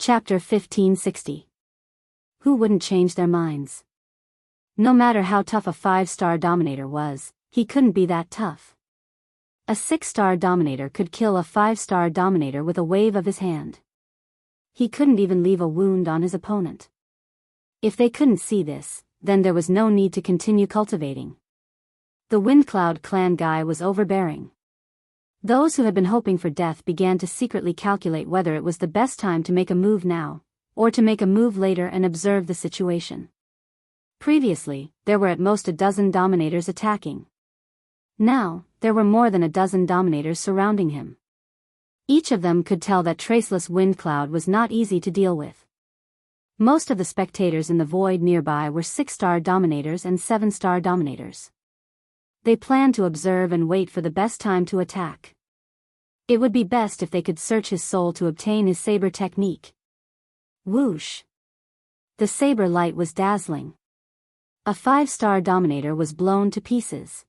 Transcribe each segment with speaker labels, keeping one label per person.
Speaker 1: Chapter 1560. Who wouldn't change their minds? No matter how tough a 5-star dominator was, he couldn't be that tough. A 6-star dominator could kill a 5-star dominator with a wave of his hand. He couldn't even leave a wound on his opponent. If they couldn't see this, then there was no need to continue cultivating. The Windcloud clan guy was overbearing. Those who had been hoping for death began to secretly calculate whether it was the best time to make a move now, or to make a move later and observe the situation. Previously, there were at most a dozen dominators attacking. Now, there were more than a dozen dominators surrounding him. Each of them could tell that traceless Windcloud was not easy to deal with. Most of the spectators in the void nearby were 6-star dominators and 7-star dominators. They planned to observe and wait for the best time to attack. It would be best if they could search his soul to obtain his saber technique. Whoosh! The saber light was dazzling. A 5-star dominator was blown to pieces.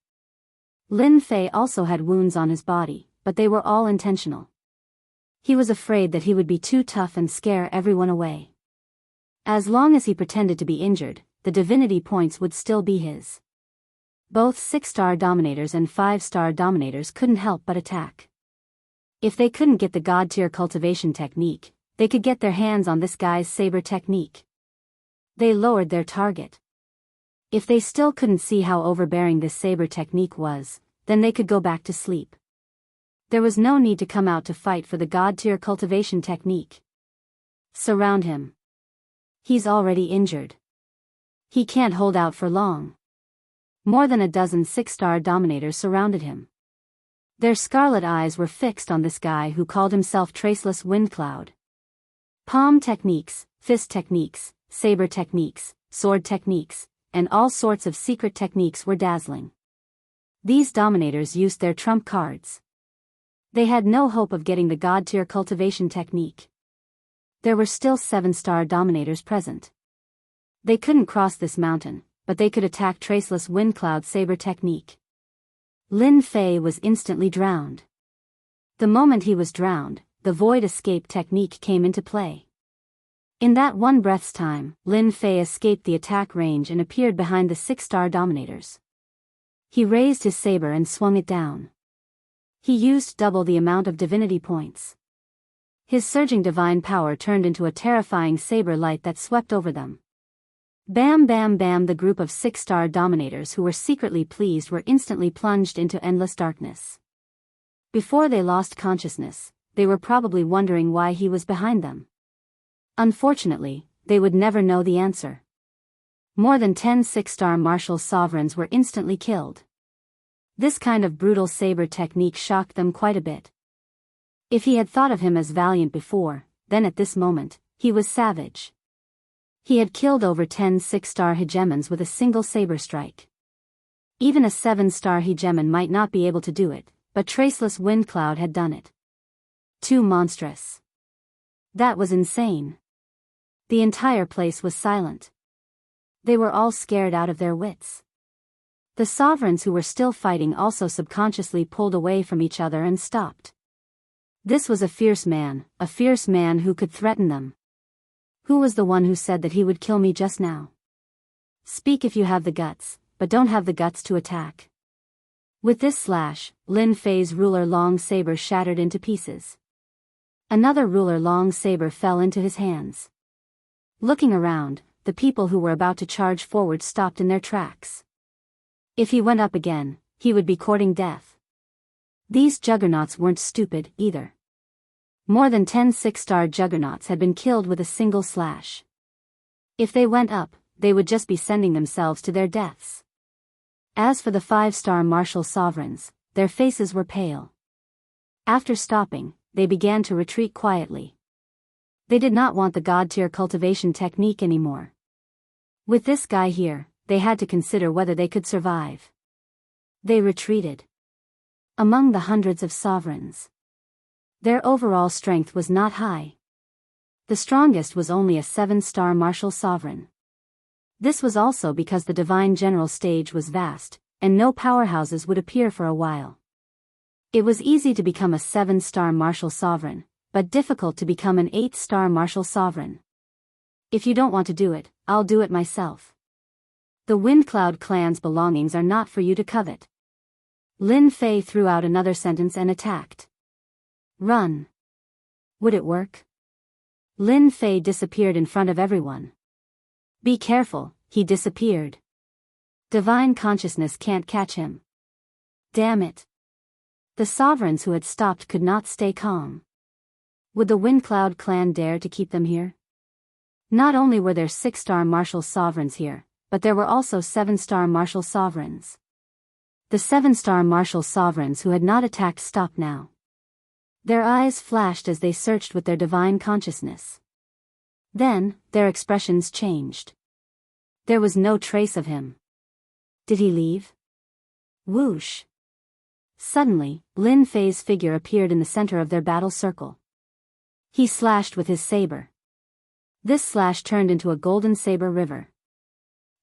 Speaker 1: Lin Fei also had wounds on his body, but they were all intentional. He was afraid that he would be too tough and scare everyone away. As long as he pretended to be injured, the divinity points would still be his. Both 6-star dominators and 5-star dominators couldn't help but attack. If they couldn't get the god-tier cultivation technique, they could get their hands on this guy's saber technique. They lowered their target. If they still couldn't see how overbearing this saber technique was, then they could go back to sleep. There was no need to come out to fight for the god-tier cultivation technique. Surround him. He's already injured. He can't hold out for long. More than a dozen 6-star dominators surrounded him. Their scarlet eyes were fixed on this guy who called himself Traceless Windcloud. Palm techniques, fist techniques, saber techniques, sword techniques, and all sorts of secret techniques were dazzling. These dominators used their trump cards. They had no hope of getting the god-tier cultivation technique. There were still 7-star dominators present. They couldn't cross this mountain, but they could attack Traceless Windcloud's saber technique. Lin Fei was instantly drowned. The moment he was drowned, the void escape technique came into play. In that one breath's time, Lin Fei escaped the attack range and appeared behind the 6-star dominators. He raised his saber and swung it down. He used double the amount of divinity points. His surging divine power turned into a terrifying saber light that swept over them. Bam bam bam! The group of 6-star dominators who were secretly pleased were instantly plunged into endless darkness. Before they lost consciousness, they were probably wondering why he was behind them. Unfortunately, they would never know the answer. More than 10 6-star martial sovereigns were instantly killed. This kind of brutal saber technique shocked them quite a bit. If he had thought of him as valiant before, then at this moment, he was savage. He had killed over 10 6-star hegemons with a single saber strike. Even a 7-star hegemon might not be able to do it, but Traceless Windcloud had done it. Too monstrous. That was insane. The entire place was silent. They were all scared out of their wits. The sovereigns who were still fighting also subconsciously pulled away from each other and stopped. This was a fierce man who could threaten them. Who was the one who said that he would kill me just now? Speak if you have the guts, but don't have the guts to attack. With this slash, Lin Fei's ruler long saber shattered into pieces. Another ruler long saber fell into his hands. Looking around, the people who were about to charge forward stopped in their tracks. If he went up again, he would be courting death. These juggernauts weren't stupid, either. More than 10 6-star juggernauts had been killed with a single slash. If they went up, they would just be sending themselves to their deaths. As for the 5-star martial sovereigns, their faces were pale. After stopping, they began to retreat quietly. They did not want the god-tier cultivation technique anymore. With this guy here, they had to consider whether they could survive. They retreated. Among the hundreds of sovereigns, their overall strength was not high. The strongest was only a 7-star martial sovereign. This was also because the divine general stage was vast, and no powerhouses would appear for a while. It was easy to become a 7-star martial sovereign, but difficult to become an 8-star martial sovereign. If you don't want to do it, I'll do it myself. The Windcloud clan's belongings are not for you to covet. Lin Fei threw out another sentence and attacked. Run. Would it work? Lin Fei disappeared in front of everyone. Be careful, he disappeared. Divine consciousness can't catch him. Damn it. The sovereigns who had stopped could not stay calm. Would the Windcloud clan dare to keep them here? Not only were there 6-star martial sovereigns here, but there were also 7-star martial sovereigns. The 7-star martial sovereigns who had not attacked stopped now. Their eyes flashed as they searched with their divine consciousness. Then, their expressions changed. There was no trace of him. Did he leave? Whoosh. Suddenly, Lin Fei's figure appeared in the center of their battle circle. He slashed with his saber. This slash turned into a golden saber river.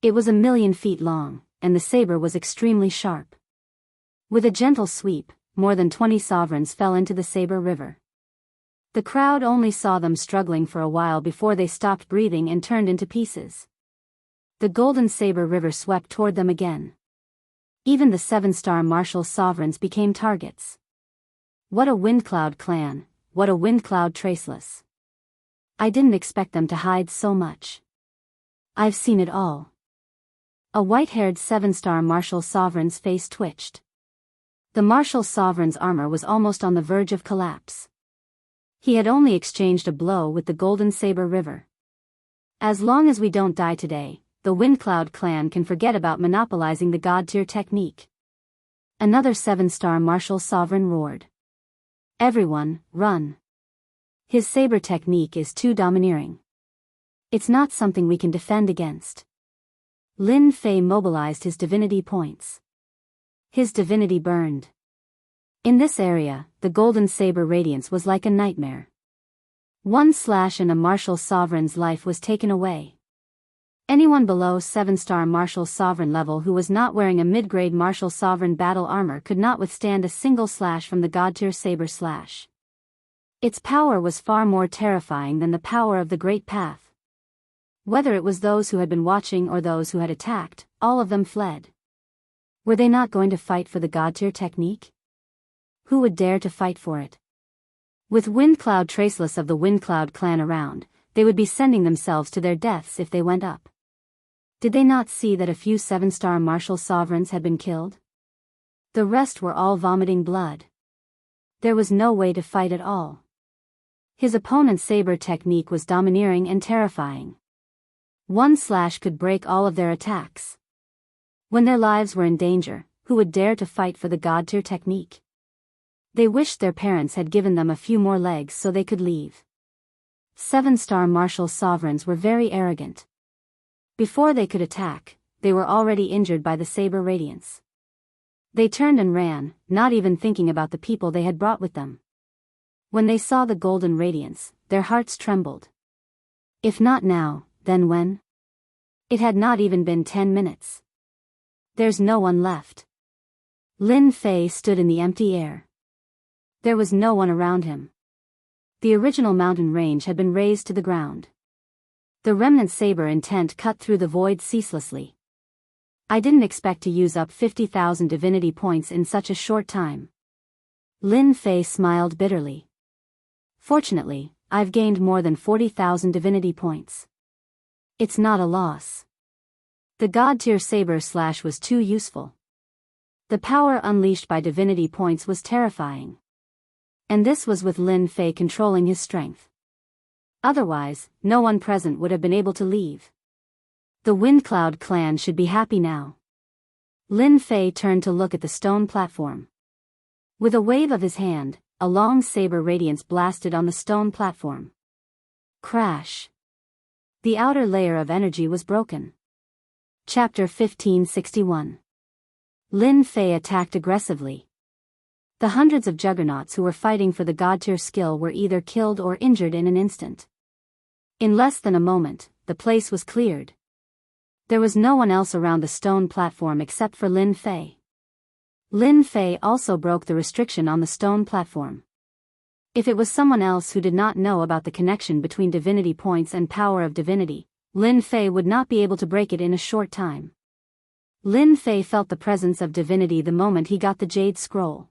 Speaker 1: It was 1,000,000 feet long, and the saber was extremely sharp. With a gentle sweep, more than 20 sovereigns fell into the saber river. The crowd only saw them struggling for a while before they stopped breathing and turned into pieces. The golden saber river swept toward them again. Even the 7-star martial sovereigns became targets. What a Windcloud clan, what a Windcloud traceless. I didn't expect them to hide so much. I've seen it all. A white-haired 7-star martial sovereign's face twitched. The martial sovereign's armor was almost on the verge of collapse. He had only exchanged a blow with the golden saber river. As long as we don't die today, the Windcloud clan can forget about monopolizing the god-tier technique. Another 7-star martial sovereign roared. Everyone, run. His saber technique is too domineering. It's not something we can defend against. Lin Fei mobilized his divinity points. His divinity burned. In this area, the golden saber radiance was like a nightmare. One slash and a martial sovereign's life was taken away. Anyone below 7-star martial sovereign level who was not wearing a mid-grade martial sovereign battle armor could not withstand a single slash from the god-tier saber slash. Its power was far more terrifying than the power of the Great Path. Whether it was those who had been watching or those who had attacked, all of them fled. Were they not going to fight for the god-tier technique? Who would dare to fight for it? With Windcloud traceless of the Windcloud clan around, they would be sending themselves to their deaths if they went up. Did they not see that a few 7-star martial sovereigns had been killed? The rest were all vomiting blood. There was no way to fight at all. His opponent's saber technique was domineering and terrifying. One slash could break all of their attacks. When their lives were in danger, who would dare to fight for the god-tier technique? They wished their parents had given them a few more legs so they could leave. 7-star martial sovereigns were very arrogant. Before they could attack, they were already injured by the saber radiance. They turned and ran, not even thinking about the people they had brought with them. When they saw the golden radiance, their hearts trembled. If not now, then when? It had not even been 10 minutes. There's no one left. Lin Fei stood in the empty air. There was no one around him. The original mountain range had been razed to the ground. The remnant saber intent cut through the void ceaselessly. I didn't expect to use up 50,000 divinity points in such a short time. Lin Fei smiled bitterly. Fortunately, I've gained more than 40,000 divinity points. It's not a loss. The god-tier saber slash was too useful. The power unleashed by divinity points was terrifying. And this was with Lin Fei controlling his strength. Otherwise, no one present would have been able to leave. The Windcloud clan should be happy now. Lin Fei turned to look at the stone platform. With a wave of his hand, a long saber radiance blasted on the stone platform. Crash. The outer layer of energy was broken. Chapter 1561. Lin Fei attacked aggressively. The hundreds of juggernauts who were fighting for the god-tier skill were either killed or injured in an instant. In less than a moment, the place was cleared. There was no one else around the stone platform except for Lin Fei. Lin Fei also broke the restriction on the stone platform. If it was someone else who did not know about the connection between divinity points and power of divinity, Lin Fei would not be able to break it in a short time. Lin Fei felt the presence of divinity the moment he got the jade scroll.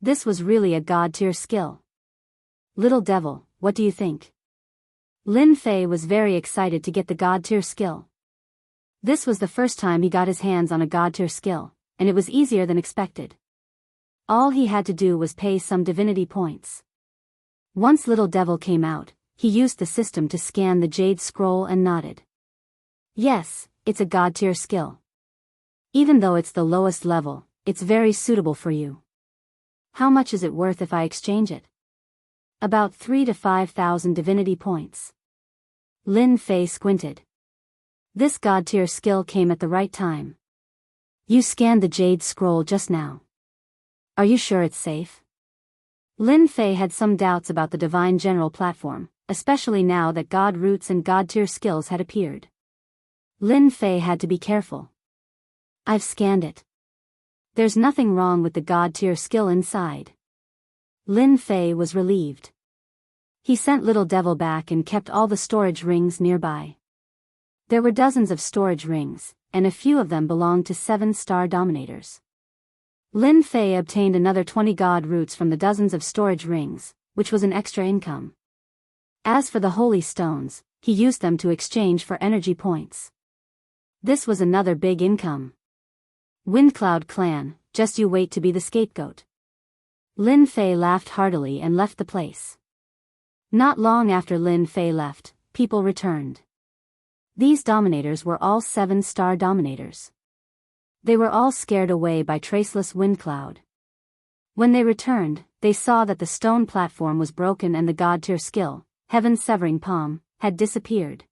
Speaker 1: This was really a god-tier skill. Little devil, what do you think? Lin Fei was very excited to get the god-tier skill. This was the first time he got his hands on a god-tier skill, and it was easier than expected. All he had to do was pay some divinity points. Once Little Devil came out, he used the system to scan the jade scroll and nodded. Yes, it's a god-tier skill. Even though it's the lowest level, it's very suitable for you. How much is it worth if I exchange it? About 3,000 to 5,000 divinity points. Lin Fei squinted. This god-tier skill came at the right time. You scanned the jade scroll just now. Are you sure it's safe? Lin Fei had some doubts about the Divine General platform, especially now that god roots and god-tier skills had appeared. Lin Fei had to be careful. I've scanned it. There's nothing wrong with the god-tier skill inside. Lin Fei was relieved. He sent Little Devil back and kept all the storage rings nearby. There were dozens of storage rings, and a few of them belonged to 7-star dominators. Lin Fei obtained another 20 god roots from the dozens of storage rings, which was an extra income. As for the holy stones, he used them to exchange for energy points. This was another big income. Windcloud Clan, just you wait to be the scapegoat. Lin Fei laughed heartily and left the place. Not long after Lin Fei left, people returned. These dominators were all 7-star dominators. They were all scared away by Traceless Windcloud. When they returned, they saw that the stone platform was broken and the god-tier skill, Heaven's Severing Palm, had disappeared.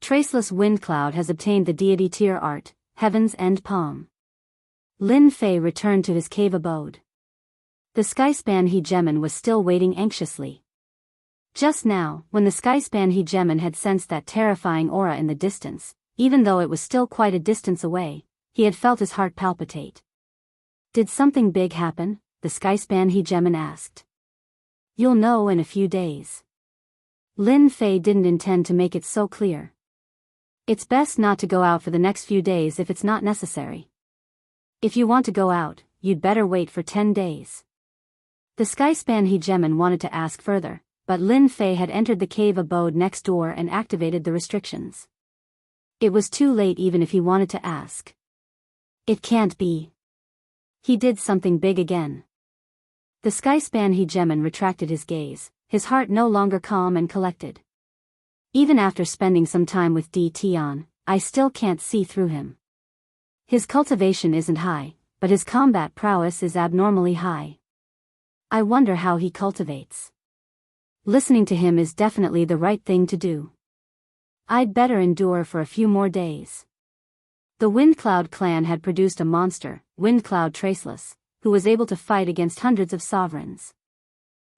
Speaker 1: Traceless Windcloud has obtained the deity tier art, Heaven's End Palm. Lin Fei returned to his cave abode. The Skyspan Hegemon was still waiting anxiously. Just now, when the Skyspan Hegemon had sensed that terrifying aura in the distance, even though it was still quite a distance away, he had felt his heart palpitate. Did something big happen? The Skyspan Hegemon asked. You'll know in a few days. Lin Fei didn't intend to make it so clear. It's best not to go out for the next few days if it's not necessary. If you want to go out, you'd better wait for 10 days. The Skyspan Hegemon wanted to ask further, but Lin Fei had entered the cave abode next door and activated the restrictions. It was too late even if he wanted to ask. It can't be. He did something big again. The Skyspan Hegemon retracted his gaze, his heart no longer calm and collected. Even after spending some time with D. Tian, I still can't see through him. His cultivation isn't high, but his combat prowess is abnormally high. I wonder how he cultivates. Listening to him is definitely the right thing to do. I'd better endure for a few more days. The Windcloud clan had produced a monster, Windcloud Traceless, who was able to fight against hundreds of sovereigns.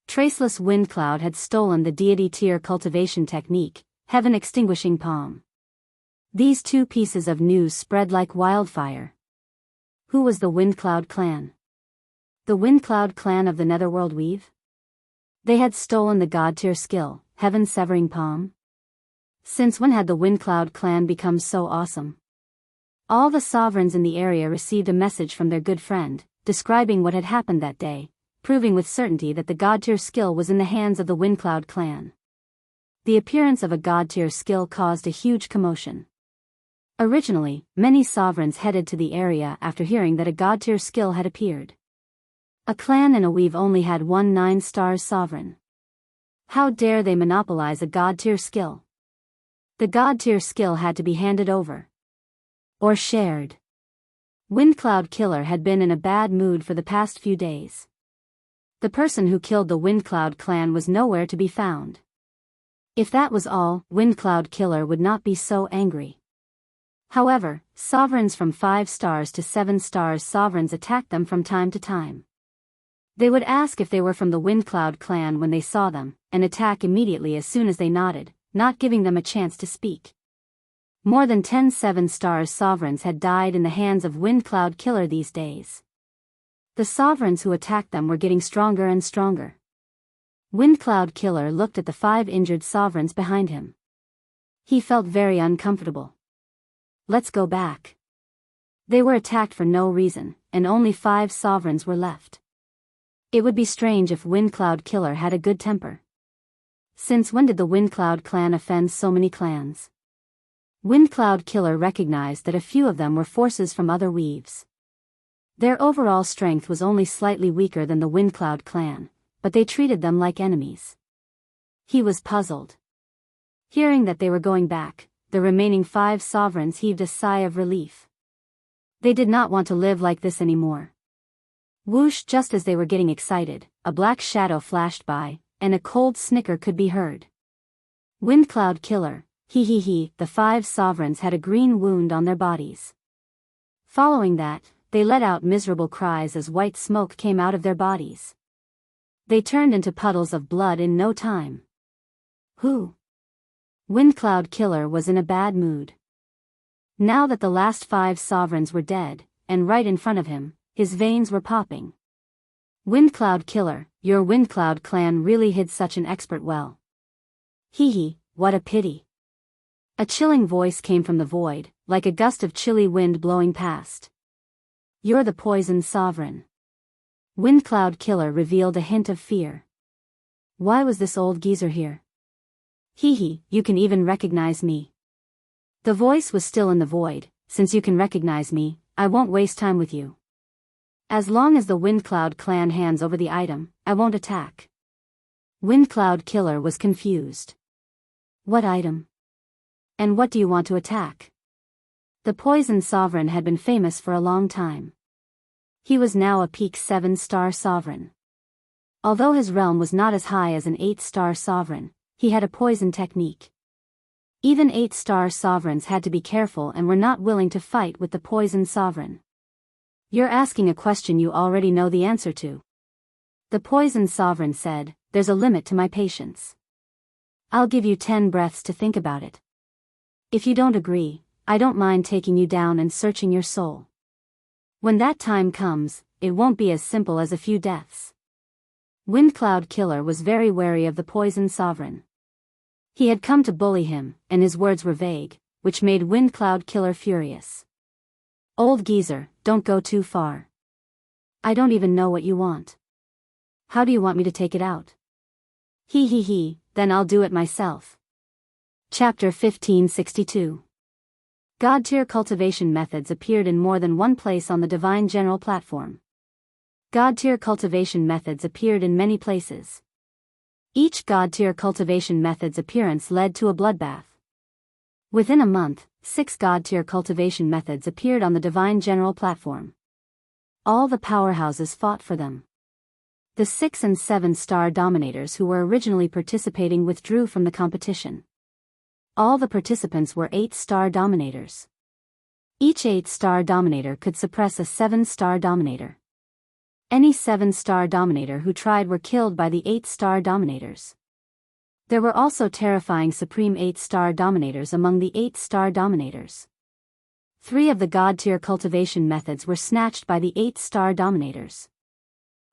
Speaker 1: Traceless Windcloud had stolen the deity tier cultivation technique, Heaven Extinguishing Palm. These two pieces of news spread like wildfire. Who was the Windcloud clan? The Windcloud clan of the Netherworld Weave? They had stolen the god-tier skill, Heaven Severing Palm? Since when had the Windcloud clan become so awesome? All the sovereigns in the area received a message from their good friend, describing what had happened that day, proving with certainty that the god-tier skill was in the hands of the Windcloud clan. The appearance of a god-tier skill caused a huge commotion. Originally, many sovereigns headed to the area after hearing that a god-tier skill had appeared. A clan and a weave only had one 9-star sovereign. How dare they monopolize a god-tier skill? The god-tier skill had to be handed over. Or shared. Windcloud Killer had been in a bad mood for the past few days. The person who killed the Windcloud clan was nowhere to be found. If that was all, Windcloud Killer would not be so angry. However, sovereigns from 5 stars to 7 stars sovereigns attacked them from time to time. They would ask if they were from the Windcloud clan when they saw them, and attack immediately as soon as they nodded, not giving them a chance to speak. More than 10 7-star sovereigns had died in the hands of Windcloud Killer these days. The sovereigns who attacked them were getting stronger and stronger. Windcloud Killer looked at the 5 injured sovereigns behind him. He felt very uncomfortable. Let's go back. They were attacked for no reason, and only 5 sovereigns were left. It would be strange if Windcloud Killer had a good temper. Since when did the Windcloud clan offend so many clans? Windcloud Killer recognized that a few of them were forces from other weaves. Their overall strength was only slightly weaker than the Windcloud clan, but they treated them like enemies. He was puzzled. Hearing that they were going back, the remaining 5 sovereigns heaved a sigh of relief. They did not want to live like this anymore. Whoosh! Just as they were getting excited, a black shadow flashed by, and a cold snicker could be heard. Windcloud Killer, he, the 5 sovereigns had a green wound on their bodies. Following that, they let out miserable cries as white smoke came out of their bodies. They turned into puddles of blood in no time. Who? Windcloud Killer was in a bad mood. Now that the last 5 sovereigns were dead, and right in front of him, his veins were popping. Windcloud Killer, your Windcloud clan really hid such an expert well. Hee, what a pity. A chilling voice came from the void, like a gust of chilly wind blowing past. You're the poison sovereign. Windcloud Killer revealed a hint of fear. Why was this old geezer here? Hee, you can even recognize me. The voice was still in the void. Since you can recognize me, I won't waste time with you. As long as the Windcloud clan hands over the item, I won't attack. Windcloud Killer was confused. What item? And what do you want to attack? The poison sovereign had been famous for a long time. He was now a peak 7-star sovereign. Although his realm was not as high as an 8-star sovereign, he had a poison technique. Even 8-star sovereigns had to be careful and were not willing to fight with the poison sovereign. You're asking a question you already know the answer to. The poison sovereign said, there's a limit to my patience. I'll give you 10 breaths to think about it. If you don't agree, I don't mind taking you down and searching your soul. When that time comes, it won't be as simple as a few deaths. Windcloud Killer was very wary of the poison sovereign. He had come to bully him, and his words were vague, which made Windcloud Killer furious. Old geezer, don't go too far. I don't even know what you want. How do you want me to take it out? He, then I'll do it myself. Chapter 1562. God-tier cultivation methods appeared in more than one place on the Divine General platform. God-tier cultivation methods appeared in many places. Each God-tier cultivation method's appearance led to a bloodbath. Within a month, 6 God-tier cultivation methods appeared on the Divine General platform. All the powerhouses fought for them. The 6 and 7-star dominators who were originally participating withdrew from the competition. All the participants were 8-star dominators. Each 8-star dominator could suppress a 7-star dominator. Any 7-star dominator who tried were killed by the 8-star dominators. There were also terrifying supreme 8-star dominators among the 8-star dominators. 3 of the God-tier cultivation methods were snatched by the 8-star dominators.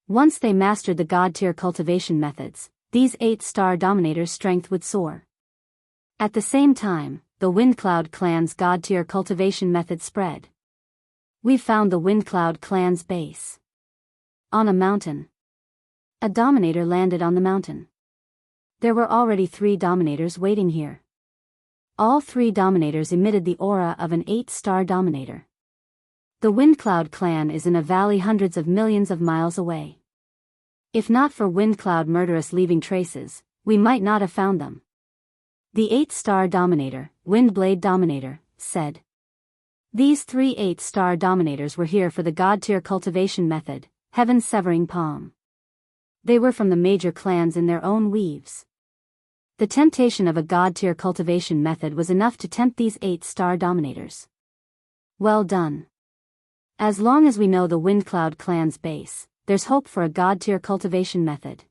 Speaker 1: Once they mastered the God-tier cultivation methods, these 8-star dominators' strength would soar. At the same time, the Windcloud clan's God-tier cultivation method spread. We found the Windcloud clan's base. On a mountain. A dominator landed on the mountain. There were already 3 dominators waiting here. All 3 dominators emitted the aura of an 8-star dominator. The Windcloud clan is in a valley hundreds of millions of miles away. If not for Windcloud murderous leaving traces, we might not have found them. The 8-star dominator, Windblade Dominator, said. These 3 8-star dominators were here for the God-tier cultivation method, Heaven Severing Palm. They were from the major clans in their own weaves. The temptation of a God-tier cultivation method was enough to tempt these 8-star dominators. Well done. As long as we know the Windcloud clan's base, there's hope for a God-tier cultivation method.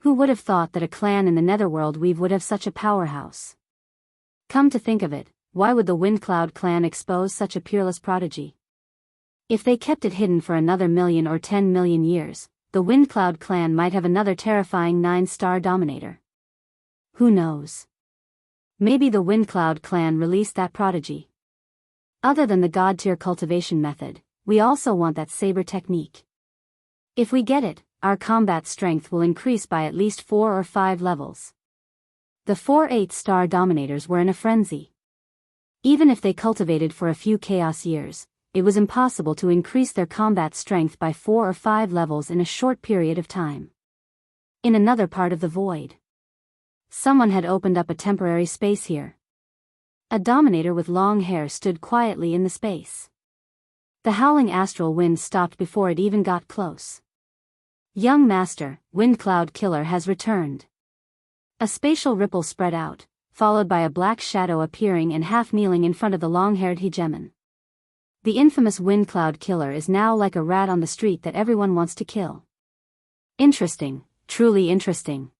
Speaker 1: Who would have thought that a clan in the Netherworld weave would have such a powerhouse? Come to think of it, why would the Windcloud clan expose such a peerless prodigy? If they kept it hidden for another 1,000,000 or 10 million years, the Windcloud clan might have another terrifying 9-star dominator. Who knows? Maybe the Windcloud clan released that prodigy. Other than the god-tier cultivation method, we also want that saber technique. If we get it, our combat strength will increase by at least 4 or 5 levels. The 4 8-star dominators were in a frenzy. Even if they cultivated for a few chaos years, it was impossible to increase their combat strength by 4 or 5 levels in a short period of time. In another part of the void, someone had opened up a temporary space here. A dominator with long hair stood quietly in the space. The howling astral wind stopped before it even got close. Young master, Windcloud Killer has returned. A spatial ripple spread out, followed by a black shadow appearing and half-kneeling in front of the long-haired hegemon. The infamous Windcloud Killer is now like a rat on the street that everyone wants to kill. Interesting, truly interesting.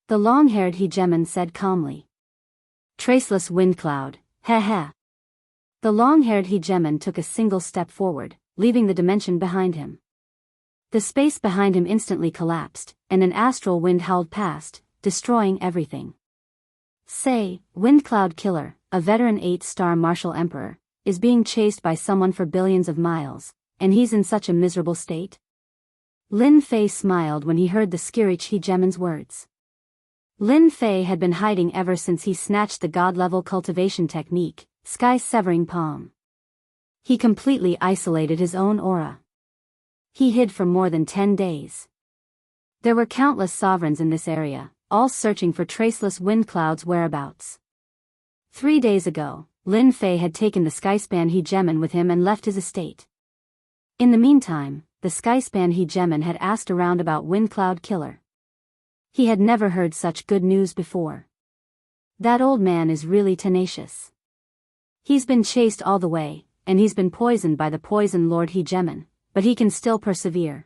Speaker 1: The long-haired hegemon said calmly. Traceless Windcloud, heh heh. The long-haired hegemon took a single step forward, leaving the dimension behind him. The space behind him instantly collapsed, and an astral wind howled past, destroying everything. Say, Windcloud Killer, a veteran 8-star martial emperor, is being chased by someone for billions of miles, and he's in such a miserable state? Lin Fei smiled when he heard the Skirich hegemon's words. Lin Fei had been hiding ever since he snatched the god-level cultivation technique, Sky-Severing Palm. He completely isolated his own aura. He hid for more than 10 days. There were countless sovereigns in this area, all searching for Traceless Windcloud's whereabouts. 3 days ago, Lin Fei had taken the Skyspan hegemon with him and left his estate. In the meantime, the Skyspan hegemon had asked around about Windcloud Killer. He had never heard such good news before. That old man is really tenacious. He's been chased all the way, and he's been poisoned by the Poison Lord hegemon, but he can still persevere.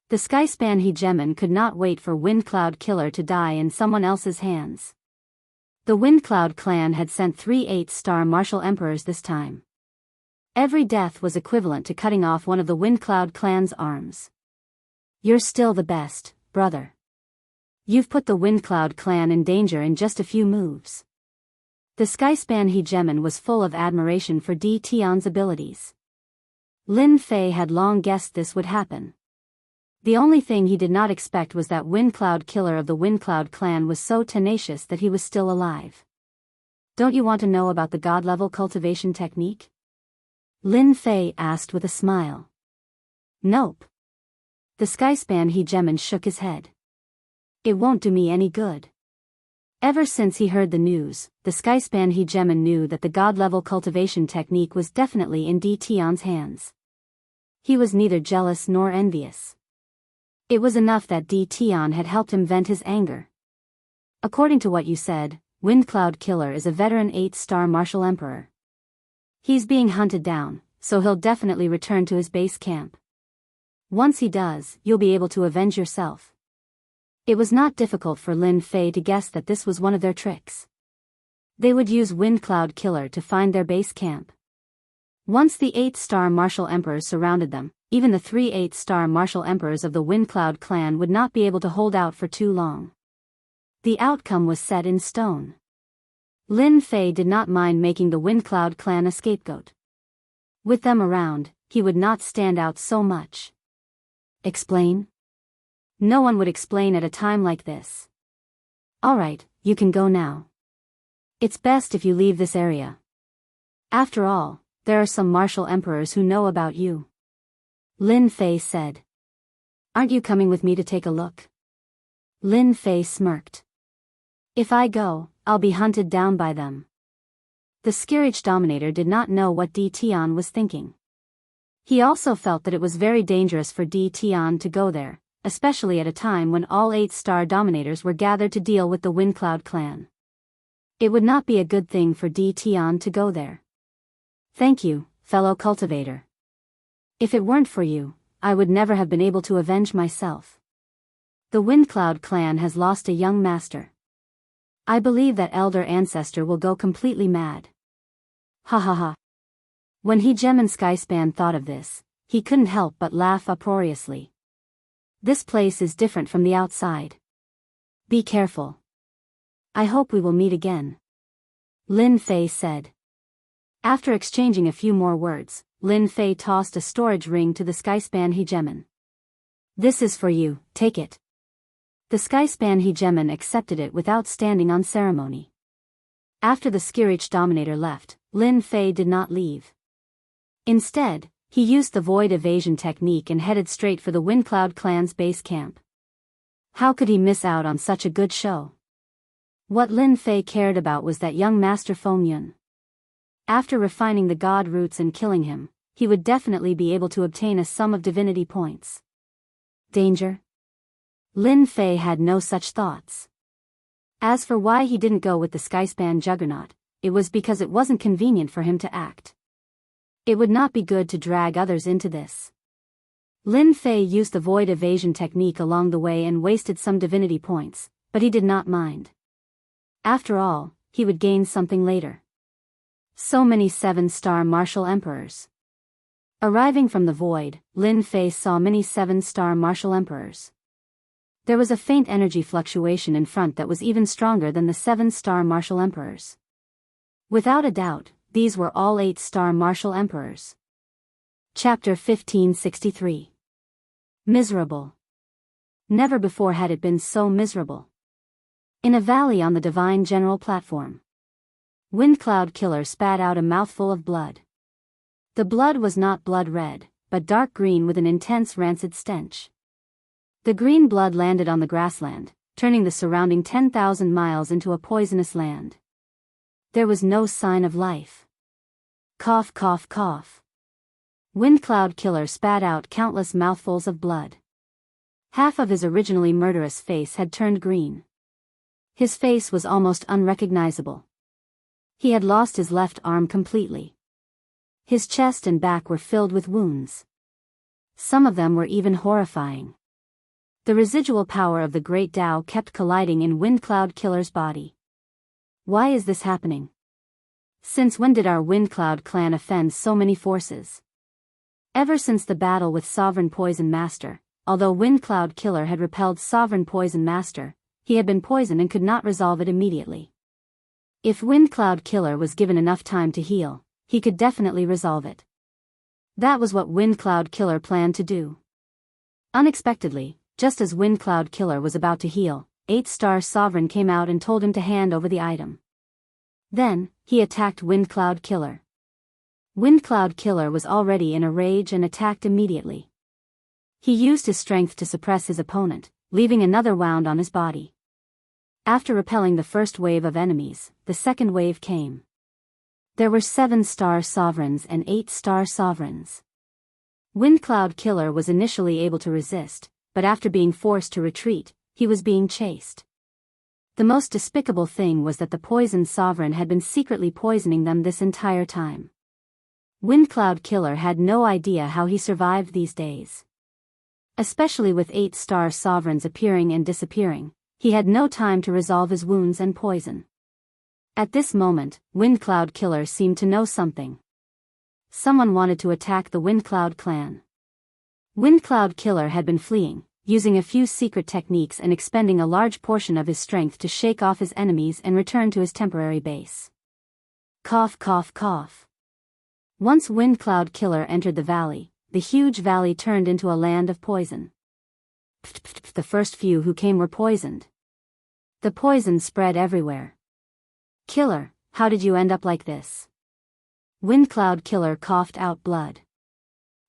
Speaker 1: The Skyspan hegemon could not wait for Windcloud Killer to die in someone else's hands. The Windcloud clan had sent 3 8-star martial emperors this time. Every death was equivalent to cutting off one of the Windcloud clan's arms. You're still the best, brother. You've put the Windcloud clan in danger in just a few moves. The Skyspan hegemon was full of admiration for Di Tian's abilities. Lin Fei had long guessed this would happen. The only thing he did not expect was that Windcloud Killer of the Windcloud clan was so tenacious that he was still alive. Don't you want to know about the god-level cultivation technique? Lin Fei asked with a smile. Nope. The Skyspan hegemon shook his head. It won't do me any good. Ever since he heard the news, the Skyspan hegemon knew that the god-level cultivation technique was definitely in Di Tian's hands. He was neither jealous nor envious. It was enough that Di Tian had helped him vent his anger. According to what you said, Windcloud Killer is a veteran 8-star martial emperor. He's being hunted down, so he'll definitely return to his base camp. Once he does, you'll be able to avenge yourself. It was not difficult for Lin Fei to guess that this was one of their tricks. They would use Windcloud Killer to find their base camp. Once the 8-star martial emperors surrounded them, even the 3 8-star martial emperors of the Windcloud clan would not be able to hold out for too long. The outcome was set in stone. Lin Fei did not mind making the Windcloud clan a scapegoat. With them around, he would not stand out so much. Explain? No one would explain at a time like this. Alright, you can go now. It's best if you leave this area. After all, there are some martial emperors who know about you. Lin Fei said. Aren't you coming with me to take a look? Lin Fei smirked. If I go, I'll be hunted down by them. The Skirich Dominator did not know what Di Tian was thinking. He also felt that it was very dangerous for Di Tian to go there, especially at a time when all 8-star dominators were gathered to deal with the Windcloud clan. It would not be a good thing for Di Tian to go there. Thank you, fellow cultivator. If it weren't for you, I would never have been able to avenge myself. The Windcloud clan has lost a young master. I believe that elder ancestor will go completely mad. Ha ha ha. When Hegemon Skyspan thought of this, he couldn't help but laugh uproariously. This place is different from the outside. Be careful. I hope we will meet again. Lin Fei said. After exchanging a few more words, Lin Fei tossed a storage ring to the skyspan hegemon. This is for you, take it. The skyspan hegemon accepted it without standing on ceremony. After the Skirich Dominator left, Lin Fei did not leave. Instead, he used the void evasion technique and headed straight for the Windcloud clan's base camp. How could he miss out on such a good show? What Lin Fei cared about was that young Master Feng Yun. After refining the god roots and killing him, he would definitely be able to obtain a sum of divinity points. Danger? Lin Fei had no such thoughts. As for why he didn't go with the skyspan juggernaut, it was because it wasn't convenient for him to act. It would not be good to drag others into this. Lin Fei used the void evasion technique along the way and wasted some divinity points, but he did not mind. After all, he would gain something later. So many 7-star martial emperors. Arriving from the void, Lin Fei saw many 7-star martial emperors. There was a faint energy fluctuation in front that was even stronger than the 7-star martial emperors. Without a doubt, these were all 8-star martial emperors. Chapter 1563. Miserable. Never before had it been so miserable. In a valley on the Divine General platform, Windcloud Killer spat out a mouthful of blood. The blood was not blood red, but dark green with an intense rancid stench. The green blood landed on the grassland, turning the surrounding 10,000 miles into a poisonous land. There was no sign of life. Cough, cough, cough. Windcloud Killer spat out countless mouthfuls of blood. Half of his originally murderous face had turned green. His face was almost unrecognizable. He had lost his left arm completely. His chest and back were filled with wounds. Some of them were even horrifying. The residual power of the Great Tao kept colliding in Windcloud Killer's body. Why is this happening? Since when did our Windcloud clan offend so many forces? Ever since the battle with Sovereign Poison Master, although Windcloud Killer had repelled Sovereign Poison Master, he had been poisoned and could not resolve it immediately. If Windcloud Killer was given enough time to heal, he could definitely resolve it. That was what Windcloud Killer planned to do. Unexpectedly, just as Windcloud Killer was about to heal, 8-star Sovereign came out and told him to hand over the item. Then, he attacked Windcloud Killer. Windcloud Killer was already in a rage and attacked immediately. He used his strength to suppress his opponent, leaving another wound on his body. After repelling the first wave of enemies, the second wave came. There were 7-star Sovereigns and 8-star Sovereigns. Windcloud Killer was initially able to resist, but after being forced to retreat, he was being chased. The most despicable thing was that the poisoned Sovereign had been secretly poisoning them this entire time. Windcloud Killer had no idea how he survived these days. Especially with 8-star Sovereigns appearing and disappearing, he had no time to resolve his wounds and poison. At this moment, Windcloud Killer seemed to know something. Someone wanted to attack the Windcloud clan. Windcloud Killer had been fleeing, using a few secret techniques and expending a large portion of his strength to shake off his enemies and return to his temporary base. Cough, cough, cough. Once Windcloud Killer entered the valley, the huge valley turned into a land of poison. The first few who came were poisoned. The poison spread everywhere. Killer, how did you end up like this? Windcloud Killer coughed out blood.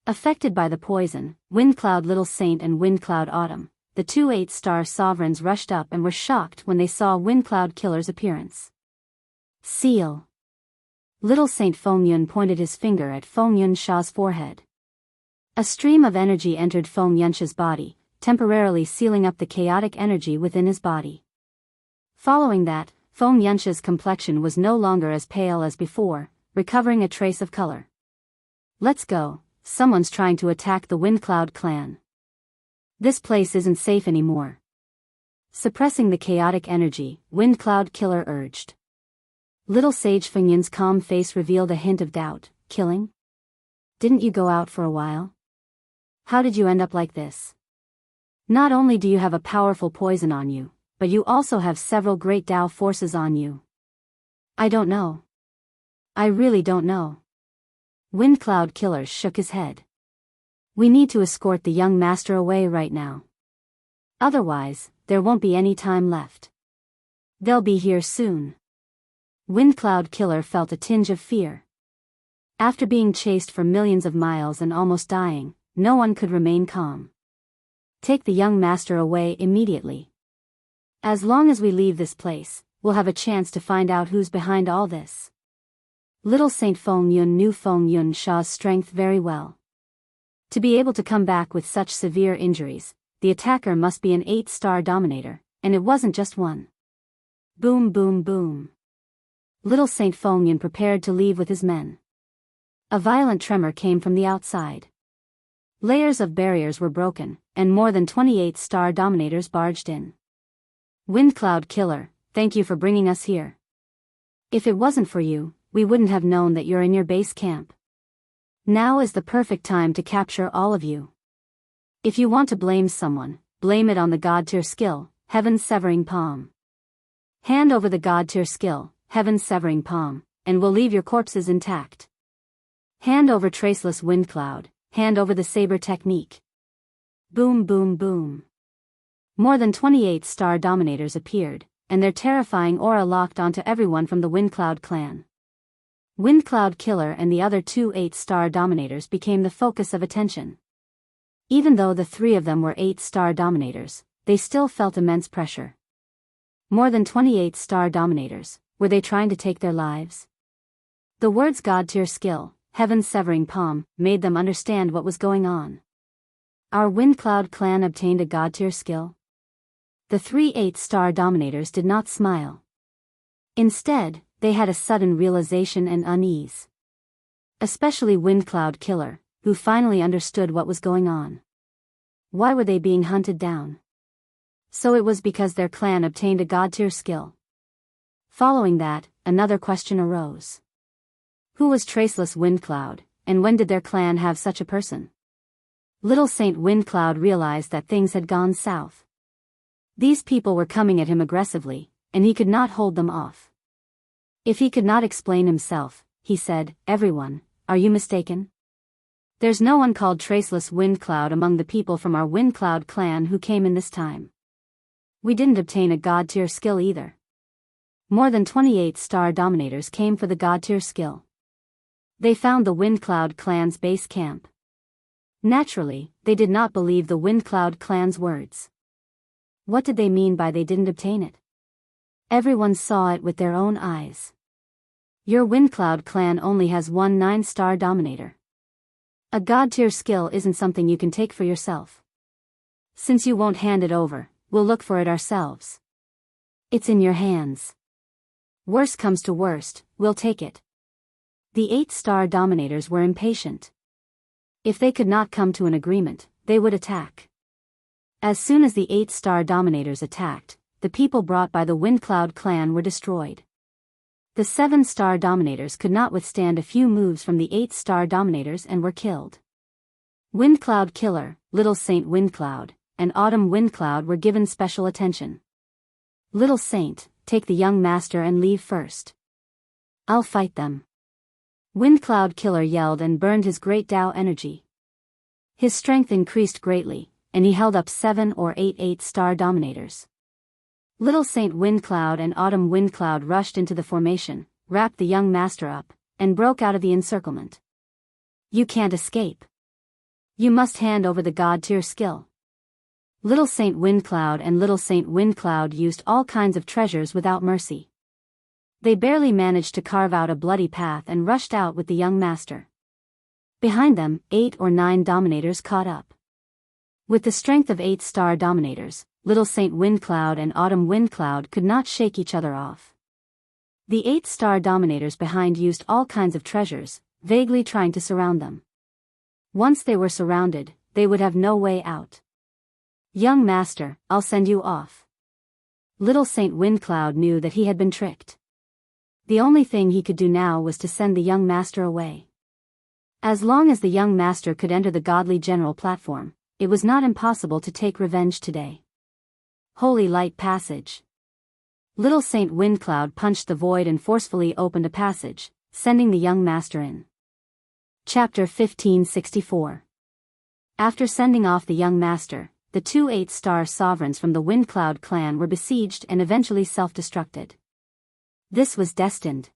Speaker 1: Affected by the poison, Windcloud Little Saint and Windcloud Autumn, the two 8-star Sovereigns rushed up and were shocked when they saw Windcloud Killer's appearance. Seal. Little Saint Feng Yun pointed his finger at Feng Yun Sha's forehead. A stream of energy entered Feng Yun Sha's body, temporarily sealing up the chaotic energy within his body. Following that, Feng Yun Sha's complexion was no longer as pale as before, recovering a trace of color. Let's go. Someone's trying to attack the Windcloud clan. This place isn't safe anymore. Suppressing the chaotic energy, Windcloud Killer urged. Little Sage Feng Yun's calm face revealed a hint of doubt. Killing? Didn't you go out for a while? How did you end up like this? Not only do you have a powerful poison on you, but you also have several great Tao forces on you. I don't know. I really don't know. Windcloud Killer shook his head. We need to escort the young master away right now. Otherwise, there won't be any time left. They'll be here soon. Windcloud Killer felt a tinge of fear. After being chased for millions of miles and almost dying, no one could remain calm. Take the young master away immediately. As long as we leave this place, we'll have a chance to find out who's behind all this. Little Saint Feng Yun knew Feng Yun Sha's strength very well. To be able to come back with such severe injuries, the attacker must be an 8-star dominator, and it wasn't just one. Boom boom boom. Little Saint Feng Yun prepared to leave with his men. A violent tremor came from the outside. Layers of barriers were broken, and more than 28-star dominators barged in. Windcloud Killer, thank you for bringing us here. If it wasn't for you, we wouldn't have known that you're in your base camp. Now is the perfect time to capture all of you. If you want to blame someone, blame it on the God-tier skill, Heaven's Severing Palm. Hand over the God-tier skill, Heaven's Severing Palm, and we'll leave your corpses intact. Hand over Traceless Windcloud, hand over the Saber Technique. Boom boom boom. More than 28-star dominators appeared, and their terrifying aura locked onto everyone from the Windcloud clan. Windcloud Killer and the other 2 8-star dominators became the focus of attention. Even though the 3 of them were 8-star dominators, they still felt immense pressure. More than 28-star dominators, were they trying to take their lives? The words God-tier skill, Heaven's Severing Palm, made them understand what was going on. Our Windcloud clan obtained a God-tier skill? The 3 8-star dominators did not smile. Instead, they had a sudden realization and unease. Especially Windcloud Killer, who finally understood what was going on. Why were they being hunted down? So it was because their clan obtained a God-tier skill. Following that, another question arose. Who was Traceless Windcloud, and when did their clan have such a person? Little Saint Windcloud realized that things had gone south. These people were coming at him aggressively, and he could not hold them off. If he could not explain himself, he said, "Everyone, are you mistaken? There's no one called Traceless Windcloud among the people from our Windcloud clan who came in this time. We didn't obtain a God-tier skill either." More than 28-star dominators came for the God-tier skill. They found the Windcloud clan's base camp. Naturally, they did not believe the Windcloud clan's words. What did they mean by they didn't obtain it? Everyone saw it with their own eyes. Your Windcloud clan only has one 9-star dominator. A God-tier skill isn't something you can take for yourself. Since you won't hand it over, we'll look for it ourselves. It's in your hands. Worst comes to worst, we'll take it. The 8-star dominators were impatient. If they could not come to an agreement, they would attack. As soon as the 8-star dominators attacked, the people brought by the Windcloud clan were destroyed. The 7-star dominators could not withstand a few moves from the 8-star dominators and were killed. Windcloud Killer, Little Saint Windcloud, and Autumn Windcloud were given special attention. Little Saint, take the young master and leave first. I'll fight them. Windcloud Killer yelled and burned his great Tao energy. His strength increased greatly, and he held up 7 or 8 8-star dominators. Little Saint Windcloud and Autumn Windcloud rushed into the formation, wrapped the young master up, and broke out of the encirclement. You can't escape. You must hand over the God-tier skill. Little Saint Windcloud and Little Saint Windcloud used all kinds of treasures without mercy. They barely managed to carve out a bloody path and rushed out with the young master. Behind them, 8 or 9 dominators caught up. With the strength of 8-star dominators, Little Saint Windcloud and Autumn Windcloud could not shake each other off. The 8-star dominators behind used all kinds of treasures, vaguely trying to surround them. Once they were surrounded, they would have no way out. Young master, I'll send you off. Little Saint Windcloud knew that he had been tricked. The only thing he could do now was to send the young master away. As long as the young master could enter the godly general platform, it was not impossible to take revenge today. Holy light passage. Little Saint Windcloud punched the void and forcefully opened a passage, sending the young master in. Chapter 1564. After sending off the young master, the two 8-star sovereigns from the Windcloud clan were besieged and eventually self-destructed. This was destined.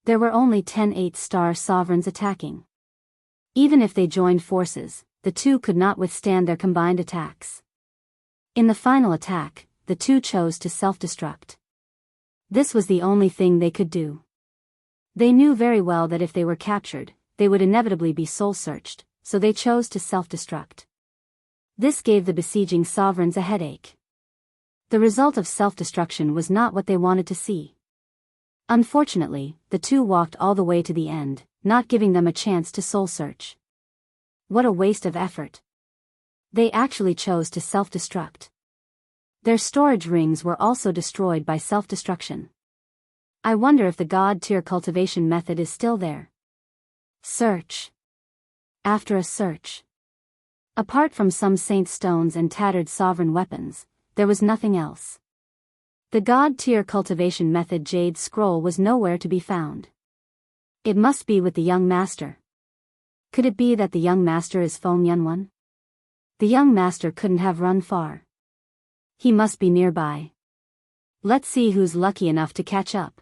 Speaker 1: There were only 10 8-star sovereigns attacking. Even if they joined forces, the two could not withstand their combined attacks. In the final attack, the two chose to self-destruct. This was the only thing they could do. They knew very well that if they were captured, they would inevitably be soul-searched, so they chose to self-destruct. This gave the besieging sovereigns a headache. The result of self-destruction was not what they wanted to see. Unfortunately, the two walked all the way to the end, not giving them a chance to soul-search. What a waste of effort. They actually chose to self-destruct. Their storage rings were also destroyed by self-destruction. I wonder if the God-tier cultivation method is still there. Search. After a search. Apart from some saint stones and tattered sovereign weapons, there was nothing else. The God-tier cultivation method jade scroll was nowhere to be found. It must be with the young master. Could it be that the young master is Feng Yunwan? The young master couldn't have run far. He must be nearby. Let's see who's lucky enough to catch up.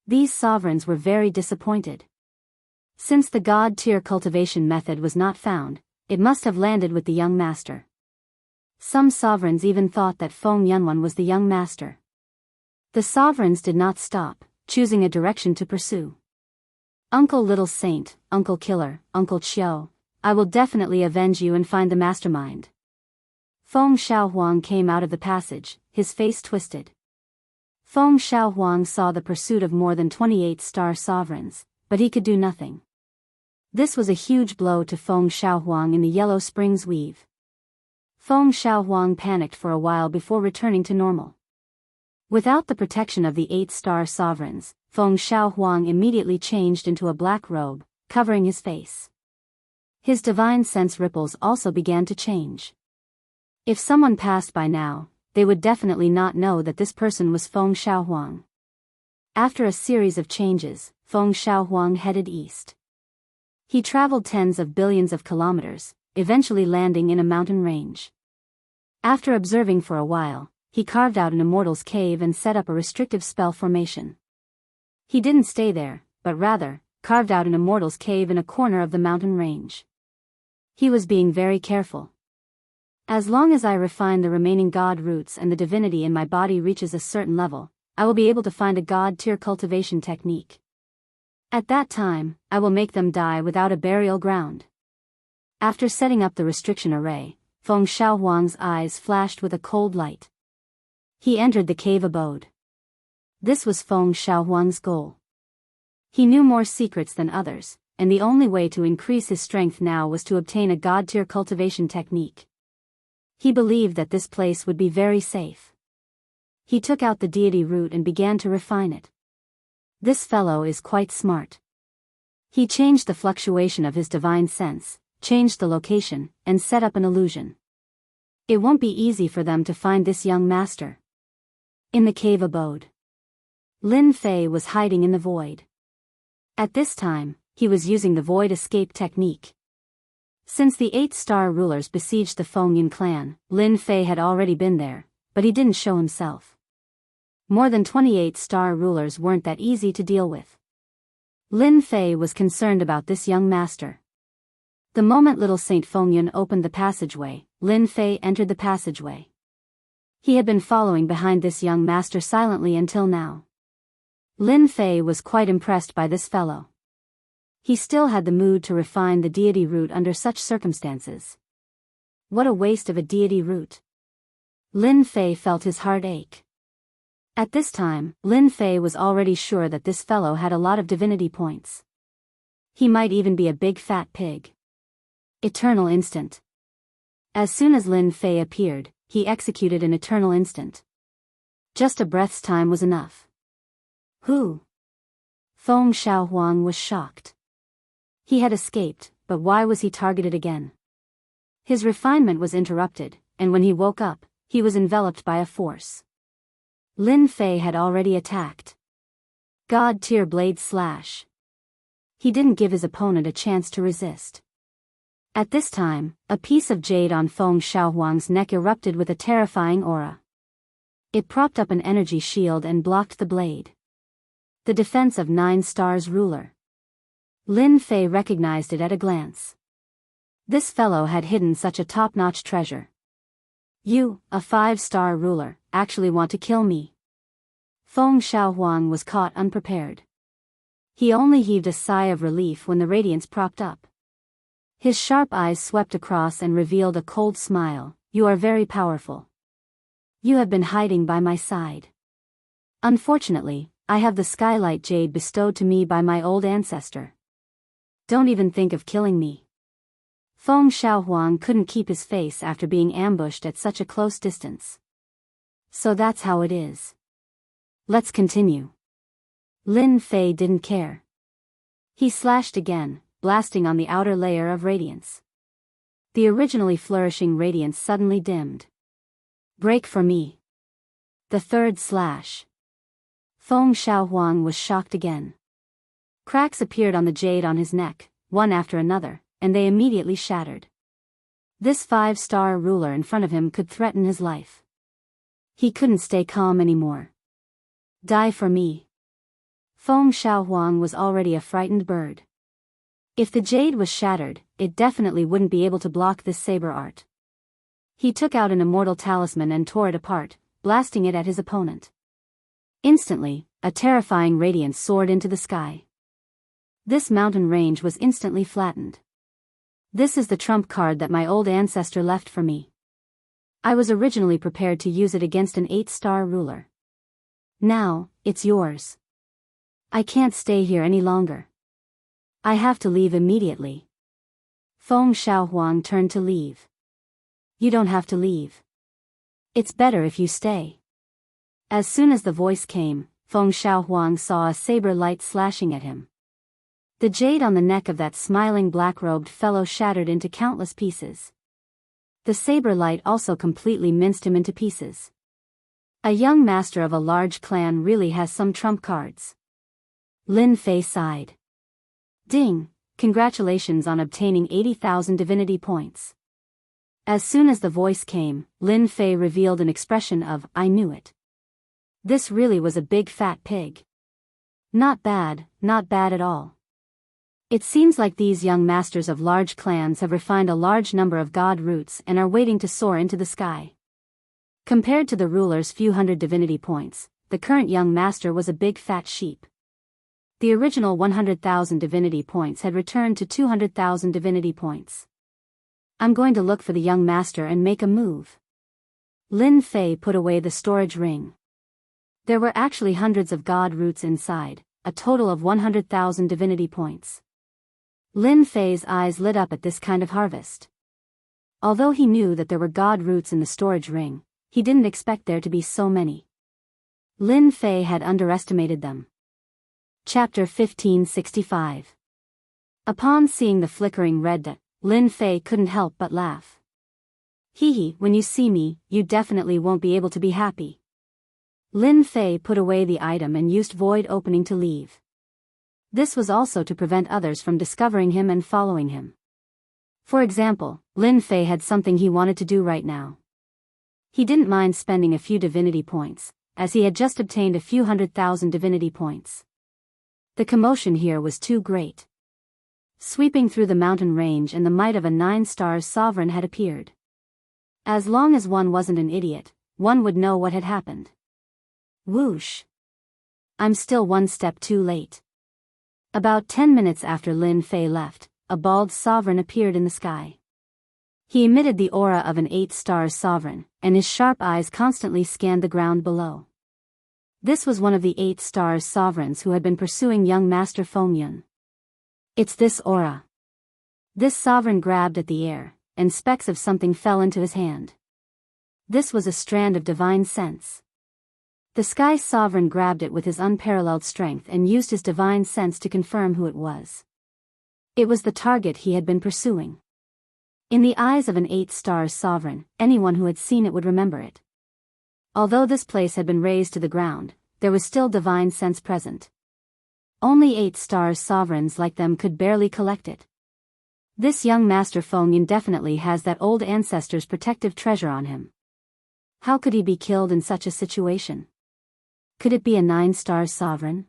Speaker 1: These sovereigns were very disappointed. Since the God-tier cultivation method was not found, it must have landed with the young master. Some sovereigns even thought that Feng Yunwan was the young master. The sovereigns did not stop, choosing a direction to pursue. Uncle Little Saint, Uncle Killer, Uncle Chiu, I will definitely avenge you and find the mastermind. Feng Xiaohuang came out of the passage, his face twisted. Feng Xiaohuang saw the pursuit of more than 28-star sovereigns, but he could do nothing. This was a huge blow to Feng Xiaohuang in the Yellow Springs weave. Feng Xiaohuang panicked for a while before returning to normal. Without the protection of the 8-star sovereigns, Feng Xiaohuang immediately changed into a black robe, covering his face. His divine sense ripples also began to change. If someone passed by now, they would definitely not know that this person was Feng Xiaohuang. After a series of changes, Feng Xiaohuang headed east. He traveled tens of billions of kilometers, eventually landing in a mountain range. After observing for a while, he carved out an immortal's cave and set up a restrictive spell formation. He didn't stay there, but rather, carved out an immortal's cave in a corner of the mountain range. He was being very careful. As long as I refine the remaining god roots and the divinity in my body reaches a certain level, I will be able to find a god-tier cultivation technique. At that time, I will make them die without a burial ground. After setting up the restriction array, Feng Xiaohuang's eyes flashed with a cold light. He entered the cave abode. This was Feng Xiaohuang's goal. He knew more secrets than others, and the only way to increase his strength now was to obtain a god-tier cultivation technique. He believed that this place would be very safe. He took out the deity root and began to refine it. This fellow is quite smart. He changed the fluctuation of his divine sense, changed the location, and set up an illusion. It won't be easy for them to find this young master. In the cave abode, Lin Fei was hiding in the void. At this time, he was using the void escape technique. Since the 8-star rulers besieged the Fengyan clan, Lin Fei had already been there, but he didn't show himself. More than 28-star rulers weren't that easy to deal with. Lin Fei was concerned about this young master. The moment little Saint Fengyan opened the passageway, Lin Fei entered the passageway. He had been following behind this young master silently until now. Lin Fei was quite impressed by this fellow. He still had the mood to refine the deity root under such circumstances. What a waste of a deity root. Lin Fei felt his heart ache. At this time, Lin Fei was already sure that this fellow had a lot of divinity points. He might even be a big fat pig. Eternal instant. As soon as Lin Fei appeared, he executed an eternal instant. Just a breath's time was enough. Who? Feng Xiaohuang was shocked. He had escaped, but why was he targeted again? His refinement was interrupted, and when he woke up, he was enveloped by a force. Lin Fei had already attacked. God-tier blade slash. He didn't give his opponent a chance to resist. At this time, a piece of jade on Feng Xiaohuang's neck erupted with a terrifying aura. It propped up an energy shield and blocked the blade. The defense of 9 stars ruler. Lin Fei recognized it at a glance. This fellow had hidden such a top-notch treasure. You, a 5-star ruler, actually want to kill me? Feng Xiaohuang was caught unprepared. He only heaved a sigh of relief when the radiance propped up. His sharp eyes swept across and revealed a cold smile. You are very powerful. You have been hiding by my side. Unfortunately, I have the skylight jade bestowed to me by my old ancestor. Don't even think of killing me. Feng Xiaohuang couldn't keep his face after being ambushed at such a close distance. So that's how it is. Let's continue. Lin Fei didn't care. He slashed again, blasting on the outer layer of radiance. The originally flourishing radiance suddenly dimmed. Break for me. The third slash. Feng Xiaohuang was shocked again. Cracks appeared on the jade on his neck, one after another, and they immediately shattered. This 5-star ruler in front of him could threaten his life. He couldn't stay calm anymore. Die for me. Feng Xiaohuang was already a frightened bird. If the jade was shattered, it definitely wouldn't be able to block this saber art. He took out an immortal talisman and tore it apart, blasting it at his opponent. Instantly, a terrifying radiance soared into the sky. This mountain range was instantly flattened. This is the trump card that my old ancestor left for me. I was originally prepared to use it against an 8-star ruler. Now, it's yours. I can't stay here any longer. I have to leave immediately. Feng Xiaohuang turned to leave. You don't have to leave. It's better if you stay. As soon as the voice came, Feng Xiaohuang saw a saber light slashing at him. The jade on the neck of that smiling black-robed fellow shattered into countless pieces. The saber light also completely minced him into pieces. A young master of a large clan really has some trump cards. Lin Fei sighed. Ding, congratulations on obtaining 80,000 divinity points. As soon as the voice came, Lin Fei revealed an expression of, I knew it. This really was a big fat pig. Not bad at all. It seems like these young masters of large clans have refined a large number of god roots and are waiting to soar into the sky. Compared to the ruler's few hundred divinity points, the current young master was a big fat sheep. The original 100,000 divinity points had returned to 200,000 divinity points. I'm going to look for the young master and make a move. Lin Fei put away the storage ring. There were actually hundreds of god roots inside, a total of 100,000 divinity points. Lin Fei's eyes lit up at this kind of harvest. Although he knew that there were god roots in the storage ring, he didn't expect there to be so many. Lin Fei had underestimated them. Chapter 1565. Upon seeing the flickering red dot, Lin Fei couldn't help but laugh. Hee, when you see me, you definitely won't be able to be happy. Lin Fei put away the item and used void opening to leave. This was also to prevent others from discovering him and following him. For example, Lin Fei had something he wanted to do right now. He didn't mind spending a few divinity points, as he had just obtained a few 100,000 divinity points. The commotion here was too great. Sweeping through the mountain range and the might of a 9-star sovereign had appeared. As long as one wasn't an idiot, one would know what had happened. Whoosh! I'm still one step too late. About 10 minutes after Lin Fei left, a bald sovereign appeared in the sky. He emitted the aura of an 8-star sovereign, and his sharp eyes constantly scanned the ground below. This was one of the 8-star sovereigns who had been pursuing young Master Feng Yun. It's this aura. This sovereign grabbed at the air, and specks of something fell into his hand. This was a strand of divine sense. The sky sovereign grabbed it with his unparalleled strength and used his divine sense to confirm who it was. It was the target he had been pursuing. In the eyes of an 8-star sovereign, anyone who had seen it would remember it. Although this place had been razed to the ground, there was still divine sense present. Only 8-star sovereigns like them could barely collect it. This young Master Feng Yun definitely has that old ancestor's protective treasure on him. How could he be killed in such a situation? Could it be a 9-star sovereign?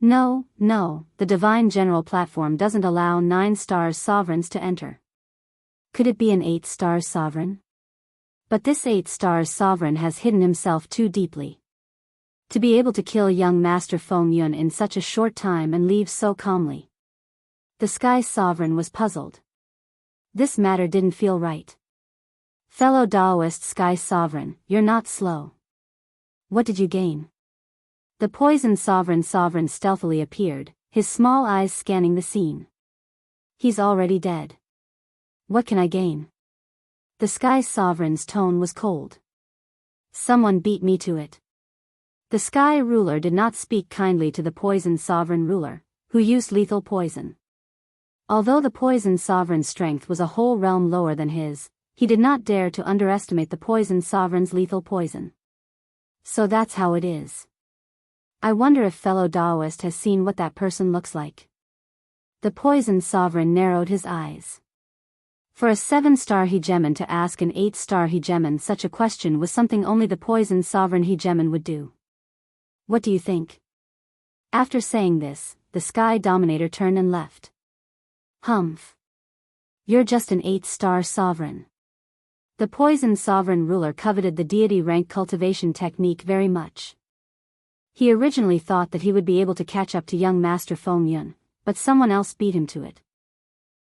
Speaker 1: No, the Divine General platform doesn't allow 9-star sovereigns to enter. Could it be an 8-star sovereign? But this 8-star sovereign has hidden himself too deeply. To be able to kill young Master Feng Yun in such a short time and leave so calmly. The Sky Sovereign was puzzled. This matter didn't feel right. Fellow Daoist Sky Sovereign, you're not slow. What did you gain? The Poison Sovereign stealthily appeared, his small eyes scanning the scene. He's already dead. What can I gain? The Sky Sovereign's tone was cold. Someone beat me to it. The Sky Ruler did not speak kindly to the Poison Sovereign Ruler, who used lethal poison. Although the Poison Sovereign's strength was a whole realm lower than his, he did not dare to underestimate the Poison Sovereign's lethal poison. So that's how it is. I wonder if fellow Daoist has seen what that person looks like. The Poison Sovereign narrowed his eyes. For a 7-star hegemon to ask an 8-star hegemon such a question was something only the Poison Sovereign hegemon would do. What do you think? After saying this, the Sky Dominator turned and left. Humph. You're just an 8-star sovereign. The Poison Sovereign Ruler coveted the deity rank cultivation technique very much. He originally thought that he would be able to catch up to young Master Feng Yun, but someone else beat him to it.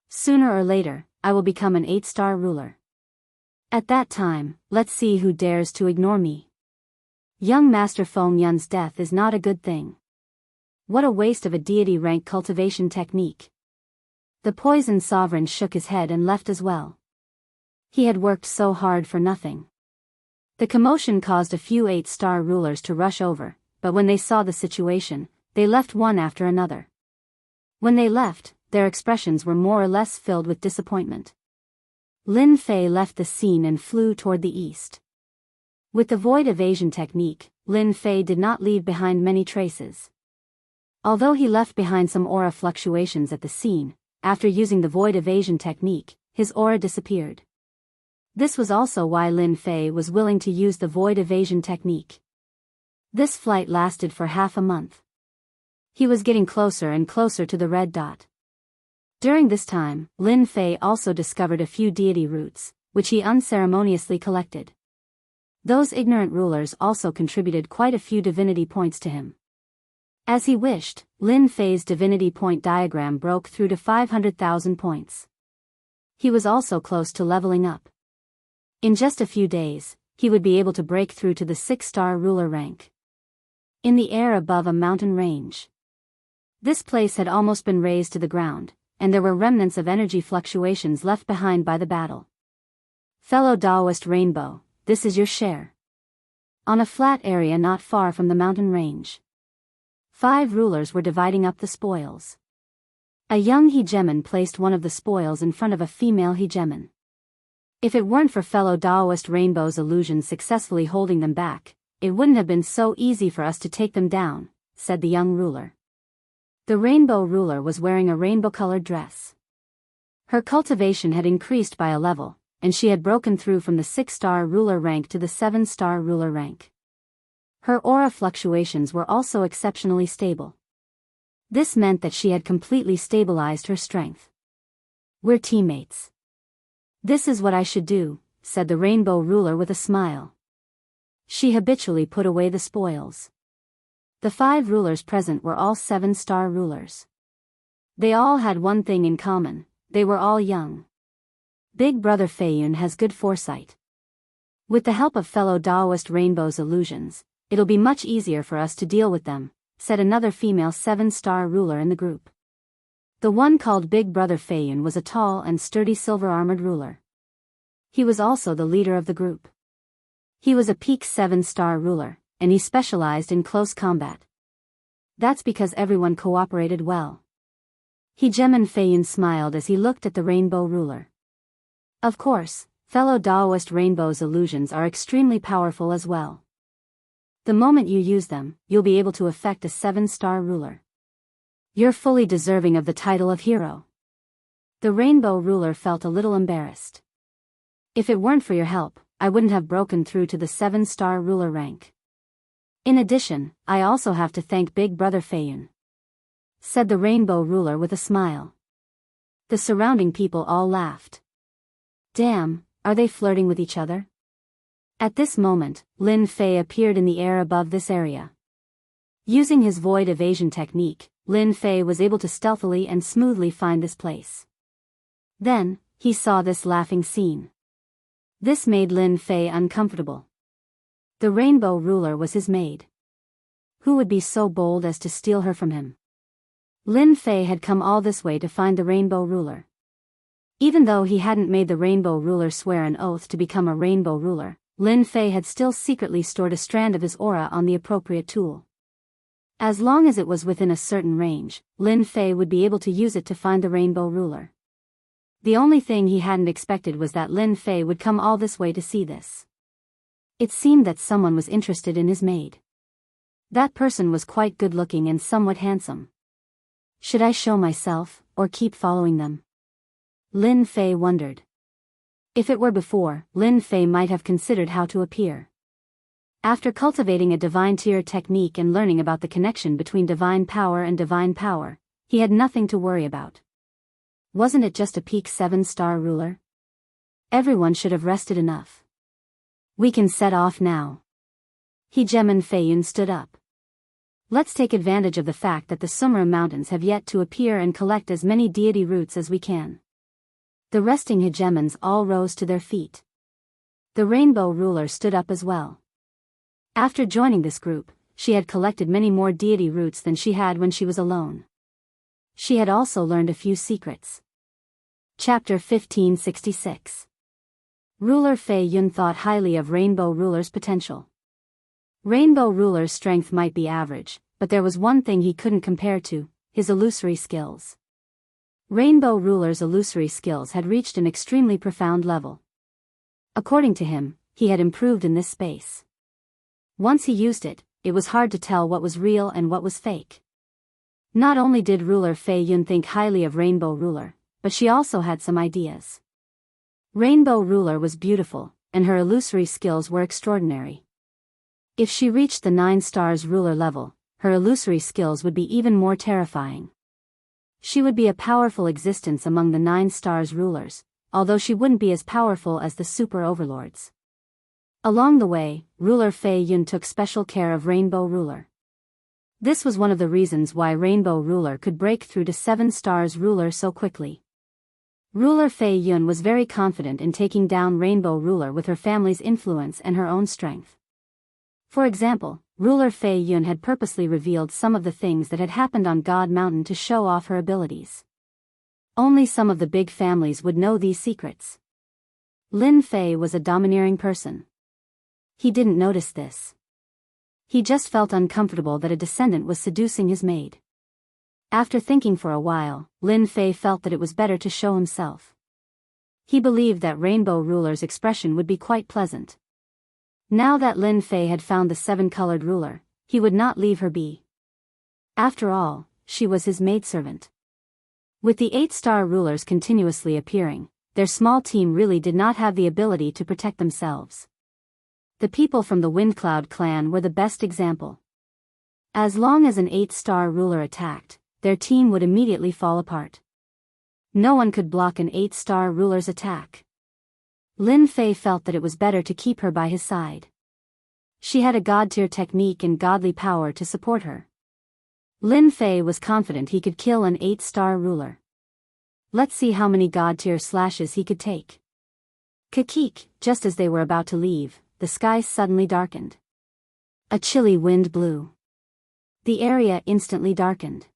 Speaker 1: Sooner or later, I will become an 8-star ruler. At that time, let's see who dares to ignore me. Young Master Feng Yun's death is not a good thing. What a waste of a deity rank cultivation technique. The Poison Sovereign shook his head and left as well. He had worked so hard for nothing. The commotion caused a few 8-star rulers to rush over, but when they saw the situation, they left one after another. When they left, their expressions were more or less filled with disappointment. Lin Fei left the scene and flew toward the east. With the void evasion technique, Lin Fei did not leave behind many traces. Although he left behind some aura fluctuations at the scene, after using the void evasion technique, his aura disappeared. This was also why Lin Fei was willing to use the void evasion technique. This flight lasted for half a month. He was getting closer and closer to the red dot. During this time, Lin Fei also discovered a few deity roots, which he unceremoniously collected. Those ignorant rulers also contributed quite a few divinity points to him. As he wished, Lin Fei's divinity point diagram broke through to 500,000 points. He was also close to leveling up. In just a few days, he would be able to break through to the 6-star ruler rank. In the air above a mountain range. This place had almost been razed to the ground, and there were remnants of energy fluctuations left behind by the battle. Fellow Daoist Rainbow, this is your share. On a flat area not far from the mountain range, 5 rulers were dividing up the spoils. A young hegemon placed one of the spoils in front of a female hegemon. If it weren't for fellow Daoist Rainbow's illusion successfully holding them back, it wouldn't have been so easy for us to take them down, said the young ruler. The Rainbow Ruler was wearing a rainbow-colored dress. Her cultivation had increased by a level, and she had broken through from the 6-star ruler rank to the 7-star ruler rank. Her aura fluctuations were also exceptionally stable. This meant that she had completely stabilized her strength. We're teammates. This is what I should do, said the Rainbow Ruler with a smile. She habitually put away the spoils. The 5 rulers present were all 7-star rulers. They all had one thing in common, they were all young. Big Brother Fei Yun has good foresight. With the help of fellow Daoist Rainbow's illusions, it'll be much easier for us to deal with them, said another female 7-star ruler in the group. The one called Big Brother Fei Yun was a tall and sturdy silver-armored ruler. He was also the leader of the group. He was a peak 7-star ruler, and he specialized in close combat. That's because everyone cooperated well. Hegemon Fei Yun smiled as he looked at the Rainbow Ruler. Of course, fellow Taoist rainbow's illusions are extremely powerful as well. The moment you use them, you'll be able to affect a 7-star ruler. You're fully deserving of the title of hero. The rainbow ruler felt a little embarrassed. If it weren't for your help, I wouldn't have broken through to the 7-star ruler rank. In addition, I also have to thank Big Brother Feiyun, said the rainbow ruler with a smile. The surrounding people all laughed. Damn, are they flirting with each other? At this moment, Lin Fei appeared in the air above this area. Using his void evasion technique, Lin Fei was able to stealthily and smoothly find this place. Then, he saw this laughing scene. This made Lin Fei uncomfortable. The rainbow ruler was his maid. Who would be so bold as to steal her from him? Lin Fei had come all this way to find the rainbow ruler. Even though he hadn't made the rainbow ruler swear an oath to become a rainbow ruler, Lin Fei had still secretly stored a strand of his aura on the appropriate tool. As long as it was within a certain range, Lin Fei would be able to use it to find the rainbow ruler. The only thing he hadn't expected was that Lin Fei would come all this way to see this. It seemed that someone was interested in his maid. That person was quite good-looking and somewhat handsome. Should I show myself, or keep following them? Lin Fei wondered. If it were before, Lin Fei might have considered how to appear. After cultivating a divine tier technique and learning about the connection between divine power and divine power, he had nothing to worry about. Wasn't it just a peak 7-star ruler? Everyone should have rested enough. We can set off now. Hegeman Feiyun stood up. Let's take advantage of the fact that the Sumera Mountains have yet to appear and collect as many deity roots as we can. The resting hegemons all rose to their feet. The rainbow ruler stood up as well. After joining this group, she had collected many more deity roots than she had when she was alone. She had also learned a few secrets. Chapter 1566. Ruler Feiyun thought highly of Rainbow Ruler's potential. Rainbow Ruler's strength might be average, but there was one thing he couldn't compare to: his illusory skills. Rainbow Ruler's illusory skills had reached an extremely profound level. According to him, he had improved in this space. Once he used it, it was hard to tell what was real and what was fake. Not only did Ruler Feiyun think highly of Rainbow Ruler, but she also had some ideas. Rainbow Ruler was beautiful, and her illusory skills were extraordinary. If she reached the 9 stars ruler level, her illusory skills would be even more terrifying. She would be a powerful existence among the 9 stars rulers, although she wouldn't be as powerful as the super overlords. Along the way, Ruler Feiyun took special care of Rainbow Ruler. This was one of the reasons why Rainbow Ruler could break through to 7 stars ruler so quickly. Ruler Feiyun was very confident in taking down Rainbow Ruler with her family's influence and her own strength. For example, Ruler Feiyun had purposely revealed some of the things that had happened on God Mountain to show off her abilities. Only some of the big families would know these secrets. Lin Fei was a domineering person. He didn't notice this. He just felt uncomfortable that a descendant was seducing his maid. After thinking for a while, Lin Fei felt that it was better to show himself. He believed that Rainbow Ruler's expression would be quite pleasant. Now that Lin Fei had found the 7-colored ruler, he would not leave her be. After all, she was his maidservant. With the 8-star rulers continuously appearing, their small team really did not have the ability to protect themselves. The people from the Windcloud clan were the best example. As long as an 8-star ruler attacked, their team would immediately fall apart. No one could block an 8-star ruler's attack. Lin Fei felt that it was better to keep her by his side. She had a god-tier technique and godly power to support her. Lin Fei was confident he could kill an 8-star ruler. Let's see how many god-tier slashes he could take. Kakik, just as they were about to leave, the sky suddenly darkened. A chilly wind blew. The area instantly darkened.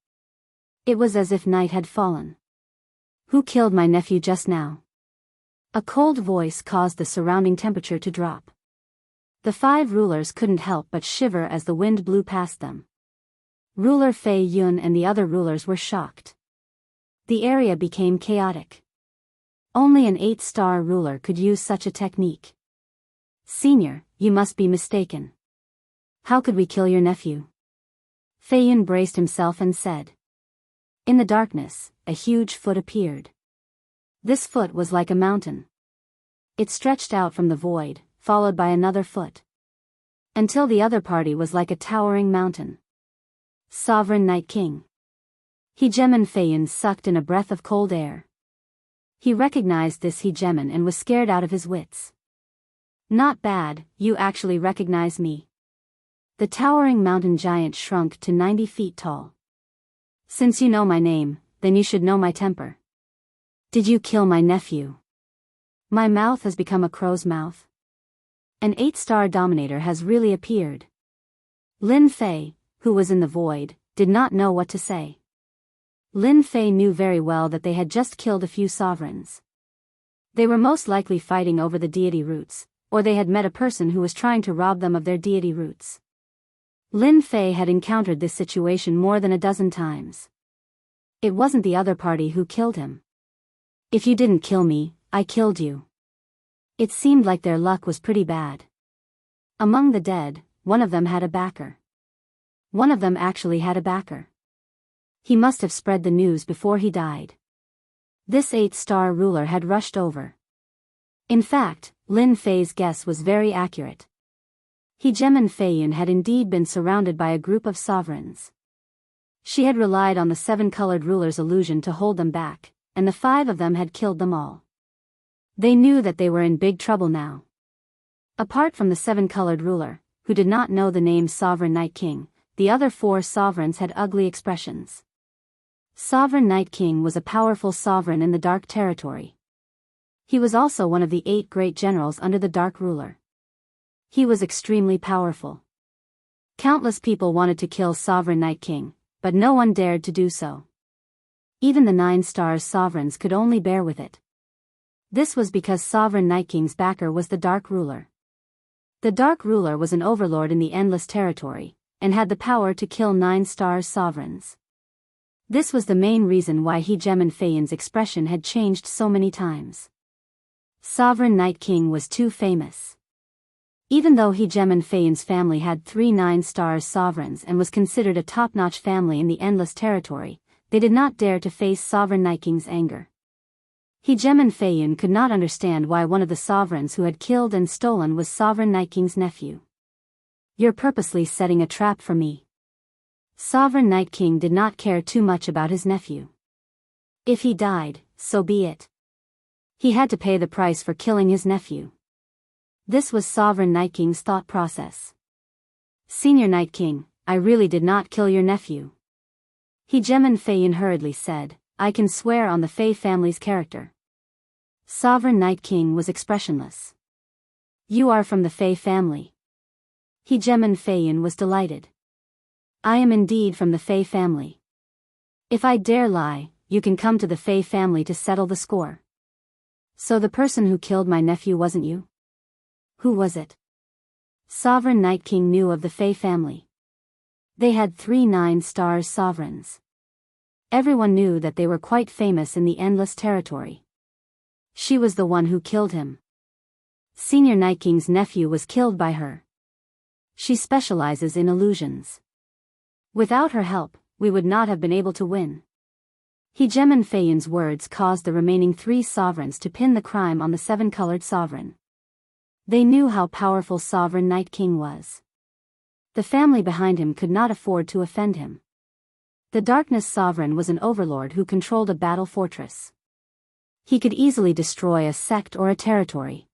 Speaker 1: It was as if night had fallen. Who killed my nephew just now? A cold voice caused the surrounding temperature to drop. The 5 rulers couldn't help but shiver as the wind blew past them. Ruler Feiyun and the other rulers were shocked. The area became chaotic. Only an 8-star ruler could use such a technique. Senior, you must be mistaken. How could we kill your nephew? Fei Yun braced himself and said. In the darkness, a huge foot appeared. This foot was like a mountain. It stretched out from the void, followed by another foot, until the other party was like a towering mountain. Sovereign Night King. Hegemon Fei Yun sucked in a breath of cold air. He recognized this hegemon and was scared out of his wits. Not bad, you actually recognize me. The towering mountain giant shrunk to 90 feet tall. Since you know my name, then you should know my temper. Did you kill my nephew? My mouth has become a crow's mouth. An 8-star dominator has really appeared. Lin Fei, who was in the void, did not know what to say. Lin Fei knew very well that they had just killed a few sovereigns. They were most likely fighting over the deity roots, or they had met a person who was trying to rob them of their deity roots. Lin Fei had encountered this situation more than a dozen times. It wasn't the other party who killed him. If you didn't kill me, I killed you. It seemed like their luck was pretty bad. Among the dead, one of them had a backer. One of them actually had a backer. He must have spread the news before he died. This 8-star ruler had rushed over. In fact, Lin Fei's guess was very accurate. Hegemon Fei Yun had indeed been surrounded by a group of sovereigns. She had relied on the 7-colored ruler's illusion to hold them back, and the 5 of them had killed them all. They knew that they were in big trouble now. Apart from the 7-colored ruler, who did not know the name Sovereign Night King, the other 4 sovereigns had ugly expressions. Sovereign Night King was a powerful sovereign in the Dark Territory. He was also one of the 8 great generals under the Dark Ruler. He was extremely powerful. Countless people wanted to kill Sovereign Night King, but no one dared to do so. Even the 9-star sovereigns could only bear with it. This was because Sovereign Night King's backer was the Dark Ruler. The Dark Ruler was an overlord in the Endless Territory, and had the power to kill 9-star sovereigns. This was the main reason why Hegemon Fei Yun's expression had changed so many times. Sovereign Night King was too famous. Even though Hegemon Fei Yun's family had 3 9-star sovereigns and was considered a top-notch family in the Endless Territory, they did not dare to face Sovereign Night King's anger. Hegemon Fei Yun could not understand why one of the sovereigns who had killed and stolen was Sovereign Night King's nephew. You're purposely setting a trap for me. Sovereign Night King did not care too much about his nephew. If he died, so be it. He had to pay the price for killing his nephew. This was Sovereign Night King's thought process. Senior Night King, I really did not kill your nephew. Hegemon Fei Yun hurriedly said, I can swear on the Fei family's character. Sovereign Night King was expressionless. You are from the Fei family. Hegemon Fei Yun was delighted. I am indeed from the Fei family. If I dare lie, you can come to the Fei family to settle the score. So the person who killed my nephew wasn't you? Who was it? Sovereign Night King knew of the Fei family. They had 3 9-star sovereigns. Everyone knew that they were quite famous in the Endless Territory. She was the one who killed him. Senior Night King's nephew was killed by her. She specializes in illusions. Without her help, we would not have been able to win. Hegemon Fei Yun's words caused the remaining 3 sovereigns to pin the crime on the 7-colored sovereign. They knew how powerful Sovereign Night King was. The family behind him could not afford to offend him. The Darkness Sovereign was an overlord who controlled a battle fortress. He could easily destroy a sect or a territory.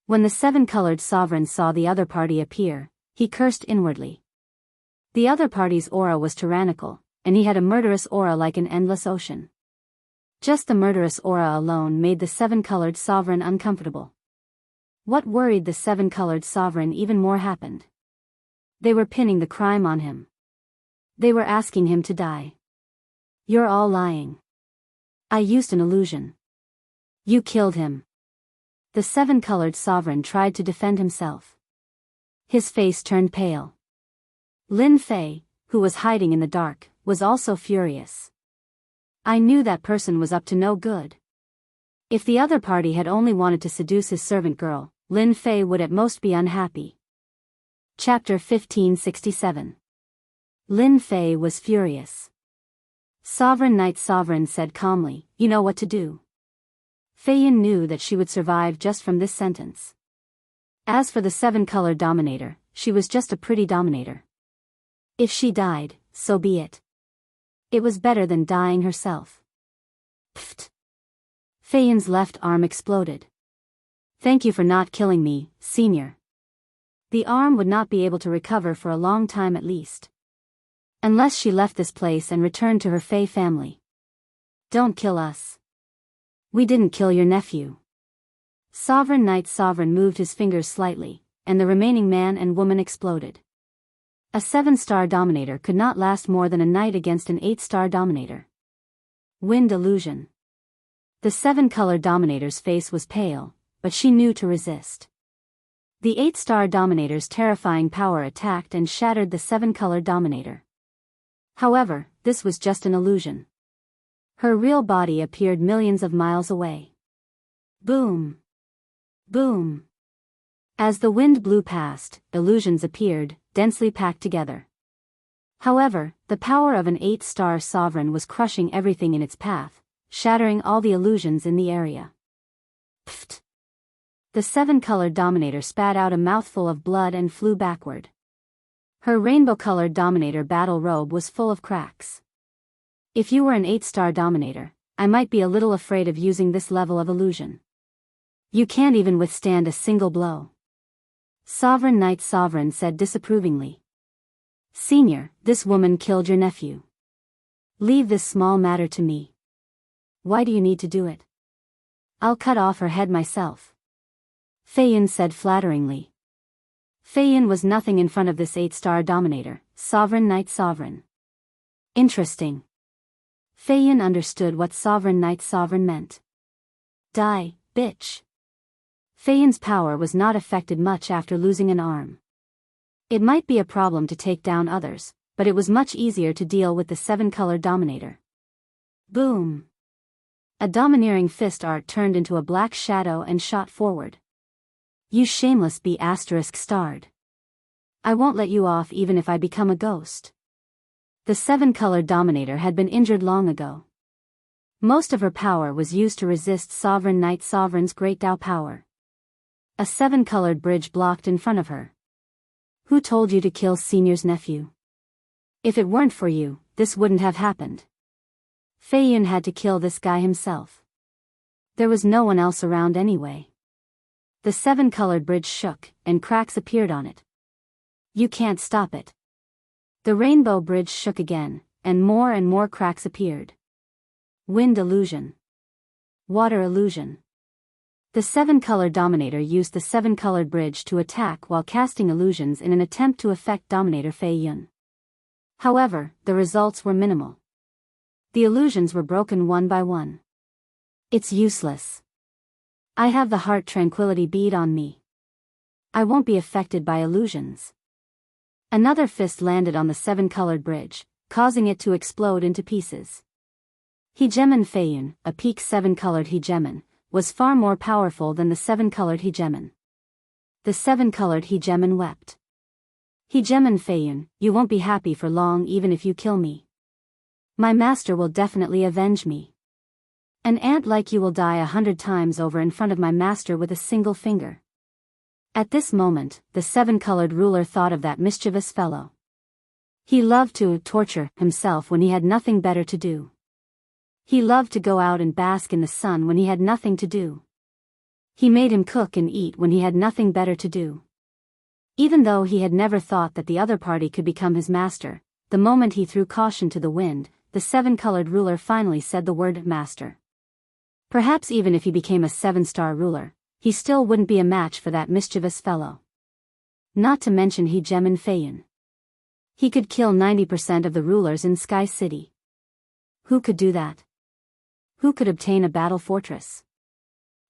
Speaker 1: When the 7-colored sovereign saw the other party appear, he cursed inwardly. The other party's aura was tyrannical, and he had a murderous aura like an endless ocean. Just the murderous aura alone made the 7-colored sovereign uncomfortable. What worried the 7-colored sovereign even more happened. They were pinning the crime on him. They were asking him to die. You're all lying. I used an illusion. You killed him. The 7-colored sovereign tried to defend himself. His face turned pale. Lin Fei, who was hiding in the dark, was also furious. I knew that person was up to no good. If the other party had only wanted to seduce his servant girl, Lin Fei would at most be unhappy. Chapter 1567. Lin Fei was furious. Sovereign Knight Sovereign said calmly, "You know what to do." Fei Yin knew that she would survive just from this sentence. As for the seven-color dominator, she was just a pretty dominator. If she died, so be it. It was better than dying herself. Pfft. Fei Yin's left arm exploded. "Thank you for not killing me, Senior." The arm would not be able to recover for a long time at least. Unless she left this place and returned to her Fei family. "Don't kill us. We didn't kill your nephew." Sovereign Knight Sovereign moved his fingers slightly, and the remaining man and woman exploded. A 7-star dominator could not last more than a night against an 8-star dominator. Wind illusion. The 7-color dominator's face was pale, but she knew to resist. The 8-star dominator's terrifying power attacked and shattered the 7-color dominator. However, this was just an illusion. Her real body appeared millions of miles away. Boom! Boom! As the wind blew past, illusions appeared, densely packed together. However, the power of an 8-star sovereign was crushing everything in its path, shattering all the illusions in the area. Pfft! The 7-colored dominator spat out a mouthful of blood and flew backward. Her rainbow-colored dominator battle robe was full of cracks. If you were an 8-star dominator, I might be a little afraid of using this level of illusion. You can't even withstand a single blow. Sovereign Knight Sovereign said disapprovingly. "Senior, this woman killed your nephew. Leave this small matter to me." "Why do you need to do it?" "I'll cut off her head myself." Fei Yin said flatteringly. Fei Yin was nothing in front of this 8-star dominator, Sovereign Knight Sovereign. Interesting. Fei Yin understood what Sovereign Knight Sovereign meant. Die, bitch. Fei Yin's power was not affected much after losing an arm. It might be a problem to take down others, but it was much easier to deal with the 7-colored dominator. Boom! A domineering fist art turned into a black shadow and shot forward. "You shameless B*****starred. I won't let you off even if I become a ghost." The 7-colored dominator had been injured long ago. Most of her power was used to resist Sovereign Knight Sovereign's great Dao power. A 7-colored bridge blocked in front of her. "Who told you to kill Senior's nephew? If it weren't for you, this wouldn't have happened. Fei Yin had to kill this guy himself. There was no one else around anyway." The 7-colored bridge shook, and cracks appeared on it. "You can't stop it." The rainbow bridge shook again, and more cracks appeared. Wind illusion. Water illusion. The 7-colored dominator used the 7-colored bridge to attack while casting illusions in an attempt to affect dominator Fei Yin. However, the results were minimal. The illusions were broken one by one. "It's useless. I have the heart tranquility bead on me. I won't be affected by illusions." Another fist landed on the 7-colored bridge, causing it to explode into pieces. Hegemon Fei Yin, a peak 7-colored hegemon, was far more powerful than the 7-colored hegemon. The 7-colored hegemon wept. "Hegemon Fei Yin, you won't be happy for long even if you kill me. My master will definitely avenge me. An ant like you will die 100 times over in front of my master with a single finger." At this moment, the 7-colored ruler thought of that mischievous fellow. He loved to torture himself when he had nothing better to do. He loved to go out and bask in the sun when he had nothing to do. He made him cook and eat when he had nothing better to do. Even though he had never thought that the other party could become his master, the moment he threw caution to the wind, the 7-colored ruler finally said the word master. Perhaps even if he became a 7-star ruler, he still wouldn't be a match for that mischievous fellow. Not to mention Hegemon Fei Yin. He could kill 90% of the rulers in Sky City. Who could do that? Who could obtain a battle fortress?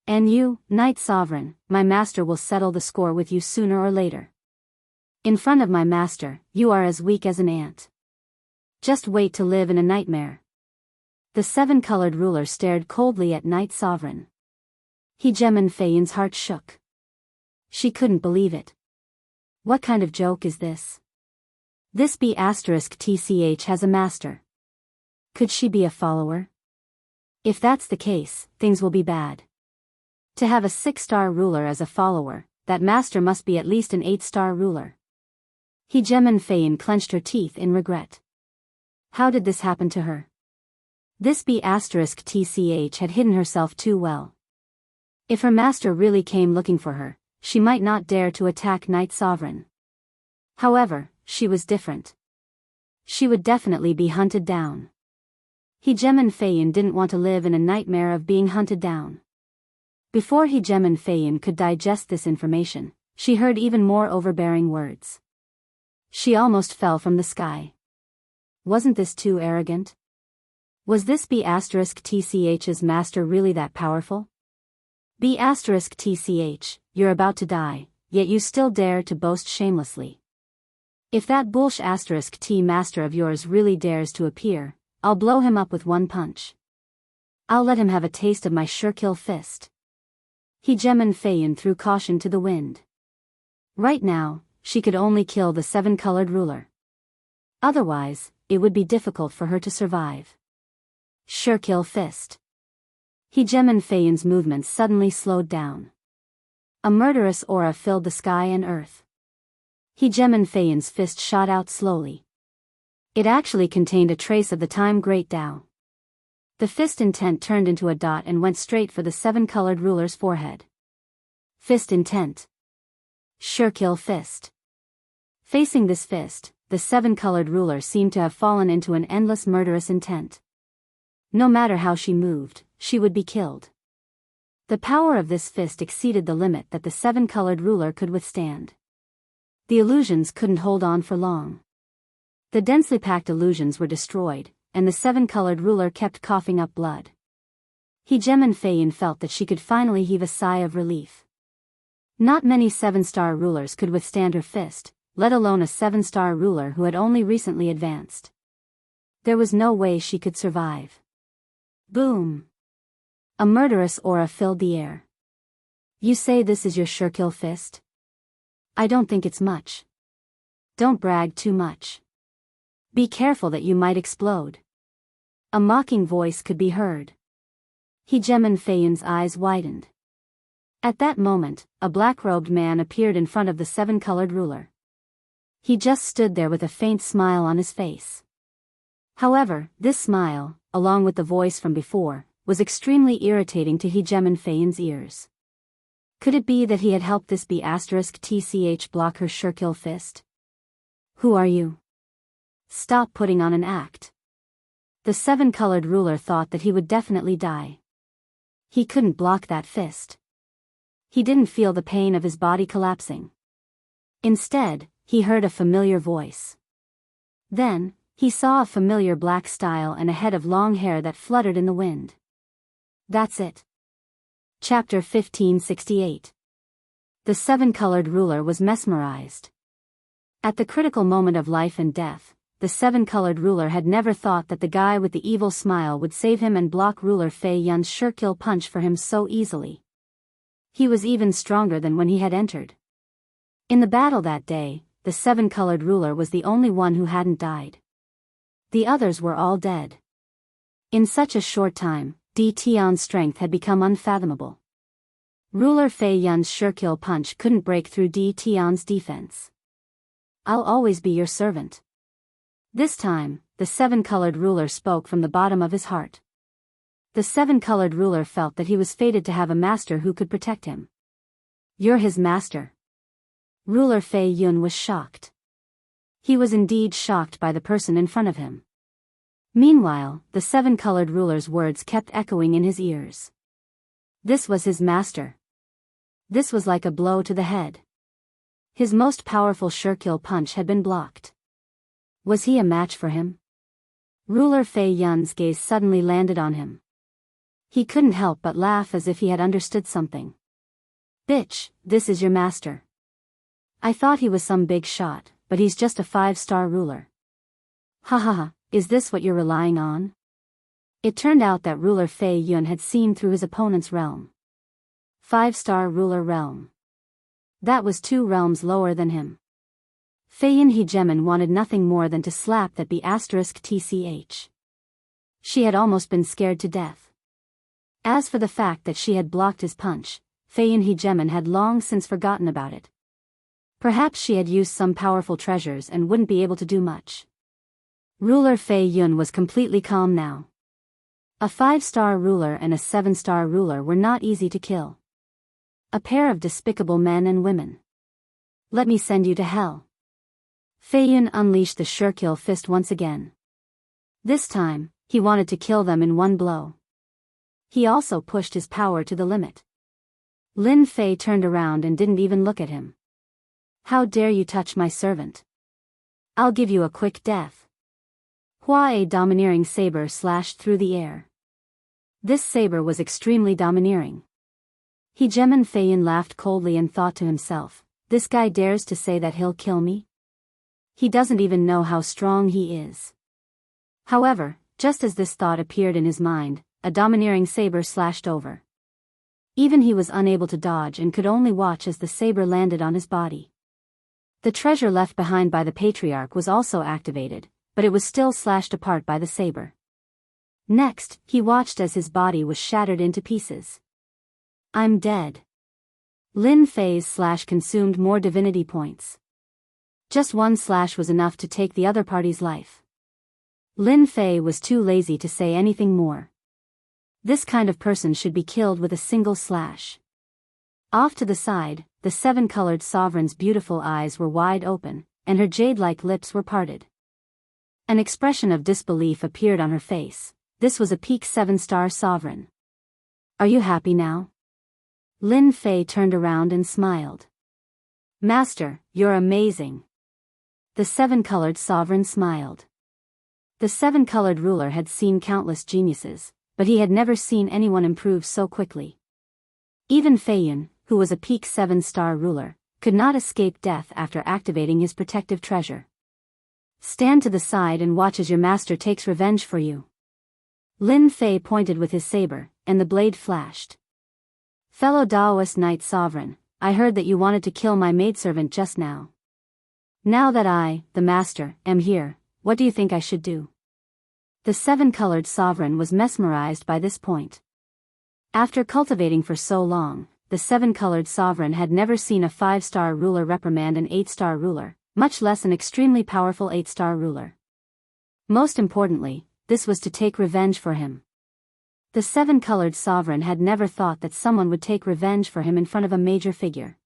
Speaker 1: And you, Knight Sovereign, my master will settle the score with you sooner or later. In front of my master, you are as weak as an ant. Just wait to live in a nightmare. The 7-colored ruler stared coldly at Knight Sovereign. Hegemin Feiyan's heart shook. She couldn't believe it. What kind of joke is this? This B*TCH has a master. Could she be a follower? If that's the case, things will be bad. To have a 6-star ruler as a follower, that master must be at least an 8-star ruler. Hegemin Feiyan clenched her teeth in regret. How did this happen to her? This B*TCH had hidden herself too well. If her master really came looking for her, she might not dare to attack Night Sovereign. However, she was different. She would definitely be hunted down. Hegemin Feiyan didn't want to live in a nightmare of being hunted down. Before Hegemin Feiyan could digest this information, she heard even more overbearing words. She almost fell from the sky. Wasn't this too arrogant? Was this B*TCH's master really that powerful? B*TCH, you're about to die, yet you still dare to boast shamelessly. If that T master of yours really dares to appear, I'll blow him up with one punch. I'll let him have a taste of my sure-kill fist. Hegemin Feiyan threw caution to the wind. Right now, she could only kill the 7-colored ruler. Otherwise, it would be difficult for her to survive. Sure-kill fist. Hegemin Feiyan's movements suddenly slowed down. A murderous aura filled the sky and earth. Hegemin Feiyan's fist shot out slowly. It actually contained a trace of the time Great Tao. The fist intent turned into a dot and went straight for the 7-colored ruler's forehead. Fist intent. Sure-kill fist. Facing this fist, the 7-colored ruler seemed to have fallen into an endless murderous intent. No matter how she moved, she would be killed. The power of this fist exceeded the limit that the 7-colored ruler could withstand. The illusions couldn't hold on for long. The densely packed illusions were destroyed, and the 7-colored ruler kept coughing up blood. Hegemin Feiyan felt that she could finally heave a sigh of relief. Not many 7-star rulers could withstand her fist, let alone a 7-star ruler who had only recently advanced. There was no way she could survive. Boom! A murderous aura filled the air. You say this is your sure-kill fist? I don't think it's much. Don't brag too much. Be careful that you might explode. A mocking voice could be heard. Hegemin Feiyan's eyes widened. At that moment, a black-robed man appeared in front of the 7-colored ruler. He just stood there with a faint smile on his face. However, this smile, along with the voice from before, was extremely irritating to Hegemin Feiyan's ears. Could it be that he had helped this B*TCH block her sure-kill fist? Who are you? Stop putting on an act. The 7-colored ruler thought that he would definitely die. He couldn't block that fist. He didn't feel the pain of his body collapsing. Instead, he heard a familiar voice. Then, he saw a familiar black style and a head of long hair that fluttered in the wind. That's it. Chapter 1568. The 7-colored ruler was mesmerized. At the critical moment of life and death, the 7-colored ruler had never thought that the guy with the evil smile would save him and block ruler Fei Yun's sure-kill punch for him so easily. He was even stronger than when he had entered. In the battle that day, the 7-colored ruler was the only one who hadn't died. The others were all dead. In such a short time, Di Tian's strength had become unfathomable. Ruler Fei Yun's sure-kill punch couldn't break through Di Tian's defense. I'll always be your servant. This time, the 7-colored ruler spoke from the bottom of his heart. The 7-colored ruler felt that he was fated to have a master who could protect him. You're his master. Ruler Fei Yun was shocked. He was indeed shocked by the person in front of him. Meanwhile, the 7-colored ruler's words kept echoing in his ears. This was his master. This was like a blow to the head. His most powerful sure-kill punch had been blocked. Was he a match for him? Ruler Fei Yun's gaze suddenly landed on him. He couldn't help but laugh as if he had understood something. Bitch, this is your master. I thought he was some big shot, but he's just a 5-star ruler. Ha ha ha, is this what you're relying on? It turned out that ruler Fei Yun had seen through his opponent's realm. 5-star ruler realm. That was 2 realms lower than him. Feiyun Hegemon wanted nothing more than to slap that B***tch. She had almost been scared to death. As for the fact that she had blocked his punch, Feiyun Hegemon had long since forgotten about it. Perhaps she had used some powerful treasures and wouldn't be able to do much. Ruler Feiyun was completely calm now. A 5-star ruler and a 7-star ruler were not easy to kill. A pair of despicable men and women. Let me send you to hell. Feiyun unleashed the sure-kill fist once again. This time, he wanted to kill them in one blow. He also pushed his power to the limit. Lin Fei turned around and didn't even look at him. How dare you touch my servant? I'll give you a quick death. A domineering saber slashed through the air. This saber was extremely domineering. Hegemon Feiyun laughed coldly and thought to himself, this guy dares to say that he'll kill me? He doesn't even know how strong he is. However, just as this thought appeared in his mind, a domineering saber slashed over. Even he was unable to dodge and could only watch as the saber landed on his body. The treasure left behind by the patriarch was also activated, but it was still slashed apart by the saber. Next, he watched as his body was shattered into pieces. I'm dead. Lin Fei's slash consumed more divinity points. Just one slash was enough to take the other party's life. Lin Fei was too lazy to say anything more. This kind of person should be killed with a single slash. Off to the side, the 7-colored sovereign's beautiful eyes were wide open, and her jade-like lips were parted. An expression of disbelief appeared on her face. This was a peak 7-star sovereign. Are you happy now? Lin Fei turned around and smiled. Master, you're amazing. The 7-colored sovereign smiled. The 7-colored ruler had seen countless geniuses, but he had never seen anyone improve so quickly. Even Feiyun, who was a peak 7-star ruler, could not escape death after activating his protective treasure. Stand to the side and watch as your master takes revenge for you. Lin Fei pointed with his saber, and the blade flashed. Fellow Daoist Knight Sovereign, I heard that you wanted to kill my maidservant just now. Now that I, the master, am here, what do you think I should do? The 7-colored sovereign was mesmerized by this point. After cultivating for so long, the 7-colored sovereign had never seen a 5-star ruler reprimand an 8-star ruler, much less an extremely powerful 8-star ruler. Most importantly, this was to take revenge for him. The 7-colored sovereign had never thought that someone would take revenge for him in front of a major figure.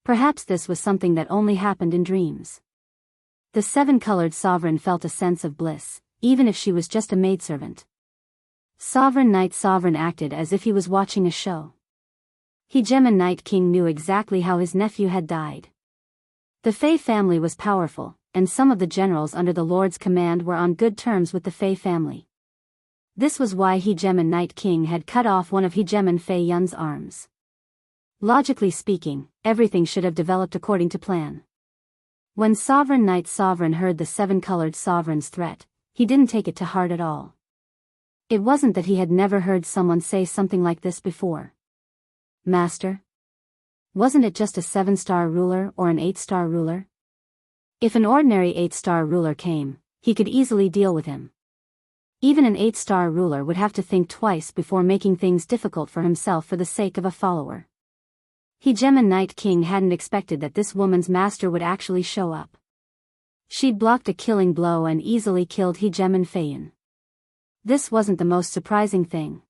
Speaker 1: Perhaps this was something that only happened in dreams. The 7-colored sovereign felt a sense of bliss, even if she was just a maidservant. Sovereign Knight Sovereign acted as if he was watching a show. Hegemon Night King knew exactly how his nephew had died. The Fei family was powerful, and some of the generals under the Lord's command were on good terms with the Fei family. This was why Hegemon Night King had cut off one of Hegemon Feiyun's arms. Logically speaking, everything should have developed according to plan. When Sovereign Knight Sovereign heard the 7-colored sovereign's threat, he didn't take it to heart at all. It wasn't that he had never heard someone say something like this before. Master? Wasn't it just a 7-star ruler or an 8-star ruler? If an ordinary 8-star ruler came, he could easily deal with him. Even an 8-star ruler would have to think twice before making things difficult for himself for the sake of a follower. Hegemon Night King hadn't expected that this woman's master would actually show up. She'd blocked a killing blow and easily killed Hegemon Feiyun. This wasn't the most surprising thing.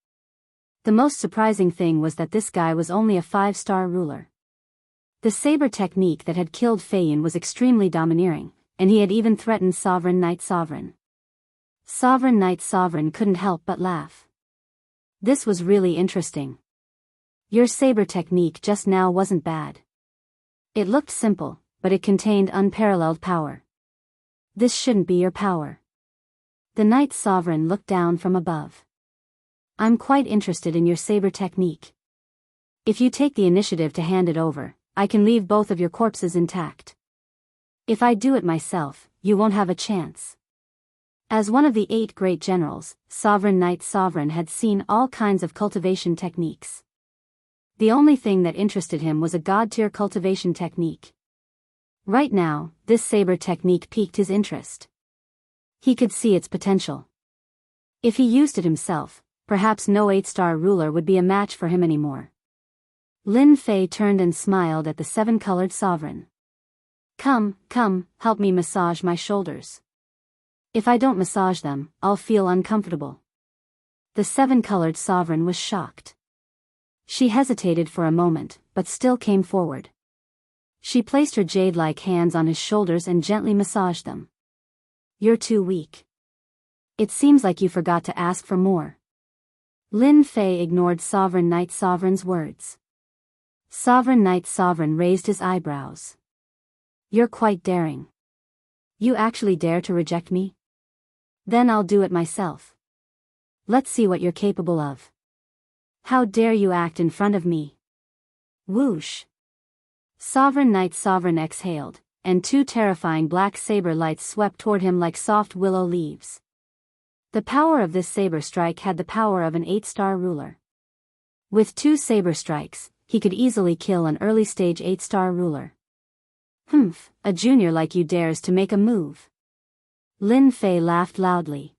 Speaker 1: The most surprising thing was that this guy was only a 5-star ruler. The saber technique that had killed Feiyun was extremely domineering, and he had even threatened Sovereign Knight Sovereign. Sovereign Knight Sovereign couldn't help but laugh. This was really interesting. Your saber technique just now wasn't bad. It looked simple, but it contained unparalleled power. This shouldn't be your power. The Knight Sovereign looked down from above. I'm quite interested in your saber technique. If you take the initiative to hand it over, I can leave both of your corpses intact. If I do it myself, you won't have a chance. As one of the 8 great generals, Sovereign Knight Sovereign had seen all kinds of cultivation techniques. The only thing that interested him was a god-tier cultivation technique. Right now, this saber technique piqued his interest. He could see its potential. If he used it himself, perhaps no 8-star ruler would be a match for him anymore. Lin Fei turned and smiled at the 7-colored sovereign. Come, help me massage my shoulders. If I don't massage them, I'll feel uncomfortable. The 7-colored sovereign was shocked. She hesitated for a moment, but still came forward. She placed her jade-like hands on his shoulders and gently massaged them. You're too weak. It seems like you forgot to ask for more. Lin Fei ignored Sovereign Knight Sovereign's words. Sovereign Knight Sovereign raised his eyebrows. You're quite daring. You actually dare to reject me? Then I'll do it myself. Let's see what you're capable of. How dare you act in front of me? Whoosh. Sovereign Knight Sovereign exhaled, and 2 terrifying black saber lights swept toward him like soft willow leaves. The power of this saber strike had the power of an 8-star ruler. With 2 saber strikes, he could easily kill an early-stage 8-star ruler. Humph, a junior like you dares to make a move. Lin Fei laughed loudly.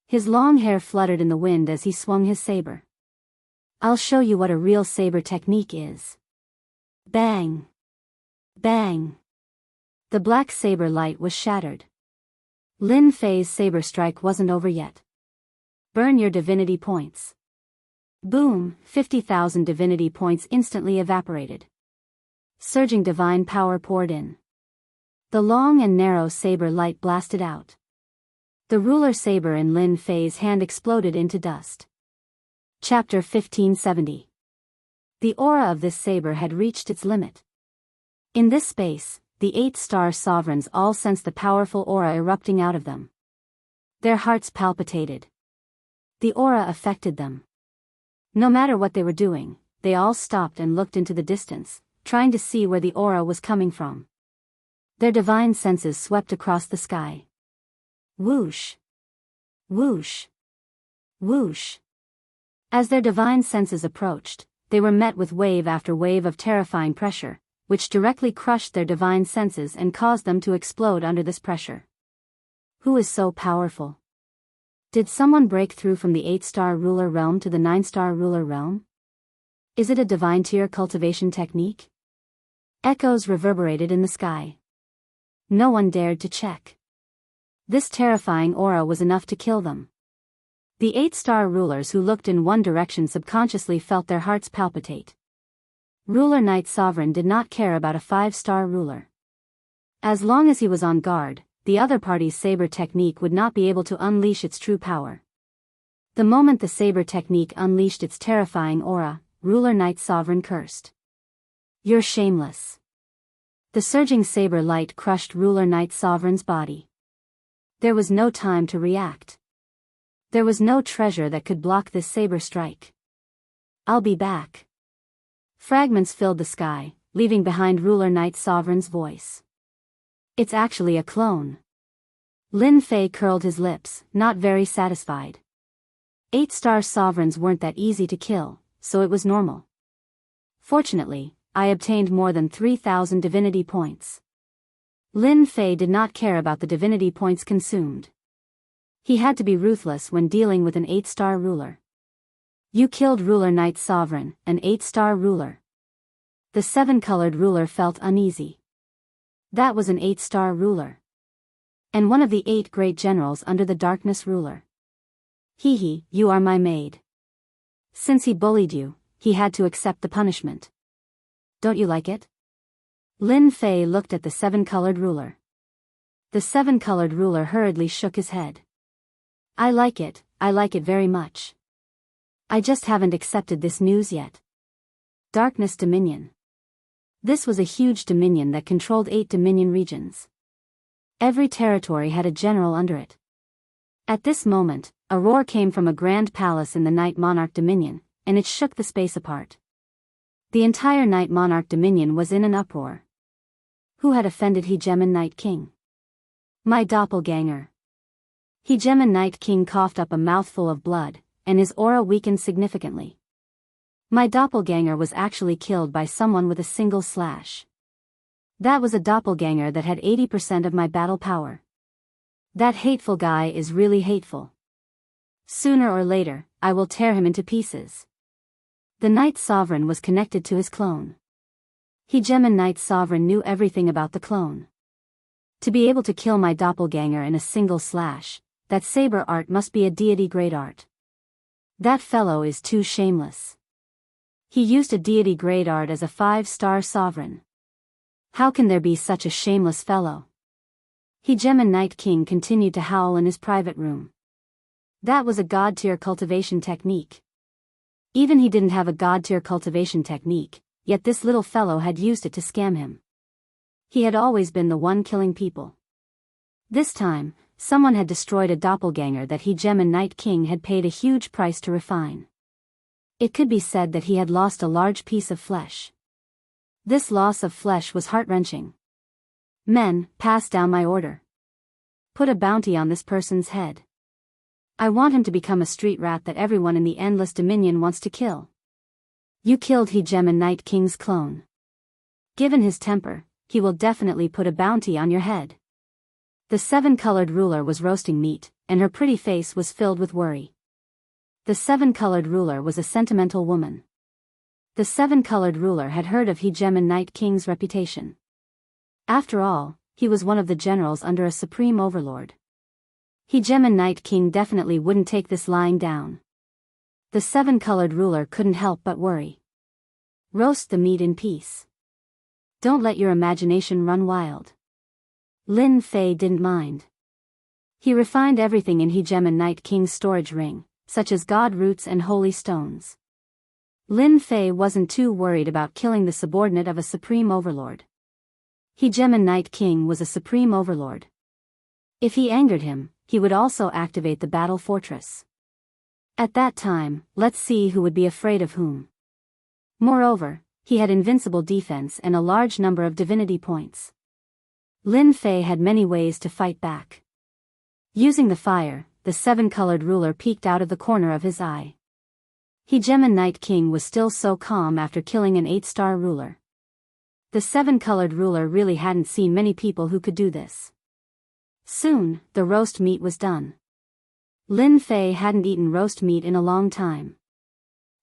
Speaker 1: His long hair fluttered in the wind as he swung his saber. I'll show you what a real saber technique is. Bang! Bang! The black saber light was shattered. Lin Fei's saber strike wasn't over yet. Burn your divinity points. Boom, 50,000 divinity points instantly evaporated. Surging divine power poured in. The long and narrow saber light blasted out. The ruler saber in Lin Fei's hand exploded into dust. Chapter 1570. The aura of this saber had reached its limit. In this space, the 8-star sovereigns all sensed the powerful aura erupting out of them. Their hearts palpitated. The aura affected them. No matter what they were doing, they all stopped and looked into the distance, trying to see where the aura was coming from. Their divine senses swept across the sky. Whoosh! Whoosh! Whoosh! As their divine senses approached, they were met with wave after wave of terrifying pressure, which directly crushed their divine senses and caused them to explode under this pressure. Who is so powerful? Did someone break through from the 8-star ruler realm to the 9-star ruler realm? Is it a divine tier cultivation technique? Echoes reverberated in the sky. No one dared to check. This terrifying aura was enough to kill them. The 8-star rulers who looked in one direction subconsciously felt their hearts palpitate. Ruler Knight Sovereign did not care about a 5-star ruler. As long as he was on guard, the other party's saber technique would not be able to unleash its true power. The moment the saber technique unleashed its terrifying aura, Ruler Knight Sovereign cursed. You're shameless. The surging saber light crushed Ruler Knight Sovereign's body. There was no time to react. There was no treasure that could block this saber strike. I'll be back. Fragments filled the sky, leaving behind Ruler Knight Sovereign's voice. It's actually a clone. Lin Fei curled his lips, not very satisfied. 8-star sovereigns weren't that easy to kill, so it was normal. Fortunately, I obtained more than 3,000 divinity points. Lin Fei did not care about the divinity points consumed. He had to be ruthless when dealing with an 8-star ruler. You killed Ruler Knight Sovereign, an 8-star ruler. The 7-colored ruler felt uneasy. That was an 8-star ruler. And one of the 8 great generals under the darkness ruler. Hee, you are my maid. Since he bullied you, he had to accept the punishment. Don't you like it? Lin Fei looked at the 7-colored ruler. The 7-colored ruler hurriedly shook his head. I like it very much. I just haven't accepted this news yet. Darkness Dominion. This was a huge dominion that controlled 8 dominion regions. Every territory had a general under it. At this moment, a roar came from a grand palace in the Night Monarch Dominion, and it shook the space apart. The entire Night Monarch Dominion was in an uproar. Who had offended Hegemon Night King? My doppelganger. Hegemon Night King coughed up a mouthful of blood, and his aura weakened significantly. My doppelganger was actually killed by someone with a single slash. That was a doppelganger that had 80% of my battle power. That hateful guy is really hateful. Sooner or later, I will tear him into pieces. The Night Sovereign was connected to his clone. Hegemon Night Sovereign knew everything about the clone. To be able to kill my doppelganger in a single slash, that saber art must be a deity-grade art. That fellow is too shameless. He used a deity-grade art as a 5-star sovereign. How can there be such a shameless fellow? Hegemon Night King continued to howl in his private room. That was a god-tier cultivation technique. Even he didn't have a god-tier cultivation technique, yet this little fellow had used it to scam him. He had always been the one killing people. This time, someone had destroyed a doppelganger that Hegemon Night King had paid a huge price to refine. It could be said that he had lost a large piece of flesh. This loss of flesh was heart-wrenching. Men, pass down my order. Put a bounty on this person's head. I want him to become a street rat that everyone in the Endless Dominion wants to kill. You killed Hegemon Night King's clone. Given his temper, he will definitely put a bounty on your head. The 7-colored ruler was roasting meat, and her pretty face was filled with worry. The 7-colored ruler was a sentimental woman. The 7-colored ruler had heard of Hegemon Night King's reputation. After all, he was one of the generals under a supreme overlord. Hegemon Night King definitely wouldn't take this lying down. The 7-colored ruler couldn't help but worry. Roast the meat in peace. Don't let your imagination run wild. Lin Fei didn't mind. He refined everything in Hegemon Night King's storage ring, such as god roots and holy stones. Lin Fei wasn't too worried about killing the subordinate of a supreme overlord. Hegemon Night King was a supreme overlord. If he angered him, he would also activate the battle fortress. At that time, let's see who would be afraid of whom. Moreover, he had invincible defense and a large number of divinity points. Lin Fei had many ways to fight back. Using the fire, the 7-colored ruler peeked out of the corner of his eye. Hegemon Night King was still so calm after killing an 8-star ruler. The 7-colored ruler really hadn't seen many people who could do this. Soon, the roast meat was done. Lin Fei hadn't eaten roast meat in a long time.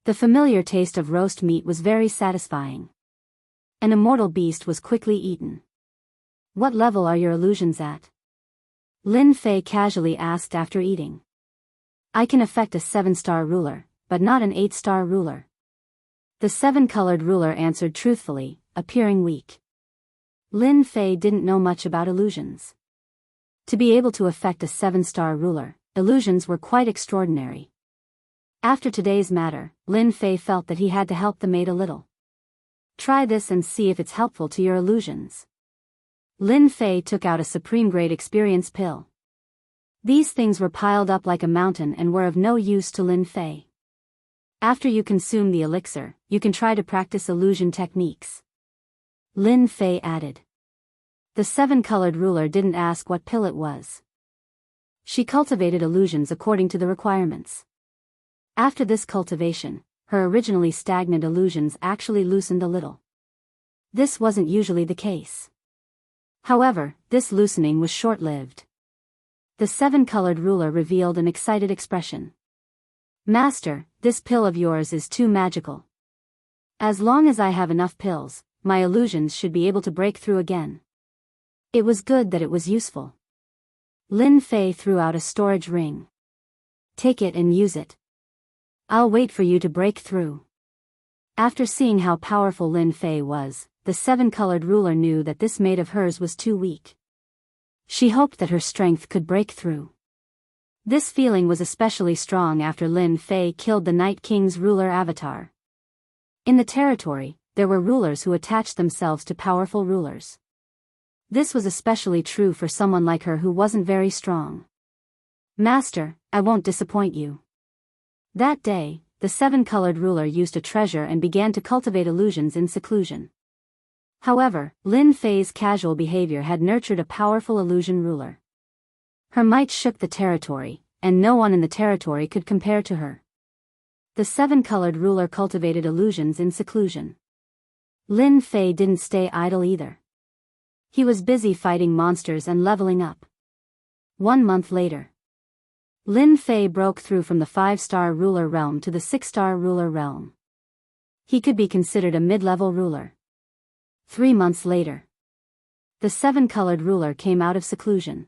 Speaker 1: The familiar taste of roast meat was very satisfying. An immortal beast was quickly eaten. What level are your illusions at? Lin Fei casually asked after eating. I can affect a 7-star ruler, but not an 8-star ruler. The 7-colored ruler answered truthfully, appearing weak. Lin Fei didn't know much about illusions. To be able to affect a 7-star ruler, illusions were quite extraordinary. After today's matter, Lin Fei felt that he had to help the maid a little. Try this and see if it's helpful to your illusions. Lin Fei took out a supreme-grade experience pill. These things were piled up like a mountain and were of no use to Lin Fei. After you consume the elixir, you can try to practice illusion techniques. Lin Fei added. The 7-colored ruler didn't ask what pill it was. She cultivated illusions according to the requirements. After this cultivation, her originally stagnant illusions actually loosened a little. This wasn't usually the case. However, this loosening was short-lived. The 7-colored ruler revealed an excited expression. Master, this pill of yours is too magical. As long as I have enough pills, my illusions should be able to break through again. It was good that it was useful. Lin Fei threw out a storage ring. Take it and use it. I'll wait for you to break through. After seeing how powerful Lin Fei was, the 7-colored ruler knew that this maid of hers was too weak. She hoped that her strength could break through. This feeling was especially strong after Lin Fei killed the Night King's ruler avatar. In the territory, there were rulers who attached themselves to powerful rulers. This was especially true for someone like her who wasn't very strong. Master, I won't disappoint you. That day, the 7-colored ruler used a treasure and began to cultivate illusions in seclusion. However, Lin Fei's casual behavior had nurtured a powerful illusion ruler. Her might shook the territory, and no one in the territory could compare to her. The seven-colored ruler cultivated illusions in seclusion. Lin Fei didn't stay idle either. He was busy fighting monsters and leveling up. 1 month later, Lin Fei broke through from the 5-star ruler realm to the 6-star ruler realm. He could be considered a mid-level ruler. 3 months later, the 7-colored ruler came out of seclusion.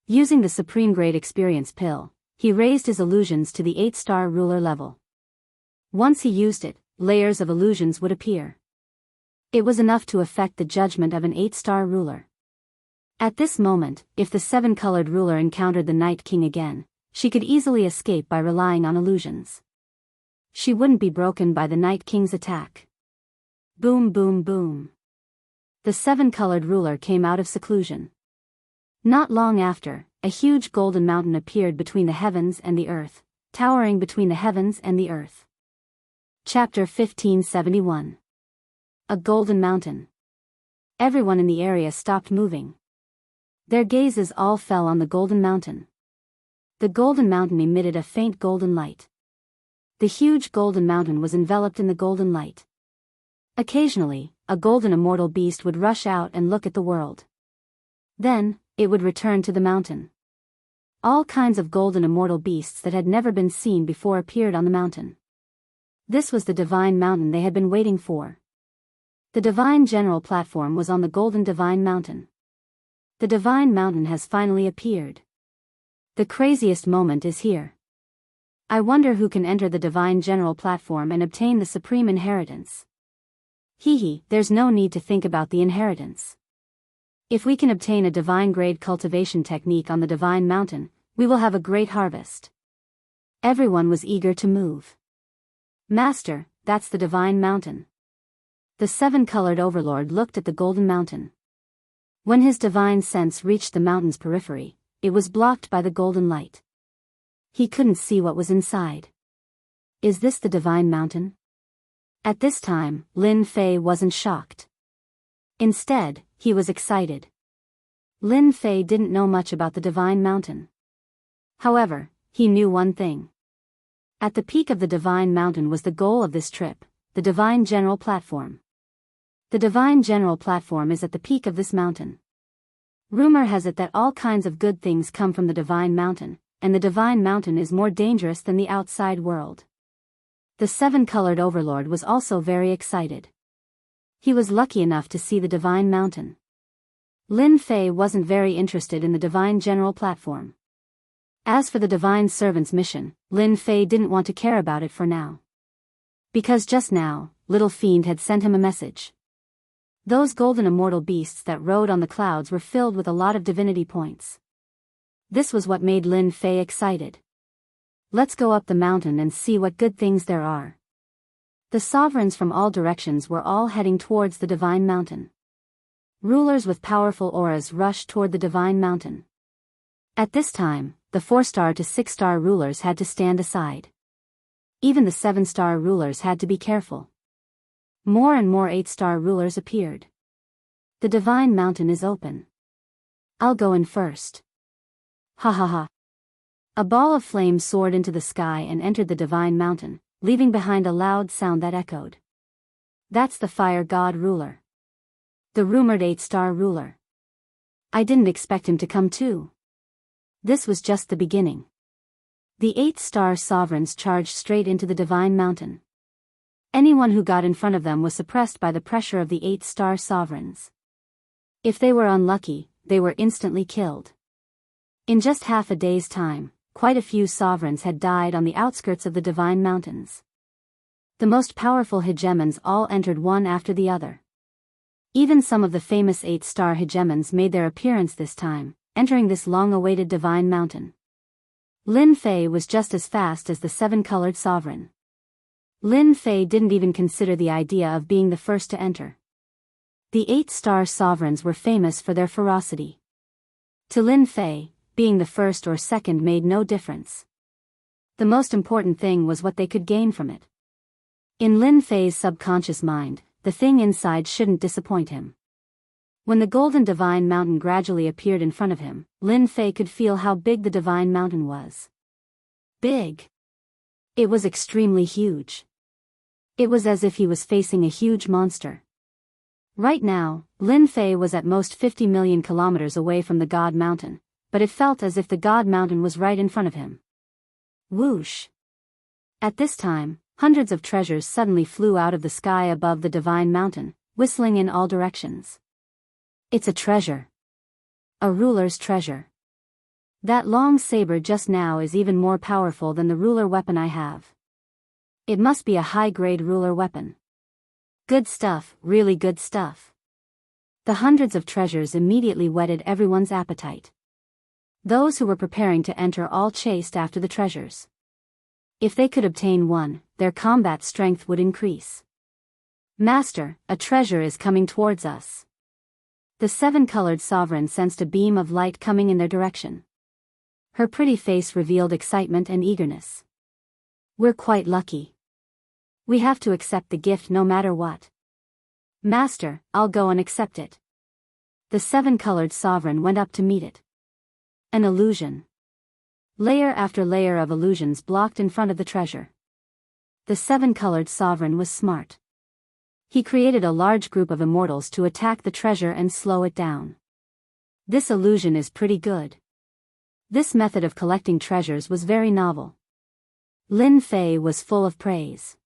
Speaker 1: Using the Supreme Grade Experience Pill, he raised his illusions to the 8-star ruler level. Once he used it, layers of illusions would appear. It was enough to affect the judgment of an 8-star ruler. At this moment, if the 7-colored ruler encountered the Night King again, she could easily escape by relying on illusions. She wouldn't be broken by the Night King's attack. Boom, boom, boom. The 7-colored ruler came out of seclusion. Not long after, a huge golden mountain appeared between the heavens and the earth, towering between the heavens and the earth. Chapter 1571. A Golden Mountain. Everyone in the area stopped moving. Their gazes all fell on the golden mountain. The golden mountain emitted a faint golden light. The huge golden mountain was enveloped in the golden light. Occasionally, a golden immortal beast would rush out and look at the world. Then, it would return to the mountain. All kinds of golden immortal beasts that had never been seen before appeared on the mountain. This was the divine mountain they had been waiting for. The divine general platform was on the golden divine mountain. The divine mountain has finally appeared. The craziest moment is here. I wonder who can enter the divine general platform and obtain the supreme inheritance. There's no need to think about the inheritance. If we can obtain a divine grade cultivation technique on the divine mountain, we will have a great harvest. Everyone was eager to move. Master, that's the divine mountain. The 7-colored overlord looked at the golden mountain. When his divine sense reached the mountain's periphery, it was blocked by the golden light. He couldn't see what was inside. Is this the divine mountain? At this time, Lin Fei wasn't shocked. Instead, he was excited. Lin Fei didn't know much about the divine mountain. However, he knew one thing. At the peak of the divine mountain was the goal of this trip, the divine general platform. The divine general platform is at the peak of this mountain. Rumor has it that all kinds of good things come from the divine mountain, and the divine mountain is more dangerous than the outside world. The 7-colored overlord was also very excited. He was lucky enough to see the divine mountain. Lin Fei wasn't very interested in the divine general platform. As for the divine servant's mission, Lin Fei didn't want to care about it for now. Because just now, Little Fiend had sent him a message. Those golden immortal beasts that rode on the clouds were filled with a lot of divinity points. This was what made Lin Fei excited. Let's go up the mountain and see what good things there are. The sovereigns from all directions were all heading towards the divine mountain. Rulers with powerful auras rushed toward the divine mountain. At this time, the 4-star to 6-star rulers had to stand aside. Even the 7-star rulers had to be careful. More and more 8-star rulers appeared. The divine mountain is open. I'll go in first. Ha ha ha. A ball of flame soared into the sky and entered the divine mountain, leaving behind a loud sound that echoed. That's the fire god ruler. The rumored 8-star ruler. I didn't expect him to come too. This was just the beginning. The 8-star sovereigns charged straight into the divine mountain. Anyone who got in front of them was suppressed by the pressure of the 8-star sovereigns. If they were unlucky, they were instantly killed. In just half a day's time, quite a few sovereigns had died on the outskirts of the divine mountains. The most powerful hegemons all entered one after the other. Even some of the famous 8-star hegemons made their appearance this time, entering this long-awaited divine mountain. Lin Fei was just as fast as the 7-colored sovereign. Lin Fei didn't even consider the idea of being the first to enter. The 8-star sovereigns were famous for their ferocity. To Lin Fei, being the first or second made no difference. The most important thing was what they could gain from it. In Lin Fei's subconscious mind, the thing inside shouldn't disappoint him. When the golden divine mountain gradually appeared in front of him, Lin Fei could feel how big the divine mountain was. Big. It was extremely huge. It was as if he was facing a huge monster. Right now, Lin Fei was at most 50 million kilometers away from the God Mountain, but it felt as if the God Mountain was right in front of him. Whoosh! At this time, hundreds of treasures suddenly flew out of the sky above the divine mountain, whistling in all directions. It's a treasure. A ruler's treasure. That long saber just now is even more powerful than the ruler weapon I have. It must be a high-grade ruler weapon. Good stuff, really good stuff. The hundreds of treasures immediately whetted everyone's appetite. Those who were preparing to enter all chased after the treasures. If they could obtain one, their combat strength would increase. Master, a treasure is coming towards us. The seven-colored sovereign sensed a beam of light coming in their direction. Her pretty face revealed excitement and eagerness. We're quite lucky. We have to accept the gift no matter what. Master, I'll go and accept it. The seven-colored sovereign went up to meet it. An illusion. Layer after layer of illusions blocked in front of the treasure. The seven-colored sovereign was smart. He created a large group of immortals to attack the treasure and slow it down. This illusion is pretty good. This method of collecting treasures was very novel. Lin Fei was full of praise.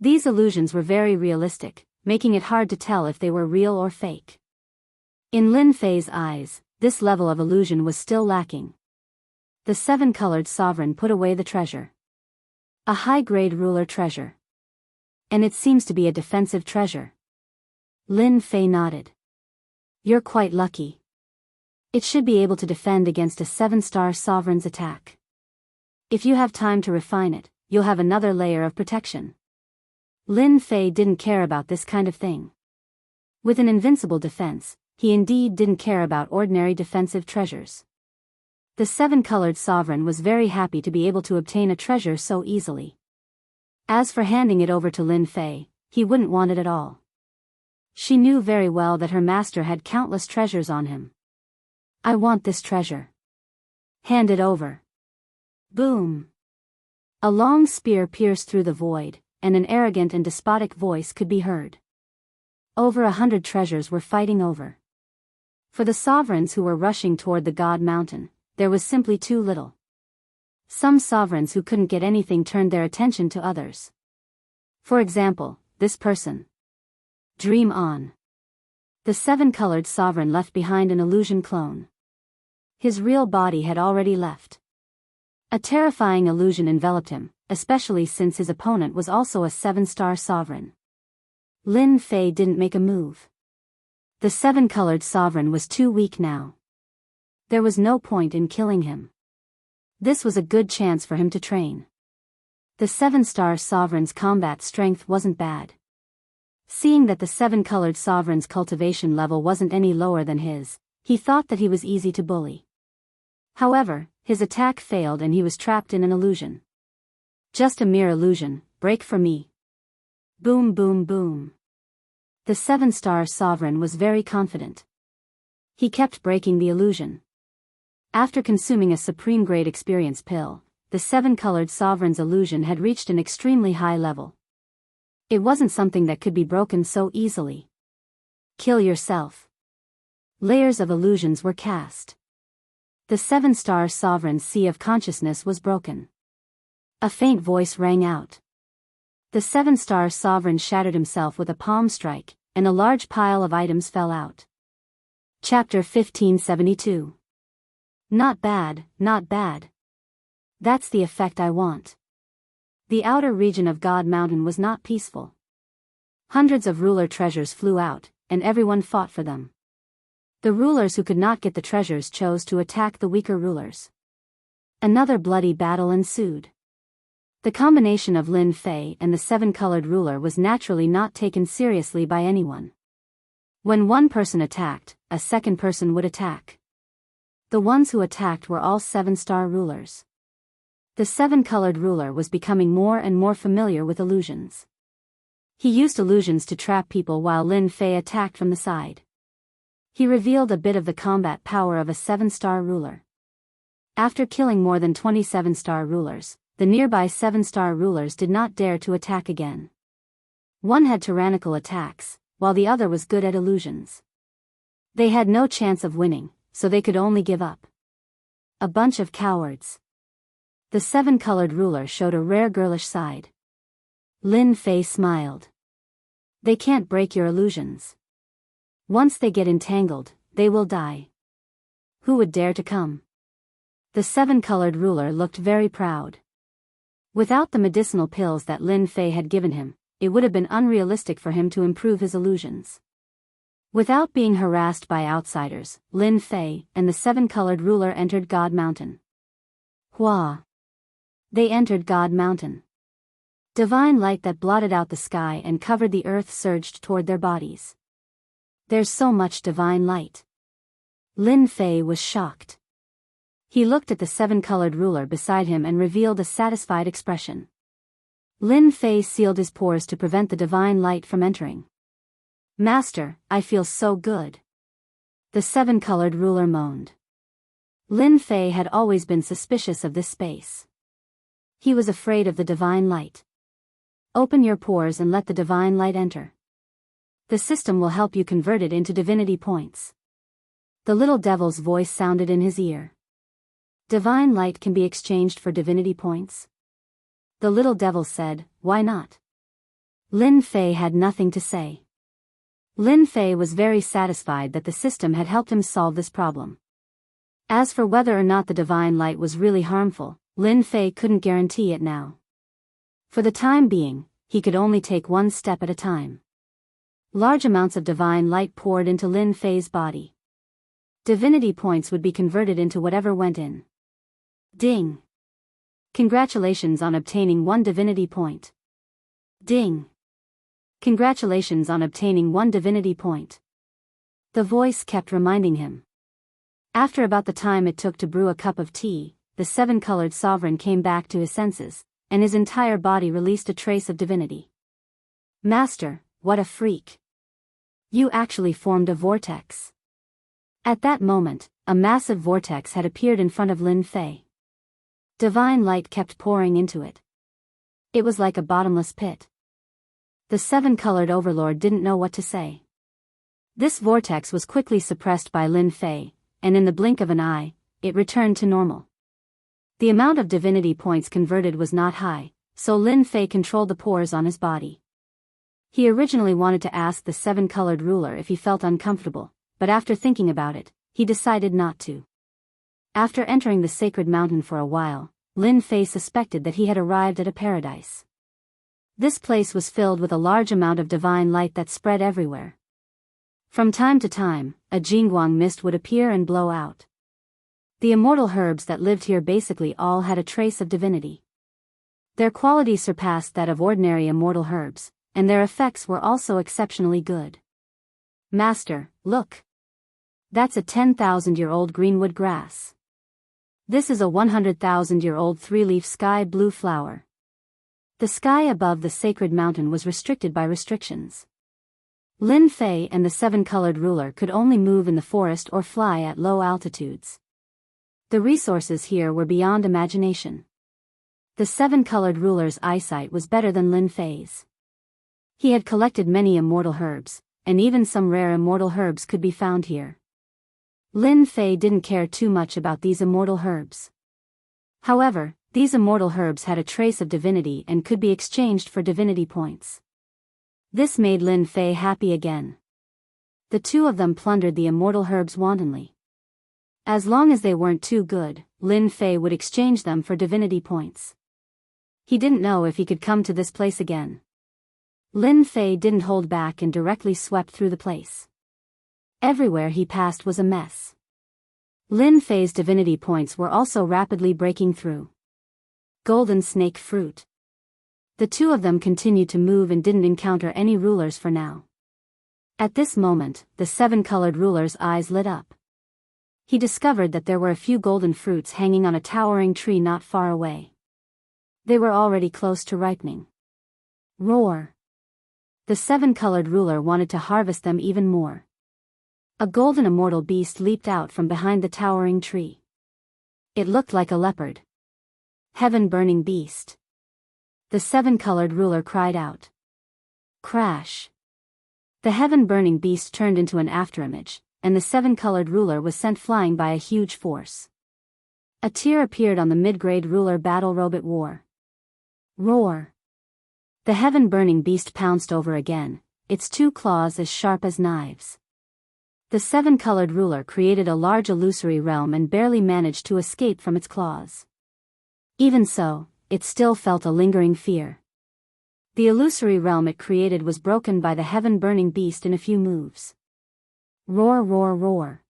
Speaker 1: These illusions were very realistic, making it hard to tell if they were real or fake. In Lin Fei's eyes, this level of illusion was still lacking. The seven-colored sovereign put away the treasure. A high-grade ruler treasure. And it seems to be a defensive treasure. Lin Fei nodded. You're quite lucky. It should be able to defend against a seven-star sovereign's attack. If you have time to refine it, you'll have another layer of protection. Lin Fei didn't care about this kind of thing. With an invincible defense, he indeed didn't care about ordinary defensive treasures. The seven-colored sovereign was very happy to be able to obtain a treasure so easily. As for handing it over to Lin Fei, he wouldn't want it at all. She knew very well that her master had countless treasures on him. I want this treasure. Hand it over. Boom. A long spear pierced through the void, and an arrogant and despotic voice could be heard. Over 100 treasures were fighting over. For the sovereigns who were rushing toward the God Mountain, there was simply too little. Some sovereigns who couldn't get anything turned their attention to others. For example, this person. Dream on. The seven-colored sovereign left behind an illusion clone. His real body had already left. A terrifying illusion enveloped him, especially since his opponent was also a seven-star sovereign. Lin Fei didn't make a move. The seven-colored sovereign was too weak now. There was no point in killing him. This was a good chance for him to train. The seven-star sovereign's combat strength wasn't bad. Seeing that the seven-colored sovereign's cultivation level wasn't any lower than his, he thought that he was easy to bully. However, his attack failed and he was trapped in an illusion. Just a mere illusion, break for me. Boom boom boom. The seven-star sovereign was very confident. He kept breaking the illusion. After consuming a supreme-grade experience pill, the seven-colored sovereign's illusion had reached an extremely high level. It wasn't something that could be broken so easily. Kill yourself. Layers of illusions were cast. The seven-star sovereign's sea of consciousness was broken. A faint voice rang out. The seven-star sovereign shattered himself with a palm strike, and a large pile of items fell out. Chapter 1572. Not bad, not bad. That's the effect I want. The outer region of God Mountain was not peaceful. Hundreds of ruler treasures flew out, and everyone fought for them. The rulers who could not get the treasures chose to attack the weaker rulers. Another bloody battle ensued. The combination of Lin Fei and the seven-colored ruler was naturally not taken seriously by anyone. When one person attacked, a second person would attack. The ones who attacked were all seven-star rulers. The seven-colored ruler was becoming more and more familiar with illusions. He used illusions to trap people while Lin Fei attacked from the side. He revealed a bit of the combat power of a seven-star ruler. After killing more than 27 star rulers, the nearby 7-star rulers did not dare to attack again. One had tyrannical attacks, while the other was good at illusions. They had no chance of winning, so they could only give up. A bunch of cowards. The 7-colored ruler showed a rare girlish side. Lin Fei smiled. They can't break your illusions. Once they get entangled, they will die. Who would dare to come? The 7-colored ruler looked very proud. Without the medicinal pills that Lin Fei had given him, it would have been unrealistic for him to improve his illusions. Without being harassed by outsiders, Lin Fei and the 7-colored ruler entered God Mountain. Hua! They entered God Mountain. Divine light that blotted out the sky and covered the earth surged toward their bodies. There's so much divine light. Lin Fei was shocked. He looked at the 7-colored ruler beside him and revealed a satisfied expression. Lin Fei sealed his pores to prevent the divine light from entering. Master, I feel so good. The 7-colored ruler moaned. Lin Fei had always been suspicious of this space. He was afraid of the divine light. Open your pores and let the divine light enter. The system will help you convert it into divinity points. The little devil's voice sounded in his ear. Divine light can be exchanged for divinity points? The little devil said, why not? Lin Fei had nothing to say. Lin Fei was very satisfied that the system had helped him solve this problem. As for whether or not the divine light was really harmful, Lin Fei couldn't guarantee it now. For the time being, he could only take one step at a time. Large amounts of divine light poured into Lin Fei's body. Divinity points would be converted into whatever went in. Ding! Congratulations on obtaining 1 divinity point. Ding! Congratulations on obtaining 1 divinity point. The voice kept reminding him. After about the time it took to brew a cup of tea, the 7-colored sovereign came back to his senses, and his entire body released a trace of divinity. Master, what a freak! You actually formed a vortex. At that moment, a massive vortex had appeared in front of Lin Fei. Divine light kept pouring into it. It was like a bottomless pit. The 7-colored overlord didn't know what to say. This vortex was quickly suppressed by Lin Fei, and in the blink of an eye, it returned to normal. The amount of divinity points converted was not high, so Lin Fei controlled the pores on his body. He originally wanted to ask the 7-colored ruler if he felt uncomfortable, but after thinking about it, he decided not to. After entering the sacred mountain for a while, Lin Fei suspected that he had arrived at a paradise. This place was filled with a large amount of divine light that spread everywhere. From time to time, a jingguang mist would appear and blow out. The immortal herbs that lived here basically all had a trace of divinity. Their quality surpassed that of ordinary immortal herbs, and their effects were also exceptionally good. Master, look! That's a 10,000-year-old greenwood grass. This is a 100,000-year-old 3-leaf sky blue flower. The sky above the sacred mountain was restricted by restrictions. Lin Fei and the 7-colored ruler could only move in the forest or fly at low altitudes. The resources here were beyond imagination. The 7-colored ruler's eyesight was better than Lin Fei's. He had collected many immortal herbs, and even some rare immortal herbs could be found here. Lin Fei didn't care too much about these immortal herbs. However, these immortal herbs had a trace of divinity and could be exchanged for divinity points. This made Lin Fei happy again. The two of them plundered the immortal herbs wantonly. As long as they weren't too good, Lin Fei would exchange them for divinity points. He didn't know if he could come to this place again. Lin Fei didn't hold back and directly swept through the place. Everywhere he passed was a mess. Lin Fei's divinity points were also rapidly breaking through. Golden snake fruit. The two of them continued to move and didn't encounter any rulers for now. At this moment, the 7-colored ruler's eyes lit up. He discovered that there were a few golden fruits hanging on a towering tree not far away. They were already close to ripening. Roar! The 7-colored ruler wanted to harvest them even more. A golden immortal beast leaped out from behind the towering tree. It looked like a leopard. Heaven-burning beast. The seven-colored ruler cried out. Crash. The heaven-burning beast turned into an afterimage, and the seven-colored ruler was sent flying by a huge force. A tear appeared on the mid-grade ruler battle robot war. Roar. The heaven-burning beast pounced over again, its two claws as sharp as knives. The seven-colored ruler created a large illusory realm and barely managed to escape from its claws. Even so, it still felt a lingering fear. The illusory realm it created was broken by the heaven-burning beast in a few moves. Roar, roar, roar.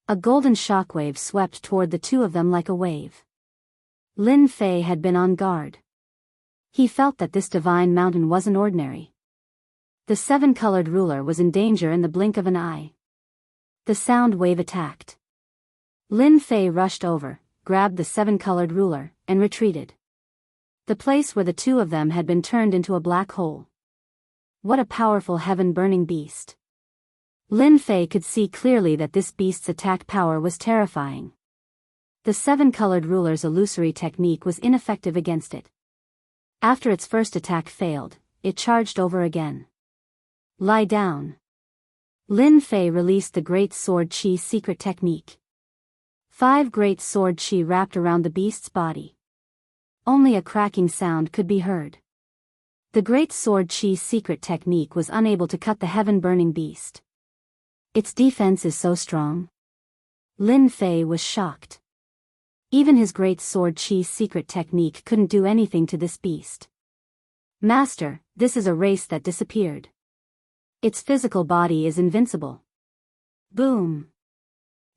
Speaker 1: A golden shockwave swept toward the two of them like a wave. Lin Fei had been on guard. He felt that this divine mountain wasn't ordinary. The seven-colored ruler was in danger in the blink of an eye. The sound wave attacked. Lin Fei rushed over, grabbed the seven-colored ruler, and retreated. The place where the two of them had been turned into a black hole. What a powerful heaven-burning beast. Lin Fei could see clearly that this beast's attack power was terrifying. The seven-colored ruler's illusory technique was ineffective against it. After its first attack failed, it charged over again. Lie down. Lin Fei released the Great Sword Chi secret technique. 5 Great Sword Chi wrapped around the beast's body. Only a cracking sound could be heard. The Great Sword Chi secret technique was unable to cut the heaven-burning beast. Its defense is so strong. Lin Fei was shocked. Even his Great Sword Chi secret technique couldn't do anything to this beast. Master, this is a race that disappeared. Its physical body is invincible. Boom.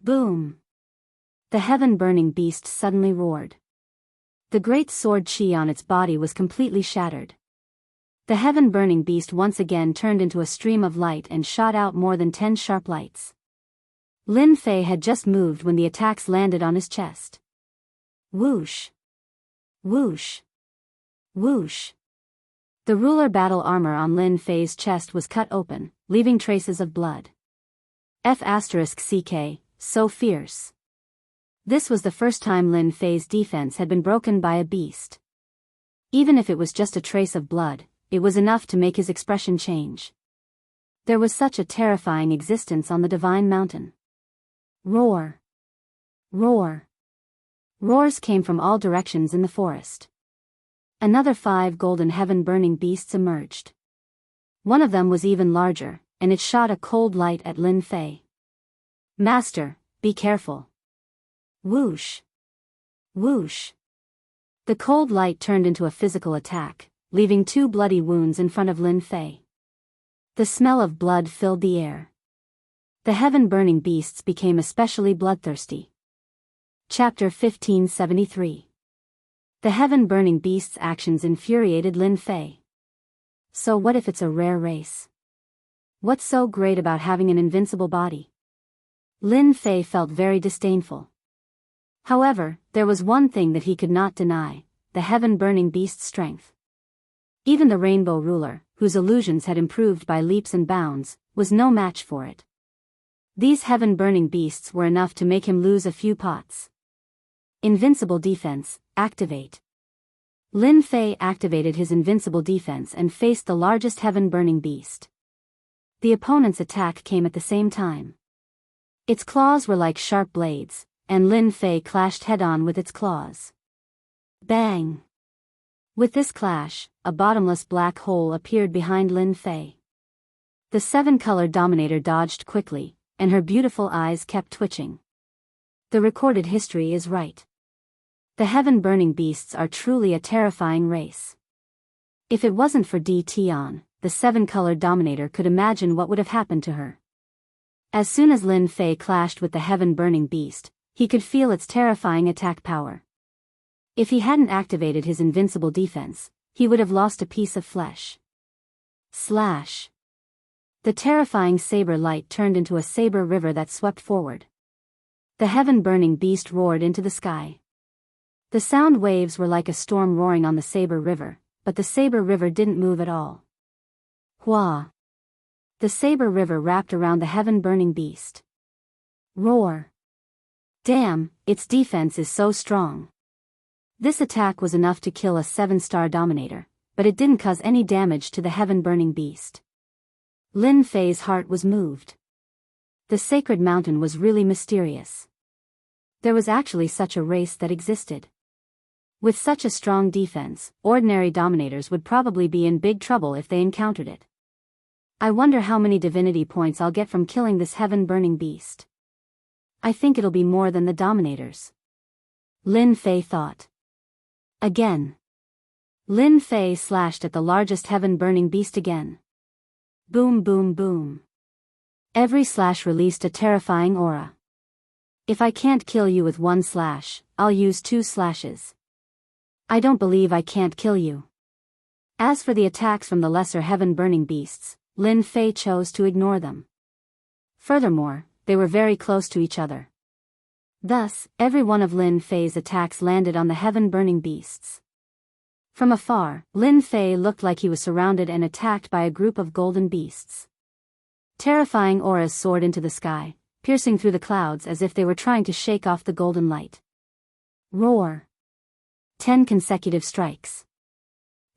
Speaker 1: Boom. The heaven-burning beast suddenly roared. The Great Sword Chi on its body was completely shattered. The heaven-burning beast once again turned into a stream of light and shot out more than 10 sharp lights. Lin Fei had just moved when the attacks landed on his chest. Whoosh. Whoosh. Whoosh. The ruler battle armor on Lin Fei's chest was cut open, leaving traces of blood. F***CK, so fierce. This was the first time Lin Fei's defense had been broken by a beast. Even if it was just a trace of blood, it was enough to make his expression change. There was such a terrifying existence on the Divine Mountain. Roar. Roar. Roars came from all directions in the forest. Another 5 golden heaven-burning beasts emerged. One of them was even larger, and it shot a cold light at Lin Fei. Master, be careful. Whoosh. Whoosh. The cold light turned into a physical attack, leaving 2 bloody wounds in front of Lin Fei. The smell of blood filled the air. The heaven-burning beasts became especially bloodthirsty. Chapter 1573. The heaven-burning beast's actions infuriated Lin Fei. So what if it's a rare race? What's so great about having an invincible body? Lin Fei felt very disdainful. However, there was one thing that he could not deny, the heaven-burning beast's strength. Even the Rainbow Ruler, whose illusions had improved by leaps and bounds, was no match for it. These heaven-burning beasts were enough to make him lose a few pots. Invincible defense, activate. Lin Fei activated his invincible defense and faced the largest heaven-burning beast. The opponent's attack came at the same time. Its claws were like sharp blades, and Lin Fei clashed head-on with its claws. Bang! With this clash, a bottomless black hole appeared behind Lin Fei. The 7-colored Dominator dodged quickly, and her beautiful eyes kept twitching. The recorded history is right. The heaven-burning beasts are truly a terrifying race. If it wasn't for Di Tian, the 7-colored Dominator could imagine what would have happened to her. As soon as Lin Fei clashed with the heaven-burning beast, he could feel its terrifying attack power. If he hadn't activated his invincible defense, he would have lost a piece of flesh. Slash. The terrifying saber light turned into a saber river that swept forward. The heaven-burning beast roared into the sky. The sound waves were like a storm roaring on the saber river, but the saber river didn't move at all. Hua. The saber river wrapped around the heaven-burning beast. Roar. Damn, its defense is so strong. This attack was enough to kill a 7-star Dominator, but it didn't cause any damage to the heaven-burning beast. Lin Fei's heart was moved. The sacred mountain was really mysterious. There was actually such a race that existed. With such a strong defense, ordinary Dominators would probably be in big trouble if they encountered it. I wonder how many divinity points I'll get from killing this heaven-burning beast. I think it'll be more than the Dominators. Lin Fei thought. Again. Lin Fei slashed at the largest heaven-burning beast again. Boom, boom, boom. Every slash released a terrifying aura. If I can't kill you with one slash, I'll use 2 slashes. I don't believe I can't kill you. As for the attacks from the lesser heaven-burning beasts, Lin Fei chose to ignore them. Furthermore, they were very close to each other. Thus, every one of Lin Fei's attacks landed on the heaven-burning beasts. From afar, Lin Fei looked like he was surrounded and attacked by a group of golden beasts. Terrifying auras soared into the sky, piercing through the clouds as if they were trying to shake off the golden light. Roar! 10 consecutive strikes.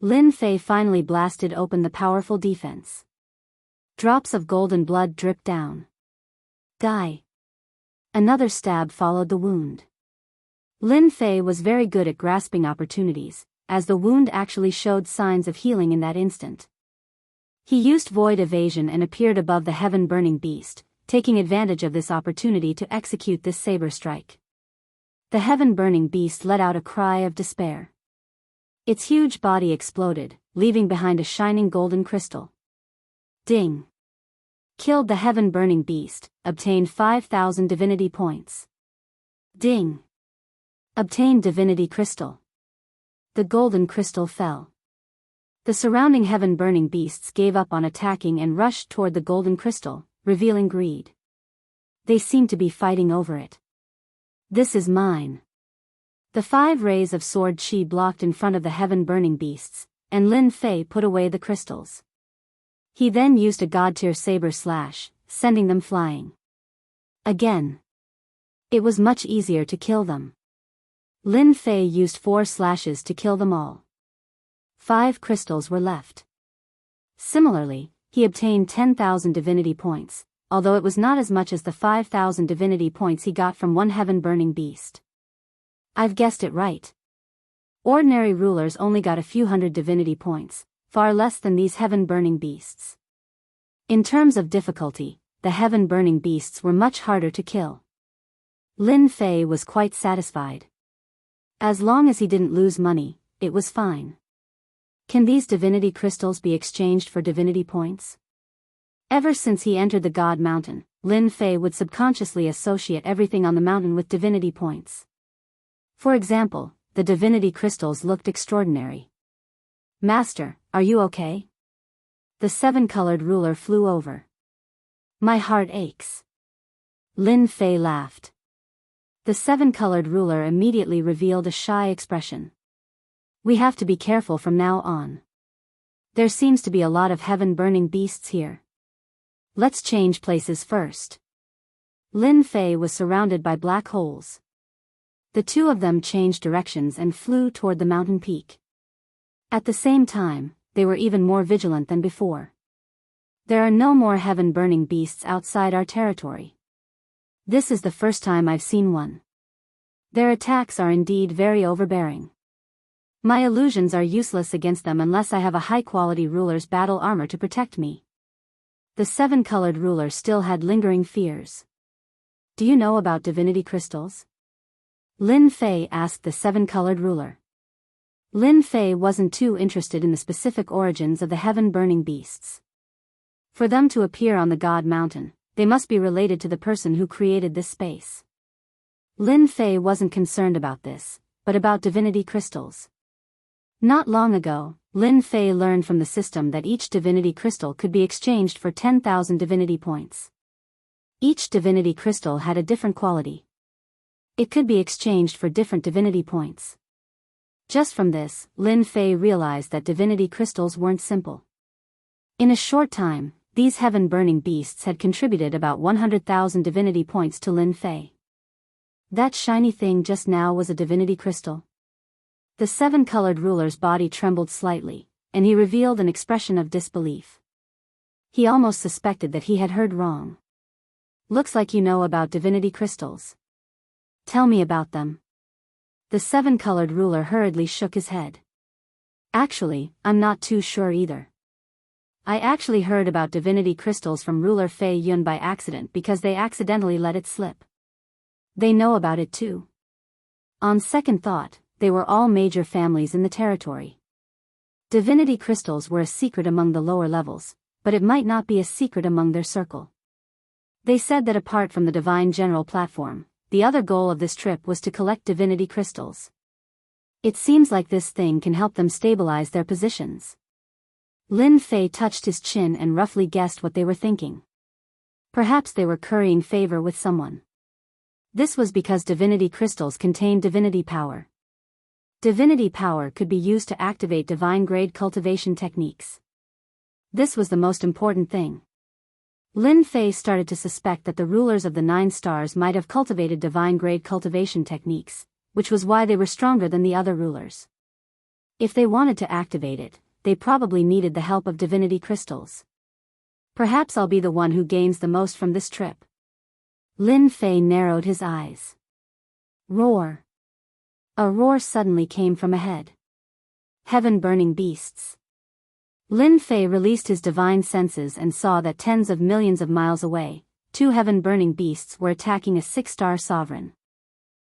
Speaker 1: Lin Fei finally blasted open the powerful defense. Drops of golden blood dripped down. Die. Another stab followed the wound. Lin Fei was very good at grasping opportunities, as the wound actually showed signs of healing in that instant. He used void evasion and appeared above the heaven-burning beast, taking advantage of this opportunity to execute this saber strike. The heaven-burning beast let out a cry of despair. Its huge body exploded, leaving behind a shining golden crystal. Ding! Killed the heaven-burning beast, obtained 5,000 divinity points. Ding! Obtained divinity crystal. The golden crystal fell. The surrounding heaven-burning beasts gave up on attacking and rushed toward the golden crystal, revealing greed. They seemed to be fighting over it. This is mine. The 5 rays of sword chi blocked in front of the heaven-burning beasts, and Lin Fei put away the crystals. He then used a god-tier saber slash, sending them flying. Again. It was much easier to kill them. Lin Fei used 4 slashes to kill them all. 5 crystals were left. Similarly, he obtained 10,000 divinity points, although it was not as much as the 5,000 divinity points he got from one heaven-burning beast. I've guessed it right. Ordinary rulers only got a few hundred divinity points, far less than these heaven-burning beasts. In terms of difficulty, the heaven-burning beasts were much harder to kill. Lin Fei was quite satisfied. As long as he didn't lose money, it was fine. Can these divinity crystals be exchanged for divinity points? Ever since he entered the God Mountain, Lin Fei would subconsciously associate everything on the mountain with divinity points. For example, the divinity crystals looked extraordinary. Master, are you okay? The 7-colored ruler flew over. My heart aches. Lin Fei laughed. The 7-colored ruler immediately revealed a shy expression. We have to be careful from now on. There seems to be a lot of heaven-burning beasts here. Let's change places first. Lin Fei was surrounded by black holes. The 2 of them changed directions and flew toward the mountain peak. At the same time, they were even more vigilant than before. There are no more heaven-burning beasts outside our territory. This is the first time I've seen one. Their attacks are indeed very overbearing. My illusions are useless against them unless I have a high-quality ruler's battle armor to protect me. The 7-colored ruler still had lingering fears. Do you know about divinity crystals? Lin Fei asked the 7-colored ruler. Lin Fei wasn't too interested in the specific origins of the heaven-burning beasts. For them to appear on the God Mountain, they must be related to the person who created this space. Lin Fei wasn't concerned about this, but about divinity crystals. Not long ago, Lin Fei learned from the system that each divinity crystal could be exchanged for 10,000 divinity points. Each divinity crystal had a different quality. It could be exchanged for different divinity points. Just from this, Lin Fei realized that divinity crystals weren't simple. In a short time, these heaven-burning beasts had contributed about 100,000 divinity points to Lin Fei. That shiny thing just now was a divinity crystal. The seven-colored ruler's body trembled slightly, and he revealed an expression of disbelief. He almost suspected that he had heard wrong. Looks like you know about divinity crystals. Tell me about them. The seven-colored ruler hurriedly shook his head. Actually, I'm not too sure either. I actually heard about divinity crystals from ruler Fei Yun by accident because they accidentally let it slip. They know about it too. On second thought, they were all major families in the territory. Divinity crystals were a secret among the lower levels, but it might not be a secret among their circle. They said that apart from the Divine General platform, the other goal of this trip was to collect divinity crystals. It seems like this thing can help them stabilize their positions. Lin Fei touched his chin and roughly guessed what they were thinking. Perhaps they were currying favor with someone. This was because divinity crystals contained divinity power. Divinity power could be used to activate divine-grade cultivation techniques. This was the most important thing. Lin Fei started to suspect that the rulers of the 9 stars might have cultivated divine-grade cultivation techniques, which was why they were stronger than the other rulers. If they wanted to activate it, they probably needed the help of divinity crystals. Perhaps I'll be the one who gains the most from this trip. Lin Fei narrowed his eyes. Roar. A roar suddenly came from ahead. Heaven-burning beasts. Lin Fei released his divine senses and saw that tens of millions of miles away, 2 heaven-burning beasts were attacking a 6-star sovereign.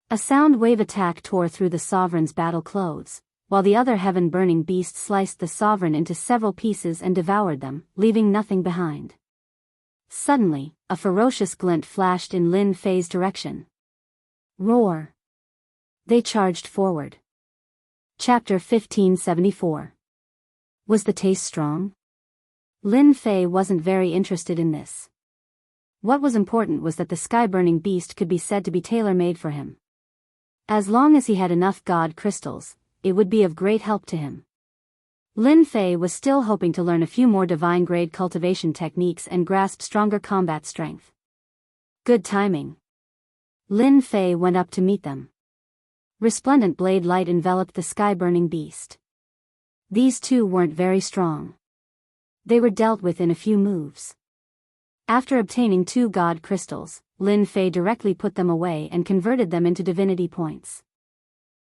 Speaker 1: A sound wave attack tore through the sovereign's battle clothes, while the other heaven-burning beast sliced the sovereign into several pieces and devoured them, leaving nothing behind. Suddenly, a ferocious glint flashed in Lin Fei's direction. Roar. They charged forward. Chapter 1574. Was the taste strong? Lin Fei wasn't very interested in this. What was important was that the sky-burning beast could be said to be tailor-made for him. As long as he had enough god crystals, it would be of great help to him. Lin Fei was still hoping to learn a few more divine-grade cultivation techniques and grasp stronger combat strength. Good timing. Lin Fei went up to meet them. Resplendent blade light enveloped the sky-burning beast. These two weren't very strong. They were dealt with in a few moves. After obtaining 2 god crystals, Lin Fei directly put them away and converted them into divinity points.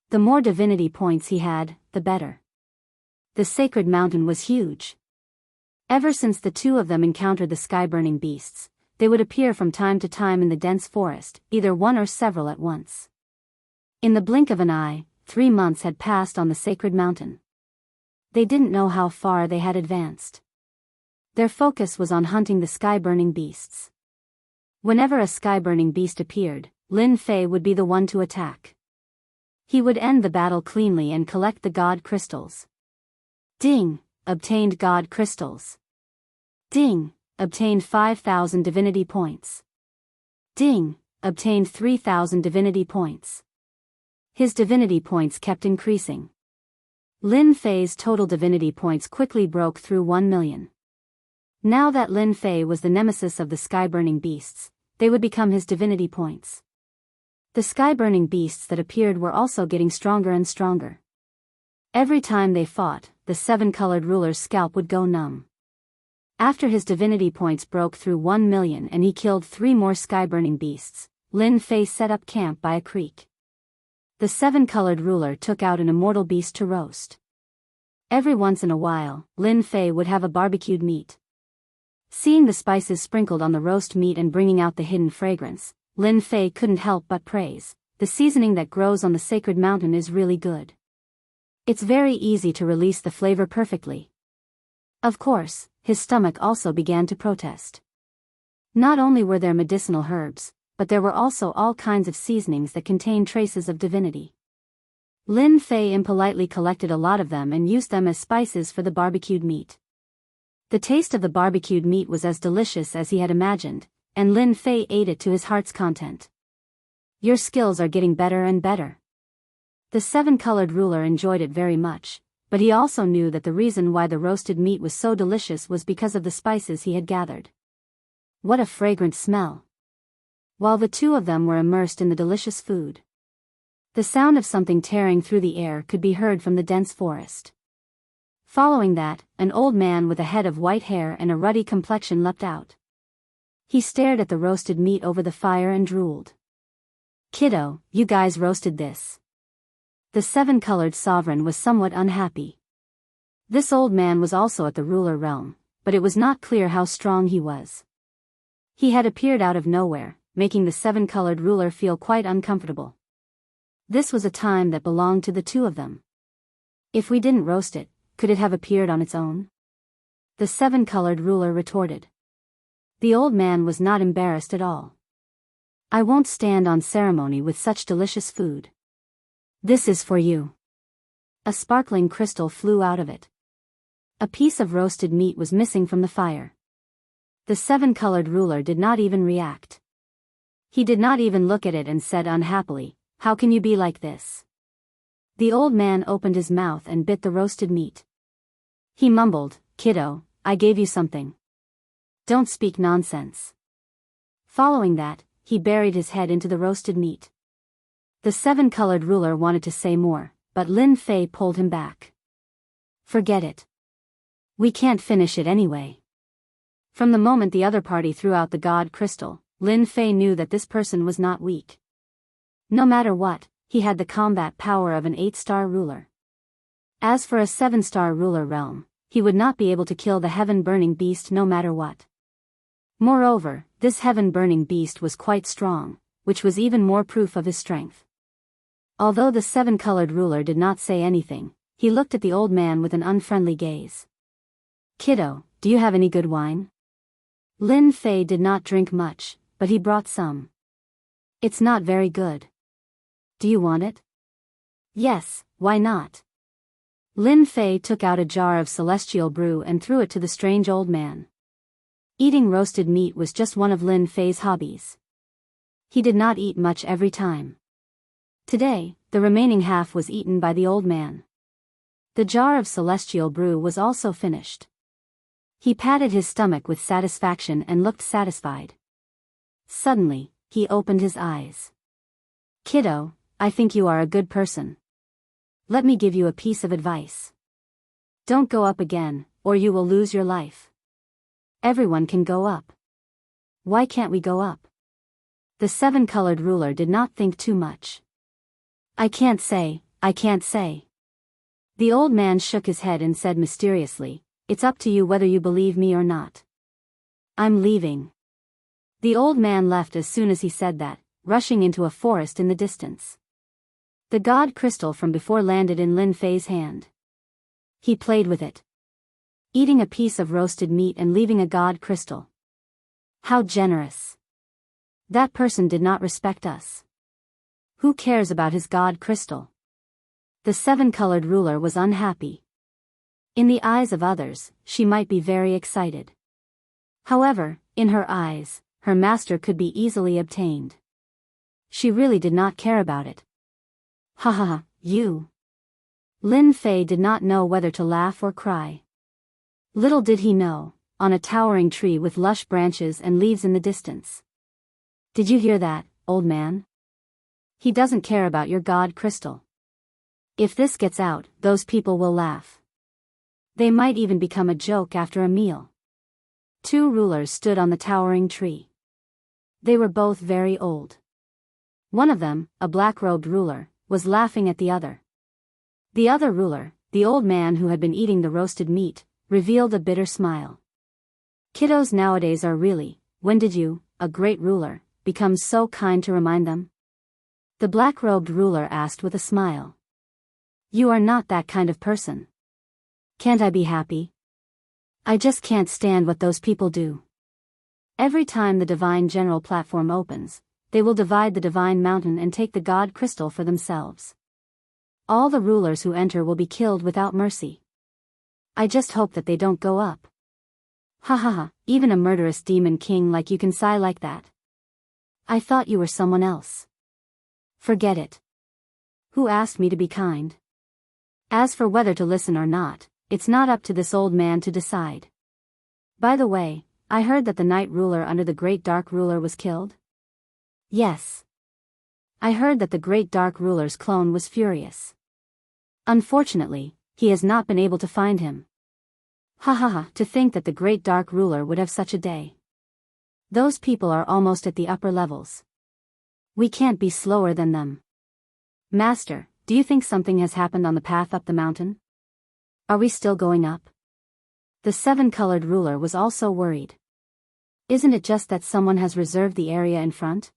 Speaker 1: The more divinity points he had, the better. The sacred mountain was huge. Ever since the 2 of them encountered the sky-burning beasts, they would appear from time to time in the dense forest, either one or several at once. In the blink of an eye, 3 months had passed on the sacred mountain. They didn't know how far they had advanced. Their focus was on hunting the sky-burning beasts. Whenever a sky-burning beast appeared, Lin Fei would be the one to attack. He would end the battle cleanly and collect the god crystals. Ding! Obtained god crystals. Ding! Obtained 5,000 divinity points. Ding! Obtained 3,000 divinity points. His divinity points kept increasing. Lin Fei's total divinity points quickly broke through 1 million. Now that Lin Fei was the nemesis of the sky-burning beasts, they would become his divinity points. The sky-burning beasts that appeared were also getting stronger and stronger. Every time they fought, the 7-colored ruler's scalp would go numb. After his divinity points broke through 1 million and he killed 3 more sky-burning beasts, Lin Fei set up camp by a creek. The 7-colored ruler took out an immortal beast to roast. Every once in a while, Lin Fei would have a barbecued meat. Seeing the spices sprinkled on the roast meat and bringing out the hidden fragrance, Lin Fei couldn't help but praise, the seasoning that grows on the sacred mountain is really good. It's very easy to release the flavor perfectly. Of course, his stomach also began to protest. Not only were there medicinal herbs, but there were also all kinds of seasonings that contained traces of divinity. Lin Fei impolitely collected a lot of them and used them as spices for the barbecued meat. The taste of the barbecued meat was as delicious as he had imagined, and Lin Fei ate it to his heart's content. Your skills are getting better and better. The 7-colored ruler enjoyed it very much, but he also knew that the reason why the roasted meat was so delicious was because of the spices he had gathered. What a fragrant smell! While the 2 of them were immersed in the delicious food, The sound of something tearing through the air could be heard from the dense forest. Following that, an old man with a head of white hair and a ruddy complexion leapt out. He stared at the roasted meat over the fire and drooled. "Kiddo, you guys roasted this." The seven-colored sovereign was somewhat unhappy. This old man was also at the ruler realm, but it was not clear how strong he was. He had appeared out of nowhere, making the seven-colored ruler feel quite uncomfortable. This was a time that belonged to the two of them. If we didn't roast it, could it have appeared on its own? The seven-colored ruler retorted. The old man was not embarrassed at all. "I won't stand on ceremony with such delicious food. This is for you." A sparkling crystal flew out of it. A piece of roasted meat was missing from the fire. The seven-colored ruler did not even react. He did not even look at it and said unhappily, "How can you be like this?" The old man opened his mouth and bit the roasted meat. He mumbled, "Kiddo, I gave you something. Don't speak nonsense." Following that, he buried his head into the roasted meat. The seven-colored ruler wanted to say more, but Lin Fei pulled him back. "Forget it. We can't finish it anyway." From the moment the other party threw out the god crystal, Lin Fei knew that this person was not weak. No matter what, he had the combat power of an 8-star ruler. As for a 7-star ruler realm, he would not be able to kill the heaven-burning beast no matter what. Moreover, this heaven-burning beast was quite strong, which was even more proof of his strength. Although the seven-colored ruler did not say anything, he looked at the old man with an unfriendly gaze. "Kiddo, do you have any good wine?" Lin Fei did not drink much, but he brought some. "It's not very good. Do you want it?" "Yes, why not?" Lin Fei took out a jar of celestial brew and threw it to the strange old man. Eating roasted meat was just one of Lin Fei's hobbies. He did not eat much every time. Today, the remaining half was eaten by the old man. The jar of celestial brew was also finished. He patted his stomach with satisfaction and looked satisfied. Suddenly, he opened his eyes. "Kiddo, I think you are a good person. Let me give you a piece of advice. Don't go up again, or you will lose your life. Everyone can go up. Why can't we go up?" The seven-colored ruler did not think too much. I can't say. The old man shook his head and said mysteriously, "It's up to you whether you believe me or not. I'm leaving." The old man left as soon as he said that, rushing into a forest in the distance. The god crystal from before landed in Lin Fei's hand. He played with it. Eating a piece of roasted meat and leaving a god crystal. How generous. That person did not respect us. Who cares about his god crystal? The seven-colored ruler was unhappy. In the eyes of others, she might be very excited. However, in her eyes, her master could be easily obtained. She really did not care about it. "Ha ha ha, you." Lin Fei did not know whether to laugh or cry. Little did he know, on a towering tree with lush branches and leaves in the distance. "Did you hear that, old man? He doesn't care about your god crystal. If this gets out, those people will laugh. They might even become a joke after a meal." Two rulers stood on the towering tree. They were both very old. One of them, a black-robed ruler, was laughing at the other. The other ruler, the old man who had been eating the roasted meat, revealed a bitter smile. "Kiddos nowadays are really, when did you, a great ruler, become so kind to remind them?" The black-robed ruler asked with a smile. "You are not that kind of person. Can't I be happy? I just can't stand what those people do. Every time the Divine General platform opens, they will divide the Divine Mountain and take the God Crystal for themselves. All the rulers who enter will be killed without mercy. I just hope that they don't go up. Ha ha ha, even a murderous demon king like you can sigh like that. I thought you were someone else. Forget it. Who asked me to be kind? As for whether to listen or not, it's not up to this old man to decide. By the way, I heard that the night ruler under the great dark ruler was killed? Yes. I heard that the Great Dark Ruler's clone was furious. Unfortunately, he has not been able to find him. Ha ha ha, to think that the Great Dark Ruler would have such a day. Those people are almost at the upper levels. We can't be slower than them. Master, do you think something has happened on the path up the mountain? Are we still going up? The seven-colored ruler was also worried. Isn't it just that someone has reserved the area in front?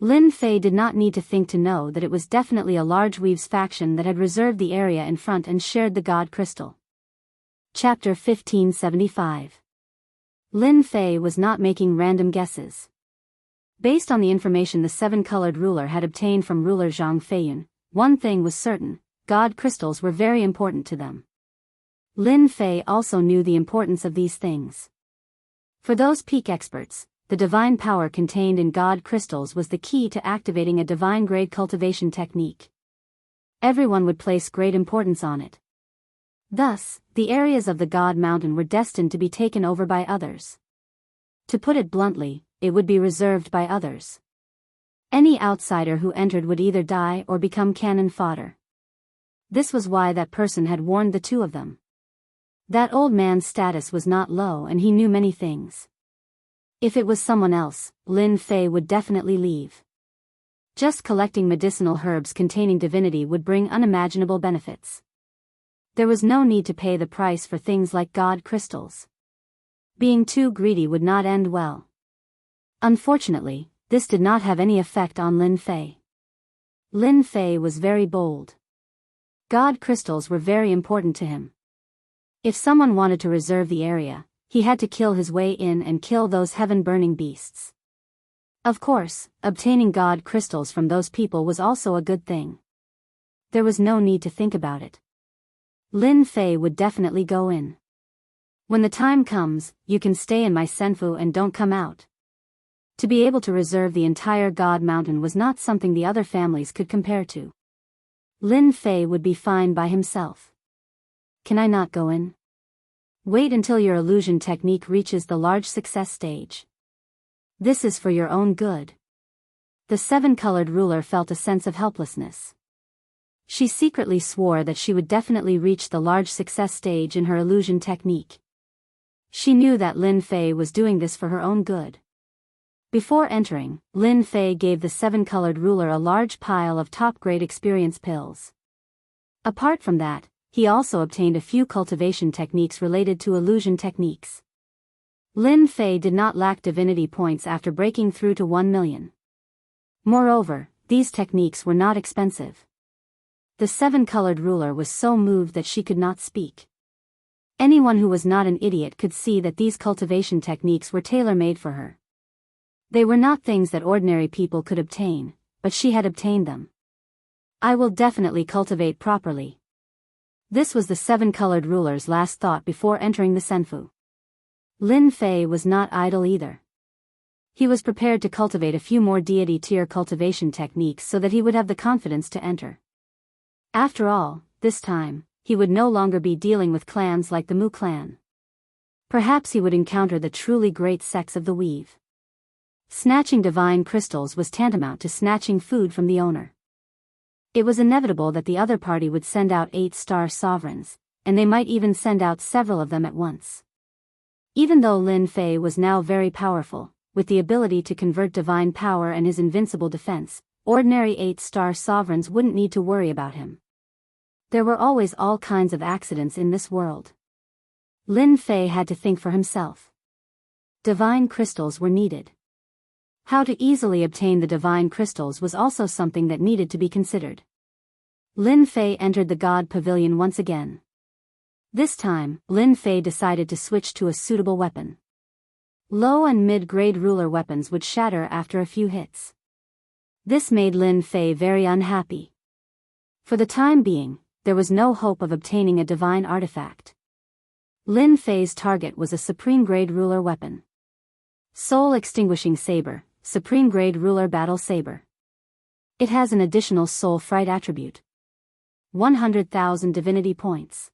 Speaker 1: Lin Fei did not need to think to know that it was definitely a large Weaves faction that had reserved the area in front and shared the God Crystal. Chapter 1575. Lin Fei was not making random guesses. Based on the information the seven-colored ruler had obtained from ruler Zhang Feiyun, one thing was certain: God crystals were very important to them. Lin Fei also knew the importance of these things. For those peak experts, the divine power contained in God crystals was the key to activating a divine-grade cultivation technique. Everyone would place great importance on it. Thus, the areas of the God Mountain were destined to be taken over by others. To put it bluntly, it would be reserved by others. Any outsider who entered would either die or become cannon fodder. This was why that person had warned the two of them. That old man's status was not low and he knew many things. If it was someone else, Lin Fei would definitely leave. Just collecting medicinal herbs containing divinity would bring unimaginable benefits. There was no need to pay the price for things like God crystals. Being too greedy would not end well. Unfortunately, this did not have any effect on Lin Fei. Lin Fei was very bold. God crystals were very important to him. If someone wanted to reserve the area, he had to kill his way in and kill those heaven-burning beasts. Of course, obtaining God crystals from those people was also a good thing. There was no need to think about it. Lin Fei would definitely go in. When the time comes, you can stay in my senfu and don't come out. To be able to reserve the entire God Mountain was not something the other families could compare to. Lin Fei would be fine by himself. Can I not go in? Wait until your illusion technique reaches the large success stage. This is for your own good. The seven-colored ruler felt a sense of helplessness. She secretly swore that she would definitely reach the large success stage in her illusion technique. She knew that Lin Fei was doing this for her own good. Before entering, Lin Fei gave the seven-colored ruler a large pile of top-grade experience pills. Apart from that, he also obtained a few cultivation techniques related to illusion techniques. Lin Fei did not lack divinity points after breaking through to 1 million. Moreover, these techniques were not expensive. The seven-colored ruler was so moved that she could not speak. Anyone who was not an idiot could see that these cultivation techniques were tailor-made for her. They were not things that ordinary people could obtain, but she had obtained them. I will definitely cultivate properly. This was the seven-colored ruler's last thought before entering the senfu. Lin Fei was not idle either. He was prepared to cultivate a few more deity-tier cultivation techniques so that he would have the confidence to enter. After all, this time, he would no longer be dealing with clans like the Mu clan. Perhaps he would encounter the truly great sects of the Weave. Snatching divine crystals was tantamount to snatching food from the owner. It was inevitable that the other party would send out 8-star sovereigns, and they might even send out several of them at once. Even though Lin Fei was now very powerful, with the ability to convert divine power and his invincible defense, ordinary 8-star sovereigns wouldn't need to worry about him. There were always all kinds of accidents in this world. Lin Fei had to think for himself. Divine crystals were needed. How to easily obtain the divine crystals was also something that needed to be considered. Lin Fei entered the God Pavilion once again. This time, Lin Fei decided to switch to a suitable weapon. Low and mid-grade ruler weapons would shatter after a few hits. This made Lin Fei very unhappy. For the time being, there was no hope of obtaining a divine artifact. Lin Fei's target was a supreme-grade ruler weapon. Soul Extinguishing Saber, Supreme-grade ruler battle saber. It has an additional soul fright attribute. 100,000 divinity points.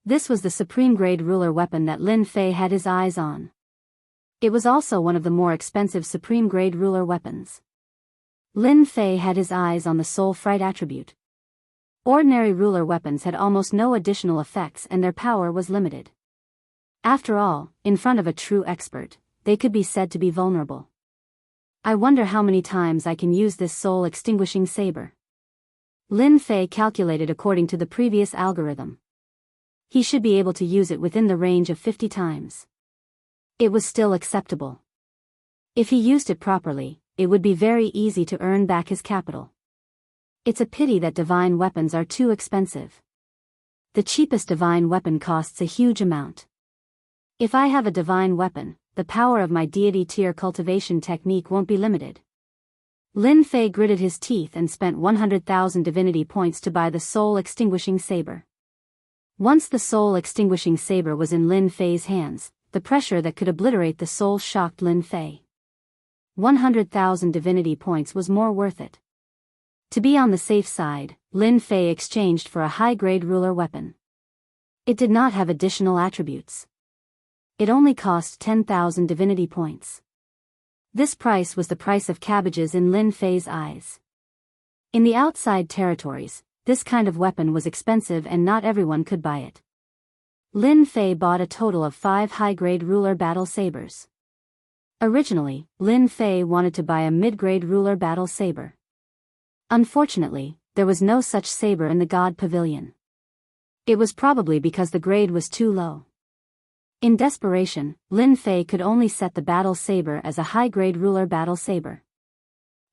Speaker 1: This was the supreme-grade ruler weapon that Lin Fei had his eyes on. It was also one of the more expensive supreme-grade ruler weapons. Lin Fei had his eyes on the soul fright attribute. Ordinary ruler weapons had almost no additional effects and their power was limited. After all, in front of a true expert, they could be said to be vulnerable. I wonder how many times I can use this soul-extinguishing saber. Lin Fei calculated according to the previous algorithm. He should be able to use it within the range of 50 times. It was still acceptable. If he used it properly, it would be very easy to earn back his capital. It's a pity that divine weapons are too expensive. The cheapest divine weapon costs a huge amount. If I have a divine weapon, the power of my deity tier cultivation technique won't be limited. Lin Fei gritted his teeth and spent 100,000 divinity points to buy the soul-extinguishing saber. Once the soul-extinguishing saber was in Lin Fei's hands, the pressure that could obliterate the soul shocked Lin Fei. 100,000 divinity points was more worth it. To be on the safe side, Lin Fei exchanged for a high-grade ruler weapon. It did not have additional attributes. It only cost 10,000 divinity points. This price was the price of cabbages in Lin Fei's eyes. In the outside territories, this kind of weapon was expensive and not everyone could buy it. Lin Fei bought a total of 5 high-grade ruler battle sabers. Originally, Lin Fei wanted to buy a mid-grade ruler battle saber. Unfortunately, there was no such saber in the God Pavilion. It was probably because the grade was too low. In desperation, Lin Fei could only set the battle saber as a high-grade ruler battle saber.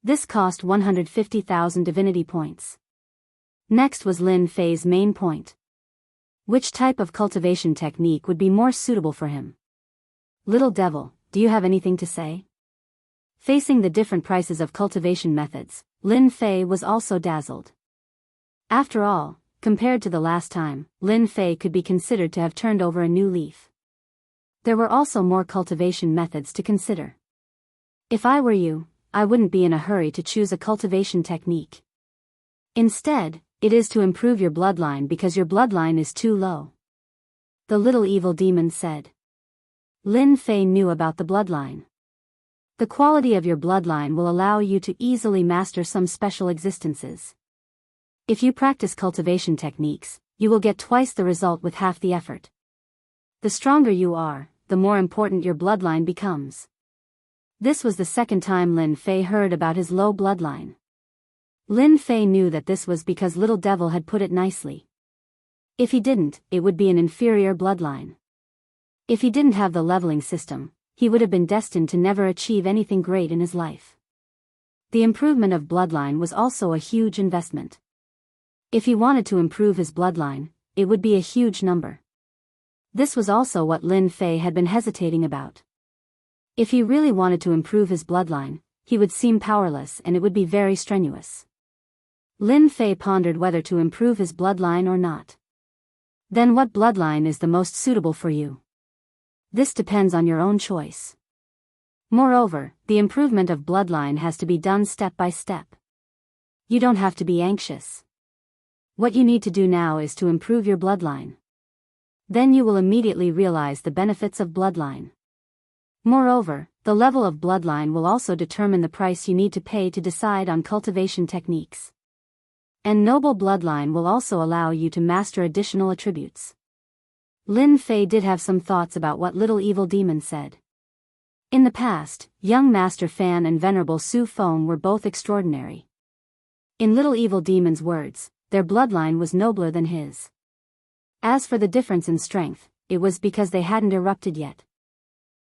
Speaker 1: This cost 150,000 divinity points. Next was Lin Fei's main point. Which type of cultivation technique would be more suitable for him? Little devil, do you have anything to say? Facing the different prices of cultivation methods, Lin Fei was also dazzled. After all, compared to the last time, Lin Fei could be considered to have turned over a new leaf. There were also more cultivation methods to consider. If I were you, I wouldn't be in a hurry to choose a cultivation technique. Instead, it is to improve your bloodline because your bloodline is too low. The little evil demon said. Lin Fei knew about the bloodline. The quality of your bloodline will allow you to easily master some special existences. If you practice cultivation techniques, you will get twice the result with half the effort. The stronger you are, the more important your bloodline becomes. This was the second time Lin Fei heard about his low bloodline. Lin Fei knew that this was because Little Devil had put it nicely. If he didn't, it would be an inferior bloodline. If he didn't have the leveling system, he would have been destined to never achieve anything great in his life. The improvement of bloodline was also a huge investment. If he wanted to improve his bloodline, it would be a huge number. This was also what Lin Fei had been hesitating about. If he really wanted to improve his bloodline, he would seem powerless and it would be very strenuous. Lin Fei pondered whether to improve his bloodline or not. Then what bloodline is the most suitable for you? This depends on your own choice. Moreover, the improvement of bloodline has to be done step by step. You don't have to be anxious. What you need to do now is to improve your bloodline. Then you will immediately realize the benefits of bloodline. Moreover, the level of bloodline will also determine the price you need to pay to decide on cultivation techniques. And noble bloodline will also allow you to master additional attributes. Lin Fei did have some thoughts about what Little Evil Demon said. In the past, young Master Fan and Venerable Su Feng were both extraordinary. In Little Evil Demon's words, their bloodline was nobler than his. As for the difference in strength, it was because they hadn't erupted yet.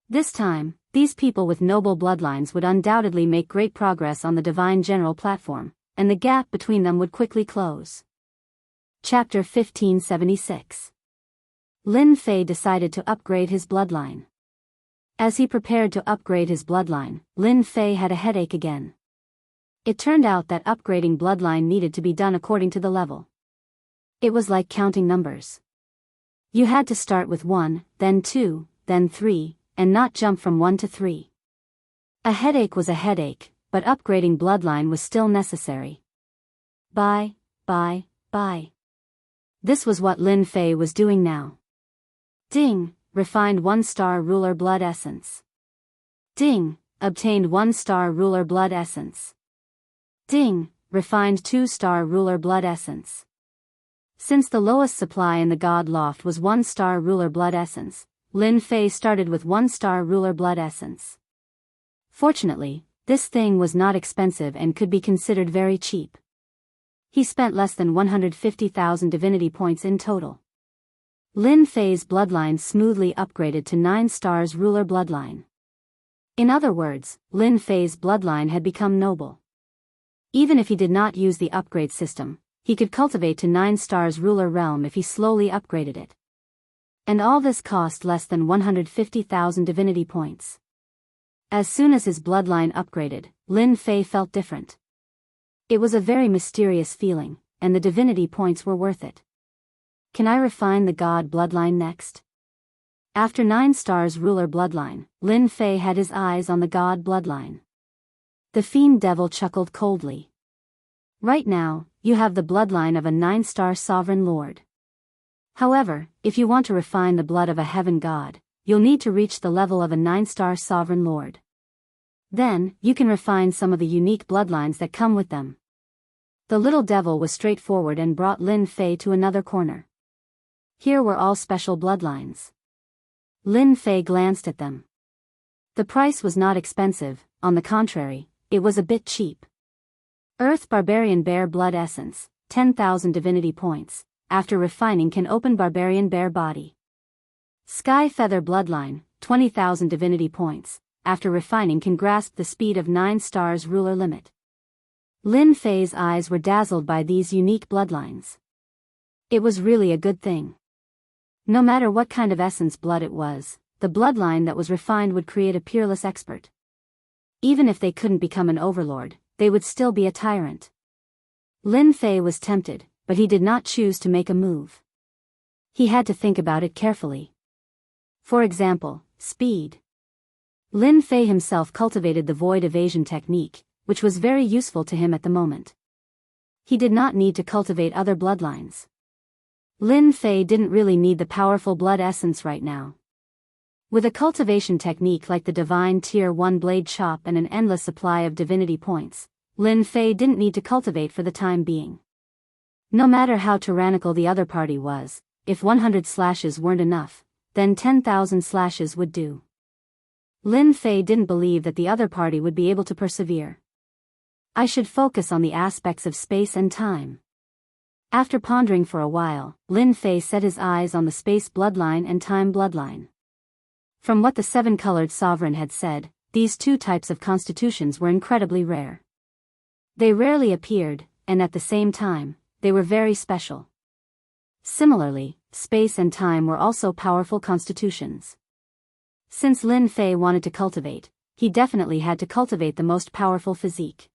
Speaker 1: This time, these people with noble bloodlines would undoubtedly make great progress on the Divine General platform, and the gap between them would quickly close. Chapter 1576. Lin Fei decided to upgrade his bloodline. As he prepared to upgrade his bloodline, Lin Fei had a headache again. It turned out that upgrading bloodline needed to be done according to the level. It was like counting numbers. You had to start with 1, then 2, then 3, and not jump from 1 to 3. A headache was a headache, but upgrading bloodline was still necessary. Buy. This was what Lin Fei was doing now. Ding, refined 1-star ruler blood essence. Ding, obtained 1-star ruler blood essence. Ding, refined 2-star ruler blood essence. Since the lowest supply in the God Loft was 1-star ruler blood essence, Lin Fei started with 1-star ruler blood essence. Fortunately, this thing was not expensive and could be considered very cheap. He spent less than 150,000 divinity points in total. Lin Fei's bloodline smoothly upgraded to 9 stars ruler bloodline. In other words, Lin Fei's bloodline had become noble. Even if he did not use the upgrade system, he could cultivate to 9 stars ruler realm if he slowly upgraded it. And all this cost less than 150,000 divinity points. As soon as his bloodline upgraded, Lin Fei felt different. It was a very mysterious feeling, and the divinity points were worth it. Can I refine the God bloodline next? After 9 stars ruler bloodline, Lin Fei had his eyes on the God bloodline. The fiend devil chuckled coldly. Right now, you have the bloodline of a 9-star sovereign lord. However, if you want to refine the blood of a heaven god, you'll need to reach the level of a 9-star sovereign lord. Then, you can refine some of the unique bloodlines that come with them. The little devil was straightforward and brought Lin Fei to another corner. Here were all special bloodlines. Lin Fei glanced at them. The price was not expensive, on the contrary, it was a bit cheap. Earth Barbarian Bear Blood Essence, 10,000 divinity points, after refining can open Barbarian Bear Body. Sky Feather Bloodline, 20,000 divinity points, after refining can grasp the speed of 9 stars ruler limit. Lin Fei's eyes were dazzled by these unique bloodlines. It was really a good thing. No matter what kind of essence blood it was, the bloodline that was refined would create a peerless expert. Even if they couldn't become an overlord, they would still be a tyrant. Lin Fei was tempted, but he did not choose to make a move. He had to think about it carefully. For example, speed. Lin Fei himself cultivated the void evasion technique, which was very useful to him at the moment. He did not need to cultivate other bloodlines. Lin Fei didn't really need the powerful blood essence right now. With a cultivation technique like the Divine Tier 1 Blade Chop and an endless supply of divinity points, Lin Fei didn't need to cultivate for the time being. No matter how tyrannical the other party was, if 100 slashes weren't enough, then 10,000 slashes would do. Lin Fei didn't believe that the other party would be able to persevere. I should focus on the aspects of space and time. After pondering for a while, Lin Fei set his eyes on the space bloodline and time bloodline. From what the 7-colored sovereign had said, these two types of constitutions were incredibly rare. They rarely appeared, and at the same time, they were very special. Similarly, space and time were also powerful constitutions. Since Lin Fei wanted to cultivate, he definitely had to cultivate the most powerful physique.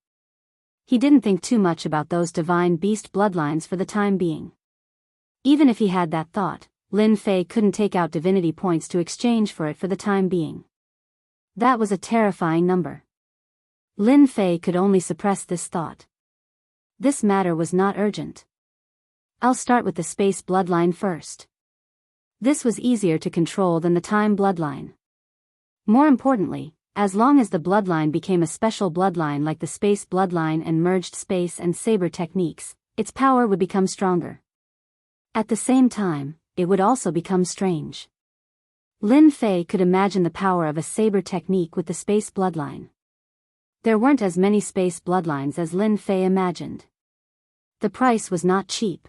Speaker 1: He didn't think too much about those divine beast bloodlines for the time being. Even if he had that thought, Lin Fei couldn't take out divinity points to exchange for it for the time being. That was a terrifying number. Lin Fei could only suppress this thought. This matter was not urgent. I'll start with the space bloodline first. This was easier to control than the time bloodline. More importantly, as long as the bloodline became a special bloodline like the space bloodline and merged space and saber techniques, its power would become stronger. At the same time, it would also become strange. Lin Fei could imagine the power of a saber technique with the space bloodline. There weren't as many space bloodlines as Lin Fei imagined. The price was not cheap.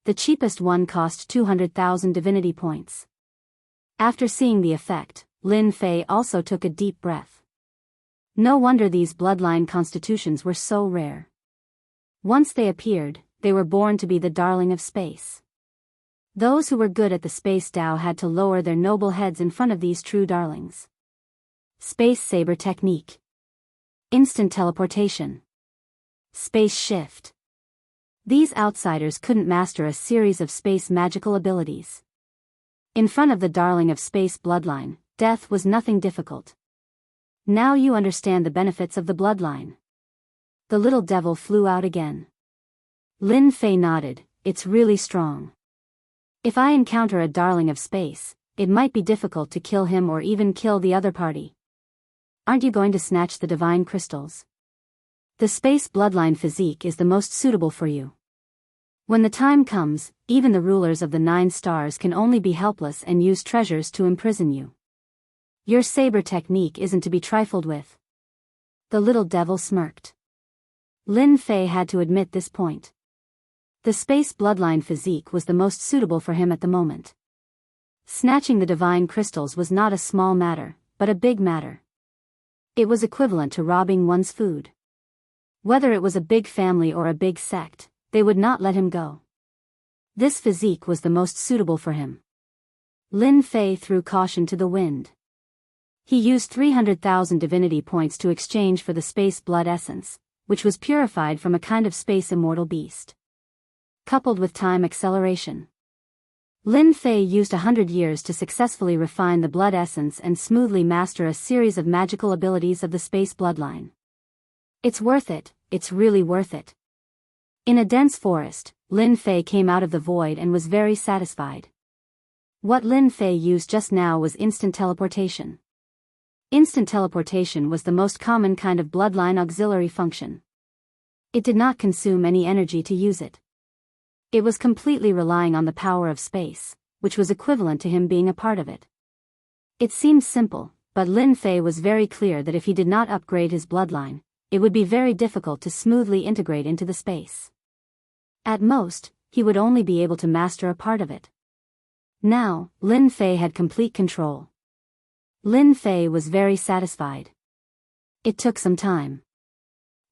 Speaker 1: The cheapest one cost 200,000 divinity points. After seeing the effect, Lin Fei also took a deep breath. No wonder these bloodline constitutions were so rare. Once they appeared, they were born to be the darling of space. Those who were good at the space Tao had to lower their noble heads in front of these true darlings. Space Saber Technique. Instant Teleportation. Space Shift. These outsiders couldn't master a series of space magical abilities. In front of the darling of space bloodline, death was nothing difficult. Now you understand the benefits of the bloodline. The little devil flew out again. Lin Fei nodded, it's really strong. If I encounter a darling of space, it might be difficult to kill him or even kill the other party. Aren't you going to snatch the divine crystals? The space bloodline physique is the most suitable for you. When the time comes, even the rulers of the 9 stars can only be helpless and use treasures to imprison you. Your saber technique isn't to be trifled with. The little devil smirked. Lin Fei had to admit this point. The space bloodline physique was the most suitable for him at the moment. Snatching the divine crystals was not a small matter, but a big matter. It was equivalent to robbing one's food. Whether it was a big family or a big sect, they would not let him go. This physique was the most suitable for him. Lin Fei threw caution to the wind. He used 300,000 divinity points to exchange for the space blood essence, which was purified from a kind of space immortal beast. Coupled with time acceleration, Lin Fei used 100 years to successfully refine the blood essence and smoothly master a series of magical abilities of the space bloodline. It's worth it, it's really worth it. In a dense forest, Lin Fei came out of the void and was very satisfied. What Lin Fei used just now was instant teleportation. Instant teleportation was the most common kind of bloodline auxiliary function. It did not consume any energy to use it. It was completely relying on the power of space, which was equivalent to him being a part of it. It seemed simple, but Lin Fei was very clear that if he did not upgrade his bloodline, it would be very difficult to smoothly integrate into the space. At most, he would only be able to master a part of it. Now, Lin Fei had complete control. Lin Fei was very satisfied. It took some time.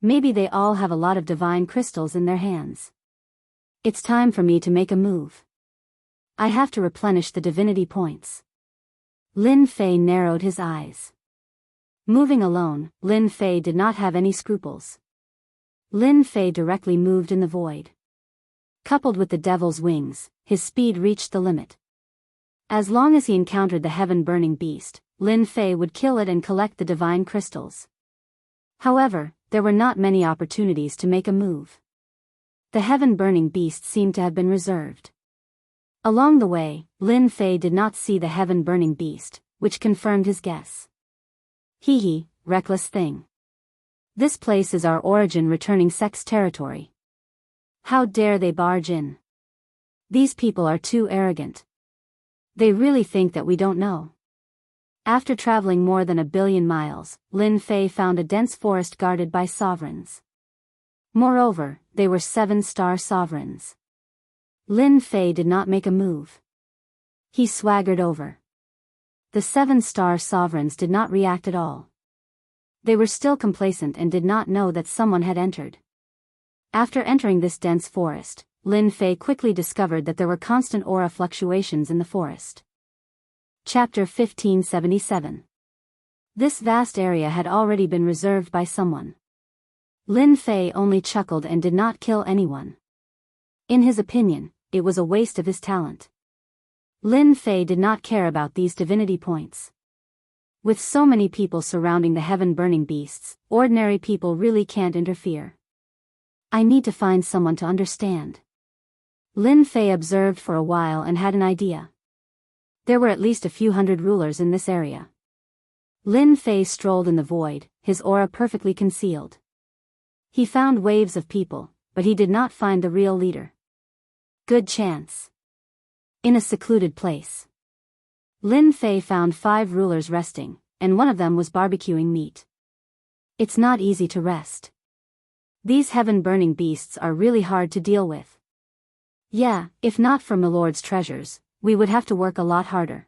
Speaker 1: Maybe they all have a lot of divine crystals in their hands. It's time for me to make a move. I have to replenish the divinity points. Lin Fei narrowed his eyes. Moving alone, Lin Fei did not have any scruples. Lin Fei directly moved in the void. Coupled with the devil's wings, his speed reached the limit. As long as he encountered the heaven-burning beast, Lin Fei would kill it and collect the divine crystals. However, there were not many opportunities to make a move. The heaven-burning beast seemed to have been reserved. Along the way, Lin Fei did not see the heaven-burning beast, which confirmed his guess. Hee, reckless thing. This place is our origin returning sex territory. How dare they barge in? These people are too arrogant. They really think that we don't know. After traveling more than 1 billion miles, Lin Fei found a dense forest guarded by sovereigns. Moreover, they were 7-star sovereigns. Lin Fei did not make a move. He swaggered over. The 7-star sovereigns did not react at all. They were still complacent and did not know that someone had entered. After entering this dense forest, Lin Fei quickly discovered that there were constant aura fluctuations in the forest. Chapter 1577. This vast area had already been reserved by someone. Lin Fei only chuckled and did not kill anyone. In his opinion, it was a waste of his talent. Lin Fei did not care about these divinity points. With so many people surrounding the heaven-burning beasts, ordinary people really can't interfere. I need to find someone to understand. Lin Fei observed for a while and had an idea. There were at least a few hundred rulers in this area. Lin Fei strolled in the void, his aura perfectly concealed. He found waves of people, but he did not find the real leader. Good chance. In a secluded place, Lin Fei found 5 rulers resting, and one of them was barbecuing meat. It's not easy to rest. These heaven-burning beasts are really hard to deal with. Yeah, if not for Milord's treasures, we would have to work a lot harder.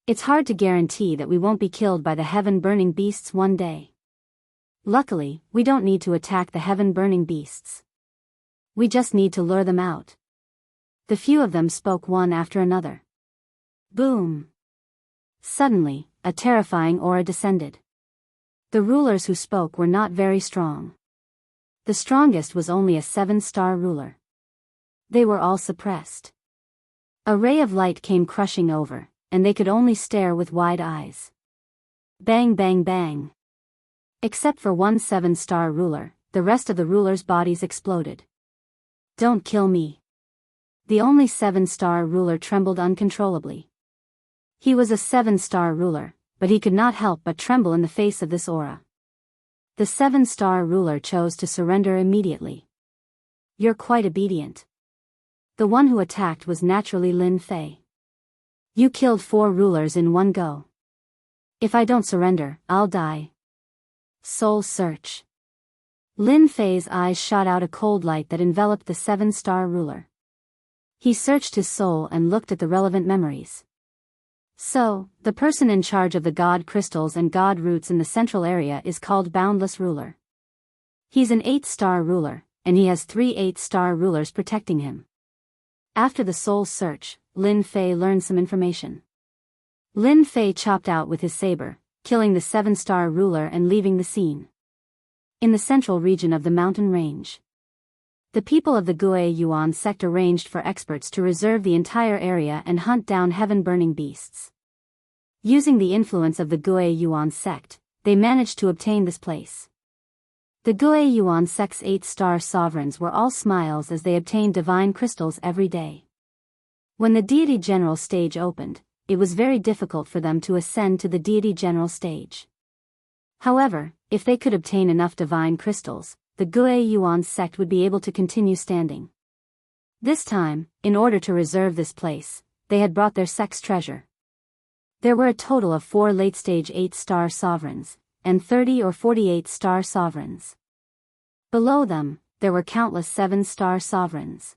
Speaker 1: It's hard to guarantee that we won't be killed by the heaven-burning beasts one day. Luckily, we don't need to attack the heaven-burning beasts. We just need to lure them out. The few of them spoke one after another. Boom! Suddenly, a terrifying aura descended. The rulers who spoke were not very strong. The strongest was only a 7-star ruler. They were all suppressed. A ray of light came crushing over, and they could only stare with wide eyes. Bang bang bang. Except for one 7-star ruler, the rest of the rulers' bodies exploded. Don't kill me. The only 7-star ruler trembled uncontrollably. He was a 7-star ruler, but he could not help but tremble in the face of this aura. The 7-star ruler chose to surrender immediately. You're quite obedient. The one who attacked was naturally Lin Fei. You killed 4 rulers in one go. If I don't surrender, I'll die. Soul search. Lin Fei's eyes shot out a cold light that enveloped the 7-star ruler. He searched his soul and looked at the relevant memories. So, the person in charge of the god crystals and god roots in the central area is called Boundless ruler. He's an 8-star ruler, and he has 3 8-star rulers protecting him. After the soul search, Lin Fei learned some information. Lin Fei chopped out with his saber, killing the 7-star ruler and leaving the scene. In the central region of the mountain range, the people of the Gui Yuan sect arranged for experts to reserve the entire area and hunt down heaven-burning beasts. Using the influence of the Gui Yuan sect, they managed to obtain this place. The Gui Yuan sect's 8-star sovereigns were all smiles as they obtained divine crystals every day. When the deity general stage opened, it was very difficult for them to ascend to the deity general stage. However, if they could obtain enough divine crystals, the Gui Yuan sect would be able to continue standing. This time, in order to reserve this place, they had brought their sect's treasure. There were a total of 4 late-stage 8-star sovereigns, and 30 or 48-star sovereigns. Below them, there were countless 7-star sovereigns.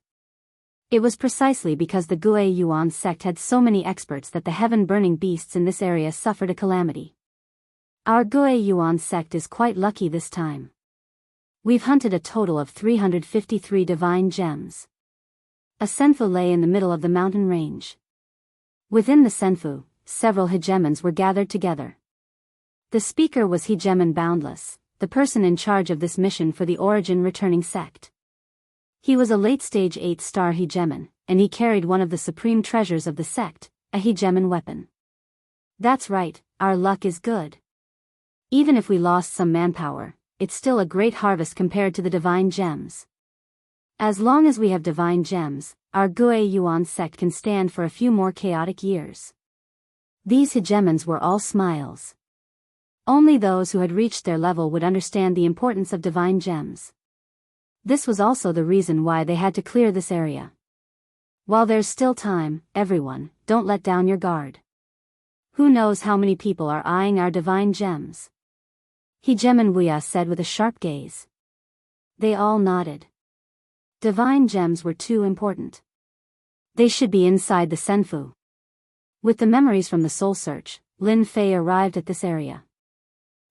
Speaker 1: It was precisely because the Gui Yuan sect had so many experts that the heaven-burning beasts in this area suffered a calamity. Our Gui Yuan sect is quite lucky this time. We've hunted a total of 353 divine gems. A senfu lay in the middle of the mountain range. Within the senfu, several hegemons were gathered together. The speaker was hegemon Boundless, the person in charge of this mission for the origin returning sect. He was a late-stage 8-star hegemon, and he carried one of the supreme treasures of the sect, a hegemon weapon. That's right, our luck is good. Even if we lost some manpower, it's still a great harvest compared to the divine gems. As long as we have divine gems, our Gui Yuan sect can stand for a few more chaotic years. These hegemons were all smiles. Only those who had reached their level would understand the importance of divine gems. This was also the reason why they had to clear this area. While there's still time, everyone, don't let down your guard. Who knows how many people are eyeing our divine gems? Hegemon Wuya said with a sharp gaze. They all nodded. Divine gems were too important. They should be inside the senfu. With the memories from the soul search, Lin Fei arrived at this area.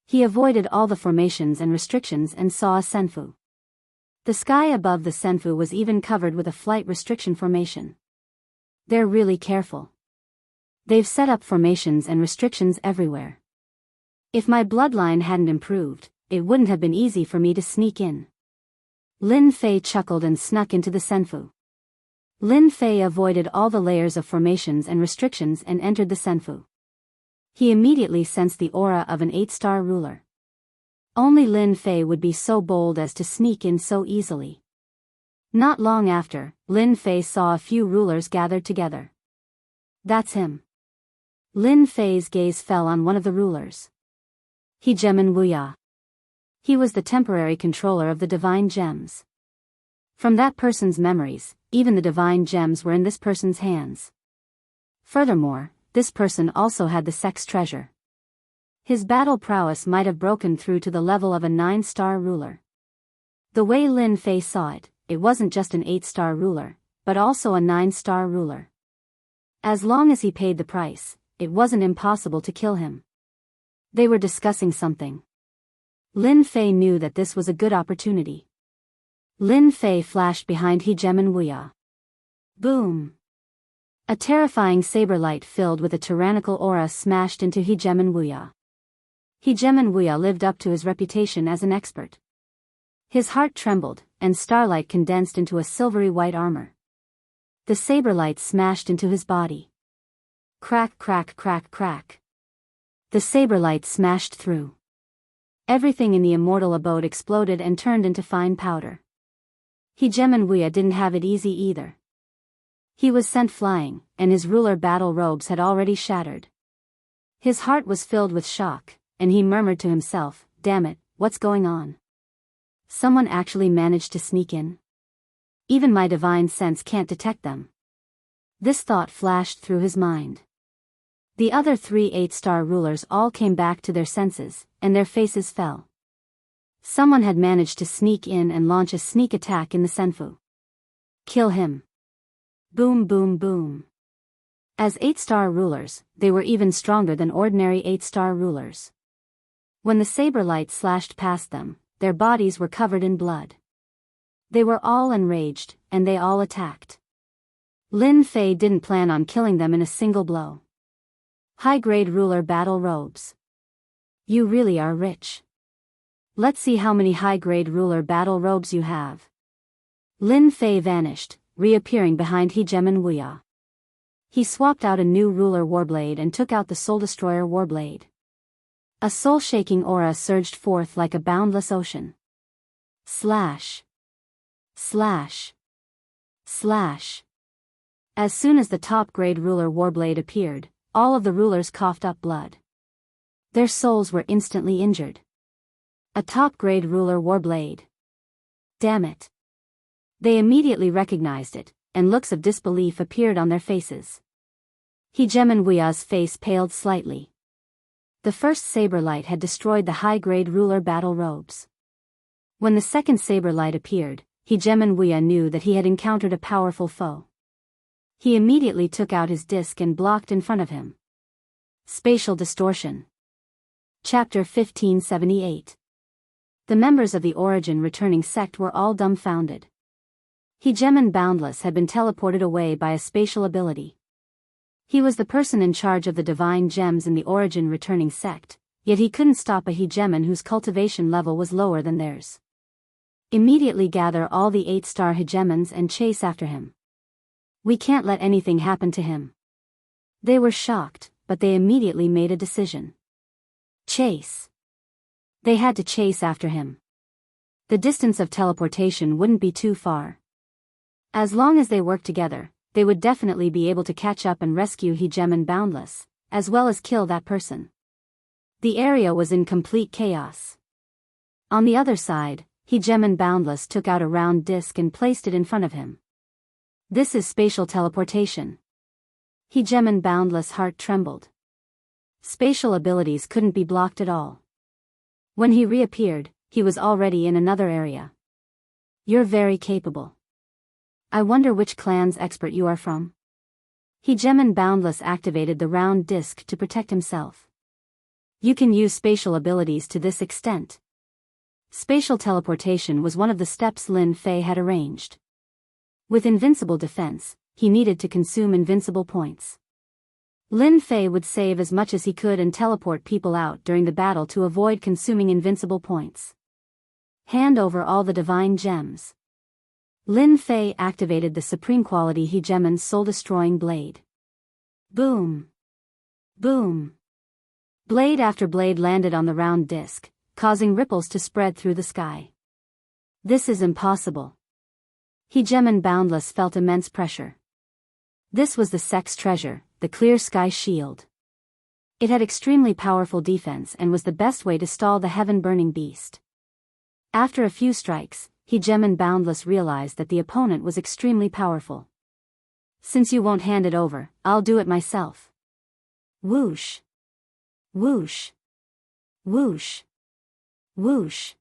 Speaker 1: He avoided all the formations and restrictions and saw a senfu. The sky above the senfu was even covered with a flight restriction formation. They're really careful. They've set up formations and restrictions everywhere. If my bloodline hadn't improved, it wouldn't have been easy for me to sneak in. Lin Fei chuckled and snuck into the senfu. Lin Fei avoided all the layers of formations and restrictions and entered the senfu. He immediately sensed the aura of an 8-star ruler. Only Lin Fei would be so bold as to sneak in so easily. Not long after, Lin Fei saw a few rulers gathered together. That's him. Lin Fei's gaze fell on one of the rulers. Hegemon Wuya. He was the temporary controller of the divine gems. From that person's memories, even the divine gems were in this person's hands. Furthermore, this person also had the sect's treasure. His battle prowess might have broken through to the level of a 9-star ruler. The way Lin Fei saw it, it wasn't just an 8-star ruler, but also a 9-star ruler. As long as he paid the price, it wasn't impossible to kill him. They were discussing something. Lin Fei knew that this was a good opportunity. Lin Fei flashed behind Hegemon Wuya. Boom! A terrifying saber light filled with a tyrannical aura smashed into Hegemon Wuya. Hegemon Wuya lived up to his reputation as an expert. His heart trembled, and starlight condensed into a silvery white armor. The saber light smashed into his body. Crack, crack, crack, crack. The saber light smashed through. Everything in the immortal abode exploded and turned into fine powder. Hegemon Wuya didn't have it easy either. He was sent flying, and his ruler battle robes had already shattered. His heart was filled with shock, and he murmured to himself, "Damn it, what's going on? Someone actually managed to sneak in? Even my divine sense can't detect them. This thought flashed through his mind. The other 3 8-star rulers all came back to their senses, and their faces fell. Someone had managed to sneak in and launch a sneak attack in the Senfu. Kill him. Boom boom boom. As 8-star rulers, they were even stronger than ordinary 8-star rulers. When the saber light slashed past them, their bodies were covered in blood. They were all enraged, and they all attacked. Lin Fei didn't plan on killing them in a single blow. High-grade ruler battle robes. You really are rich. Let's see how many high-grade ruler battle robes you have. Lin Fei vanished, reappearing behind Hegemon Wuya. He swapped out a new ruler warblade and took out the Soul Destroyer warblade. A soul-shaking aura surged forth like a boundless ocean. Slash. Slash. Slash. As soon as the top-grade ruler warblade appeared, all of the rulers coughed up blood. Their souls were instantly injured. A top-grade ruler warblade. Damn it. They immediately recognized it, and looks of disbelief appeared on their faces. Hegemon Wuya's face paled slightly. The first saber light had destroyed the high-grade ruler battle robes. When the second saber light appeared, Hegemon Wuya knew that he had encountered a powerful foe. He immediately took out his disc and blocked in front of him. Spatial distortion. Chapter 1578. The members of the Origin returning sect were all dumbfounded. Hegemon Boundless had been teleported away by a spatial ability. He was the person in charge of the divine gems in the Origin returning sect, yet he couldn't stop a Hegemon whose cultivation level was lower than theirs. Immediately gather all the 8-star Hegemons and chase after him. We can't let anything happen to him. They were shocked, but they immediately made a decision. Chase. They had to chase after him. The distance of teleportation wouldn't be too far. As long as they worked together, they would definitely be able to catch up and rescue Hegemon Boundless, as well as kill that person. The area was in complete chaos. On the other side, Hegemon Boundless took out a round disc and placed it in front of him. This is spatial teleportation. Hegemon Boundless' heart trembled. Spatial abilities couldn't be blocked at all. When he reappeared, he was already in another area. You're very capable. I wonder which clan's expert you are from? Hegemon Boundless activated the round disc to protect himself. You can use spatial abilities to this extent. Spatial teleportation was one of the steps Lin Fei had arranged. With invincible defense, he needed to consume invincible points. Lin Fei would save as much as he could and teleport people out during the battle to avoid consuming invincible points. Hand over all the divine gems. Lin Fei activated the supreme quality Hegemon's soul-destroying blade. Boom. Boom. Blade after blade landed on the round disc, causing ripples to spread through the sky. This is impossible. Hegemon Boundless felt immense pressure. This was the sect's treasure, the Clear Sky Shield. It had extremely powerful defense and was the best way to stall the heaven-burning beast. After a few strikes, Hegemon Boundless realized that the opponent was extremely powerful. Since you won't hand it over, I'll do it myself. Whoosh. Whoosh. Whoosh. Whoosh.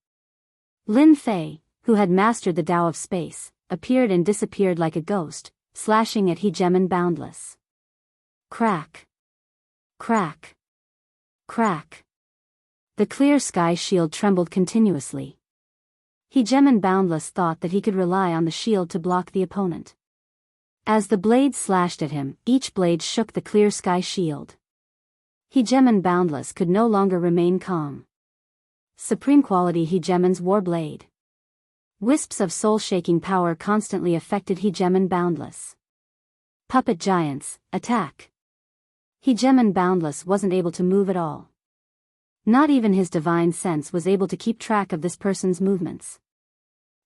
Speaker 1: Lin Fei, who had mastered the Tao of Space, appeared and disappeared like a ghost, slashing at Hegemon Boundless. Crack. Crack. Crack. The Clear Sky Shield trembled continuously. Hegemon Boundless thought that he could rely on the shield to block the opponent. As the blades slashed at him, each blade shook the Clear Sky Shield. Hegemon Boundless could no longer remain calm. Supreme quality Hegemon's Warblade. Wisps of soul-shaking power constantly affected Hegemon Boundless. Puppet Giants, attack! Hegemon Boundless wasn't able to move at all. Not even his divine sense was able to keep track of this person's movements.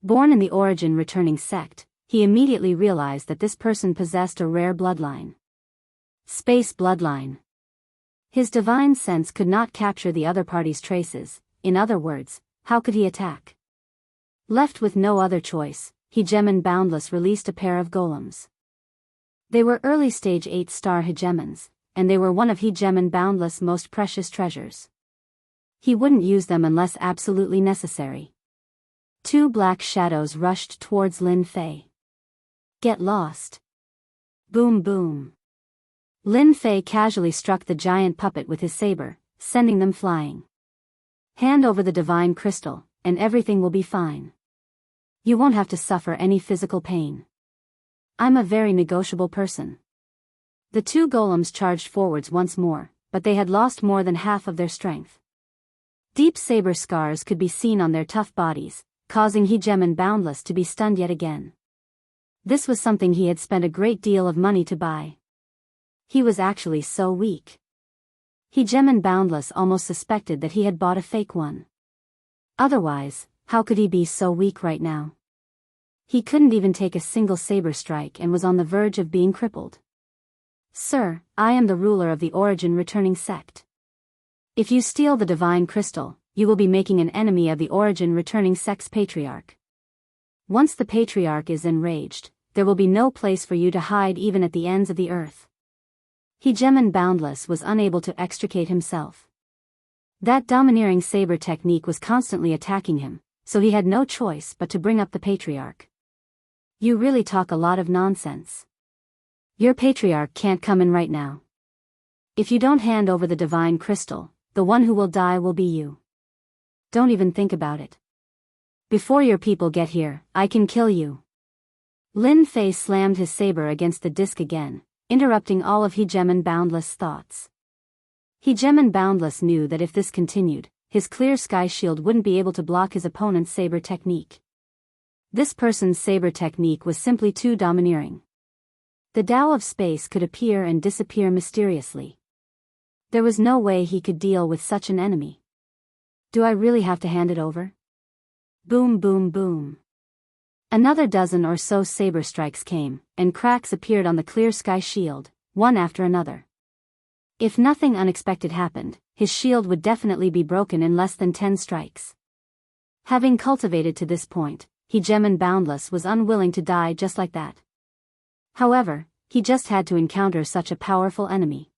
Speaker 1: Born in the Origin returning sect, he immediately realized that this person possessed a rare bloodline. Space bloodline. His divine sense could not capture the other party's traces, in other words, how could he attack? Left with no other choice, Hegemon Boundless released a pair of golems. They were early-stage 8-star Hegemons, and they were one of Hegemon Boundless' most precious treasures. He wouldn't use them unless absolutely necessary. 2 black shadows rushed towards Lin Fei. Get lost. Boom boom. Lin Fei casually struck the giant puppet with his saber, sending them flying. Hand over the divine crystal, and everything will be fine. You won't have to suffer any physical pain. I'm a very negotiable person. The 2 golems charged forwards once more, but they had lost more than half of their strength. Deep saber scars could be seen on their tough bodies, causing Hegemon Boundless to be stunned yet again. This was something he had spent a great deal of money to buy. He was actually so weak. Hegemon Boundless almost suspected that he had bought a fake one. Otherwise, how could he be so weak right now? He couldn't even take a single saber strike and was on the verge of being crippled. Sir, I am the ruler of the Origin Returning Sect. If you steal the divine crystal, you will be making an enemy of the Origin Returning Sect's patriarch. Once the patriarch is enraged, there will be no place for you to hide even at the ends of the earth. Hegemon Boundless was unable to extricate himself. That domineering saber technique was constantly attacking him, so he had no choice but to bring up the patriarch. You really talk a lot of nonsense. Your patriarch can't come in right now. If you don't hand over the divine crystal, the one who will die will be you. Don't even think about it. Before your people get here, I can kill you. Lin Fei slammed his saber against the disc again, interrupting all of Hegemon Boundless' thoughts. Hegemon Boundless knew that if this continued, his clear sky shield wouldn't be able to block his opponent's saber technique. This person's saber technique was simply too domineering. The Tao of space could appear and disappear mysteriously. There was no way he could deal with such an enemy. Do I really have to hand it over? Boom boom boom. Another dozen or so saber strikes came, and cracks appeared on the clear sky shield, one after another. If nothing unexpected happened, his shield would definitely be broken in less than 10 strikes. Having cultivated to this point, Hegemon Boundless was unwilling to die just like that. However, he just had to encounter such a powerful enemy.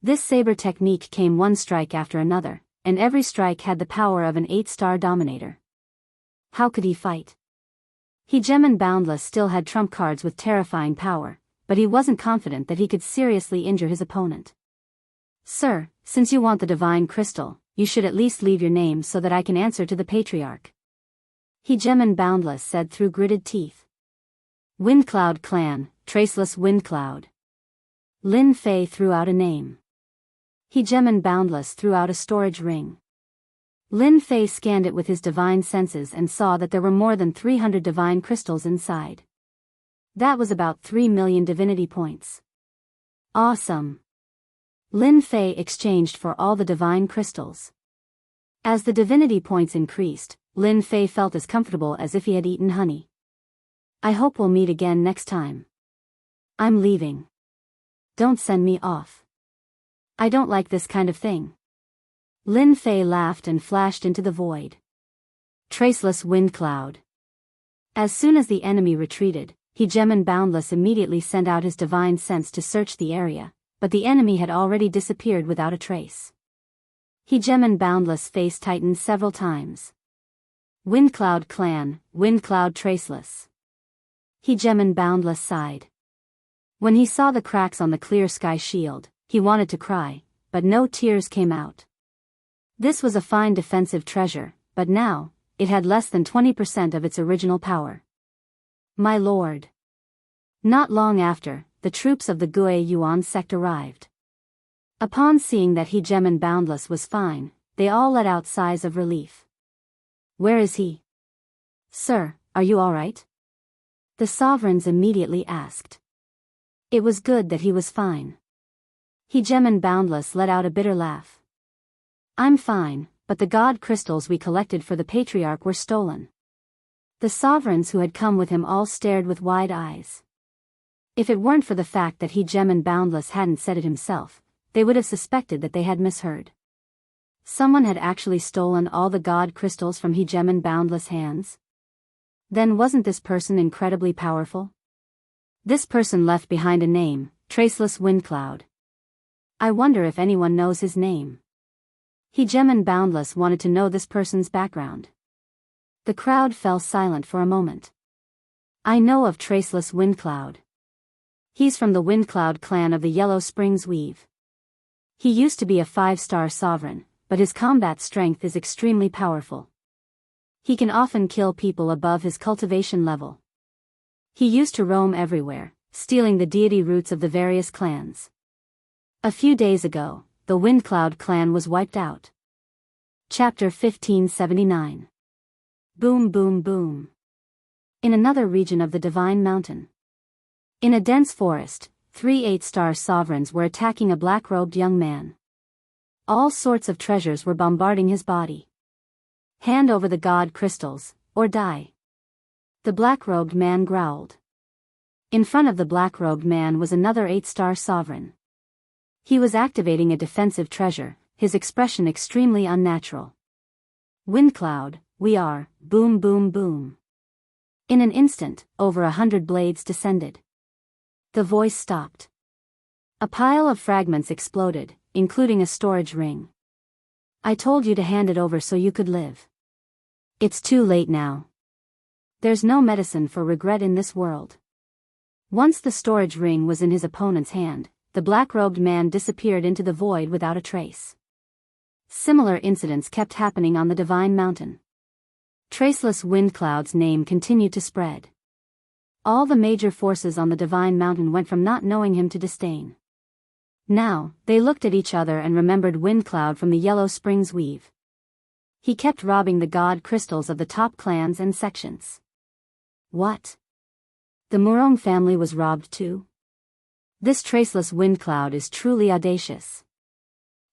Speaker 1: This saber technique came one strike after another, and every strike had the power of an 8-star dominator. How could he fight? Hegemon Boundless still had trump cards with terrifying power, but he wasn't confident that he could seriously injure his opponent. Sir, since you want the divine crystal, you should at least leave your name so that I can answer to the patriarch. Hegemon Boundless said through gritted teeth. Windcloud Clan, Traceless Windcloud. Lin Fei threw out a name. Hegemon Boundless threw out a storage ring. Lin Fei scanned it with his divine senses and saw that there were more than 300 divine crystals inside. That was about 3 million divinity points. Awesome. Lin Fei exchanged for all the divine crystals. As the divinity points increased, Lin Fei felt as comfortable as if he had eaten honey. I hope we'll meet again next time. I'm leaving. Don't send me off. I don't like this kind of thing. Lin Fei laughed and flashed into the void. Traceless Windcloud. As soon as the enemy retreated, Hegemon Boundless immediately sent out his divine sense to search the area, but the enemy had already disappeared without a trace. Hegemon Boundless' face tightened several times. Windcloud Clan, Windcloud Traceless. Hegemon Boundless sighed. When he saw the cracks on the clear sky shield, he wanted to cry, but no tears came out. This was a fine defensive treasure, but now, it had less than 20% of its original power. My lord. Not long after, the troops of the Gue Yuan sect arrived. Upon seeing that Hegemon Boundless was fine, they all let out sighs of relief. Where is he? Sir, are you all right? The sovereigns immediately asked. It was good that he was fine. Hegemon Boundless let out a bitter laugh. I'm fine, but the god crystals we collected for the patriarch were stolen. The sovereigns who had come with him all stared with wide eyes. If it weren't for the fact that Hegemon Boundless hadn't said it himself, they would have suspected that they had misheard. Someone had actually stolen all the god crystals from Hegemon Boundless' hands? Then wasn't this person incredibly powerful? This person left behind a name, Traceless Windcloud. I wonder if anyone knows his name. Hegemon Boundless wanted to know this person's background. The crowd fell silent for a moment. I know of Traceless Windcloud. He's from the Windcloud clan of the Yellow Springs Weave. He used to be a 5-star sovereign, but his combat strength is extremely powerful. He can often kill people above his cultivation level. He used to roam everywhere, stealing the deity roots of the various clans. A few days ago, the Windcloud clan was wiped out. Chapter 1579. Boom boom boom. In another region of the Divine Mountain. In a dense forest, 3 8-star sovereigns were attacking a black-robed young man. All sorts of treasures were bombarding his body. Hand over the god crystals, or die. The black-robed man growled. In front of the black-robed man was another 8-star sovereign. He was activating a defensive treasure, his expression extremely unnatural. Windcloud, we are, boom boom boom. In an instant, over 100 blades descended. The voice stopped. A pile of fragments exploded, including a storage ring. I told you to hand it over so you could live. It's too late now. There's no medicine for regret in this world. Once the storage ring was in his opponent's hand, the black-robed man disappeared into the void without a trace. Similar incidents kept happening on the Divine Mountain. Traceless Windcloud's name continued to spread. All the major forces on the Divine Mountain went from not knowing him to disdain. Now, they looked at each other and remembered Windcloud from the Yellow Springs Weave. He kept robbing the god crystals of the top clans and sections. What? The Murong family was robbed too? This Traceless Windcloud is truly audacious.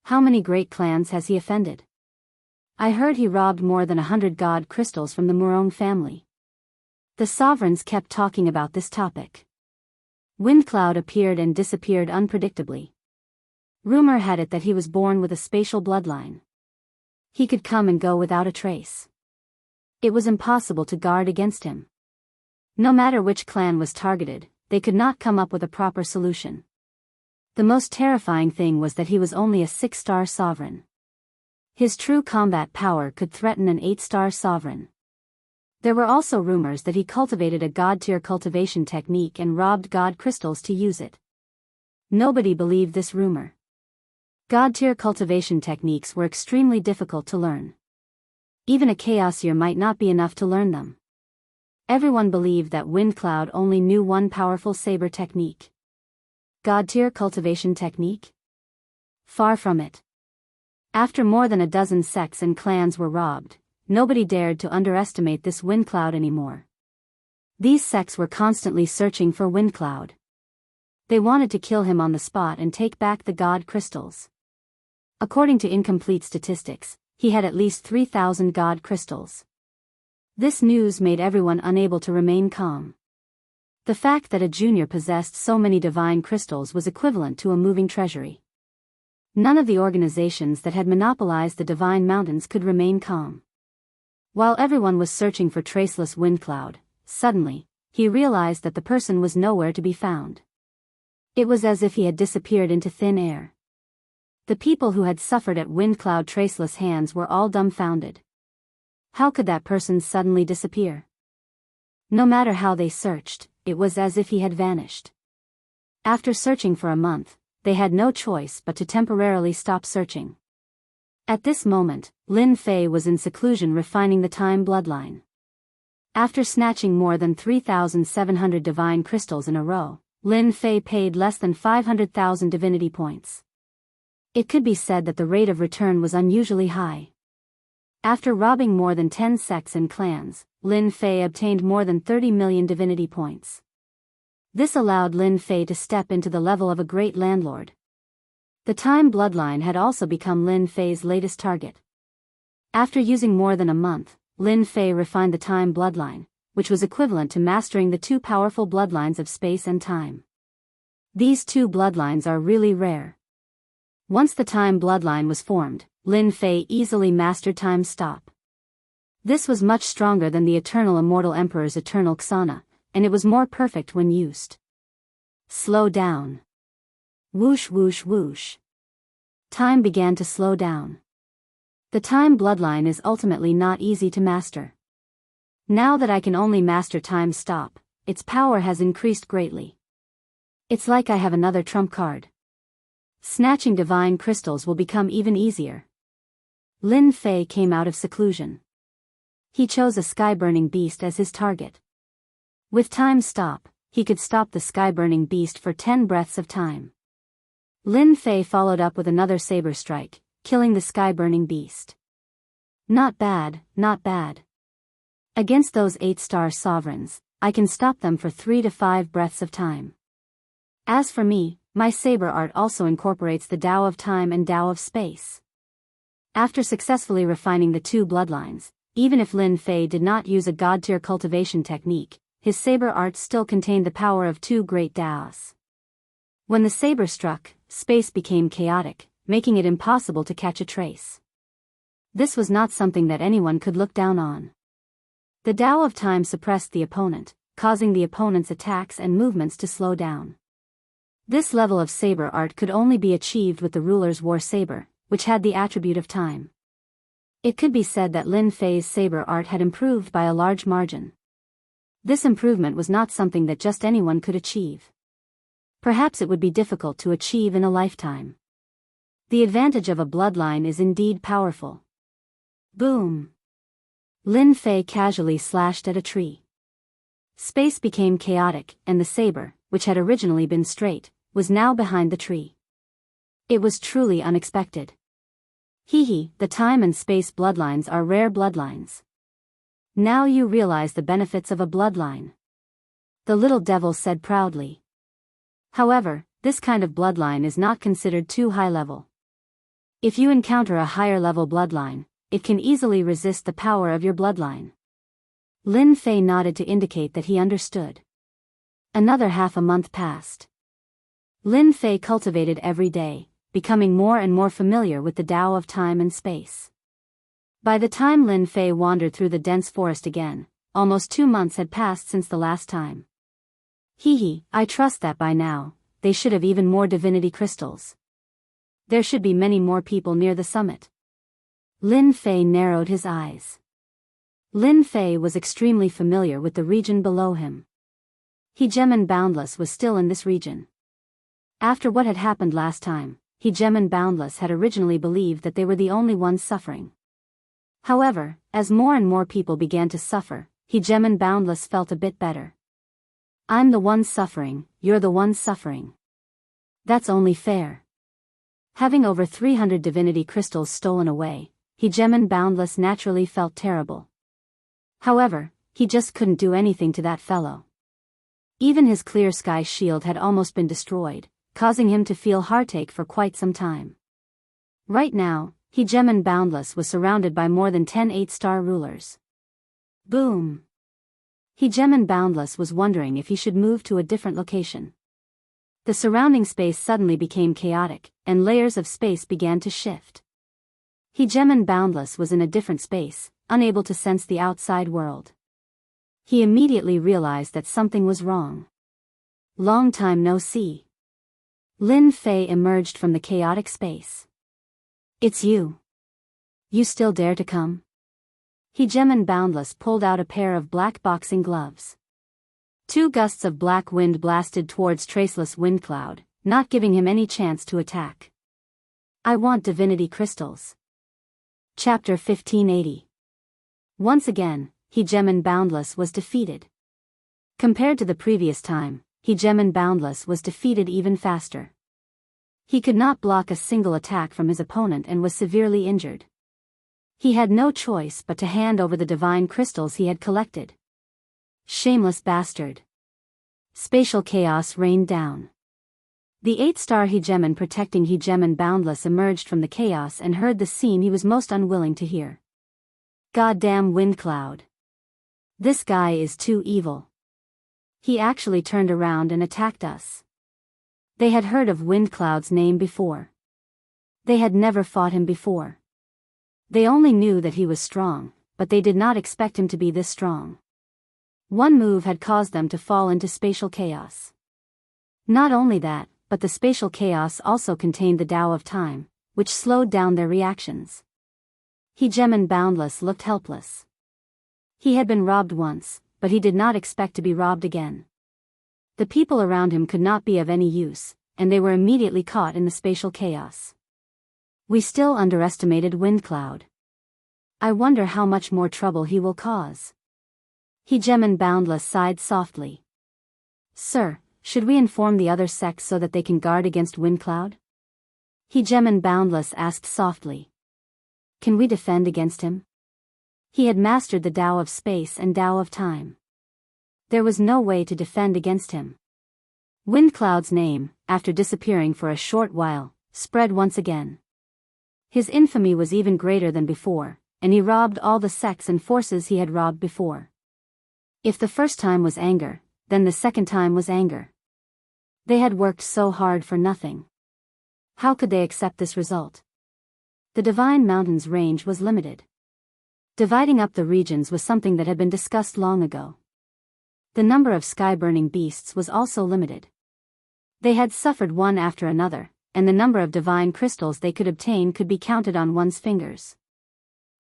Speaker 1: How many great clans has he offended? I heard he robbed more than 100 god crystals from the Murong family. The sovereigns kept talking about this topic. Windcloud appeared and disappeared unpredictably. Rumor had it that he was born with a spatial bloodline. He could come and go without a trace. It was impossible to guard against him. No matter which clan was targeted, they could not come up with a proper solution. The most terrifying thing was that he was only a 6-star sovereign. His true combat power could threaten an 8-star sovereign. There were also rumors that he cultivated a god-tier cultivation technique and robbed god crystals to use it. Nobody believed this rumor. God-tier cultivation techniques were extremely difficult to learn. Even a chaosier might not be enough to learn them. Everyone believed that Windcloud only knew one powerful saber technique. God-tier cultivation technique? Far from it. After more than a dozen sects and clans were robbed, nobody dared to underestimate this Windcloud anymore. These sects were constantly searching for Windcloud. They wanted to kill him on the spot and take back the god crystals. According to incomplete statistics, he had at least 3,000 god crystals. This news made everyone unable to remain calm. The fact that a junior possessed so many divine crystals was equivalent to a moving treasury. None of the organizations that had monopolized the Divine Mountains could remain calm. While everyone was searching for Traceless Windcloud, suddenly, he realized that the person was nowhere to be found. It was as if he had disappeared into thin air. The people who had suffered at Windcloud Traceless hands were all dumbfounded. How could that person suddenly disappear? No matter how they searched, it was as if he had vanished. After searching for a month, they had no choice but to temporarily stop searching. At this moment, Lin Fei was in seclusion refining the time bloodline. After snatching more than 3,700 divine crystals in a row, Lin Fei paid less than 500,000 divinity points. It could be said that the rate of return was unusually high. After robbing more than 10 sects and clans, Lin Fei obtained more than 30 million divinity points. This allowed Lin Fei to step into the level of a great landlord. The time bloodline had also become Lin Fei's latest target. After using more than a month, Lin Fei refined the time bloodline, which was equivalent to mastering the two powerful bloodlines of space and time. These two bloodlines are really rare. Once the time bloodline was formed, Lin Fei easily mastered time stop. This was much stronger than the eternal immortal emperor's eternal Xana, and it was more perfect when used. Slow down. Whoosh whoosh whoosh. Time began to slow down. The time bloodline is ultimately not easy to master. Now that I can only master time stop, its power has increased greatly. It's like I have another trump card. Snatching divine crystals will become even easier. Lin Fei came out of seclusion. He chose a sky-burning beast as his target. With time stop, he could stop the sky-burning beast for 10 breaths of time. Lin Fei followed up with another saber strike, killing the sky-burning beast. Not bad, not bad. Against those 8-star sovereigns, I can stop them for 3 to 5 breaths of time. As for me, my saber art also incorporates the Tao of time and Tao of space. After successfully refining the two bloodlines, even if Lin Fei did not use a god-tier cultivation technique, his saber art still contained the power of two great Taos. When the saber struck, space became chaotic, making it impossible to catch a trace. This was not something that anyone could look down on. The Tao of time suppressed the opponent, causing the opponent's attacks and movements to slow down. This level of saber art could only be achieved with the ruler's war saber, which had the attribute of time. It could be said that Lin Fei's saber art had improved by a large margin. This improvement was not something that just anyone could achieve. Perhaps it would be difficult to achieve in a lifetime. The advantage of a bloodline is indeed powerful. Boom! Lin Fei casually slashed at a tree. Space became chaotic, and the saber, which had originally been straight, was now behind the tree. It was truly unexpected. The time and space bloodlines are rare bloodlines. Now you realize the benefits of a bloodline. The little devil said proudly. However, this kind of bloodline is not considered too high level. If you encounter a higher level bloodline, it can easily resist the power of your bloodline. Lin Fei nodded to indicate that he understood. Another half a month passed. Lin Fei cultivated every day, becoming more and more familiar with the Tao of time and space. By the time Lin Fei wandered through the dense forest again, almost 2 months had passed since the last time. I trust that by now, they should have even more divinity crystals. There should be many more people near the summit. Lin Fei narrowed his eyes. Lin Fei was extremely familiar with the region below him. Hegemon Boundless was still in this region. After what had happened last time, Hegemon Boundless had originally believed that they were the only ones suffering. However, as more and more people began to suffer, Hegemon Boundless felt a bit better. I'm the one suffering, you're the one suffering. That's only fair. Having over 300 divinity crystals stolen away, Hegemon Boundless naturally felt terrible. However, he just couldn't do anything to that fellow. Even his clear sky shield had almost been destroyed, causing him to feel heartache for quite some time. Right now, Hegemon Boundless was surrounded by more than 10 8-star rulers. Boom! Hegemon Boundless was wondering if he should move to a different location. The surrounding space suddenly became chaotic, and layers of space began to shift. Hegemon Boundless was in a different space, unable to sense the outside world. He immediately realized that something was wrong. Long time no see. Lin Fei emerged from the chaotic space. It's you. You still dare to come? Hegemon Boundless pulled out a pair of black boxing gloves. 2 gusts of black wind blasted towards Traceless Wind Cloud, not giving him any chance to attack. I want divinity crystals. Chapter 1580. Once again, Hegemon Boundless was defeated. Compared to the previous time, Hegemon Boundless was defeated even faster. He could not block a single attack from his opponent and was severely injured. He had no choice but to hand over the divine crystals he had collected. Shameless bastard. Spatial chaos rained down. The 8-star Hegemon protecting Hegemon Boundless emerged from the chaos and heard the scene he was most unwilling to hear. Goddamn wind cloud. This guy is too evil. He actually turned around and attacked us. They had heard of Wind Cloud's name before. They had never fought him before. They only knew that he was strong, but they did not expect him to be this strong. One move had caused them to fall into spatial chaos. Not only that, but the spatial chaos also contained the Tao of time, which slowed down their reactions. Hegemon Boundless looked helpless. He had been robbed once, but he did not expect to be robbed again. The people around him could not be of any use, and they were immediately caught in the spatial chaos. We still underestimated Windcloud. I wonder how much more trouble he will cause. Hegemon Boundless sighed softly. Sir, should we inform the other sects so that they can guard against Windcloud? Hegemon Boundless asked softly. Can we defend against him? He had mastered the Tao of space and Tao of time. There was no way to defend against him. Windcloud's name, after disappearing for a short while, spread once again. His infamy was even greater than before, and he robbed all the sects and forces he had robbed before. If the first time was anger, then the second time was anger. They had worked so hard for nothing. How could they accept this result? The Divine Mountain's range was limited. Dividing up the regions was something that had been discussed long ago. The number of sky-burning beasts was also limited. They had suffered one after another, and the number of divine crystals they could obtain could be counted on one's fingers.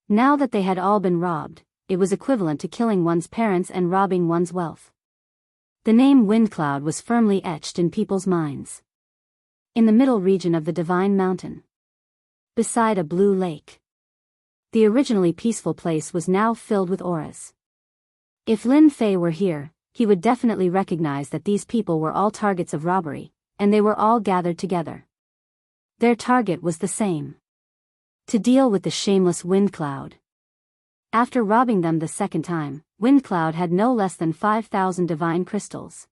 Speaker 1: Now that they had all been robbed, it was equivalent to killing one's parents and robbing one's wealth. The name Windcloud was firmly etched in people's minds. In the middle region of the Divine Mountain, beside a blue lake, the originally peaceful place was now filled with auras. If Lin Fei were here, he would definitely recognize that these people were all targets of robbery, and they were all gathered together. Their target was the same: to deal with the shameless Windcloud. After robbing them the second time, Windcloud had no less than 5,000 divine crystals.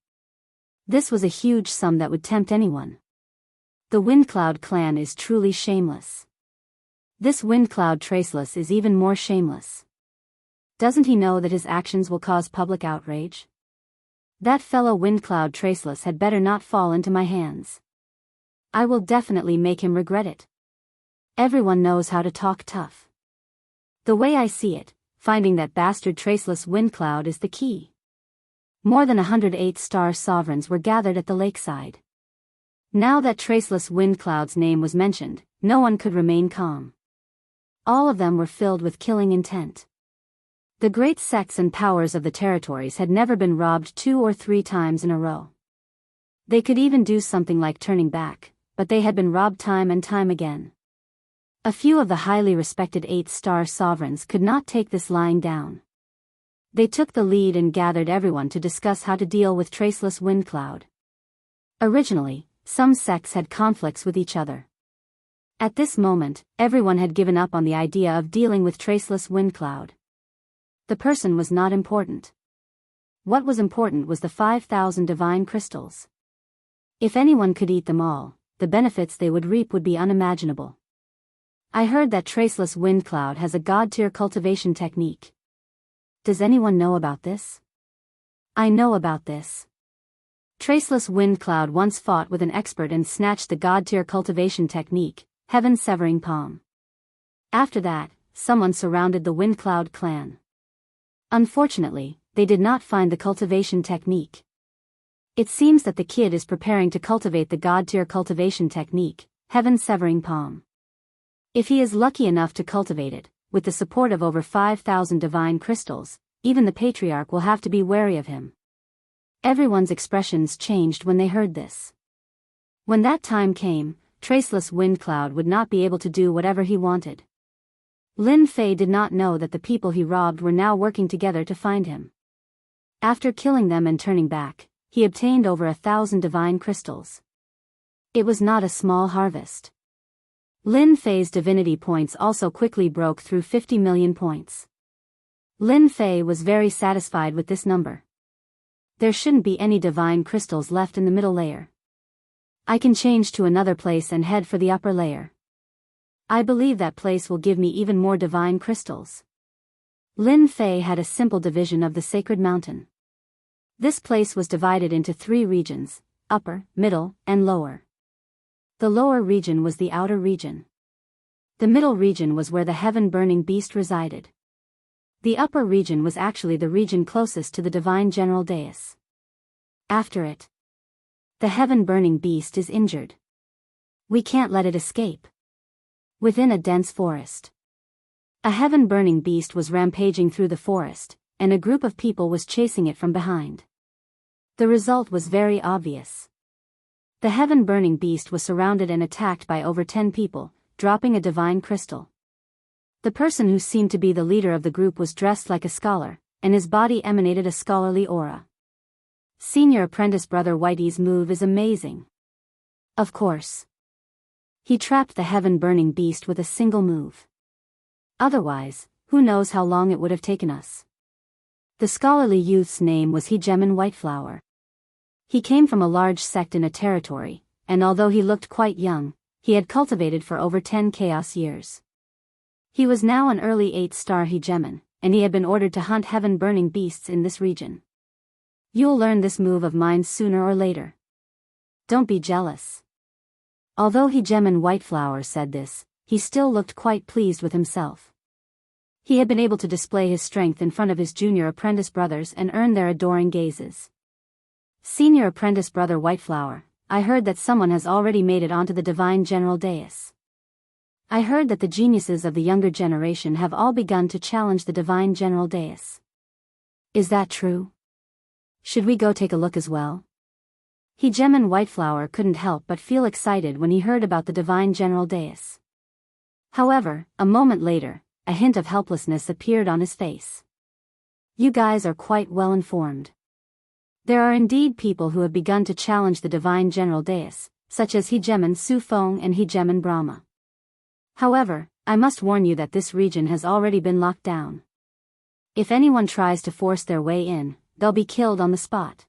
Speaker 1: This was a huge sum that would tempt anyone. The Windcloud clan is truly shameless. This Windcloud Traceless is even more shameless. Doesn't he know that his actions will cause public outrage? That fellow Windcloud Traceless had better not fall into my hands. I will definitely make him regret it. Everyone knows how to talk tough. The way I see it, finding that bastard Traceless Windcloud is the key. More than 108 star sovereigns were gathered at the lakeside. Now that Traceless Windcloud's name was mentioned, no one could remain calm. All of them were filled with killing intent. The great sects and powers of the territories had never been robbed 2 or 3 times in a row. They could even do something like turning back, but they had been robbed time and time again. A few of the highly respected 8-star sovereigns could not take this lying down. They took the lead and gathered everyone to discuss how to deal with Traceless Windcloud. Originally, some sects had conflicts with each other. At this moment, everyone had given up on the idea of dealing with Traceless Windcloud. The person was not important. What was important was the 5,000 divine crystals. If anyone could eat them all, the benefits they would reap would be unimaginable. I heard that Traceless Windcloud has a god-tier cultivation technique. Does anyone know about this? I know about this. Traceless Windcloud once fought with an expert and snatched the god-tier cultivation technique, Heaven's Severing Palm. After that, someone surrounded the Windcloud clan. Unfortunately, they did not find the cultivation technique. It seems that the kid is preparing to cultivate the god-tier cultivation technique, Heaven's Severing Palm. If he is lucky enough to cultivate it, with the support of over 5,000 divine crystals, even the patriarch will have to be wary of him. Everyone's expressions changed when they heard this. When that time came, Traceless Windcloud would not be able to do whatever he wanted. Lin Fei did not know that the people he robbed were now working together to find him. After killing them and turning back, he obtained over 1,000 divine crystals. It was not a small harvest. Lin Fei's divinity points also quickly broke through 50 million points. Lin Fei was very satisfied with this number. There shouldn't be any divine crystals left in the middle layer. I can change to another place and head for the upper layer. I believe that place will give me even more divine crystals. Lin Fei had a simple division of the sacred mountain. This place was divided into 3 regions, upper, middle, and lower. The lower region was the outer region. The middle region was where the heaven-burning beast resided. The upper region was actually the region closest to the divine general dais. After it, the heaven-burning beast is injured. We can't let it escape. Within a dense forest, a heaven-burning beast was rampaging through the forest, and a group of people was chasing it from behind. The result was very obvious. The heaven-burning beast was surrounded and attacked by over 10 people, dropping a divine crystal. The person who seemed to be the leader of the group was dressed like a scholar, and his body emanated a scholarly aura. Senior Apprentice Brother Whitey's move is amazing. Of course, he trapped the heaven-burning beast with a single move. Otherwise, who knows how long it would have taken us. The scholarly youth's name was Hegeman Whiteflower. He came from a large sect in a territory, and although he looked quite young, he had cultivated for over 10 chaos years. He was now an early 8-star Hegeman, and he had been ordered to hunt heaven-burning beasts in this region. You'll learn this move of mine sooner or later. Don't be jealous. Although Hegeman Whiteflower said this, he still looked quite pleased with himself. He had been able to display his strength in front of his junior apprentice brothers and earn their adoring gazes. Senior Apprentice Brother Whiteflower, I heard that someone has already made it onto the divine general dais. I heard that the geniuses of the younger generation have all begun to challenge the divine general dais. Is that true? Should we go take a look as well? Hegeman Whiteflower couldn't help but feel excited when he heard about the divine general dais. However, a moment later, a hint of helplessness appeared on his face. You guys are quite well informed. There are indeed people who have begun to challenge the divine general dais, such as Hegeman Sufeng and Hegeman Brahma. However, I must warn you that this region has already been locked down. If anyone tries to force their way in, they'll be killed on the spot.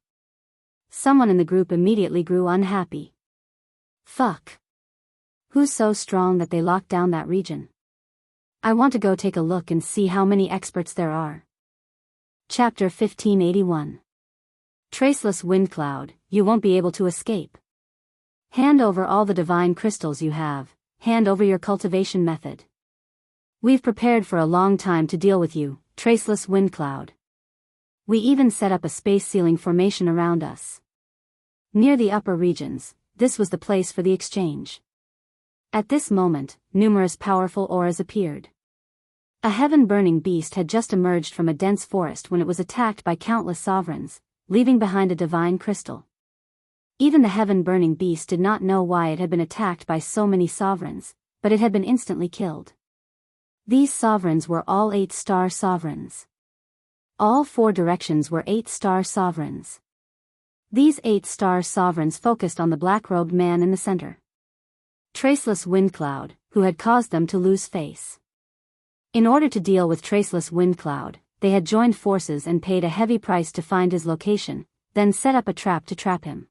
Speaker 1: Someone in the group immediately grew unhappy. Fuck. Who's so strong that they locked down that region? I want to go take a look and see how many experts there are. Chapter 1581. Traceless wind cloud, you won't be able to escape. Hand over all the divine crystals you have, hand over your cultivation method. We've prepared for a long time to deal with you, traceless wind cloud. We even set up a space ceiling formation around us. Near the upper regions, this was the place for the exchange. At this moment, numerous powerful auras appeared. A heaven-burning beast had just emerged from a dense forest when it was attacked by countless sovereigns, leaving behind a divine crystal. Even the heaven-burning beast did not know why it had been attacked by so many sovereigns, but it had been instantly killed. These sovereigns were all 8-star sovereigns. All 4 directions were 8-star sovereigns. These 8-star sovereigns focused on the black-robed man in the center. Traceless wind cloud, who had caused them to lose face. In order to deal with Traceless wind cloud, they had joined forces and paid a heavy price to find his location, then set up a trap to trap him.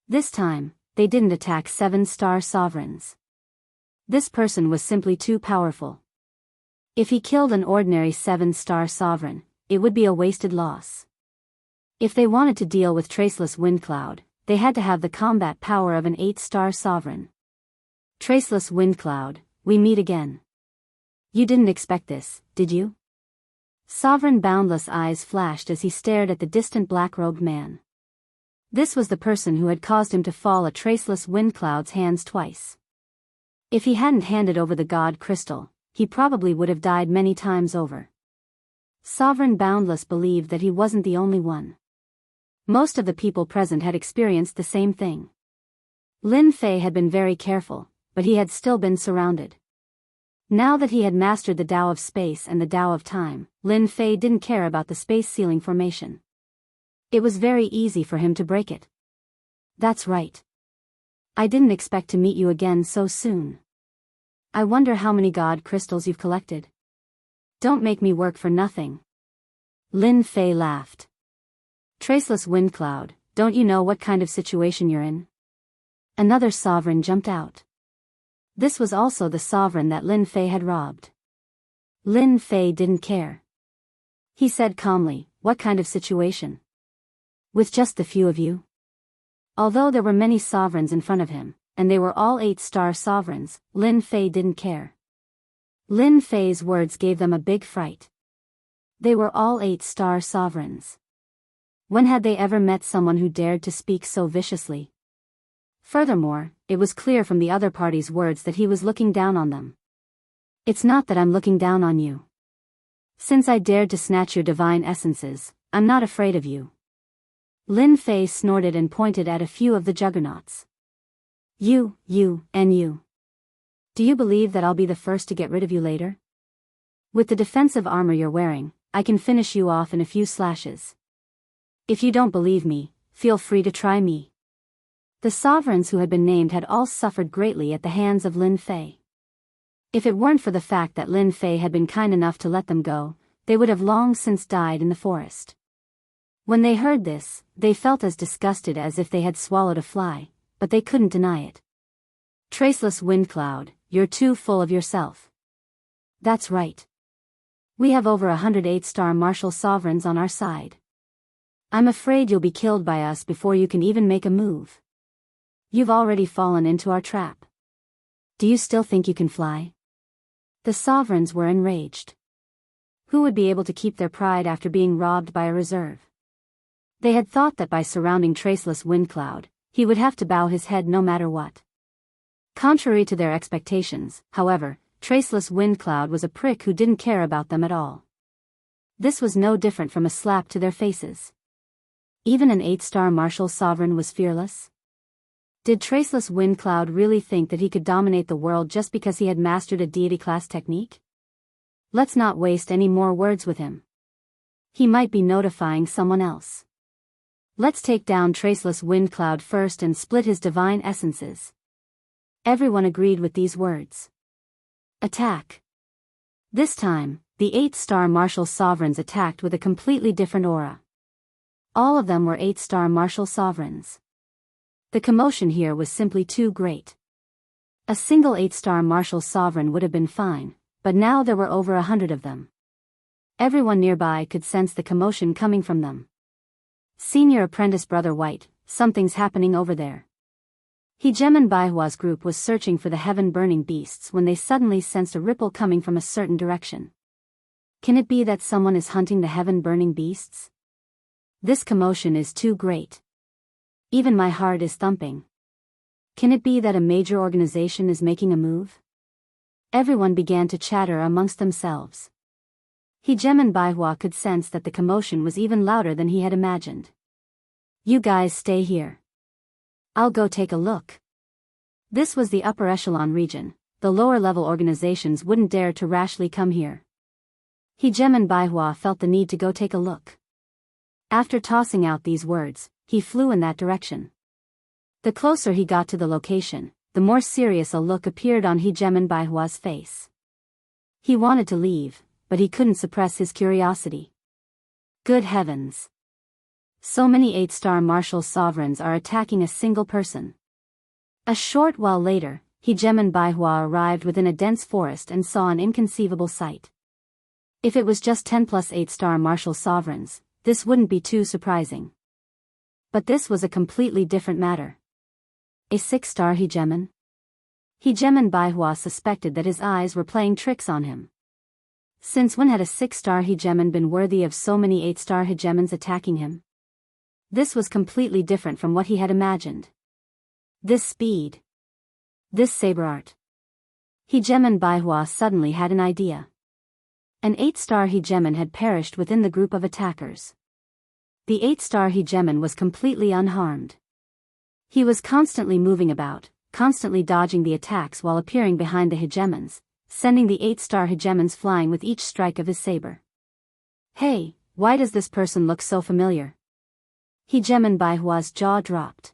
Speaker 1: This time, they didn't attack 7-star sovereigns. This person was simply too powerful. If he killed an ordinary 7-star sovereign, it would be a wasted loss. If they wanted to deal with Traceless wind cloud, they had to have the combat power of an 8-star sovereign. Traceless wind cloud, we meet again. You didn't expect this, did you? Sovereign Boundless eyes flashed as he stared at the distant black-robed man. This was the person who had caused him to fall at Traceless wind cloud's hands twice. If he hadn't handed over the god crystal, he probably would have died many times over. Sovereign Boundless believed that he wasn't the only one. Most of the people present had experienced the same thing. Lin Fei had been very careful, but he had still been surrounded. Now that he had mastered the Tao of space and the Tao of time, Lin Fei didn't care about the space ceiling formation. It was very easy for him to break it. That's right. I didn't expect to meet you again so soon. I wonder how many god crystals you've collected. Don't make me work for nothing. Lin Fei laughed. Traceless wind cloud, don't you know what kind of situation you're in? Another sovereign jumped out. This was also the sovereign that Lin Fei had robbed. Lin Fei didn't care. He said calmly, what kind of situation? With just the few of you? Although there were many sovereigns in front of him, and they were all 8-star sovereigns, Lin Fei didn't care. Lin Fei's words gave them a big fright. They were all 8-star sovereigns. When had they ever met someone who dared to speak so viciously? Furthermore, it was clear from the other party's words that he was looking down on them. It's not that I'm looking down on you. Since I dared to snatch your divine essences, I'm not afraid of you. Lin Fei snorted and pointed at a few of the juggernauts. You, and you. Do you believe that I'll be the first to get rid of you later? With the defensive armor you're wearing, I can finish you off in a few slashes. If you don't believe me, feel free to try me. The sovereigns who had been named had all suffered greatly at the hands of Lin Fei. If it weren't for the fact that Lin Fei had been kind enough to let them go, they would have long since died in the forest. When they heard this, they felt as disgusted as if they had swallowed a fly, but they couldn't deny it. Traceless wind cloud, you're too full of yourself. That's right. We have over 100 8-star martial sovereigns on our side. I'm afraid you'll be killed by us before you can even make a move. You've already fallen into our trap. Do you still think you can fly? The sovereigns were enraged. Who would be able to keep their pride after being robbed by a reserve? They had thought that by surrounding Traceless Wind Cloud, he would have to bow his head no matter what. Contrary to their expectations, however, Traceless Wind Cloud was a prick who didn't care about them at all. This was no different from a slap to their faces. Even an 8-star martial sovereign was fearless? Did Traceless Wind Cloud really think that he could dominate the world just because he had mastered a deity-class technique? Let's not waste any more words with him. He might be notifying someone else. Let's take down Traceless Wind Cloud first and split his divine essences. Everyone agreed with these words. Attack. This time, the 8-star martial sovereigns attacked with a completely different aura. All of them were 8-star martial sovereigns. The commotion here was simply too great. A single 8-star martial sovereign would have been fine, but now there were over 100 of them. Everyone nearby could sense the commotion coming from them. Senior Apprentice Brother White, something's happening over there. Hegeman Baihua's group was searching for the heaven-burning beasts when they suddenly sensed a ripple coming from a certain direction. Can it be that someone is hunting the heaven-burning beasts? This commotion is too great. Even my heart is thumping. Can it be that a major organization is making a move? Everyone began to chatter amongst themselves. Hegeman Baihua could sense that the commotion was even louder than he had imagined. You guys stay here. I'll go take a look. This was the upper echelon region. The lower-level organizations wouldn't dare to rashly come here. Hegeman Baihua felt the need to go take a look. After tossing out these words, he flew in that direction. The closer he got to the location, the more serious a look appeared on Hegeman Baihua's face. He wanted to leave, but he couldn't suppress his curiosity. Good heavens! So many 8-star martial sovereigns are attacking a single person. A short while later, Hegeman Baihua arrived within a dense forest and saw an inconceivable sight. If it was just 10 plus 8-star martial sovereigns, this wouldn't be too surprising. But this was a completely different matter. A 6-star Hegeman? Hegeman Baihua suspected that his eyes were playing tricks on him. Since when had a 6-star Hegeman been worthy of so many 8-star Hegemans attacking him? This was completely different from what he had imagined. This speed. This saber art. Hegeman Baihua suddenly had an idea. An 8-star Hegeman had perished within the group of attackers. The 8-star Hegeman was completely unharmed. He was constantly moving about, constantly dodging the attacks while appearing behind the Hegemans, sending the 8-star Hegemans flying with each strike of his saber. Hey, why does this person look so familiar? Hegeman Baihua's jaw dropped.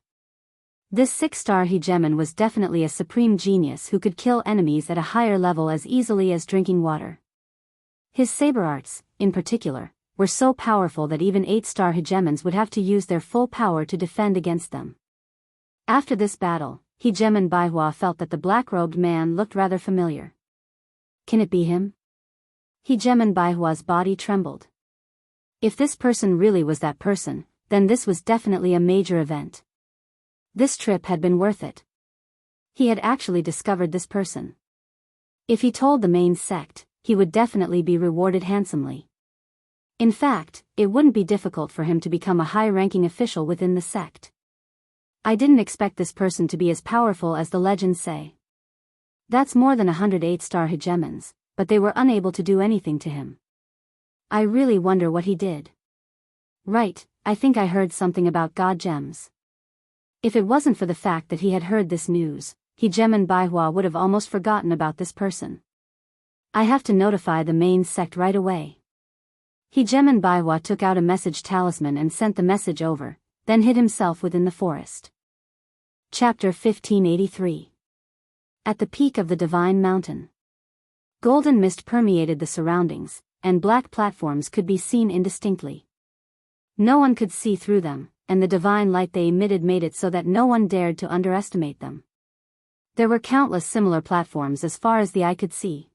Speaker 1: This 6-star Hegeman was definitely a supreme genius who could kill enemies at a higher level as easily as drinking water. His saber arts, in particular, were so powerful that even 8-star Hegemans would have to use their full power to defend against them. After this battle, Hegeman Baihua felt that the black-robed man looked rather familiar. Can it be him? Hegeman Baihua's body trembled. If this person really was that person, then this was definitely a major event. This trip had been worth it. He had actually discovered this person. If he told the main sect, he would definitely be rewarded handsomely. In fact, it wouldn't be difficult for him to become a high-ranking official within the sect. I didn't expect this person to be as powerful as the legends say. That's more than 108-star hegemons, but they were unable to do anything to him. I really wonder what he did. Right, I think I heard something about God gems. If it wasn't for the fact that he had heard this news, Hegemon Baihua would have almost forgotten about this person. I have to notify the main sect right away. Hegemon Baihua took out a message talisman and sent the message over, then hid himself within the forest. Chapter 1583. At the peak of the Divine Mountain. Golden mist permeated the surroundings, and black platforms could be seen indistinctly. No one could see through them, and the divine light they emitted made it so that no one dared to underestimate them. There were countless similar platforms as far as the eye could see.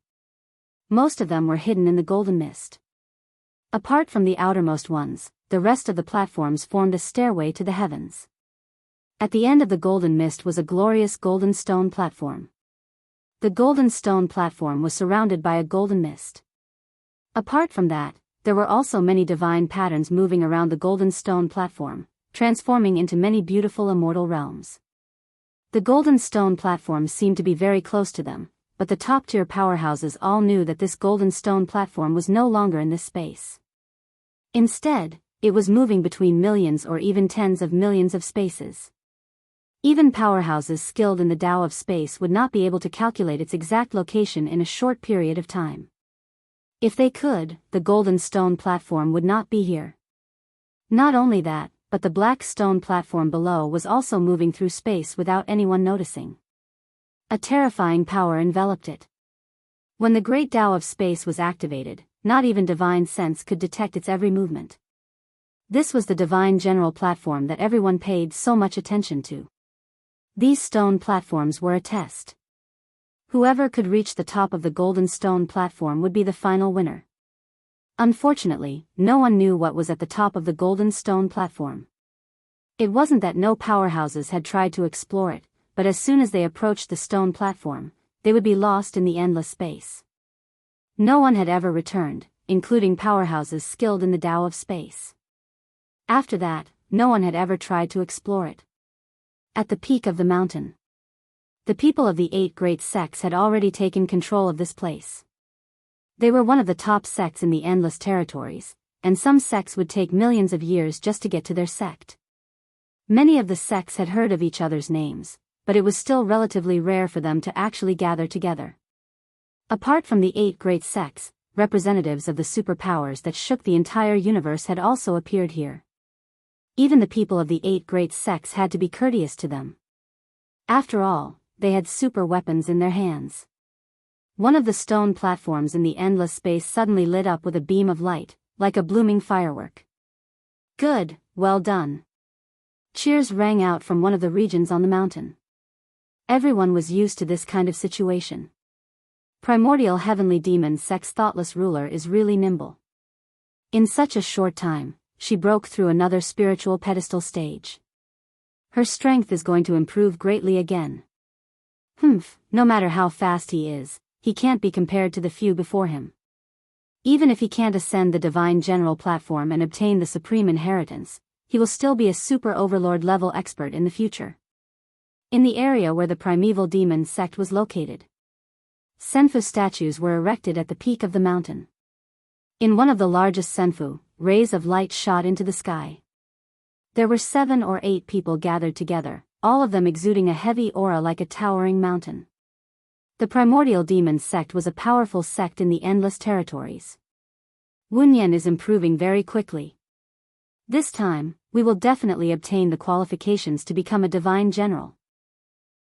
Speaker 1: Most of them were hidden in the golden mist. Apart from the outermost ones, the rest of the platforms formed a stairway to the heavens. At the end of the golden mist was a glorious golden stone platform. The golden stone platform was surrounded by a golden mist. Apart from that, there were also many divine patterns moving around the golden stone platform, transforming into many beautiful immortal realms. The golden stone platform seemed to be very close to them, but the top-tier powerhouses all knew that this golden stone platform was no longer in this space. Instead, it was moving between millions or even tens of millions of spaces. Even powerhouses skilled in the Tao of space would not be able to calculate its exact location in a short period of time. If they could, the golden stone platform would not be here. Not only that, but the black stone platform below was also moving through space without anyone noticing. A terrifying power enveloped it. When the great Tao of space was activated, not even divine sense could detect its every movement. This was the divine general platform that everyone paid so much attention to. These stone platforms were a test. Whoever could reach the top of the golden stone platform would be the final winner. Unfortunately, no one knew what was at the top of the golden stone platform. It wasn't that no powerhouses had tried to explore it, but as soon as they approached the stone platform, they would be lost in the endless space. No one had ever returned, including powerhouses skilled in the Tao of space. After that, no one had ever tried to explore it. At the peak of the mountain, the people of the 8 great sects had already taken control of this place. They were one of the top sects in the endless territories, and some sects would take millions of years just to get to their sect. Many of the sects had heard of each other's names, but it was still relatively rare for them to actually gather together. Apart from the 8 great sects, representatives of the superpowers that shook the entire universe had also appeared here. Even the people of the 8 great sects had to be courteous to them. After all, they had super weapons in their hands. One of the stone platforms in the endless space suddenly lit up with a beam of light, like a blooming firework. Good, well done. Cheers rang out from one of the regions on the mountain. Everyone was used to this kind of situation. Primordial Heavenly Demon Sect's thoughtless ruler is really nimble. In such a short time, she broke through another spiritual pedestal stage. Her strength is going to improve greatly again. No matter how fast he is, he can't be compared to the few before him. Even if he can't ascend the divine general platform and obtain the supreme inheritance, he will still be a super overlord level expert in the future. In the area where the primeval demon sect was located, Senfu statues were erected at the peak of the mountain. In one of the largest Senfu, rays of light shot into the sky. There were 7 or 8 people gathered together, all of them exuding a heavy aura like a towering mountain. The primordial demon sect was a powerful sect in the endless territories. Wunyan is improving very quickly. This time, we will definitely obtain the qualifications to become a divine general.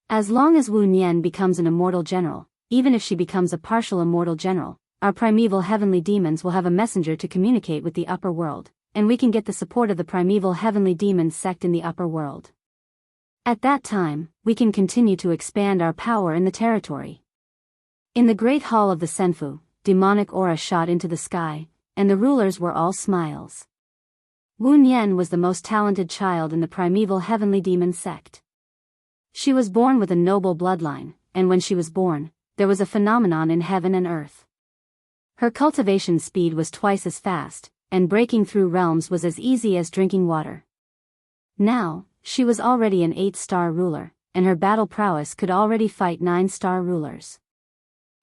Speaker 1: As long as Wunyan becomes an immortal general, even if she becomes a partial immortal general, our primeval heavenly demons will have a messenger to communicate with the upper world, and we can get the support of the primeval heavenly demon sect in the upper world. At that time, we can continue to expand our power in the territory. In the great hall of the Senfu, demonic aura shot into the sky, and the rulers were all smiles. Wunyan was the most talented child in the primeval heavenly demon sect. She was born with a noble bloodline, and when she was born, there was a phenomenon in heaven and earth. Her cultivation speed was twice as fast, and breaking through realms was as easy as drinking water. Now, she was already an 8-star ruler, and her battle prowess could already fight 9-star rulers.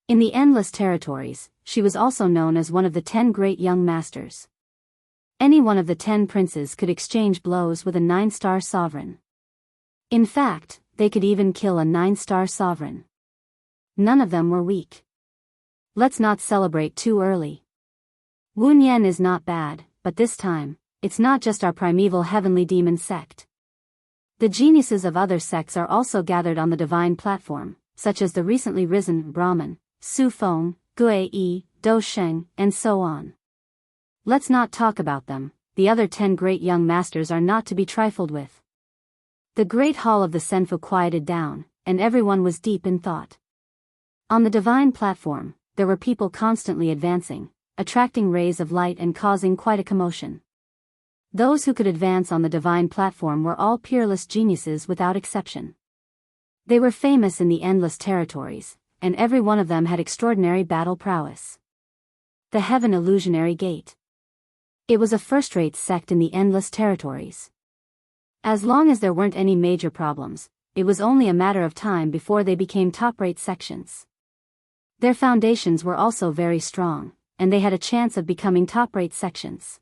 Speaker 1: In the Endless Territories, she was also known as one of the 10 great young masters. Any one of the 10 princes could exchange blows with a 9-star sovereign. In fact, they could even kill a 9-star sovereign. None of them were weak. Let's not celebrate too early. Wu Yan is not bad, but this time, it's not just our primeval heavenly demon sect. The geniuses of other sects are also gathered on the divine platform, such as the recently risen Brahman, Su Feng, Gui Yi, Do Sheng, and so on. Let's not talk about them, the other 10 great young masters are not to be trifled with. The great hall of the Senfu quieted down, and everyone was deep in thought. On the divine platform, there were people constantly advancing, attracting rays of light and causing quite a commotion. Those who could advance on the divine platform were all peerless geniuses without exception. They were famous in the Endless Territories, and every one of them had extraordinary battle prowess. The Heaven Illusionary Gate. It was a first-rate sect in the Endless Territories. As long as there weren't any major problems, it was only a matter of time before they became top-rate sections. Their foundations were also very strong, and they had a chance of becoming top-rate sections.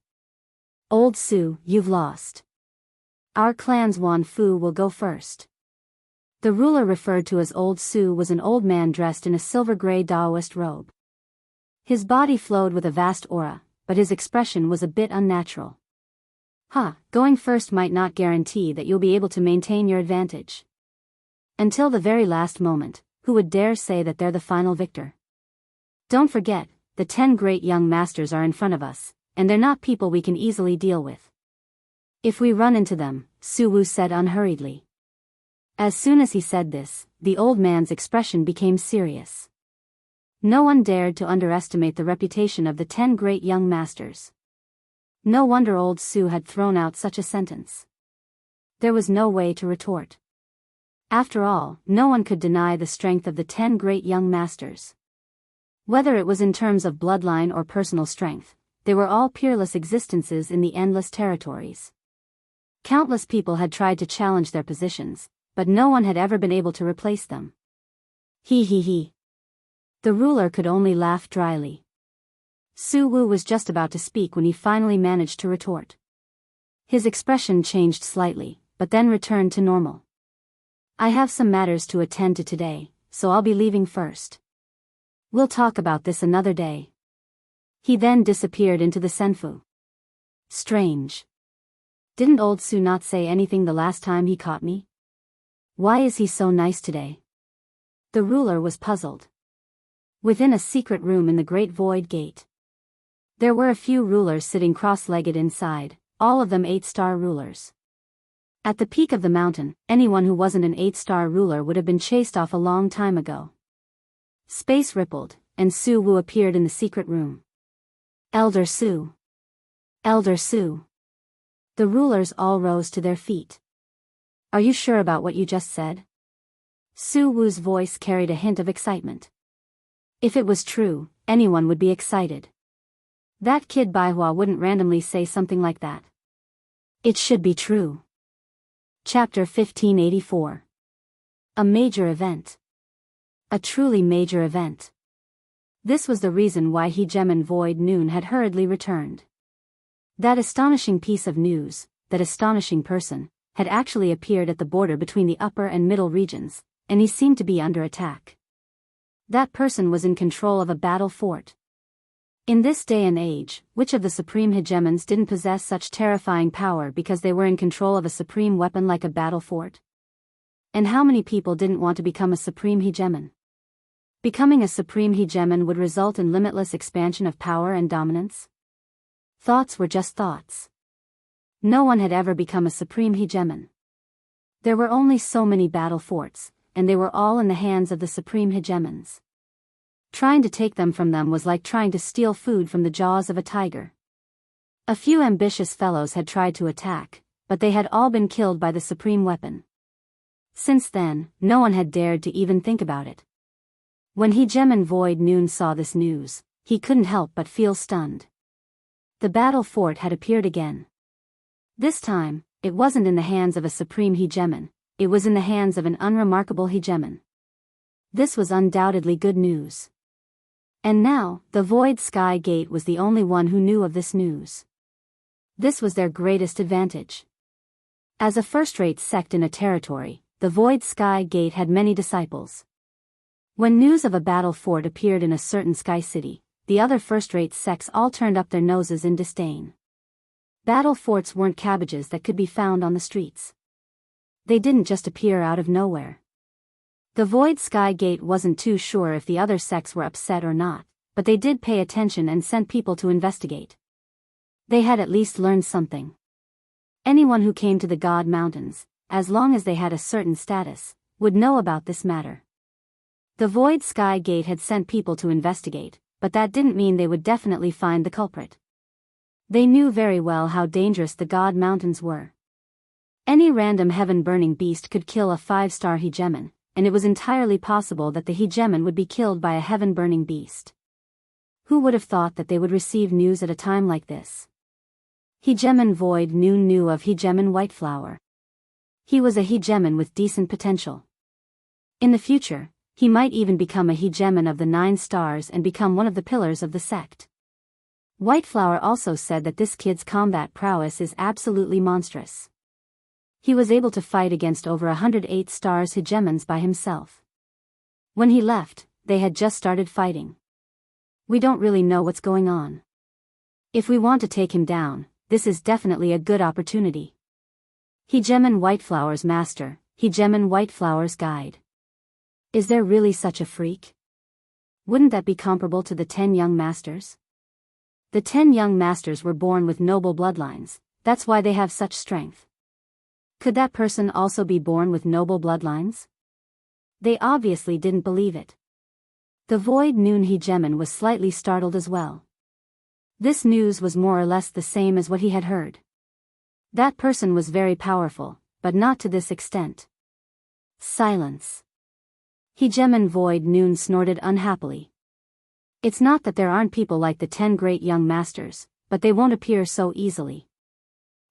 Speaker 1: Old Su, you've lost. Our clan's Wan Fu will go first. The ruler referred to as Old Su was an old man dressed in a silver-gray Taoist robe. His body flowed with a vast aura, but his expression was a bit unnatural. Going first might not guarantee that you'll be able to maintain your advantage. Until the very last moment, who would dare say that they're the final victor? Don't forget, the 10 great young masters are in front of us, and they're not people we can easily deal with. If we run into them, Su Wu said unhurriedly. As soon as he said this, the old man's expression became serious. No one dared to underestimate the reputation of the 10 great young masters. No wonder old Su had thrown out such a sentence. There was no way to retort. After all, no one could deny the strength of the 10 great young masters. Whether it was in terms of bloodline or personal strength, they were all peerless existences in the Endless Territories. Countless people had tried to challenge their positions, but no one had ever been able to replace them. He. The ruler could only laugh dryly. Su Wu was just about to speak when he finally managed to retort. His expression changed slightly, but then returned to normal. I have some matters to attend to today, so I'll be leaving first. We'll talk about this another day. He then disappeared into the Senfu. Strange. Didn't old Su not say anything the last time he caught me? Why is he so nice today? The ruler was puzzled. Within a secret room in the Great Void Gate, there were a few rulers sitting cross-legged inside, all of them 8-star rulers. At the peak of the mountain, anyone who wasn't an 8-star ruler would have been chased off a long time ago. Space rippled, and Su Wu appeared in the secret room. Elder Su. Elder Su. The rulers all rose to their feet. Are you sure about what you just said? Su Wu's voice carried a hint of excitement. If it was true, anyone would be excited. That kid Baihua wouldn't randomly say something like that. It should be true. Chapter 1584. A major event. A truly major event. This was the reason why Hegemon Void Noon had hurriedly returned. That astonishing piece of news, that astonishing person, had actually appeared at the border between the upper and middle regions, and he seemed to be under attack. That person was in control of a battle fort. In this day and age, which of the supreme hegemons didn't possess such terrifying power because they were in control of a supreme weapon like a battle fort? And how many people didn't want to become a supreme hegemon? Becoming a supreme hegemon would result in limitless expansion of power and dominance. Thoughts were just thoughts. No one had ever become a supreme hegemon. There were only so many battle forts, and they were all in the hands of the supreme hegemons. Trying to take them from them was like trying to steal food from the jaws of a tiger. A few ambitious fellows had tried to attack, but they had all been killed by the supreme weapon. Since then, no one had dared to even think about it. When Hegemon Void Noon saw this news, he couldn't help but feel stunned. The battle fort had appeared again. This time, it wasn't in the hands of a supreme hegemon, it was in the hands of an unremarkable hegemon. This was undoubtedly good news. And now, the Void Sky Gate was the only one who knew of this news. This was their greatest advantage. As a first-rate sect in a territory, the Void Sky Gate had many disciples. When news of a battle fort appeared in a certain sky city, the other first-rate sects all turned up their noses in disdain. Battle forts weren't cabbages that could be found on the streets. They didn't just appear out of nowhere. The Void Sky Gate wasn't too sure if the other sects were upset or not, but they did pay attention and sent people to investigate. They had at least learned something. Anyone who came to the God Mountains, as long as they had a certain status, would know about this matter. The Void Sky Gate had sent people to investigate, but that didn't mean they would definitely find the culprit. They knew very well how dangerous the God Mountains were. Any random heaven-burning beast could kill a 5-star hegemon, and it was entirely possible that the hegemon would be killed by a heaven-burning beast. Who would have thought that they would receive news at a time like this? Hegemon Void Noon knew of Hegemon Whiteflower. He was a hegemon with decent potential. In the future, he might even become a hegemon of the 9 stars and become one of the pillars of the sect. Whiteflower also said that this kid's combat prowess is absolutely monstrous. He was able to fight against over 108 stars hegemons by himself. When he left, they had just started fighting. We don't really know what's going on. If we want to take him down, this is definitely a good opportunity. Hegemon Whiteflower's master, Hegemon Whiteflower's guide. Is there really such a freak? Wouldn't that be comparable to the 10 young masters? The 10 young masters were born with noble bloodlines, that's why they have such strength. Could that person also be born with noble bloodlines? They obviously didn't believe it. The Void Noon hegemon was slightly startled as well. This news was more or less the same as what he had heard. That person was very powerful, but not to this extent. Silence. Hegemon Void Noon snorted unhappily. It's not that there aren't people like the 10 great young masters, but they won't appear so easily.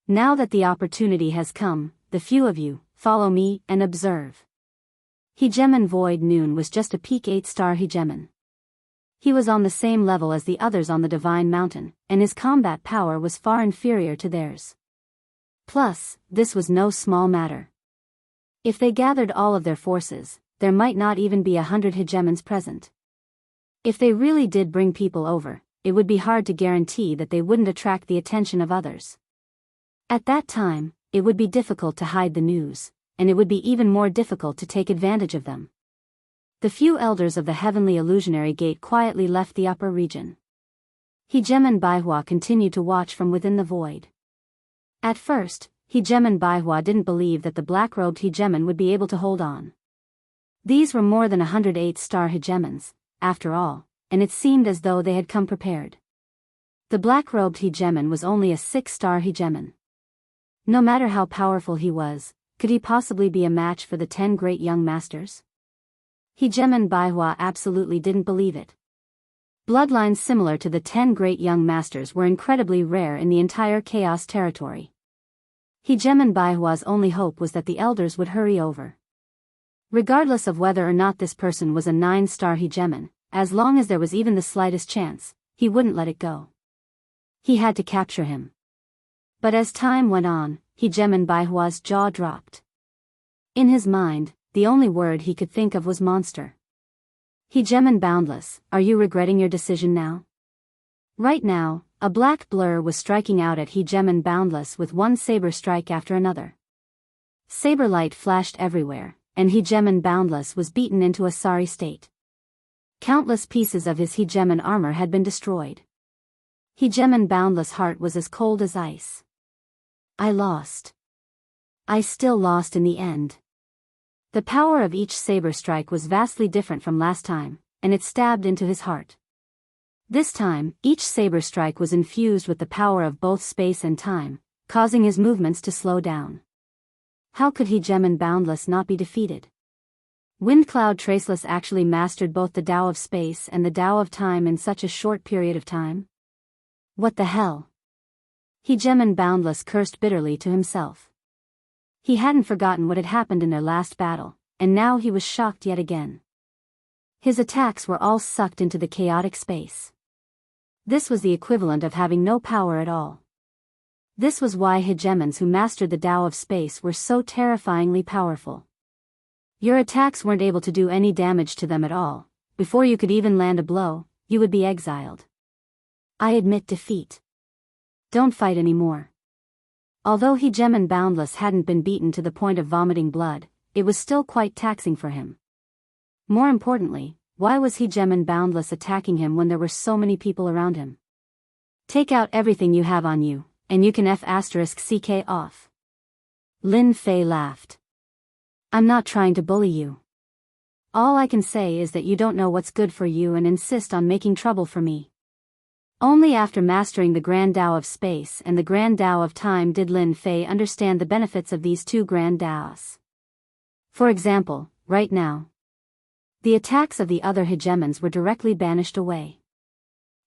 Speaker 1: Now that the opportunity has come, the few of you, follow me and observe. Hegemon Void Noon was just a peak 8-star hegemon. He was on the same level as the others on the Divine Mountain, and his combat power was far inferior to theirs. Plus, this was no small matter. If they gathered all of their forces, there might not even be 100 hegemons present. If they really did bring people over, it would be hard to guarantee that they wouldn't attract the attention of others. At that time, it would be difficult to hide the news, and it would be even more difficult to take advantage of them. The few elders of the Heavenly Illusionary Gate quietly left the upper region. Hegemon Baihua continued to watch from within the void. At first, Hegemon Baihua didn't believe that the black-robed hegemon would be able to hold on. These were more than 108-star hegemons, after all, and it seemed as though they had come prepared. The black-robed hegemon was only a 6-star hegemon. No matter how powerful he was, could he possibly be a match for the 10 great young masters? Hegemon Baihua absolutely didn't believe it. Bloodlines similar to the 10 great young masters were incredibly rare in the entire Chaos territory. Hegemon Baihua's only hope was that the elders would hurry over. Regardless of whether or not this person was a 9-star hegemon, as long as there was even the slightest chance, he wouldn't let it go. He had to capture him. But as time went on, Hegemon Baihua's jaw dropped. In his mind, the only word he could think of was monster. Hegemon Boundless, are you regretting your decision now? Right now, a black blur was striking out at Hegemon Boundless with one saber strike after another. Saber light flashed everywhere, and Hegemon Boundless was beaten into a sorry state. Countless pieces of his hegemon armor had been destroyed. Hegemon Boundless' heart was as cold as ice. I lost. I still lost in the end. The power of each saber strike was vastly different from last time, and it stabbed into his heart. This time, each saber strike was infused with the power of both space and time, causing his movements to slow down. How could Hegemon Boundless not be defeated? Windcloud Traceless actually mastered both the Tao of space and the Tao of time in such a short period of time? What the hell? Hegemon Boundless cursed bitterly to himself. He hadn't forgotten what had happened in their last battle, and now he was shocked yet again. His attacks were all sucked into the chaotic space. This was the equivalent of having no power at all. This was why hegemons who mastered the Tao of space were so terrifyingly powerful. Your attacks weren't able to do any damage to them at all. Before you could even land a blow, you would be exiled. I admit defeat. Don't fight anymore. Although Hegemon Boundless hadn't been beaten to the point of vomiting blood, it was still quite taxing for him. More importantly, why was Hegemon Boundless attacking him when there were so many people around him? Take out everything you have on you, and you can F***ck off. Lin Fei laughed. I'm not trying to bully you. All I can say is that you don't know what's good for you and insist on making trouble for me. Only after mastering the Grand Tao of space and the Grand Tao of time did Lin Fei understand the benefits of these two Grand Taos. For example, right now, the attacks of the other hegemons were directly banished away.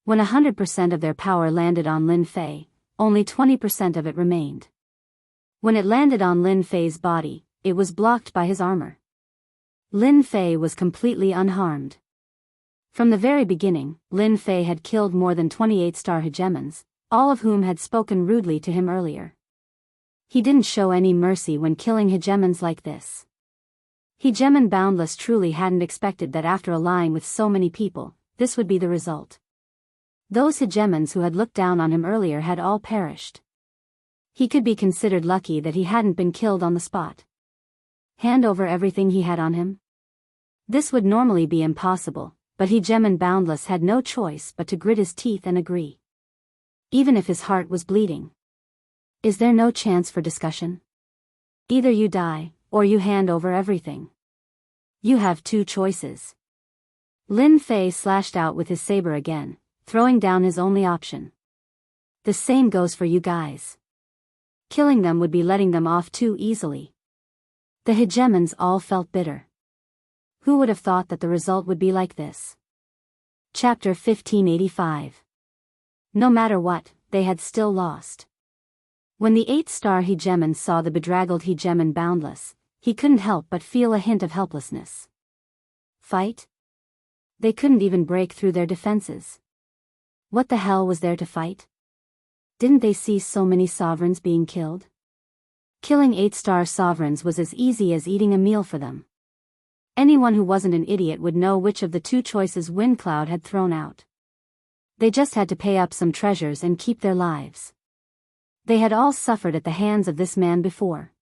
Speaker 1: When 100% of their power landed on Lin Fei, only 20% of it remained. When it landed on Lin Fei's body, it was blocked by his armor. Lin Fei was completely unharmed. From the very beginning, Lin Fei had killed more than 28-star hegemons, all of whom had spoken rudely to him earlier. He didn't show any mercy when killing hegemons like this. Hegemon Boundless truly hadn't expected that after allying with so many people, this would be the result. Those hegemons who had looked down on him earlier had all perished. He could be considered lucky that he hadn't been killed on the spot. Hand over everything he had on him? This would normally be impossible, but Hegemon Boundless had no choice but to grit his teeth and agree. Even if his heart was bleeding. Is there no chance for discussion? Either you die, or you hand over everything. You have two choices. Lin Fei slashed out with his saber again, throwing down his only option. The same goes for you guys. Killing them would be letting them off too easily. The hegemons all felt bitter. Who would have thought that the result would be like this? Chapter 1585. No matter what, they had still lost. When the 8-star hegemon saw the bedraggled Hegemon Boundless, he couldn't help but feel a hint of helplessness. Fight? They couldn't even break through their defenses. What the hell was there to fight? Didn't they see so many sovereigns being killed? Killing 8-star sovereigns was as easy as eating a meal for them. Anyone who wasn't an idiot would know which of the two choices Windcloud had thrown out. They just had to pay up some treasures and keep their lives. They had all suffered at the hands of this man before.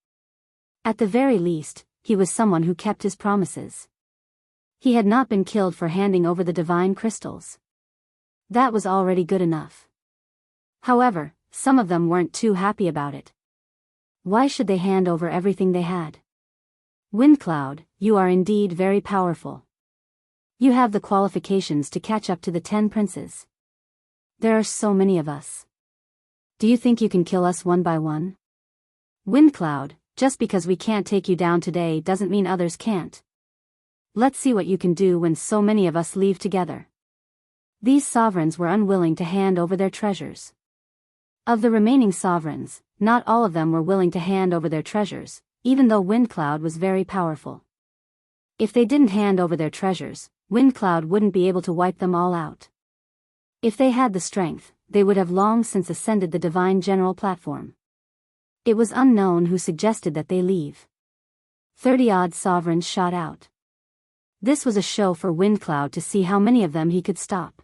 Speaker 1: At the very least, he was someone who kept his promises. He had not been killed for handing over the divine crystals. That was already good enough. However, some of them weren't too happy about it. Why should they hand over everything they had? Windcloud, you are indeed very powerful. You have the qualifications to catch up to the 10 princes. There are so many of us. Do you think you can kill us one by one? Windcloud, just because we can't take you down today doesn't mean others can't. Let's see what you can do when so many of us leave together. These sovereigns were unwilling to hand over their treasures. Of the remaining sovereigns, not all of them were willing to hand over their treasures, even though Windcloud was very powerful. If they didn't hand over their treasures, Windcloud wouldn't be able to wipe them all out. If they had the strength, they would have long since ascended the Divine General platform. It was unknown who suggested that they leave. 30-odd sovereigns shot out. This was a show for Windcloud to see how many of them he could stop.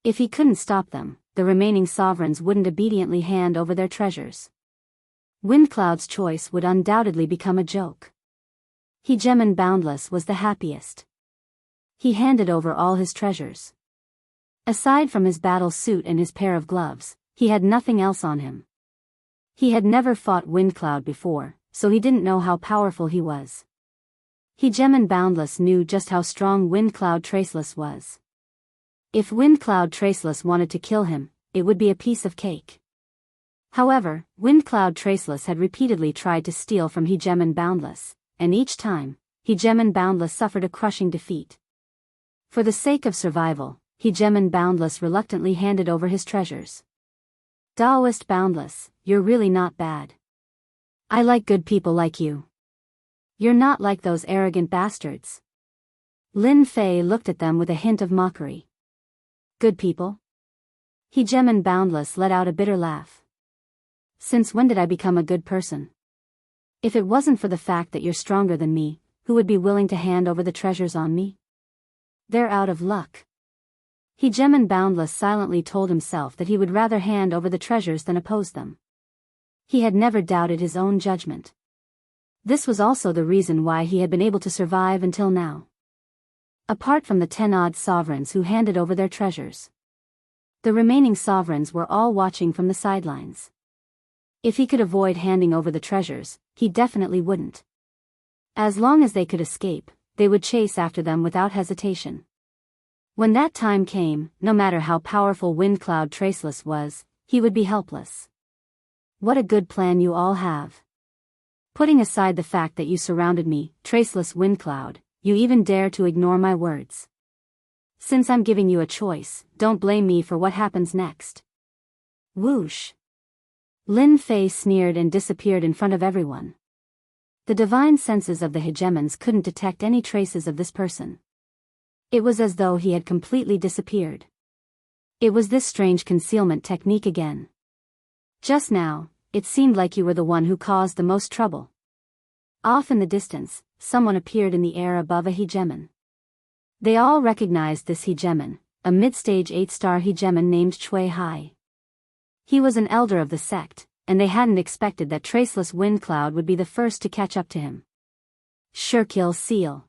Speaker 1: If he couldn't stop them, the remaining sovereigns wouldn't obediently hand over their treasures. Windcloud's choice would undoubtedly become a joke. Hegemon Boundless was the happiest. He handed over all his treasures. Aside from his battle suit and his pair of gloves, he had nothing else on him. He had never fought Windcloud before, so he didn't know how powerful he was. Hegemon Boundless knew just how strong Windcloud Traceless was. If Windcloud Traceless wanted to kill him, it would be a piece of cake. However, Windcloud Traceless had repeatedly tried to steal from Hegemon Boundless, and each time, Hegemon Boundless suffered a crushing defeat. For the sake of survival, Hegemon Boundless reluctantly handed over his treasures. Taoist Boundless, you're really not bad. I like good people like you. You're not like those arrogant bastards. Lin Fei looked at them with a hint of mockery. Good people? Hegemon Boundless let out a bitter laugh. Since when did I become a good person? If it wasn't for the fact that you're stronger than me, who would be willing to hand over the treasures on me? They're out of luck. Hegemon Boundless silently told himself that he would rather hand over the treasures than oppose them. He had never doubted his own judgment. This was also the reason why he had been able to survive until now. Apart from the 10-odd sovereigns who handed over their treasures, the remaining sovereigns were all watching from the sidelines. If he could avoid handing over the treasures, he definitely wouldn't. As long as they could escape, they would chase after them without hesitation. When that time came, no matter how powerful Windcloud Traceless was, he would be helpless. What a good plan you all have. Putting aside the fact that you surrounded me, Traceless Windcloud, you even dare to ignore my words. Since I'm giving you a choice, don't blame me for what happens next. Whoosh. Lin Fei sneered and disappeared in front of everyone. The divine senses of the hegemons couldn't detect any traces of this person. It was as though he had completely disappeared. It was this strange concealment technique again. Just now, it seemed like you were the one who caused the most trouble. Off in the distance, someone appeared in the air above a hegemon. They all recognized this hegemon, a mid-stage 8-star hegemon named Chui Hai. He was an elder of the sect, and they hadn't expected that Traceless Windcloud would be the first to catch up to him. Surekill Seal.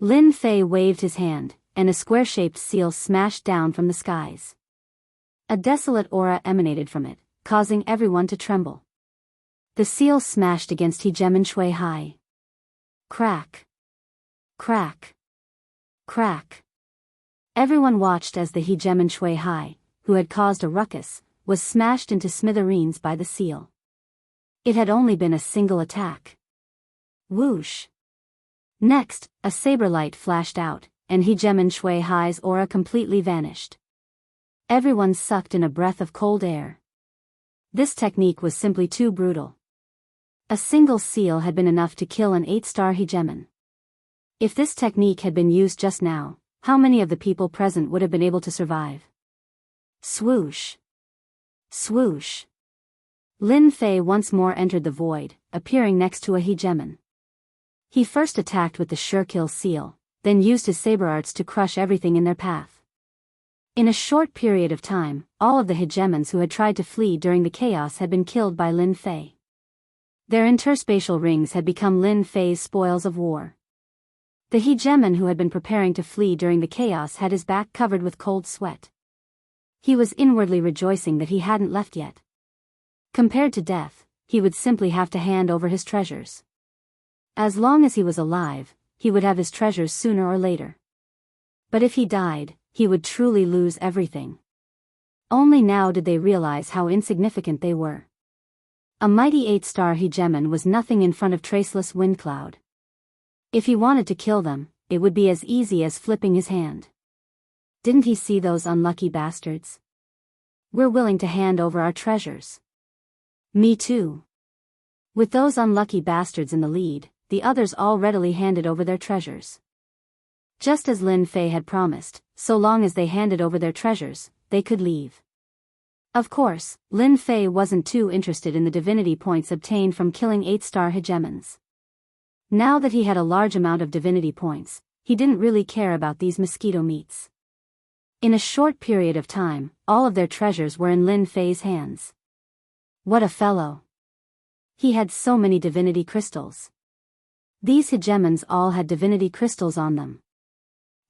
Speaker 1: Lin Fei waved his hand, and a square-shaped seal smashed down from the skies. A desolate aura emanated from it, causing everyone to tremble. The seal smashed against Hegemon Chui Hai. Crack. Crack. Crack. Everyone watched as the Hegemon Chui Hai, who had caused a ruckus, was smashed into smithereens by the seal. It had only been a single attack. Whoosh. Next, a saber light flashed out, and Hegemon Chui Hai's aura completely vanished. Everyone sucked in a breath of cold air. This technique was simply too brutal. A single seal had been enough to kill an 8-star hegemon. If this technique had been used just now, how many of the people present would have been able to survive? Swoosh. Swoosh. Lin Fei once more entered the void, appearing next to a hegemon. He first attacked with the Surekill Seal, then used his saber arts to crush everything in their path. In a short period of time, all of the hegemons who had tried to flee during the chaos had been killed by Lin Fei. Their interspatial rings had become Lin Fei's spoils of war. The hegemon who had been preparing to flee during the chaos had his back covered with cold sweat. He was inwardly rejoicing that he hadn't left yet. Compared to death, he would simply have to hand over his treasures. As long as he was alive, he would have his treasures sooner or later. But if he died, he would truly lose everything. Only now did they realize how insignificant they were. A mighty 8-star hegemon was nothing in front of Traceless Windcloud. If he wanted to kill them, it would be as easy as flipping his hand. Didn't he see those unlucky bastards? We're willing to hand over our treasures. Me too. With those unlucky bastards in the lead, the others all readily handed over their treasures. Just as Lin Fei had promised, so long as they handed over their treasures, they could leave. Of course, Lin Fei wasn't too interested in the divinity points obtained from killing 8-star hegemons. Now that he had a large amount of divinity points, he didn't really care about these mosquito meats. In a short period of time, all of their treasures were in Lin Fei's hands. What a fellow! He had so many divinity crystals. These hegemons all had divinity crystals on them.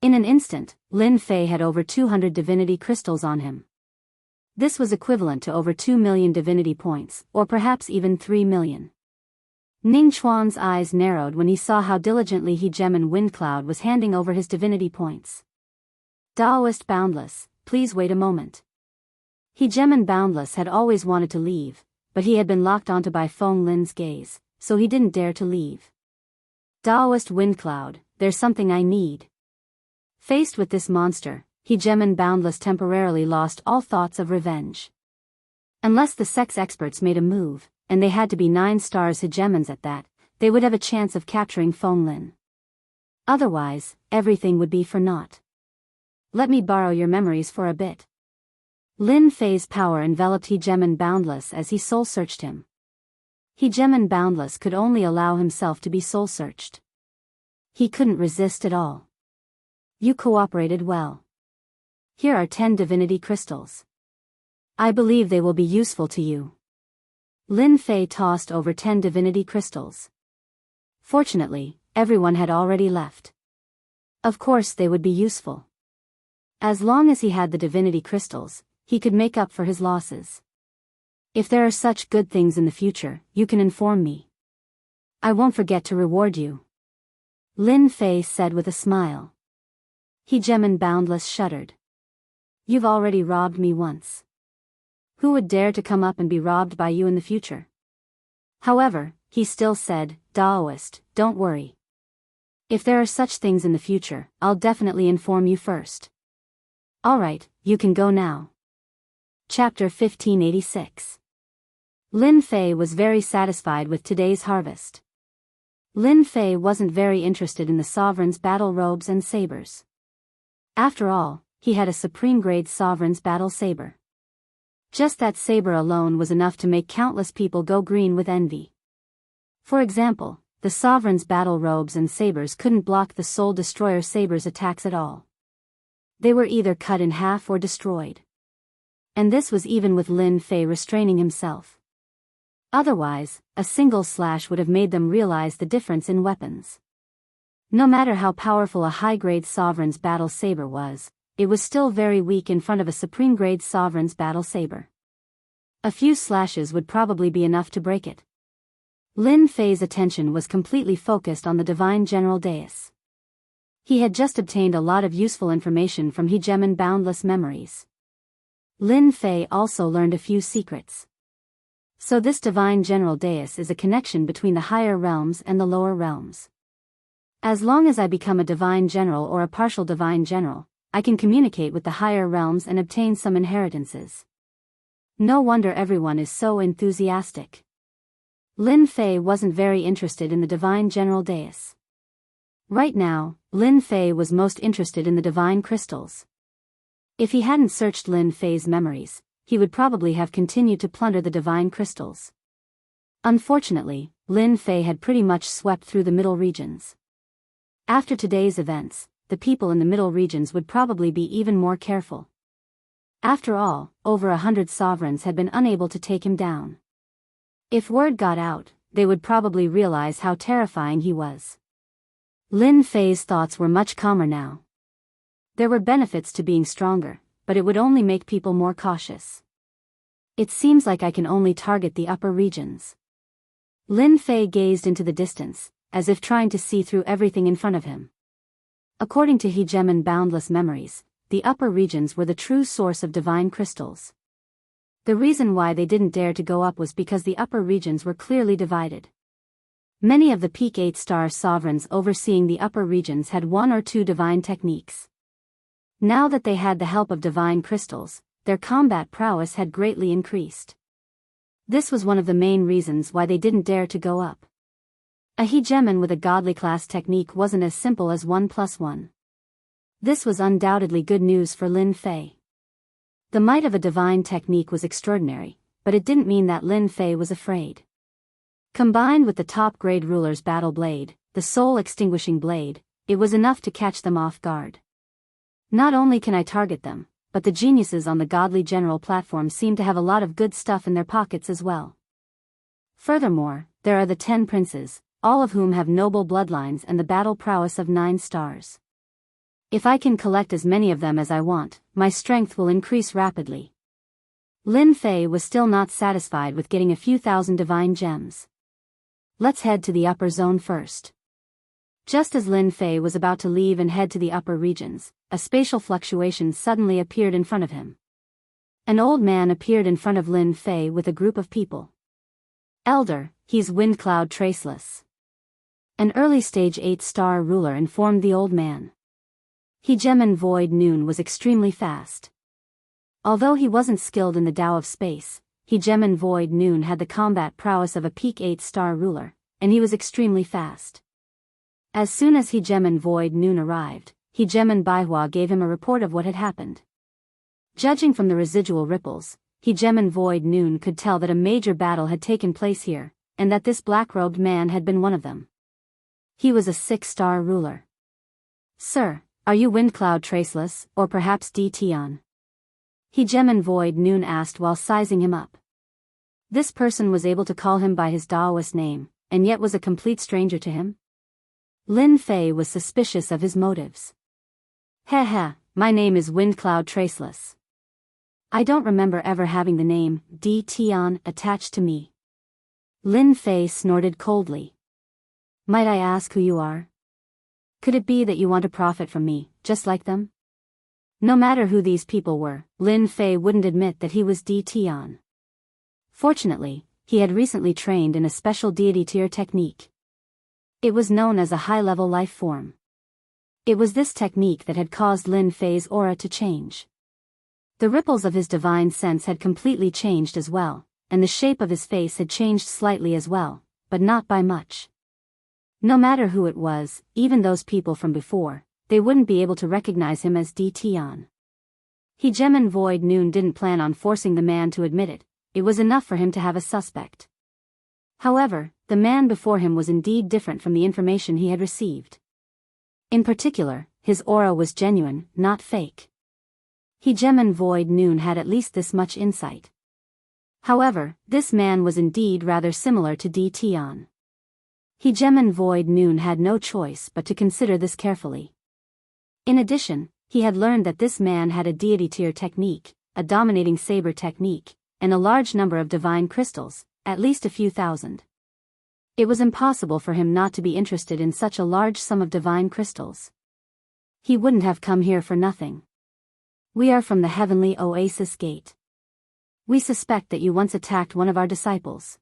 Speaker 1: In an instant, Lin Fei had over 200 divinity crystals on him. This was equivalent to over 2 million divinity points, or perhaps even 3 million. Ning Chuan's eyes narrowed when he saw how diligently Hegemon Windcloud was handing over his divinity points. Taoist Boundless, please wait a moment. Hegemon Boundless had always wanted to leave, but he had been locked onto by Feng Lin's gaze, so he didn't dare to leave. Daoist wind cloud, there's something I need. Faced with this monster, Hegemon Boundless temporarily lost all thoughts of revenge. Unless the sex experts made a move, and they had to be 9 stars hegemons at that, they would have a chance of capturing Feng Lin. Otherwise, everything would be for naught. Let me borrow your memories for a bit. Lin Fei's power enveloped Hegemon Boundless as he soul-searched him. Hegemon Boundless could only allow himself to be soul-searched. He couldn't resist at all. You cooperated well. Here are 10 divinity crystals. I believe they will be useful to you. Lin Fei tossed over 10 divinity crystals. Fortunately, everyone had already left. Of course they would be useful. As long as he had the divinity crystals, he could make up for his losses. If there are such good things in the future, you can inform me. I won't forget to reward you. Lin Fei said with a smile. Hegemon Boundless shuddered. You've already robbed me once. Who would dare to come up and be robbed by you in the future? However, he still said, Daoist, don't worry. If there are such things in the future, I'll definitely inform you first. Alright, you can go now. Chapter 1586. Lin Fei was very satisfied with today's harvest. Lin Fei wasn't very interested in the sovereign's battle robes and sabers. After all, he had a supreme-grade sovereign's battle saber. Just that saber alone was enough to make countless people go green with envy. For example, the sovereign's battle robes and sabers couldn't block the Soul Destroyer saber's attacks at all. They were either cut in half or destroyed. And this was even with Lin Fei restraining himself. Otherwise, a single slash would have made them realize the difference in weapons. No matter how powerful a high-grade sovereign's battle saber was, it was still very weak in front of a supreme-grade sovereign's battle saber. A few slashes would probably be enough to break it. Lin Fei's attention was completely focused on the Divine General Dais. He had just obtained a lot of useful information from Hegemon Boundless memories. Lin Fei also learned a few secrets. So this Divine General Dais is a connection between the higher realms and the lower realms. As long as I become a Divine General or a partial Divine General, I can communicate with the higher realms and obtain some inheritances. No wonder everyone is so enthusiastic. Lin Fei wasn't very interested in the Divine General Dais. Right now, Lin Fei was most interested in the Divine Crystals. If he hadn't searched Lin Fei's memories, he would probably have continued to plunder the Divine Crystals. Unfortunately, Lin Fei had pretty much swept through the middle regions. After today's events, the people in the middle regions would probably be even more careful. After all, over 100 sovereigns had been unable to take him down. If word got out, they would probably realize how terrifying he was. Lin Fei's thoughts were much calmer now. There were benefits to being stronger, but it would only make people more cautious. It seems like I can only target the upper regions. Lin Fei gazed into the distance, as if trying to see through everything in front of him. According to Hegemon Boundless memories, the upper regions were the true source of divine crystals. The reason why they didn't dare to go up was because the upper regions were clearly divided. Many of the peak 8-star sovereigns overseeing the upper regions had 1 or 2 divine techniques. Now that they had the help of divine crystals, their combat prowess had greatly increased. This was one of the main reasons why they didn't dare to go up. A hegemon with a godly class technique wasn't as simple as 1+1. This was undoubtedly good news for Lin Fei. The might of a divine technique was extraordinary, but it didn't mean that Lin Fei was afraid. Combined with the top-grade ruler's battle blade, the soul-extinguishing blade, it was enough to catch them off guard. Not only can I target them, but the geniuses on the Godly General platform seem to have a lot of good stuff in their pockets as well. Furthermore, there are the 10 princes, all of whom have noble bloodlines and the battle prowess of 9 stars. If I can collect as many of them as I want, my strength will increase rapidly. Lin Fei was still not satisfied with getting a few thousand divine gems. Let's head to the upper zone first. Just as Lin Fei was about to leave and head to the upper regions, a spatial fluctuation suddenly appeared in front of him. An old man appeared in front of Lin Fei with a group of people. Elder, he's Wind Cloud Traceless. An early-stage 8-star ruler informed the old man. Hegemon Void Noon was extremely fast. Although he wasn't skilled in the Tao of space, Hegemon Void Noon had the combat prowess of a peak 8-star ruler, and he was extremely fast. As soon as Hegemon Void Noon arrived, Hegemon Baihua gave him a report of what had happened. Judging from the residual ripples, Hegemon Void Noon could tell that a major battle had taken place here, and that this black-robed man had been one of them. He was a 6-star ruler. "Sir, are you Windcloud Traceless, or perhaps Tion?" Hegemon Void Noon asked while sizing him up. This person was able to call him by his Daoist name, and yet was a complete stranger to him. Lin Fei was suspicious of his motives. "Heh, my name is Windcloud Traceless. I don't remember ever having the name Tion attached to me." Lin Fei snorted coldly. "Might I ask who you are? Could it be that you want to profit from me, just like them?" No matter who these people were, Lin Fei wouldn't admit that he was Tion. Fortunately, he had recently trained in a special deity tier technique. It was known as a high-level life form. It was this technique that had caused Lin Fei's aura to change. The ripples of his divine sense had completely changed as well, and the shape of his face had changed slightly as well, but not by much. No matter who it was, even those people from before, they wouldn't be able to recognize him as Tion. Hegemon Void Noon didn't plan on forcing the man to admit it. It was enough for him to have a suspect. However, the man before him was indeed different from the information he had received. In particular, his aura was genuine, not fake. Hegemon Void Noon had at least this much insight. However, this man was indeed rather similar to Tion. Hegemon Void Noon had no choice but to consider this carefully. In addition, he had learned that this man had a deity tier technique, a dominating saber technique, and a large number of divine crystals, at least a few thousand. It was impossible for him not to be interested in such a large sum of divine crystals. He wouldn't have come here for nothing. "We are from the Heavenly Oasis Gate. We suspect that you once attacked one of our disciples.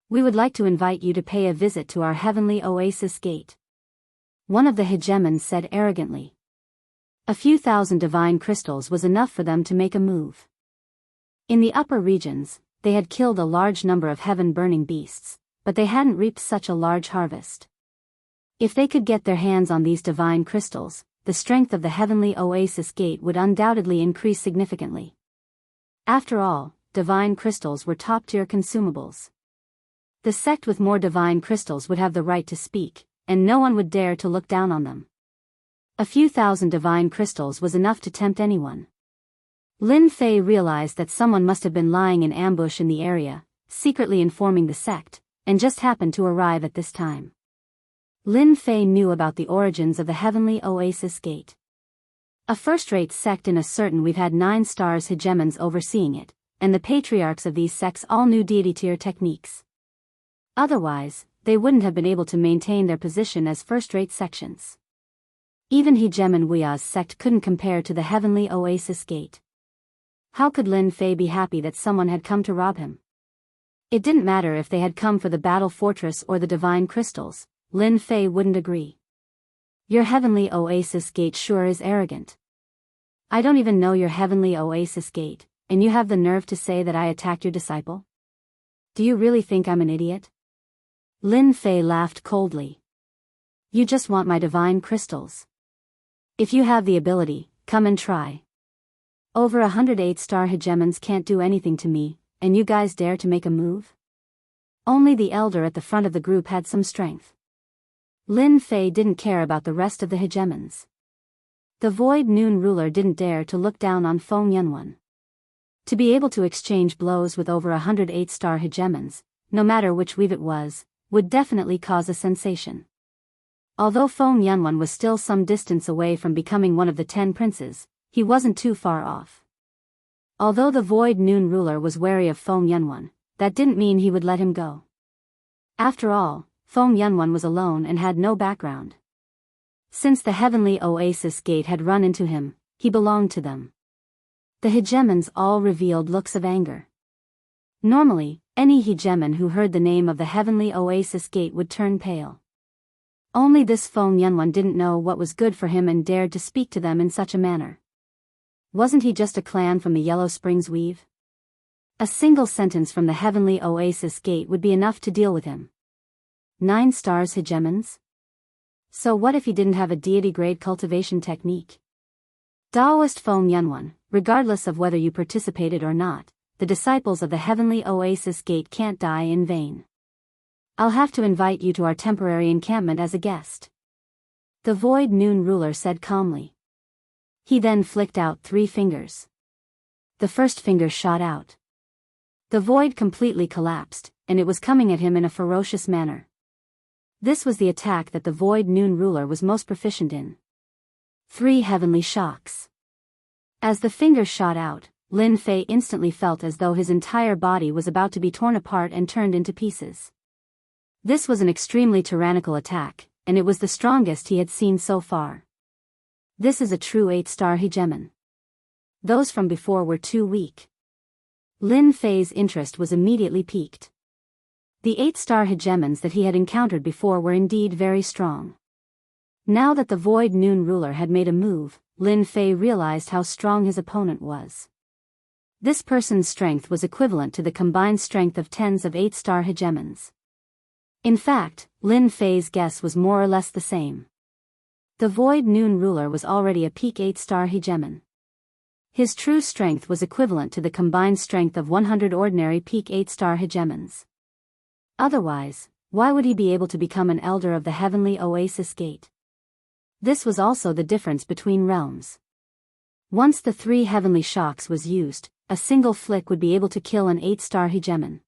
Speaker 1: We would like to invite you to pay a visit to our Heavenly Oasis Gate," one of the hegemons said arrogantly. A few thousand divine crystals was enough for them to make a move. In the upper regions, they had killed a large number of heaven-burning beasts, but they hadn't reaped such a large harvest. If they could get their hands on these divine crystals, the strength of the Heavenly Oasis Gate would undoubtedly increase significantly. After all, divine crystals were top-tier consumables. The sect with more divine crystals would have the right to speak, and no one would dare to look down on them. A few thousand divine crystals was enough to tempt anyone. Lin Fei realized that someone must have been lying in ambush in the area, secretly informing the sect, and just happened to arrive at this time. Lin Fei knew about the origins of the Heavenly Oasis Gate. A first-rate sect in a certain we've had 9 stars hegemons overseeing it, and the patriarchs of these sects all knew deity tier techniques. Otherwise, they wouldn't have been able to maintain their position as first-rate sections. Even Hegemon Wuya's sect couldn't compare to the Heavenly Oasis Gate. How could Lin Fei be happy that someone had come to rob him? It didn't matter if they had come for the battle fortress or the divine crystals, Lin Fei wouldn't agree. "Your Heavenly Oasis Gate sure is arrogant. I don't even know your Heavenly Oasis Gate, and you have the nerve to say that I attacked your disciple? Do you really think I'm an idiot?" Lin Fei laughed coldly. "You just want my divine crystals. If you have the ability, come and try. Over 108-star hegemons can't do anything to me, and you guys dare to make a move?" Only the elder at the front of the group had some strength. Lin Fei didn't care about the rest of the hegemons. The Void Noon ruler didn't dare to look down on Feng Yunwan. To be able to exchange blows with over 108-star hegemons, no matter which weave it was, would definitely cause a sensation. Although Feng Yunwan was still some distance away from becoming one of the 10 princes, he wasn't too far off. Although the Void Noon ruler was wary of Feng Yunwan, that didn't mean he would let him go. After all, Feng Yunwan was alone and had no background. Since the Heavenly Oasis Gate had run into him, he belonged to them. The hegemons all revealed looks of anger. Normally, any hegemon who heard the name of the Heavenly Oasis Gate would turn pale. Only this Feng Yunwan didn't know what was good for him and dared to speak to them in such a manner. Wasn't he just a clan from the Yellow Springs Weave? A single sentence from the heavenly oasis gate would be enough to deal with him. 9 stars hegemons? So what if he didn't have a deity-grade cultivation technique? Taoist Feng Yunwan, regardless of whether you participated or not, the disciples of the heavenly oasis gate can't die in vain. I'll have to invite you to our temporary encampment as a guest. The Void Noon ruler said calmly. He then flicked out 3 fingers. The first finger shot out. The void completely collapsed, and it was coming at him in a ferocious manner. This was the attack that the Void Noon ruler was most proficient in. 3 heavenly shocks. As the fingers shot out, Lin Fei instantly felt as though his entire body was about to be torn apart and turned into pieces. This was an extremely tyrannical attack, and it was the strongest he had seen so far. This is a true 8-star hegemon. Those from before were too weak. Lin Fei's interest was immediately piqued. The 8-star hegemons that he had encountered before were indeed very strong. Now that the Void Noon ruler had made a move, Lin Fei realized how strong his opponent was. This person's strength was equivalent to the combined strength of tens of 8-star hegemons. In fact, Lin Fei's guess was more or less the same. The Void Noon ruler was already a peak 8-star hegemon. His true strength was equivalent to the combined strength of 100 ordinary peak 8-star hegemons. Otherwise, why would he be able to become an elder of the heavenly oasis gate? This was also the difference between realms. Once the 3 heavenly shocks was used, a single flick would be able to kill an 8-star hegemon.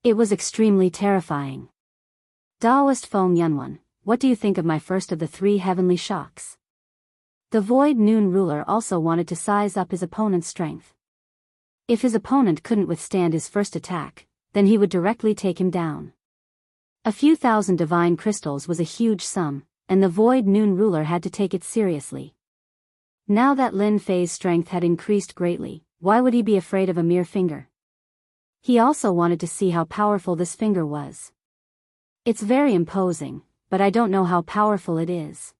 Speaker 1: It was extremely terrifying. Taoist Feng Yunwan, what do you think of my first of the 3 heavenly shocks? The Void Noon ruler also wanted to size up his opponent's strength. If his opponent couldn't withstand his first attack, then he would directly take him down. A few thousand divine crystals was a huge sum, and the Void Noon ruler had to take it seriously. Now that Lin Fei's strength had increased greatly, why would he be afraid of a mere finger? He also wanted to see how powerful this finger was. It's very imposing, but I don't know how powerful it is.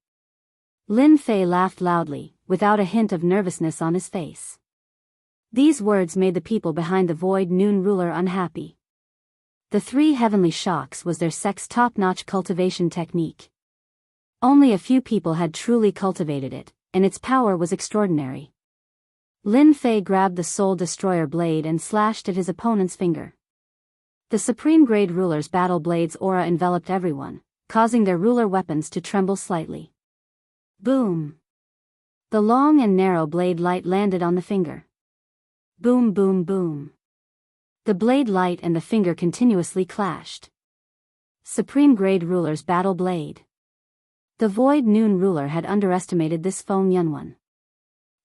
Speaker 1: Lin Fei laughed loudly, without a hint of nervousness on his face. These words made the people behind the Void Noon ruler unhappy. The 3 heavenly shocks was their sect's top-notch cultivation technique. Only a few people had truly cultivated it, and its power was extraordinary. Lin Fei grabbed the Soul Destroyer blade and slashed at his opponent's finger. The Supreme Grade ruler's battle blade's aura enveloped everyone, causing their ruler weapons to tremble slightly. Boom! The long and narrow blade light landed on the finger. Boom boom boom. The blade light and the finger continuously clashed. Supreme Grade ruler's battle blade. The Void Noon ruler had underestimated this Feng Yunwan.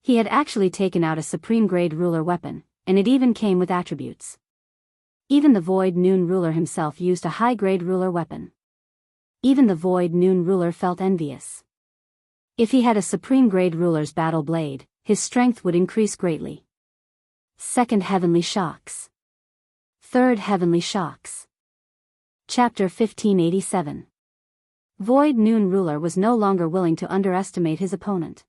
Speaker 1: He had actually taken out a Supreme Grade ruler weapon, and it even came with attributes. Even the Void Noon ruler himself used a high-grade ruler weapon. Even the Void Noon ruler felt envious. If he had a Supreme Grade ruler's battle blade, his strength would increase greatly. Second Heavenly Shocks. Third Heavenly Shocks. Chapter 1587. Void Noon ruler was no longer willing to underestimate his opponent.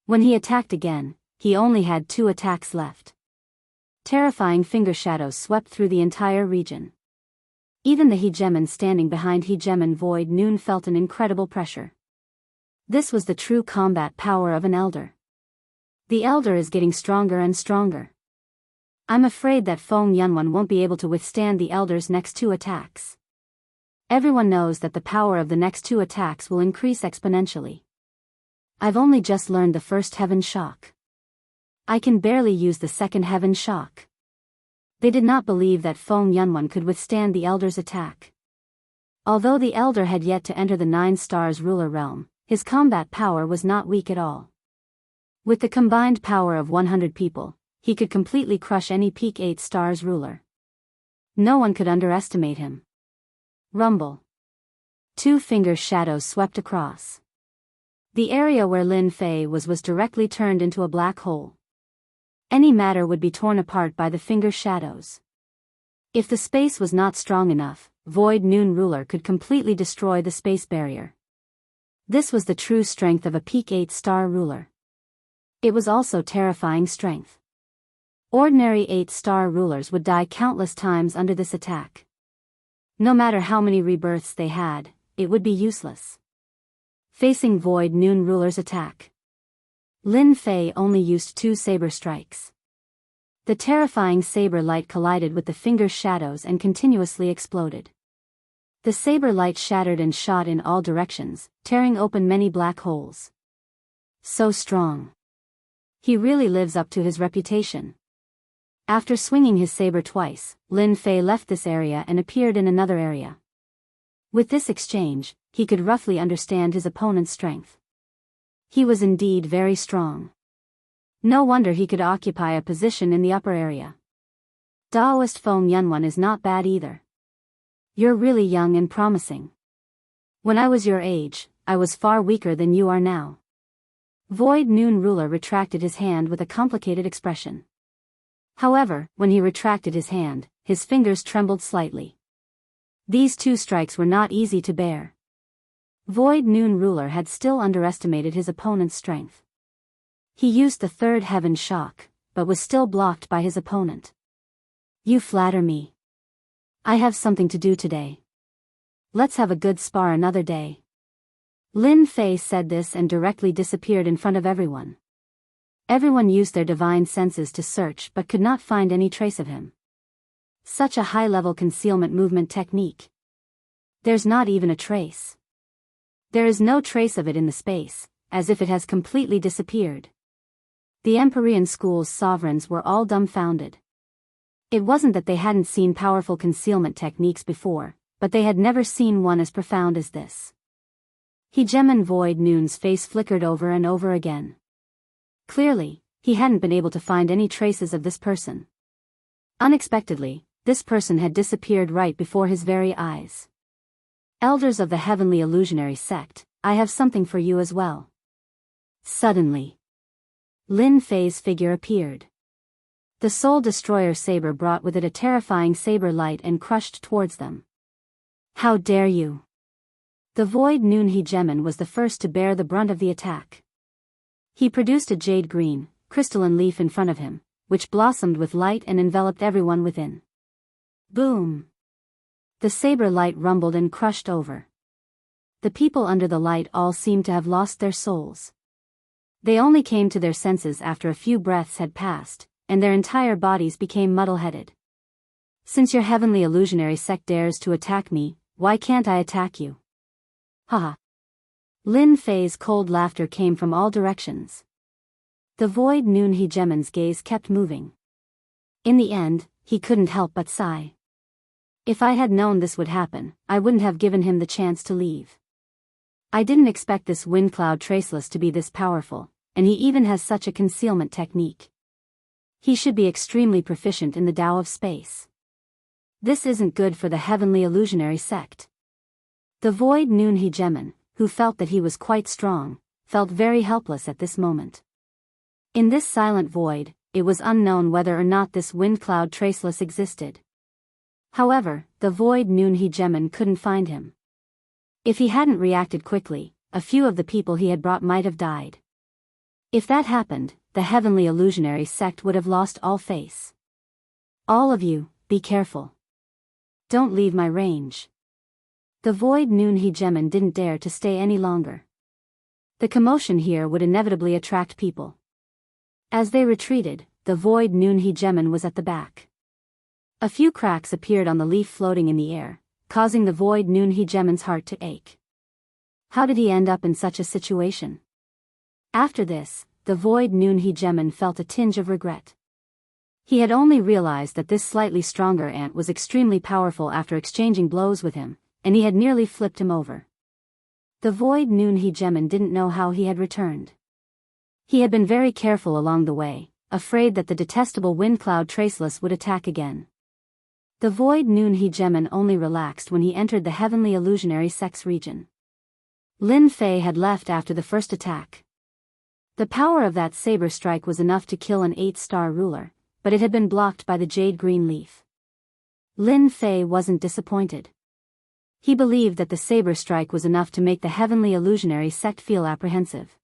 Speaker 1: When he attacked again, he only had 2 attacks left. Terrifying finger shadows swept through the entire region. Even the hegemon standing behind hegemon Void Noon felt an incredible pressure. This was the true combat power of an elder. The elder is getting stronger and stronger. I'm afraid that Feng Yunwan won't be able to withstand the elder's next 2 attacks. Everyone knows that the power of the next 2 attacks will increase exponentially. I've only just learned the first heaven shock. I can barely use the second heaven shock. They did not believe that Feng Yunwan could withstand the elder's attack. Although the elder had yet to enter the 9 stars ruler realm, his combat power was not weak at all. With the combined power of 100 people, he could completely crush any peak 8 stars ruler. No one could underestimate him. Rumble. 2 fingers shadows swept across. The area where Lin Fei was directly turned into a black hole. Any matter would be torn apart by the finger shadows. If the space was not strong enough, Void Noon Ruler could completely destroy the space barrier. This was the true strength of a peak 8-star ruler. It was also terrifying strength. Ordinary 8-star rulers would die countless times under this attack. No matter how many rebirths they had, it would be useless. Facing Void Noon Ruler's attack, Lin Fei only used 2 saber strikes. The terrifying saber light collided with the finger's shadows and continuously exploded. The saber light shattered and shot in all directions, tearing open many black holes. So strong. He really lives up to his reputation. After swinging his saber twice, Lin Fei left this area and appeared in another area. With this exchange, he could roughly understand his opponent's strength. He was indeed very strong. No wonder he could occupy a position in the upper area. Daoist Feng Yunwan is not bad either. You're really young and promising. When I was your age, I was far weaker than you are now. Void Noon Ruler retracted his hand with a complicated expression. However, when he retracted his hand, his fingers trembled slightly. These 2 strikes were not easy to bear. Void Noon Ruler had still underestimated his opponent's strength. He used the 3rd heaven shock, but was still blocked by his opponent. You flatter me. I have something to do today. Let's have a good spar another day. Lin Fei said this and directly disappeared in front of everyone. Everyone used their divine senses to search but could not find any trace of him. Such a high-level concealment movement technique. There's not even a trace. There is no trace of it in the space, as if it has completely disappeared. The Empyrean school's sovereigns were all dumbfounded. It wasn't that they hadn't seen powerful concealment techniques before, but they had never seen one as profound as this. Hegemon Void Noon's face flickered over and over again. Clearly, he hadn't been able to find any traces of this person. Unexpectedly, this person had disappeared right before his very eyes. Elders of the Heavenly Illusionary Sect, I have something for you as well. Suddenly, Lin Fei's figure appeared. The Soul Destroyer saber brought with it a terrifying saber light and crushed towards them. How dare you! The Void Noon Hegemon was the first to bear the brunt of the attack. He produced a jade green, crystalline leaf in front of him, which blossomed with light and enveloped everyone within. Boom! The saber light rumbled and crushed over. The people under the light all seemed to have lost their souls. They only came to their senses after a few breaths had passed, and their entire bodies became muddle-headed. Since your Heavenly Illusionary Sect dares to attack me, why can't I attack you? Haha. Lin Fei's cold laughter came from all directions. The Void Noon Hegemon's gaze kept moving. In the end, he couldn't help but sigh. If I had known this would happen, I wouldn't have given him the chance to leave. I didn't expect this wind cloud traceless to be this powerful, and he even has such a concealment technique. He should be extremely proficient in the Tao of space. This isn't good for the Heavenly Illusionary Sect. The Void Noon Hegemon, who felt that he was quite strong, felt very helpless at this moment. In this silent void, it was unknown whether or not this wind cloud traceless existed. However, the Void Noon Hegemon couldn't find him. If he hadn't reacted quickly, a few of the people he had brought might have died. If that happened, the Heavenly Illusionary Sect would have lost all face. All of you, be careful. Don't leave my range. The Void Noon Hegemon didn't dare to stay any longer. The commotion here would inevitably attract people. As they retreated, the Void Noon Hegemon was at the back. A few cracks appeared on the leaf floating in the air, causing the Void Noon Hegemon's heart to ache. How did he end up in such a situation? After this, the Void Noon Hegemon felt a tinge of regret. He had only realized that this slightly stronger ant was extremely powerful after exchanging blows with him, and he had nearly flipped him over. The Void Noon Hegemon didn't know how he had returned. He had been very careful along the way, afraid that the detestable wind cloud traceless would attack again. The Void Noon Hegemon only relaxed when he entered the Heavenly Illusionary Sect's region. Lin Fei had left after the first attack. The power of that saber strike was enough to kill an 8-star ruler, but it had been blocked by the jade green leaf. Lin Fei wasn't disappointed. He believed that the saber strike was enough to make the heavenly illusionary sect feel apprehensive.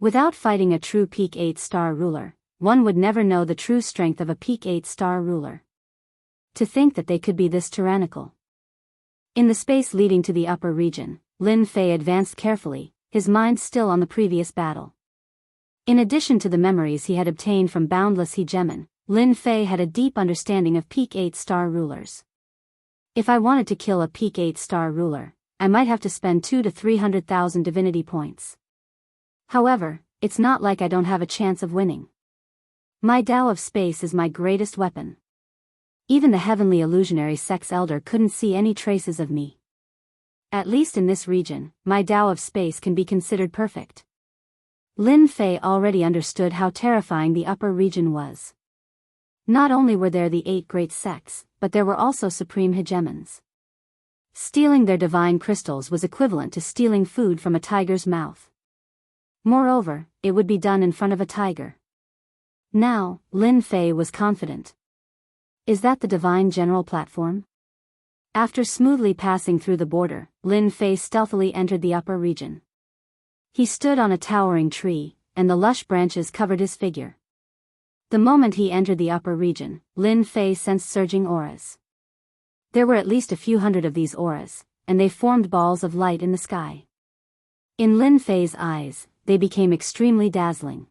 Speaker 1: Without fighting a true peak 8-star ruler, one would never know the true strength of a peak 8-star ruler. To think that they could be this tyrannical. In the space leading to the upper region, Lin Fei advanced carefully, his mind still on the previous battle. In addition to the memories he had obtained from Boundless hegemon, Lin Fei had a deep understanding of peak 8-star rulers. If I wanted to kill a peak 8-star ruler, I might have to spend 200,000 to 300,000 divinity points. However, it's not like I don't have a chance of winning. My Tao of Space is my greatest weapon. Even the heavenly illusionary sect's elder couldn't see any traces of me. At least in this region, my Tao of Space can be considered perfect. Lin Fei already understood how terrifying the upper region was. Not only were there the 8 great sects, but there were also supreme hegemons. Stealing their divine crystals was equivalent to stealing food from a tiger's mouth. Moreover, it would be done in front of a tiger. Now, Lin Fei was confident. Is that the divine general platform? After smoothly passing through the border, Lin Fei stealthily entered the upper region. He stood on a towering tree, and the lush branches covered his figure. The moment he entered the upper region, Lin Fei sensed surging auras. There were at least a few hundred of these auras, and they formed balls of light in the sky. In Lin Fei's eyes, they became extremely dazzling.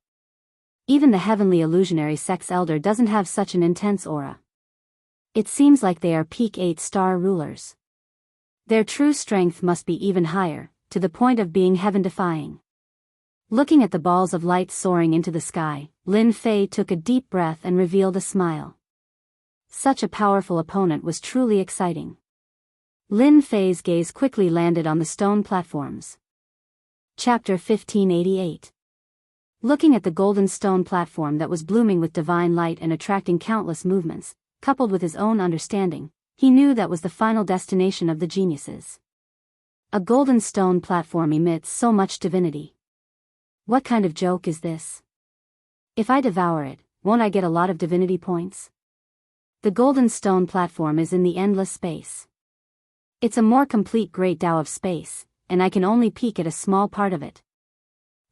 Speaker 1: Even the heavenly illusionary sect's elder doesn't have such an intense aura. It seems like they are peak 8-star rulers. Their true strength must be even higher, to the point of being heaven-defying. Looking at the balls of light soaring into the sky, Lin Fei took a deep breath and revealed a smile. Such a powerful opponent was truly exciting. Lin Fei's gaze quickly landed on the stone platforms. Chapter 1588. Looking at the golden stone platform that was blooming with divine light and attracting countless movements, coupled with his own understanding, he knew that was the final destination of the geniuses. A golden stone platform emits so much divinity. What kind of joke is this? If I devour it, won't I get a lot of divinity points? The golden stone platform is in the endless space. It's a more complete great Tao of space, and I can only peek at a small part of it.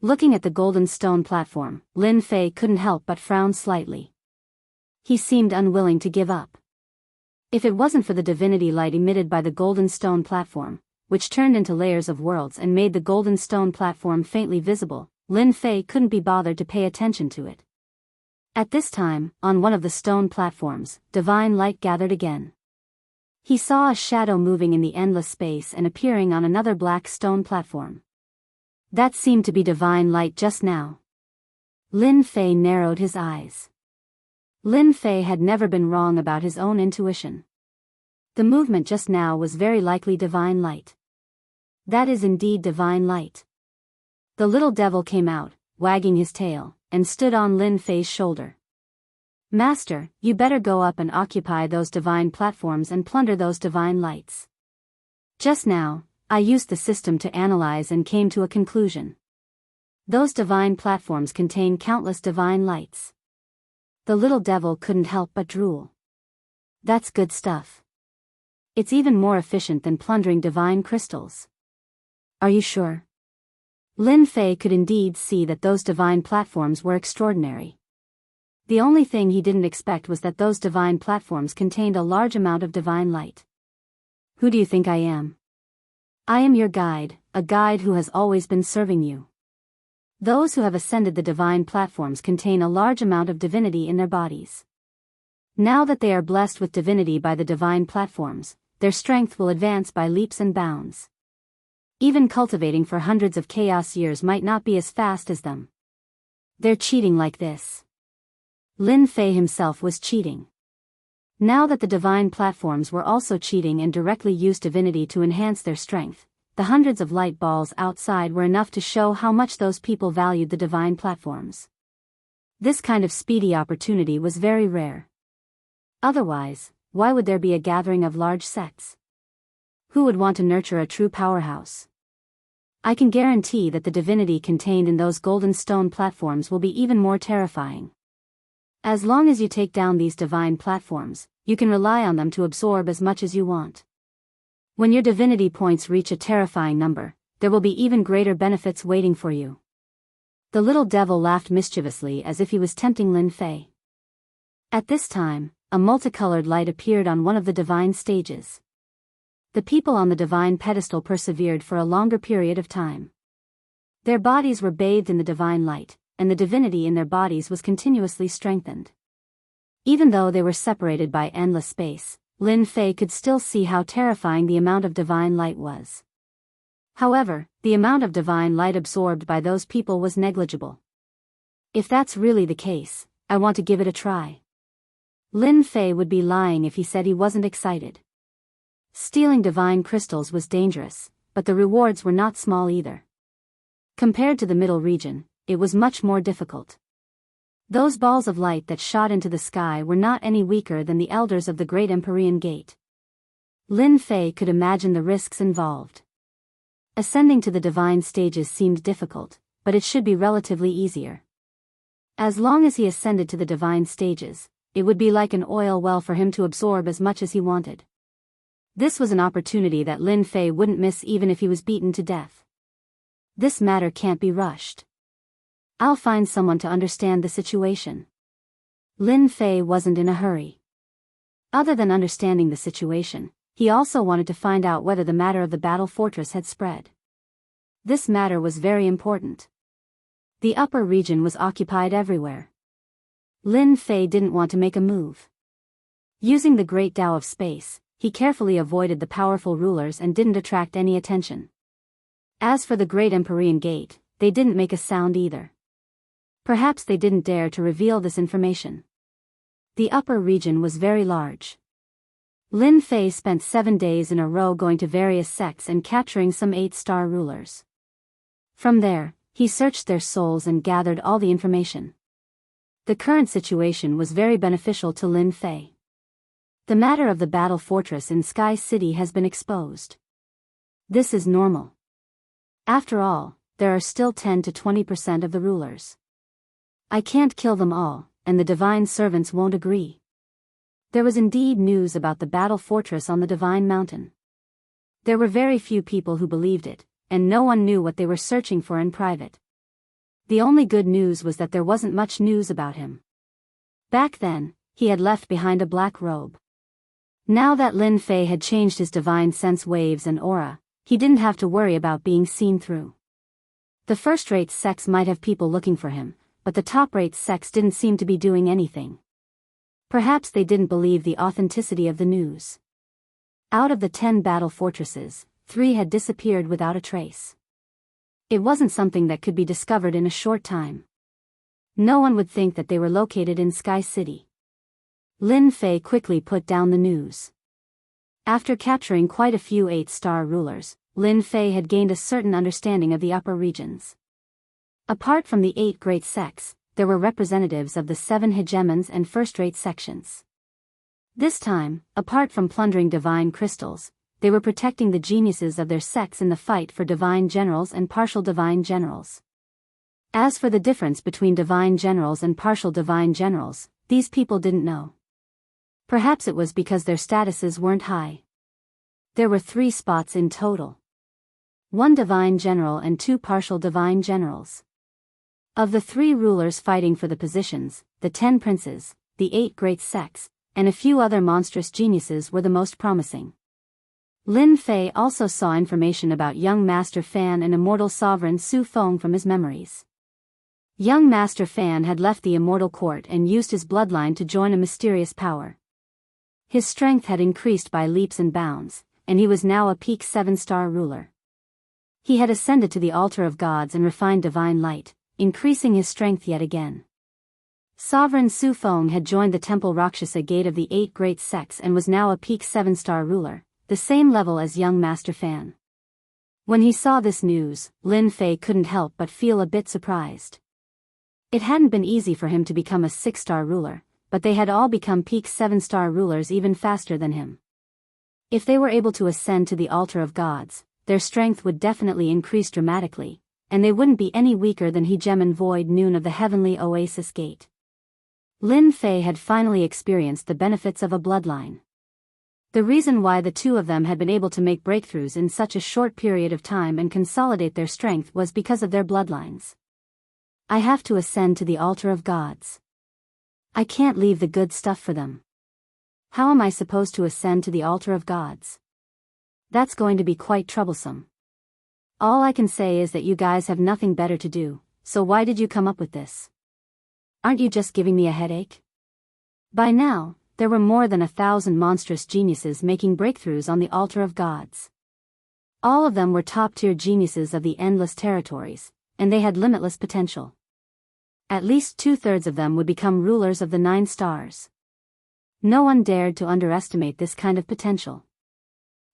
Speaker 1: Looking at the golden stone platform, Lin Fei couldn't help but frown slightly. He seemed unwilling to give up. If it wasn't for the divinity light emitted by the golden stone platform, which turned into layers of worlds and made the golden stone platform faintly visible, Lin Fei couldn't be bothered to pay attention to it. At this time, on one of the stone platforms, divine light gathered again. He saw a shadow moving in the endless space and appearing on another black stone platform. That seemed to be divine light just now. Lin Fei narrowed his eyes. Lin Fei had never been wrong about his own intuition. The movement just now was very likely divine light. That is indeed divine light. The little devil came out, wagging his tail, and stood on Lin Fei's shoulder. Master, you better go up and occupy those divine platforms and plunder those divine lights. Just now, I used the system to analyze and came to a conclusion. Those divine platforms contain countless divine lights. The little devil couldn't help but drool. That's good stuff. It's even more efficient than plundering divine crystals. Are you sure? Lin Fei could indeed see that those divine platforms were extraordinary. The only thing he didn't expect was that those divine platforms contained a large amount of divine light. Who do you think I am? I am your guide, a guide who has always been serving you. Those who have ascended the divine platforms contain a large amount of divinity in their bodies. Now that they are blessed with divinity by the divine platforms, their strength will advance by leaps and bounds. Even cultivating for hundreds of chaos years might not be as fast as them. They're cheating like this. Lin Fei himself was cheating. Now that the divine platforms were also cheating and directly used divinity to enhance their strength, the hundreds of light balls outside were enough to show how much those people valued the divine platforms. This kind of speedy opportunity was very rare. Otherwise, why would there be a gathering of large sects? Who would want to nurture a true powerhouse? I can guarantee that the divinity contained in those golden stone platforms will be even more terrifying. As long as you take down these divine platforms, you can rely on them to absorb as much as you want. When your divinity points reach a terrifying number, there will be even greater benefits waiting for you. The little devil laughed mischievously as if he was tempting Lin Fei. At this time, a multicolored light appeared on one of the divine stages. The people on the divine pedestal persevered for a longer period of time. Their bodies were bathed in the divine light, and the divinity in their bodies was continuously strengthened. Even though they were separated by endless space, Lin Fei could still see how terrifying the amount of divine light was. However, the amount of divine light absorbed by those people was negligible. If that's really the case, I want to give it a try. Lin Fei would be lying if he said he wasn't excited. Stealing divine crystals was dangerous, but the rewards were not small either. Compared to the middle region, it was much more difficult. Those balls of light that shot into the sky were not any weaker than the elders of the Great Empyrean Gate. Lin Fei could imagine the risks involved. Ascending to the divine stages seemed difficult, but it should be relatively easier. As long as he ascended to the divine stages, it would be like an oil well for him to absorb as much as he wanted. This was an opportunity that Lin Fei wouldn't miss even if he was beaten to death. This matter can't be rushed. I'll find someone to understand the situation. Lin Fei wasn't in a hurry. Other than understanding the situation, he also wanted to find out whether the matter of the battle fortress had spread. This matter was very important. The upper region was occupied everywhere. Lin Fei didn't want to make a move. Using the great Tao of space, he carefully avoided the powerful rulers and didn't attract any attention. As for the Great Empyrean Gate, they didn't make a sound either. Perhaps they didn't dare to reveal this information. The upper region was very large. Lin Fei spent 7 days in a row going to various sects and capturing some 8-star rulers. From there, he searched their souls and gathered all the information. The current situation was very beneficial to Lin Fei. The matter of the battle fortress in Sky City has been exposed. This is normal. After all, there are still 10 to 20% of the rulers. I can't kill them all, and the divine servants won't agree. There was indeed news about the battle fortress on the divine mountain. There were very few people who believed it, and no one knew what they were searching for in private. The only good news was that there wasn't much news about him. Back then, he had left behind a black robe. Now that Lin Fei had changed his divine sense waves and aura, he didn't have to worry about being seen through. The first-rate sects might have people looking for him, but the top-rate sects didn't seem to be doing anything. Perhaps they didn't believe the authenticity of the news. Out of the 10 battle fortresses, 3 had disappeared without a trace. It wasn't something that could be discovered in a short time. No one would think that they were located in Sky City. Lin Fei quickly put down the news. After capturing quite a few 8-star rulers, Lin Fei had gained a certain understanding of the upper regions. Apart from the 8 great sects, there were representatives of the 7 hegemons and first-rate sections. This time, apart from plundering divine crystals, they were protecting the geniuses of their sects in the fight for divine generals and partial divine generals. As for the difference between divine generals and partial divine generals, these people didn't know. Perhaps it was because their statuses weren't high. There were 3 spots in total. 1 divine general and 2 partial divine generals. Of the 3 rulers fighting for the positions, the 10 princes, the 8 great sects, and a few other monstrous geniuses were the most promising. Lin Fei also saw information about young Master Fan and immortal sovereign Su Feng from his memories. Young Master Fan had left the immortal court and used his bloodline to join a mysterious power. His strength had increased by leaps and bounds, and he was now a peak 7-star ruler. He had ascended to the altar of gods and refined divine light, increasing his strength yet again. Sovereign Su Feng had joined the Temple Rakshasa Gate of the 8 great sects and was now a peak 7-star ruler, the same level as young Master Fan. When he saw this news, Lin Fei couldn't help but feel a bit surprised. It hadn't been easy for him to become a 6-star ruler, but they had all become peak 7-star rulers even faster than him. If they were able to ascend to the altar of gods, their strength would definitely increase dramatically, and they wouldn't be any weaker than Hegemon Void Noon of the Heavenly Oasis Gate. Lin Fei had finally experienced the benefits of a bloodline. The reason why the two of them had been able to make breakthroughs in such a short period of time and consolidate their strength was because of their bloodlines. I have to ascend to the altar of gods. I can't leave the good stuff for them. How am I supposed to ascend to the altar of gods? That's going to be quite troublesome. All I can say is that you guys have nothing better to do, so why did you come up with this? Aren't you just giving me a headache? By now, there were more than 1,000 monstrous geniuses making breakthroughs on the altar of gods. All of them were top-tier geniuses of the endless territories, and they had limitless potential. At least 2/3 of them would become rulers of the 9 stars. No one dared to underestimate this kind of potential.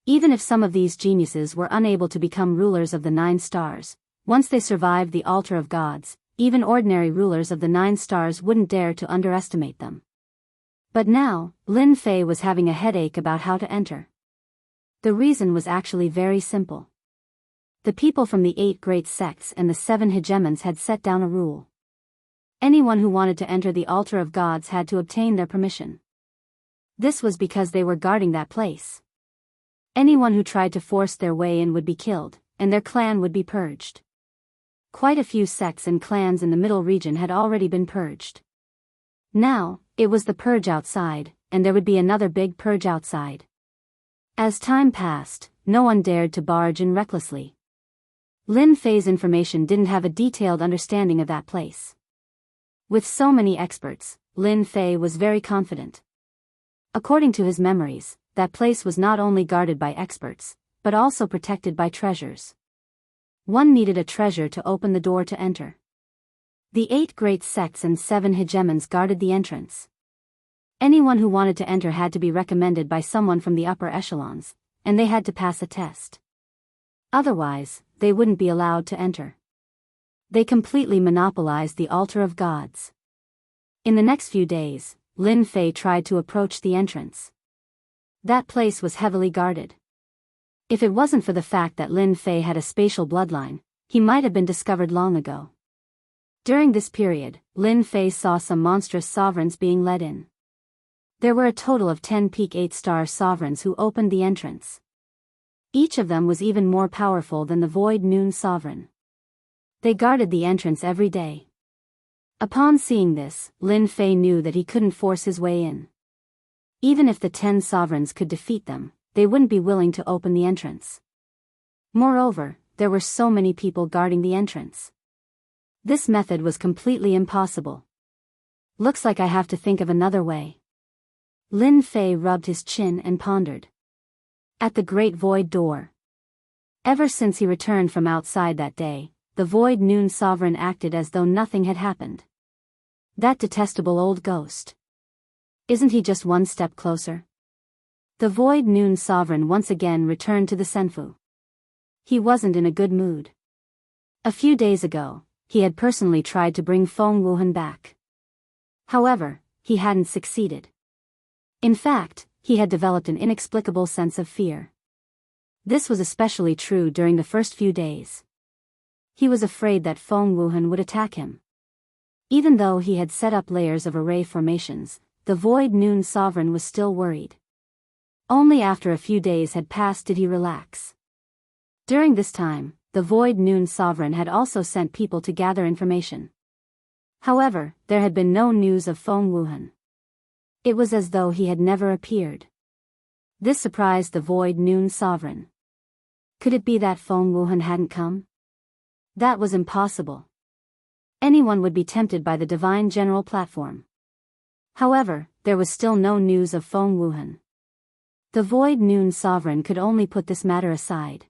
Speaker 1: Even if some of these geniuses were unable to become rulers of the 9 stars, once they survived the altar of gods, even ordinary rulers of the 9 stars wouldn't dare to underestimate them. But now, Lin Fei was having a headache about how to enter. The reason was actually very simple. The people from the 8 great sects and the 7 hegemons had set down a rule. Anyone who wanted to enter the altar of gods had to obtain their permission. This was because they were guarding that place. Anyone who tried to force their way in would be killed, and their clan would be purged. Quite a few sects and clans in the middle region had already been purged. Now, it was the purge outside, and there would be another big purge outside. As time passed, no one dared to barge in recklessly. Lin Fei's information didn't have a detailed understanding of that place. With so many experts, Lin Fei was very confident. According to his memories, that place was not only guarded by experts, but also protected by treasures. One needed a treasure to open the door to enter. The 8 great sects and 7 hegemons guarded the entrance. Anyone who wanted to enter had to be recommended by someone from the upper echelons, and they had to pass a test. Otherwise, they wouldn't be allowed to enter. They completely monopolized the altar of gods. In the next few days, Lin Fei tried to approach the entrance. That place was heavily guarded. If it wasn't for the fact that Lin Fei had a spatial bloodline, he might have been discovered long ago. During this period, Lin Fei saw some monstrous sovereigns being led in. There were a total of 10 peak 8-star sovereigns who opened the entrance. Each of them was even more powerful than the Void Noon Sovereign. They guarded the entrance every day. Upon seeing this, Lin Fei knew that he couldn't force his way in. Even if the 10 sovereigns could defeat them, they wouldn't be willing to open the entrance. Moreover, there were so many people guarding the entrance. This method was completely impossible. Looks like I have to think of another way. Lin Fei rubbed his chin and pondered. At the Great Void Door. Ever since he returned from outside that day, the Void Noon Sovereign acted as though nothing had happened. That detestable old ghost. Isn't he just one step closer? The Void Noon Sovereign once again returned to the Senfu. He wasn't in a good mood. A few days ago, he had personally tried to bring Feng Wuhan back. However, he hadn't succeeded. In fact, he had developed an inexplicable sense of fear. This was especially true during the first few days. He was afraid that Feng Wuhan would attack him. Even though he had set up layers of array formations, the Void Noon Sovereign was still worried. Only after a few days had passed did he relax. During this time, the Void Noon Sovereign had also sent people to gather information. However, there had been no news of Feng Wuhan. It was as though he had never appeared. This surprised the Void Noon Sovereign. Could it be that Feng Wuhan hadn't come? That was impossible. Anyone would be tempted by the Divine General Platform. However, there was still no news of Feng Wuhan. The Void Noon Sovereign could only put this matter aside.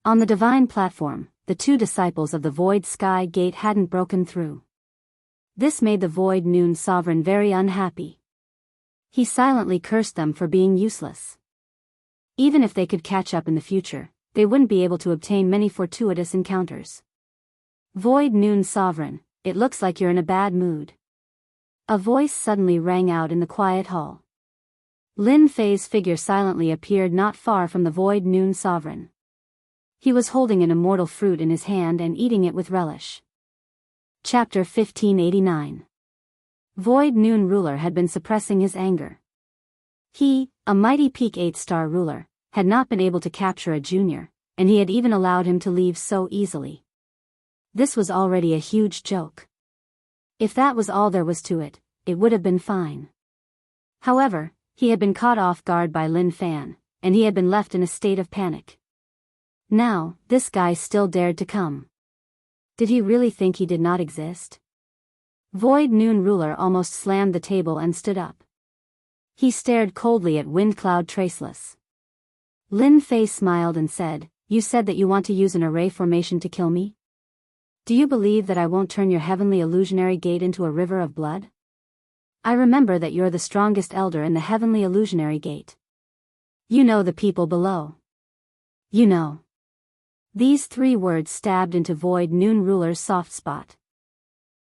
Speaker 1: On the Divine Platform, the 2 disciples of the Void Sky Gate hadn't broken through. This made the Void Noon Sovereign very unhappy. He silently cursed them for being useless. Even if they could catch up in the future, they wouldn't be able to obtain many fortuitous encounters. Void Noon Sovereign, it looks like you're in a bad mood. A voice suddenly rang out in the quiet hall. Lin Fei's figure silently appeared not far from the Void Noon Sovereign. He was holding an immortal fruit in his hand and eating it with relish. Chapter 1589. Void Noon Ruler had been suppressing his anger. He, a mighty peak 8-star ruler, had not been able to capture a junior, and he had even allowed him to leave so easily. This was already a huge joke. If that was all there was to it, it would have been fine. However, he had been caught off guard by Lin Fan, and he had been left in a state of panic. Now, this guy still dared to come. Did he really think he did not exist? Void Noon Ruler almost slammed the table and stood up. He stared coldly at Windcloud Traceless. Lin Fei smiled and said, "You said that you want to use an array formation to kill me? Do you believe that I won't turn your heavenly illusionary gate into a river of blood? I remember that you're the strongest elder in the heavenly illusionary gate. You know the people below. You know." These 3 words stabbed into Void Noon Ruler's soft spot.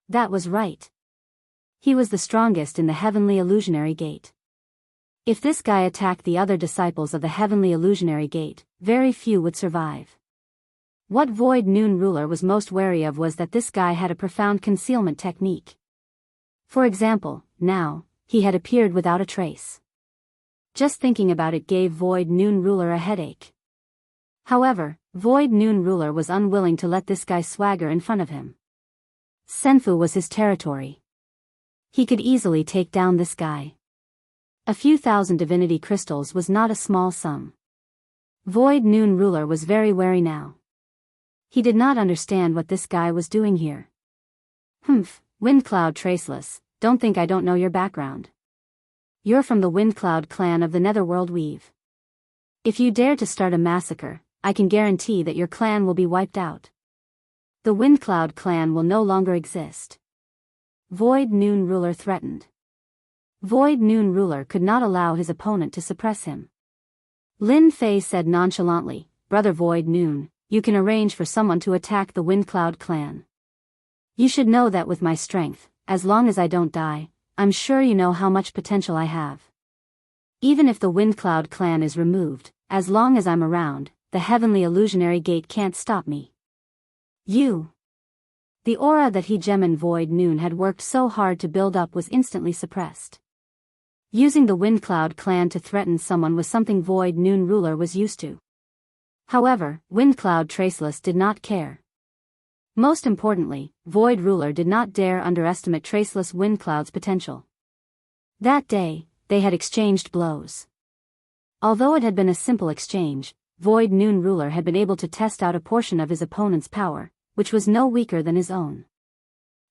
Speaker 1: That was right. He was the strongest in the heavenly illusionary gate. If this guy attacked the other disciples of the heavenly illusionary gate, very few would survive. What Void Noon Ruler was most wary of was that this guy had a profound concealment technique. For example, now, he had appeared without a trace. Just thinking about it gave Void Noon Ruler a headache. However, Void Noon Ruler was unwilling to let this guy swagger in front of him. Senfu was his territory. He could easily take down this guy. A few thousand divinity crystals was not a small sum. Void Noon Ruler was very wary now. He did not understand what this guy was doing here. Windcloud Traceless, don't think I don't know your background. You're from the Windcloud clan of the Netherworld Weave. If you dare to start a massacre, I can guarantee that your clan will be wiped out. The Windcloud clan will no longer exist. Void Noon Ruler threatened. Void Noon Ruler could not allow his opponent to suppress him. Lin Fei said nonchalantly, "Brother Void Noon, you can arrange for someone to attack the Windcloud clan. You should know that with my strength, as long as I don't die, I'm sure you know how much potential I have. Even if the Windcloud clan is removed, as long as I'm around, the heavenly illusionary gate can't stop me." You. The aura that Hegemon Void Noon had worked so hard to build up was instantly suppressed. Using the Windcloud clan to threaten someone was something Void Noon Ruler was used to. However, Windcloud Traceless did not care. Most importantly, Void Ruler did not dare underestimate Traceless Windcloud's potential. That day, they had exchanged blows. Although it had been a simple exchange, Void Noon Ruler had been able to test out a portion of his opponent's power, which was no weaker than his own.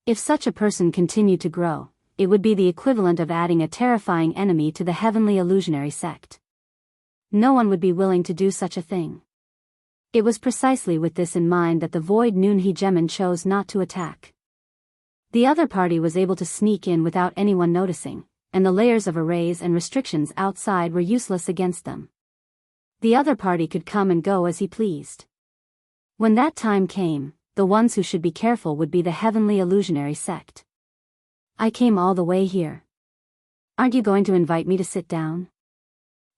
Speaker 1: If such a person continued to grow, it would be the equivalent of adding a terrifying enemy to the heavenly illusionary sect. No one would be willing to do such a thing. It was precisely with this in mind that the Void Noon Hegemon chose not to attack. The other party was able to sneak in without anyone noticing, and the layers of arrays and restrictions outside were useless against them. The other party could come and go as he pleased. When that time came, the ones who should be careful would be the heavenly illusionary sect. "I came all the way here. Aren't you going to invite me to sit down?"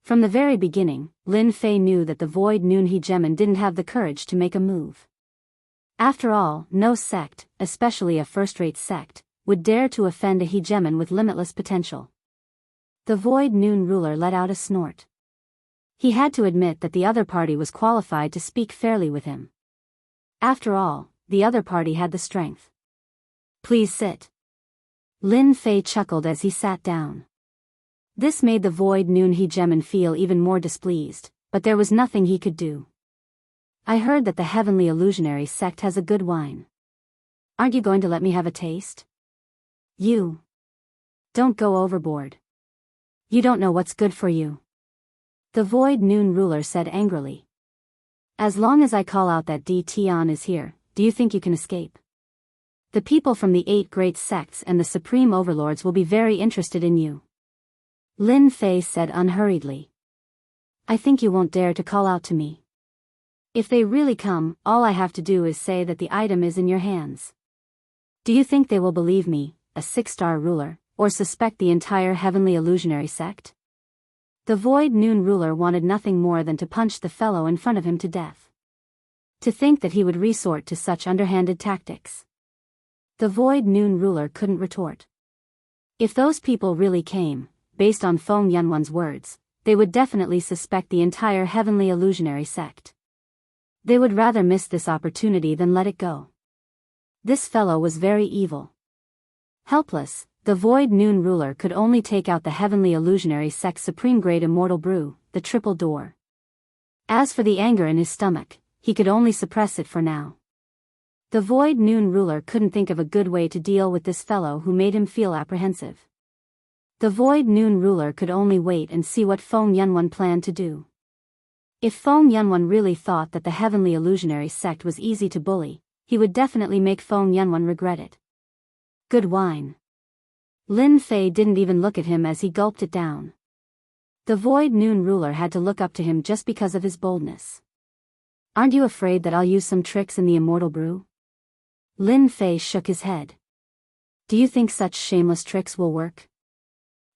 Speaker 1: From the very beginning, Lin Fei knew that the Void Noon Hegemon didn't have the courage to make a move. After all, no sect, especially a first-rate sect, would dare to offend a Hegemon with limitless potential. The Void Noon Ruler let out a snort. He had to admit that the other party was qualified to speak fairly with him. After all, the other party had the strength. "Please sit." Lin Fei chuckled as he sat down. This made the Void Noon Hegemon feel even more displeased, but there was nothing he could do. "I heard that the heavenly illusionary sect has a good wine. Aren't you going to let me have a taste?" "You. Don't go overboard. You don't know what's good for you," the Void Noon Ruler said angrily. "As long as I call out that Tion is here, do you think you can escape? The people from the 8 great sects and the supreme overlords will be very interested in you," Lin Fei said unhurriedly. "I think you won't dare to call out to me. If they really come, all I have to do is say that the item is in your hands. Do you think they will believe me, a 6-star ruler, or suspect the entire heavenly illusionary sect?" The Void Noon Ruler wanted nothing more than to punch the fellow in front of him to death. To think that he would resort to such underhanded tactics. The Void Noon Ruler couldn't retort. If those people really came, based on Feng Yunwan's words, they would definitely suspect the entire heavenly illusionary sect. They would rather miss this opportunity than let it go. This fellow was very evil. Helpless, the Void Noon ruler could only take out the heavenly illusionary sect's supreme grade immortal brew, the triple door. As for the anger in his stomach, he could only suppress it for now. The Void Noon ruler couldn't think of a good way to deal with this fellow who made him feel apprehensive. The Void Noon ruler could only wait and see what Feng Yunwan planned to do. If Feng Yunwan really thought that the heavenly illusionary sect was easy to bully, he would definitely make Feng Yunwan regret it. Good wine. Lin Fei didn't even look at him as he gulped it down. The Void Noon ruler had to look up to him just because of his boldness. Aren't you afraid that I'll use some tricks in the immortal brew? Lin Fei shook his head. Do you think such shameless tricks will work?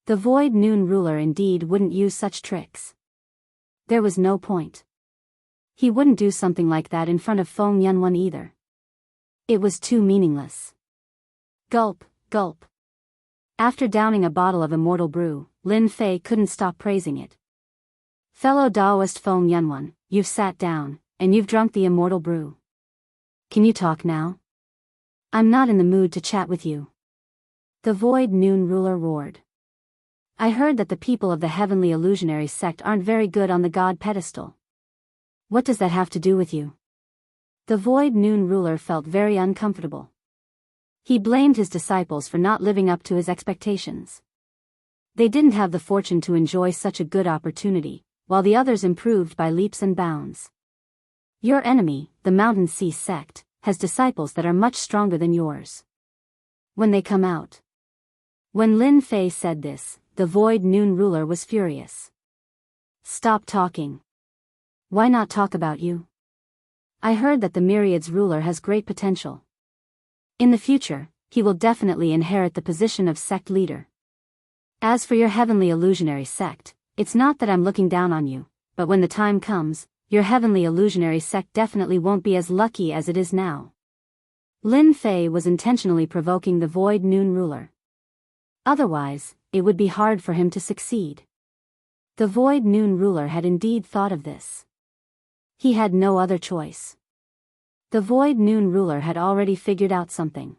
Speaker 1: The Void Noon ruler indeed wouldn't use such tricks. There was no point. He wouldn't do something like that in front of Feng Yunwan either. It was too meaningless. Gulp, gulp. After downing a bottle of immortal brew, Lin Fei couldn't stop praising it. Fellow Taoist Feng Yunwan, you've sat down, and you've drunk the immortal brew. Can you talk now? I'm not in the mood to chat with you. The Void Noon ruler roared. I heard that the people of the heavenly illusionary sect aren't very good on the god pedestal. What does that have to do with you? The Void Noon ruler felt very uncomfortable. He blamed his disciples for not living up to his expectations. They didn't have the fortune to enjoy such a good opportunity, while the others improved by leaps and bounds. Your enemy, the Mountain Sea sect, has disciples that are much stronger than yours. When they come out. When Lin Fei said this, the Void Noon ruler was furious. Stop talking. Why not talk about you? I heard that the Myriad's ruler has great potential. In the future, he will definitely inherit the position of sect leader. As for your heavenly illusionary sect, it's not that I'm looking down on you, but when the time comes, your heavenly illusionary sect definitely won't be as lucky as it is now. Lin Fei was intentionally provoking the Void Noon ruler. Otherwise, it would be hard for him to succeed. The Void Noon ruler had indeed thought of this. He had no other choice. The Void Noon ruler had already figured out something.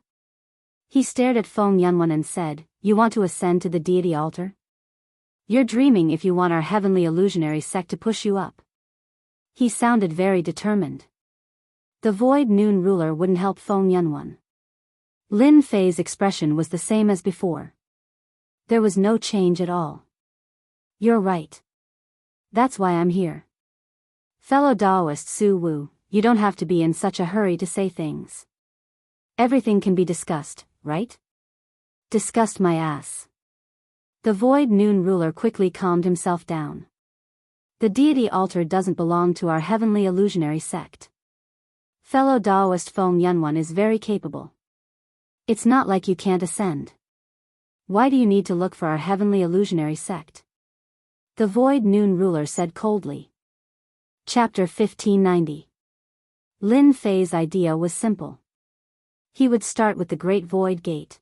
Speaker 1: He stared at Feng Yunwan and said, You want to ascend to the deity altar? You're dreaming if you want our heavenly illusionary sect to push you up. He sounded very determined. The Void Noon ruler wouldn't help Feng Yunwan. Lin Fei's expression was the same as before. There was no change at all. You're right. That's why I'm here. Fellow Taoist Su Wu, you don't have to be in such a hurry to say things. Everything can be discussed, right? Discussed my ass. The Void Noon ruler quickly calmed himself down. The deity altar doesn't belong to our heavenly illusionary sect. Fellow Taoist Feng Yunwan is very capable. It's not like you can't ascend. Why do you need to look for our heavenly illusionary sect? The Void Noon ruler said coldly. Chapter 1590. Lin Fei's idea was simple. He would start with the Great Void Gate.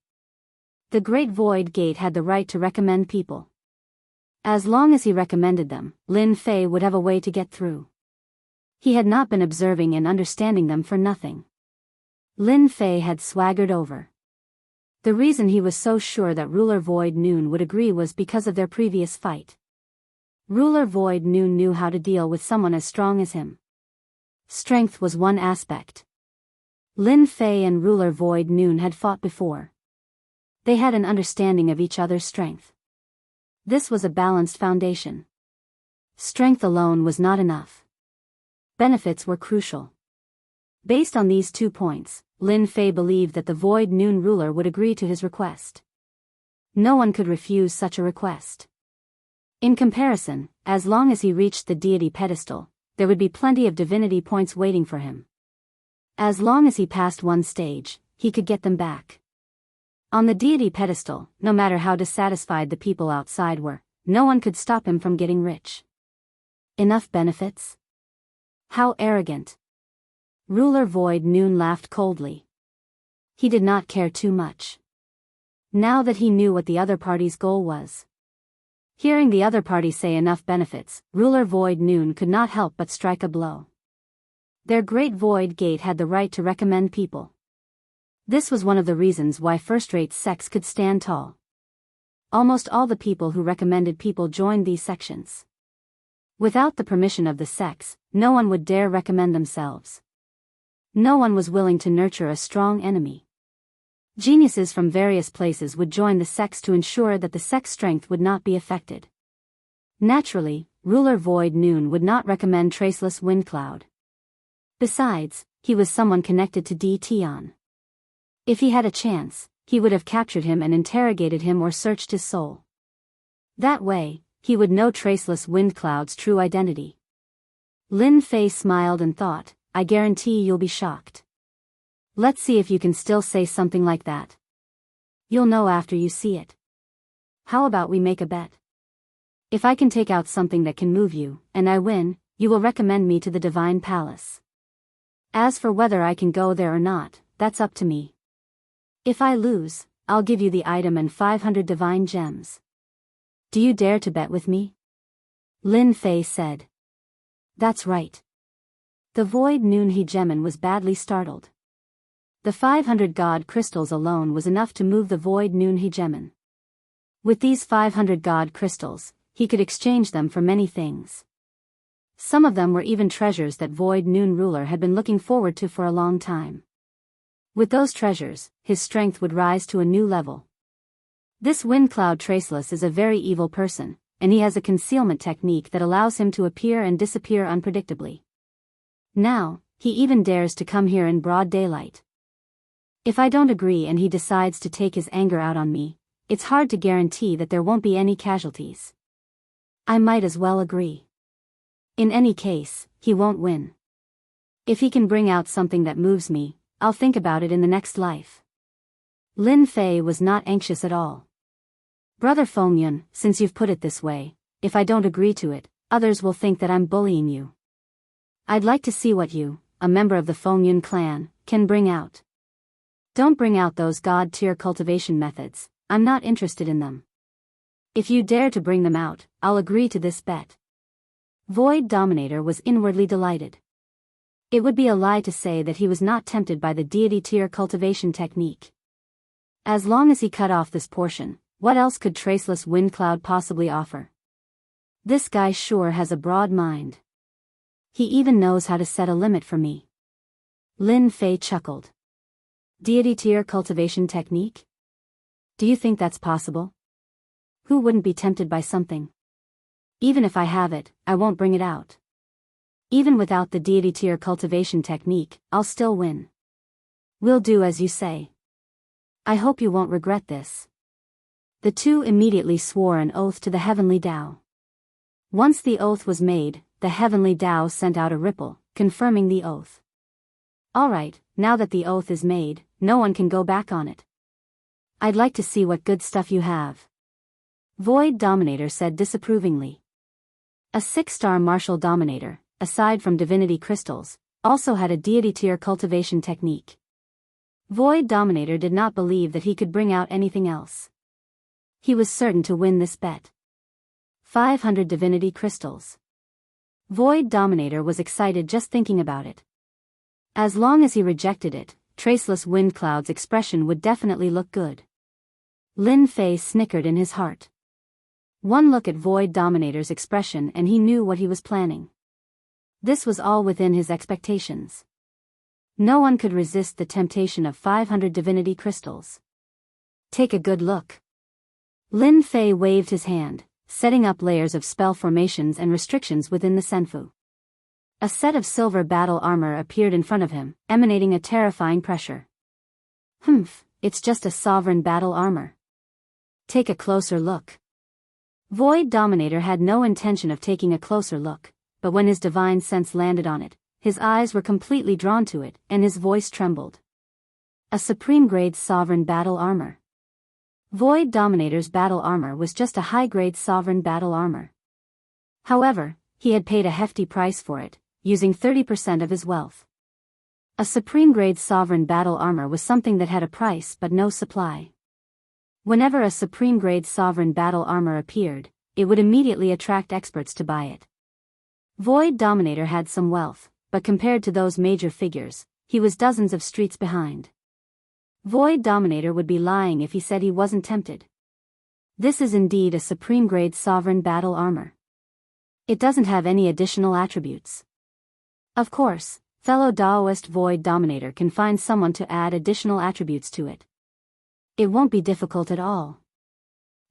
Speaker 1: The Great Void Gate had the right to recommend people. As long as he recommended them, Lin Fei would have a way to get through. He had not been observing and understanding them for nothing. Lin Fei had swaggered over. The reason he was so sure that Ruler Void Noon would agree was because of their previous fight. Ruler Void Noon knew how to deal with someone as strong as him. Strength was one aspect. Lin Fei and Ruler Void Noon had fought before. They had an understanding of each other's strength. This was a balanced foundation. Strength alone was not enough. Benefits were crucial. Based on these 2 points, Lin Fei believed that the Void Noon ruler would agree to his request. No one could refuse such a request. In comparison, as long as he reached the deity pedestal, there would be plenty of divinity points waiting for him. As long as he passed one stage, he could get them back. On the deity pedestal, no matter how dissatisfied the people outside were, no one could stop him from getting rich. Enough benefits? How arrogant. Ruler Void Noon laughed coldly. He did not care too much. Now that he knew what the other party's goal was, Hearing the other party say enough benefits, ruler Void Noon could not help but strike a blow. Their great Void Gate had the right to recommend people. This was one of the reasons why first-rate sects could stand tall. Almost all the people who recommended people joined these sections. Without the permission of the sects, no one would dare recommend themselves. No one was willing to nurture a strong enemy. Geniuses from various places would join the sects to ensure that the sect's strength would not be affected. Naturally, ruler Void Noon would not recommend Traceless Windcloud. Besides, he was someone connected to Tion. If he had a chance, he would have captured him and interrogated him or searched his soul. That way, he would know Traceless Windcloud's true identity. Lin Fei smiled and thought, I guarantee you'll be shocked. Let's see if you can still say something like that. You'll know after you see it. How about we make a bet? If I can take out something that can move you, and I win, you will recommend me to the Divine Palace. As for whether I can go there or not, that's up to me. If I lose, I'll give you the item and 500 divine gems. Do you dare to bet with me? Lin Fei said. That's right. The Void Noon Hegemon was badly startled. The 500 god crystals alone was enough to move the Void Noon Hegemon. With these 500 god crystals, he could exchange them for many things. Some of them were even treasures that Void Noon ruler had been looking forward to for a long time. With those treasures, his strength would rise to a new level. This Windcloud Traceless is a very evil person, and he has a concealment technique that allows him to appear and disappear unpredictably. Now, he even dares to come here in broad daylight. If I don't agree and he decides to take his anger out on me, it's hard to guarantee that there won't be any casualties. I might as well agree. In any case, he won't win. If he can bring out something that moves me, I'll think about it in the next life. Lin Fei was not anxious at all. Brother Fengyun, since you've put it this way, if I don't agree to it, others will think that I'm bullying you. I'd like to see what you, a member of the Fengyun clan, can bring out. Don't bring out those god-tier cultivation methods, I'm not interested in them. If you dare to bring them out, I'll agree to this bet. Void Dominator was inwardly delighted. It would be a lie to say that he was not tempted by the deity-tier cultivation technique. As long as he cut off this portion, what else could Traceless Windcloud possibly offer? This guy sure has a broad mind. He even knows how to set a limit for me. Lin Fei chuckled. Deity-tier cultivation technique? Do you think that's possible? Who wouldn't be tempted by something? Even if I have it, I won't bring it out. Even without the deity-tier cultivation technique, I'll still win. We'll do as you say. I hope you won't regret this. The two immediately swore an oath to the Heavenly Tao. Once the oath was made, the Heavenly Tao sent out a ripple, confirming the oath. Alright, now that the oath is made, no one can go back on it. I'd like to see what good stuff you have. Void Dominator said disapprovingly. A 6-star martial dominator, aside from divinity crystals, also had a deity-tier cultivation technique. Void Dominator did not believe that he could bring out anything else. He was certain to win this bet. 500 divinity crystals. Void Dominator was excited just thinking about it. As long as he rejected it, Traceless Windcloud's expression would definitely look good. Lin Fei snickered in his heart. One look at Void Dominator's expression and he knew what he was planning. This was all within his expectations. No one could resist the temptation of 500 divinity crystals. Take a good look. Lin Fei waved his hand, setting up layers of spell formations and restrictions within the Senfu. A set of silver battle armor appeared in front of him, emanating a terrifying pressure. It's just a sovereign battle armor. Take a closer look. Void Dominator had no intention of taking a closer look, but when his divine sense landed on it, his eyes were completely drawn to it, and his voice trembled. A supreme-grade sovereign battle armor. Void Dominator's battle armor was just a high-grade sovereign battle armor. However, he had paid a hefty price for it, using 30% of his wealth. A supreme-grade sovereign battle armor was something that had a price but no supply. Whenever a supreme-grade sovereign battle armor appeared, it would immediately attract experts to buy it. Void Dominator had some wealth, but compared to those major figures, he was dozens of streets behind. Void Dominator would be lying if he said he wasn't tempted. This is indeed a supreme-grade sovereign battle armor. It doesn't have any additional attributes. Of course, fellow Daoist Void Dominator can find someone to add additional attributes to it. It won't be difficult at all.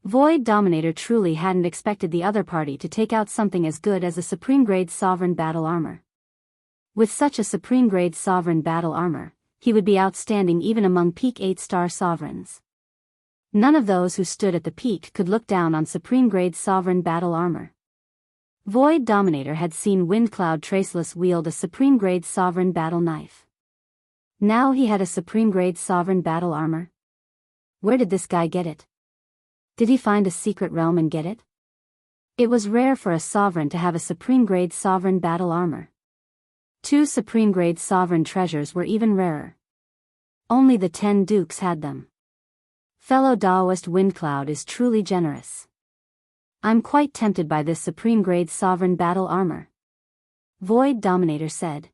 Speaker 1: Void Dominator truly hadn't expected the other party to take out something as good as a supreme-grade sovereign battle armor. With such a supreme-grade sovereign battle armor, he would be outstanding even among peak 8-star sovereigns. None of those who stood at the peak could look down on supreme-grade sovereign battle armor. Void Dominator had seen Windcloud Traceless wield a supreme-grade sovereign battle knife. Now he had a supreme-grade sovereign battle armor. Where did this guy get it? Did he find a secret realm and get it? It was rare for a sovereign to have a supreme-grade sovereign battle armor. 2 supreme-grade sovereign treasures were even rarer. Only the 10 dukes had them. Fellow Daoist Windcloud is truly generous. I'm quite tempted by this supreme-grade sovereign battle armor, Void Dominator said.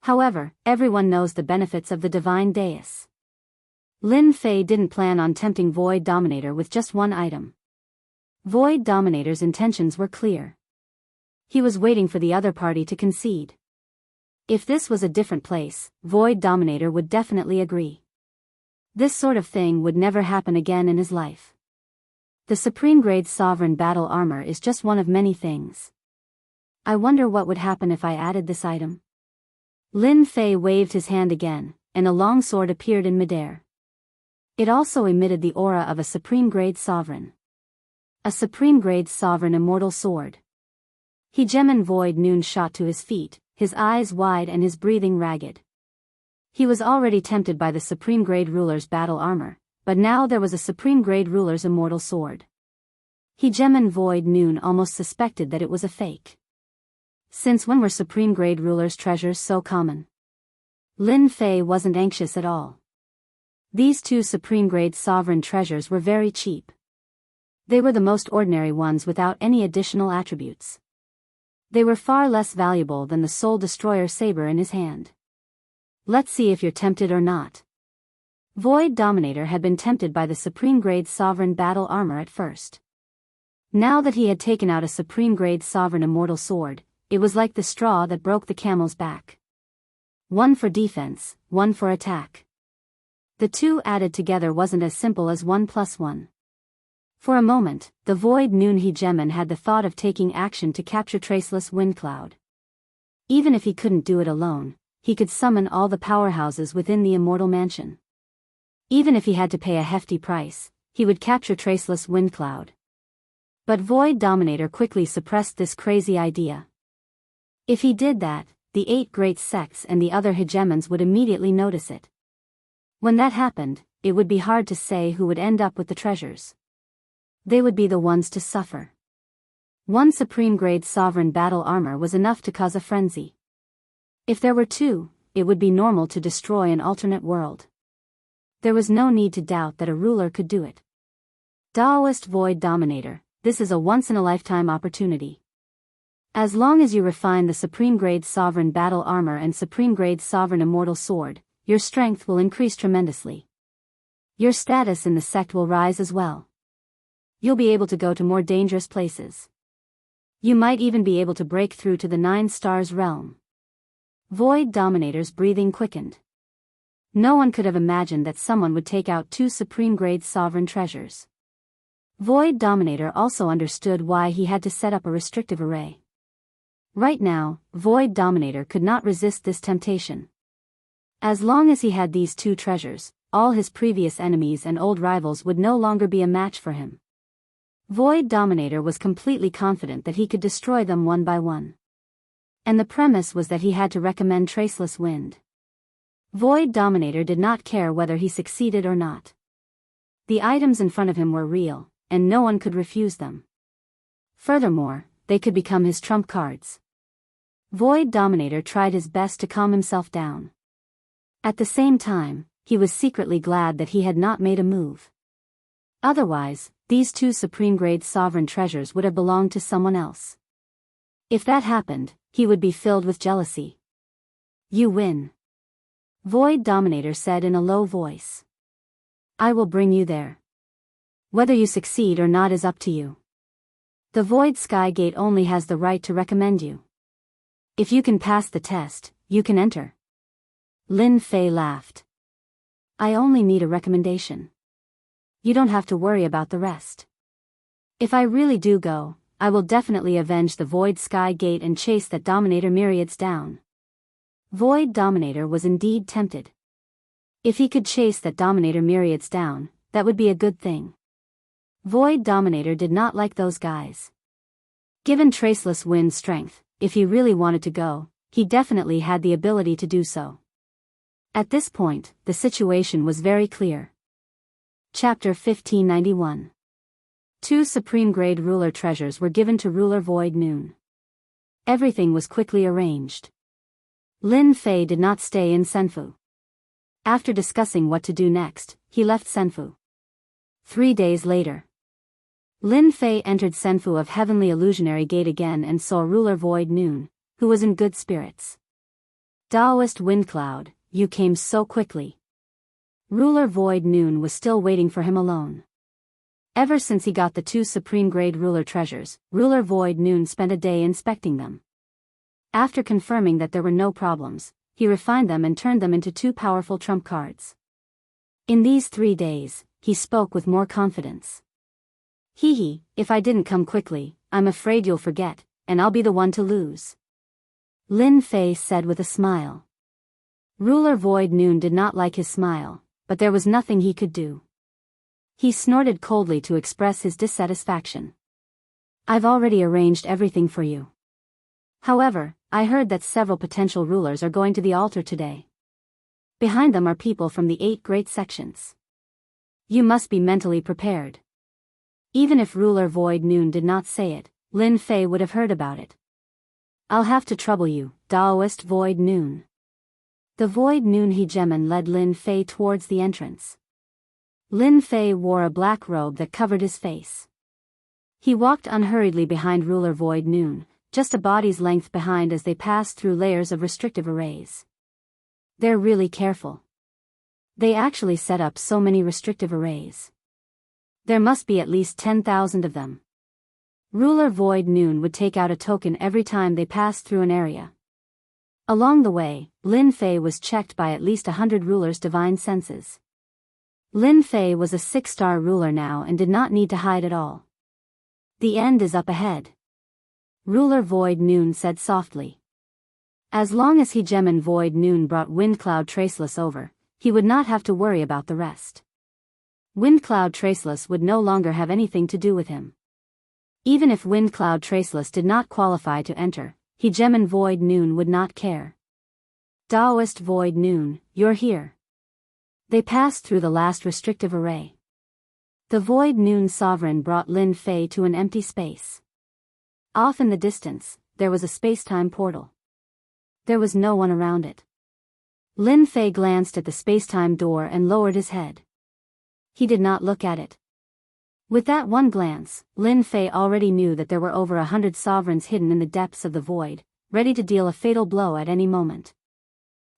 Speaker 1: However, everyone knows the benefits of the divine dais. Lin Fei didn't plan on tempting Void Dominator with just one item. Void Dominator's intentions were clear. He was waiting for the other party to concede. If this was a different place, Void Dominator would definitely agree. This sort of thing would never happen again in his life. The supreme-grade sovereign battle armor is just one of many things. I wonder what would happen if I added this item. Lin Fei waved his hand again, and a long sword appeared in midair. It also emitted the aura of a supreme-grade sovereign. A supreme-grade sovereign immortal sword. Hegemon Void Noon shot to his feet, his eyes wide and his breathing ragged. He was already tempted by the supreme-grade ruler's battle armor, but now there was a supreme-grade ruler's immortal sword. Hegemon Void Noon almost suspected that it was a fake. Since when were supreme-grade rulers' treasures so common? Lin Fei wasn't anxious at all. These 2 supreme-grade sovereign treasures were very cheap. They were the most ordinary ones without any additional attributes. They were far less valuable than the Soul Destroyer saber in his hand. Let's see if you're tempted or not. Void Dominator had been tempted by the supreme-grade sovereign battle armor at first. Now that he had taken out a supreme-grade sovereign immortal sword, it was like the straw that broke the camel's back. One for defense, one for attack. The 2 added together wasn't as simple as 1 + 1. For a moment, the Void Noon Hegemon had the thought of taking action to capture Traceless Windcloud. Even if he couldn't do it alone, he could summon all the powerhouses within the Immortal Mansion. Even if he had to pay a hefty price, he would capture Traceless Windcloud. But Void Dominator quickly suppressed this crazy idea. If he did that, the 8 great sects and the other hegemons would immediately notice it. When that happened, it would be hard to say who would end up with the treasures. They would be the ones to suffer. 1 supreme-grade sovereign battle armor was enough to cause a frenzy. If there were 2, it would be normal to destroy an alternate world. There was no need to doubt that a ruler could do it. Daoist Void Dominator, this is a once-in-a-lifetime opportunity. As long as you refine the supreme-grade sovereign battle armor and supreme-grade sovereign immortal sword, your strength will increase tremendously. Your status in the sect will rise as well. You'll be able to go to more dangerous places. You might even be able to break through to the 9 stars realm. Void Dominator's breathing quickened. No one could have imagined that someone would take out 2 supreme-grade sovereign treasures. Void Dominator also understood why he had to set up a restrictive array. Right now, Void Dominator could not resist this temptation. As long as he had these 2 treasures, all his previous enemies and old rivals would no longer be a match for him. Void Dominator was completely confident that he could destroy them one by one. And the premise was that he had to recommend Traceless Wind. Void Dominator did not care whether he succeeded or not. The items in front of him were real, and no one could refuse them. Furthermore, they could become his trump cards. Void Dominator tried his best to calm himself down. At the same time, he was secretly glad that he had not made a move. Otherwise, these two supreme-grade sovereign treasures would have belonged to someone else. If that happened, he would be filled with jealousy. You win. Void Dominator said in a low voice. I will bring you there. Whether you succeed or not is up to you. The Void Sky Gate only has the right to recommend you. If you can pass the test, you can enter. Lin Fei laughed. I only need a recommendation. You don't have to worry about the rest. If I really do go, I will definitely avenge the Void Sky Gate and chase that Dominator myriads down. Void Dominator was indeed tempted. If he could chase that Dominator myriads down, that would be a good thing. Void Dominator did not like those guys. Given Traceless Wind's strength, if he really wanted to go, he definitely had the ability to do so. At this point, the situation was very clear. Chapter 1591. Two supreme-grade ruler treasures were given to Ruler Void Noon. Everything was quickly arranged. Lin Fei did not stay in Senfu. After discussing what to do next, he left Senfu. 3 days later, Lin Fei entered Senfu of Heavenly Illusionary Gate again and saw Ruler Void Noon, who was in good spirits. Taoist Windcloud, you came so quickly. Ruler Void Noon was still waiting for him alone. Ever since he got the two supreme-grade ruler treasures, Ruler Void Noon spent a day inspecting them. After confirming that there were no problems, he refined them and turned them into two powerful trump cards. In these 3 days, he spoke with more confidence. Hee, if I didn't come quickly, I'm afraid you'll forget, and I'll be the one to lose. Lin Fei said with a smile. Ruler Void Noon did not like his smile, but there was nothing he could do. He snorted coldly to express his dissatisfaction. I've already arranged everything for you. However, I heard that several potential rulers are going to the altar today. Behind them are people from the 8 great sections. You must be mentally prepared. Even if Ruler Void Noon did not say it, Lin Fei would have heard about it. I'll have to trouble you, Taoist Void Noon. The Void Noon Hegemon led Lin Fei towards the entrance. Lin Fei wore a black robe that covered his face. He walked unhurriedly behind Ruler Void Noon, just a body's length behind as they passed through layers of restrictive arrays. They're really careful. They actually set up so many restrictive arrays. There must be at least 10,000 of them. Ruler Void Noon would take out a token every time they passed through an area. Along the way, Lin Fei was checked by at least 100 rulers' divine senses. Lin Fei was a 6-star ruler now and did not need to hide at all. The end is up ahead. Ruler Void Noon said softly. As long as Hegemon Void Noon brought Windcloud Traceless over, he would not have to worry about the rest. Windcloud Traceless would no longer have anything to do with him. Even if Windcloud Traceless did not qualify to enter, Hegemon Void Noon would not care. Taoist Void Noon, you're here. They passed through the last restrictive array. The Void Noon Sovereign brought Lin Fei to an empty space. Off in the distance, there was a space-time portal. There was no one around it. Lin Fei glanced at the space-time door and lowered his head. He did not look at it. With that one glance, Lin Fei already knew that there were over 100 sovereigns hidden in the depths of the void, ready to deal a fatal blow at any moment.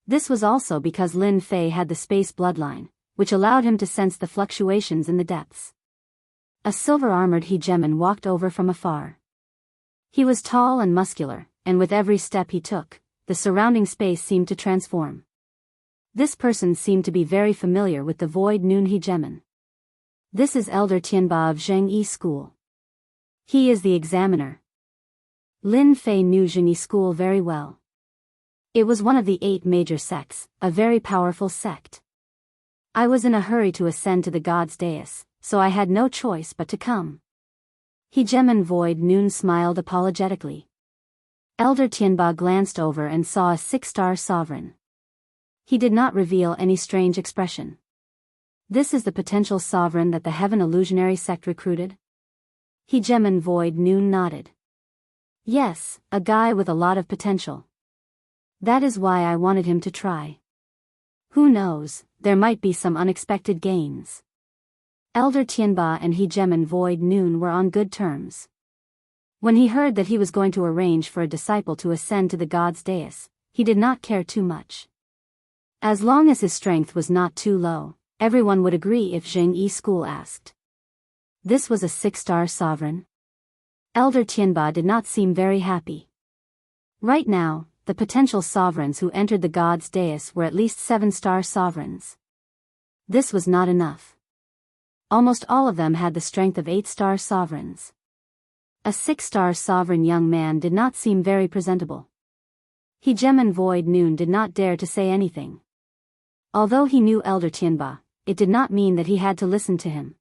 Speaker 1: This was also because Lin Fei had the space bloodline, which allowed him to sense the fluctuations in the depths. A silver-armored hegemon walked over from afar. He was tall and muscular, and with every step he took, the surrounding space seemed to transform. This person seemed to be very familiar with the Void Noon Hegemon. This is Elder Tianba of Zhengyi School. He is the examiner. Lin Fei knew Zhengyi School very well. It was one of the 8 major sects, a very powerful sect. I was in a hurry to ascend to the god's dais, so I had no choice but to come. Hegemon Void Noon smiled apologetically. Elder Tianba glanced over and saw a 6-star sovereign. He did not reveal any strange expression. This is the potential sovereign that the Heaven Illusionary sect recruited? Hegemon Void Noon nodded. Yes, a guy with a lot of potential. That is why I wanted him to try. Who knows, there might be some unexpected gains. Elder Tianba and Hegemon Void Noon were on good terms. When he heard that he was going to arrange for a disciple to ascend to the god's dais, he did not care too much. As long as his strength was not too low, everyone would agree if Zheng Yi School asked. This was a 6-star sovereign? Elder Tianba did not seem very happy. Right now, the potential sovereigns who entered the god's dais were at least 7-star sovereigns. This was not enough. Almost all of them had the strength of 8-star sovereigns. A 6-star sovereign young man did not seem very presentable. Hegemon Void Noon did not dare to say anything. Although he knew Elder Tianba, it did not mean that he had to listen to him.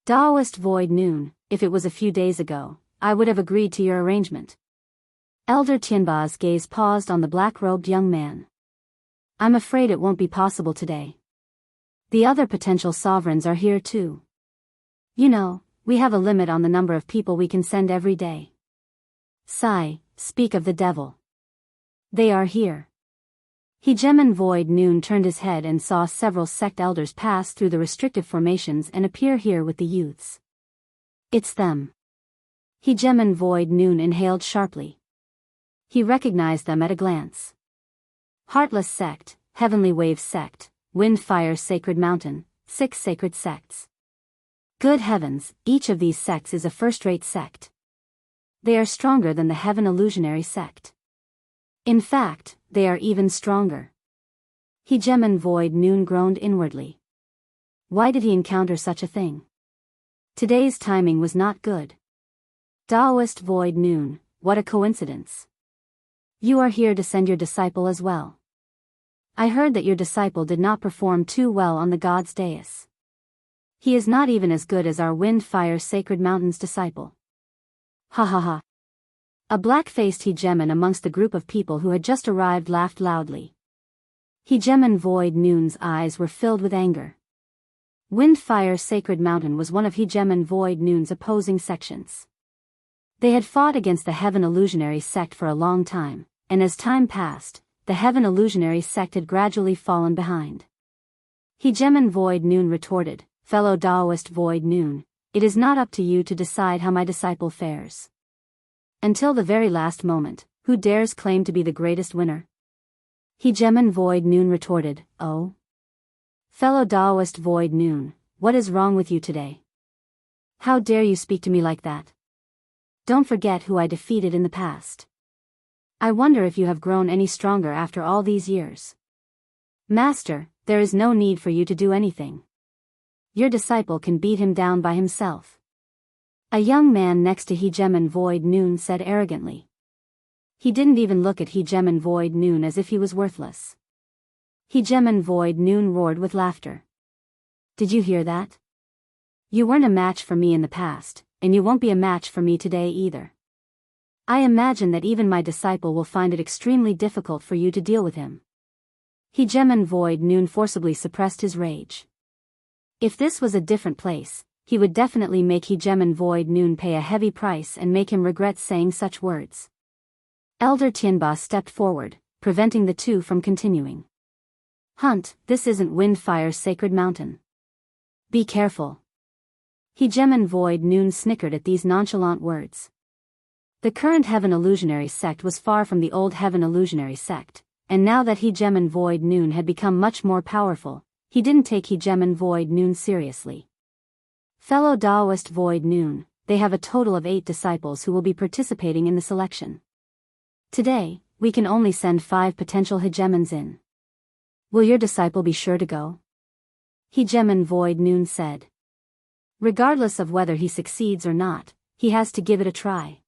Speaker 1: Taoist Void Noon, if it was a few days ago, I would have agreed to your arrangement. Elder Tianba's gaze paused on the black-robed young man. I'm afraid it won't be possible today. The other potential sovereigns are here too. You know, we have a limit on the number of people we can send every day. Sigh, speak of the devil. They are here. Hegemon Void Noon turned his head and saw several sect elders pass through the restrictive formations and appear here with the youths. It's them. Hegemon Void Noon inhaled sharply. He recognized them at a glance. Heartless Sect, Heavenly Wave Sect, Wind Fire Sacred Mountain, 6 sacred sects. Good heavens, each of these sects is a first-rate sect. They are stronger than the Heaven Illusionary Sect. In fact, they are even stronger. Hegemon Void Noon groaned inwardly. Why did he encounter such a thing? Today's timing was not good. Taoist Void Noon, what a coincidence. You are here to send your disciple as well. I heard that your disciple did not perform too well on the god's dais. He is not even as good as our Wind Fire Sacred Mountain's disciple. Ha ha ha. A black-faced hegemon amongst the group of people who had just arrived laughed loudly. Hegemon Void Noon's eyes were filled with anger. Wind Fire Sacred Mountain was one of Hegemon Void Noon's opposing sections. They had fought against the Heaven Illusionary Sect for a long time, and as time passed, the Heaven Illusionary Sect had gradually fallen behind. Hegemon Void Noon retorted, Fellow Taoist Void Noon, it is not up to you to decide how my disciple fares. Until the very last moment, who dares claim to be the greatest winner? Hegemon Void Noon retorted, Oh? Fellow Taoist Void Noon, what is wrong with you today? How dare you speak to me like that? Don't forget who I defeated in the past. I wonder if you have grown any stronger after all these years. Master, there is no need for you to do anything. Your disciple can beat him down by himself. A young man next to Hegemon Void Noon said arrogantly. He didn't even look at Hegemon Void Noon as if he was worthless. Hegemon Void Noon roared with laughter. Did you hear that? You weren't a match for me in the past, and you won't be a match for me today either. I imagine that even my disciple will find it extremely difficult for you to deal with him. Hegemon Void Noon forcibly suppressed his rage. If this was a different place, he would definitely make Hegemon Void Noon pay a heavy price and make him regret saying such words. Elder Tianba stepped forward, preventing the two from continuing. Hunt, this isn't Wind Fire Sacred Mountain. Be careful. Hegemon Void Noon snickered at these nonchalant words. The current Heaven Illusionary Sect was far from the old Heaven Illusionary Sect, and now that Hegemon Void Noon had become much more powerful, he didn't take Hegemon Void Noon seriously. Fellow Taoist Void Noon, they have a total of 8 disciples who will be participating in the selection. Today, we can only send 5 potential hegemons in. Will your disciple be sure to go? Hegemon Void Noon said. Regardless of whether he succeeds or not, he has to give it a try.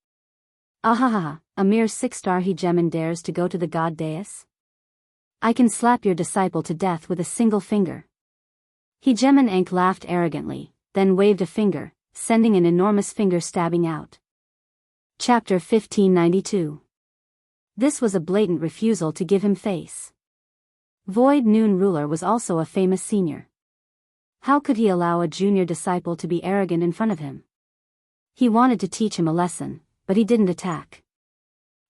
Speaker 1: Ahaha, a mere 6-star hegemon dares to go to the god dais? I can slap your disciple to death with a single finger. Hegemon Ankh laughed arrogantly, then waved a finger, sending an enormous finger stabbing out. Chapter 1592. This was a blatant refusal to give him face. Void Noon Ruler was also a famous senior. How could he allow a junior disciple to be arrogant in front of him? He wanted to teach him a lesson, but he didn't attack.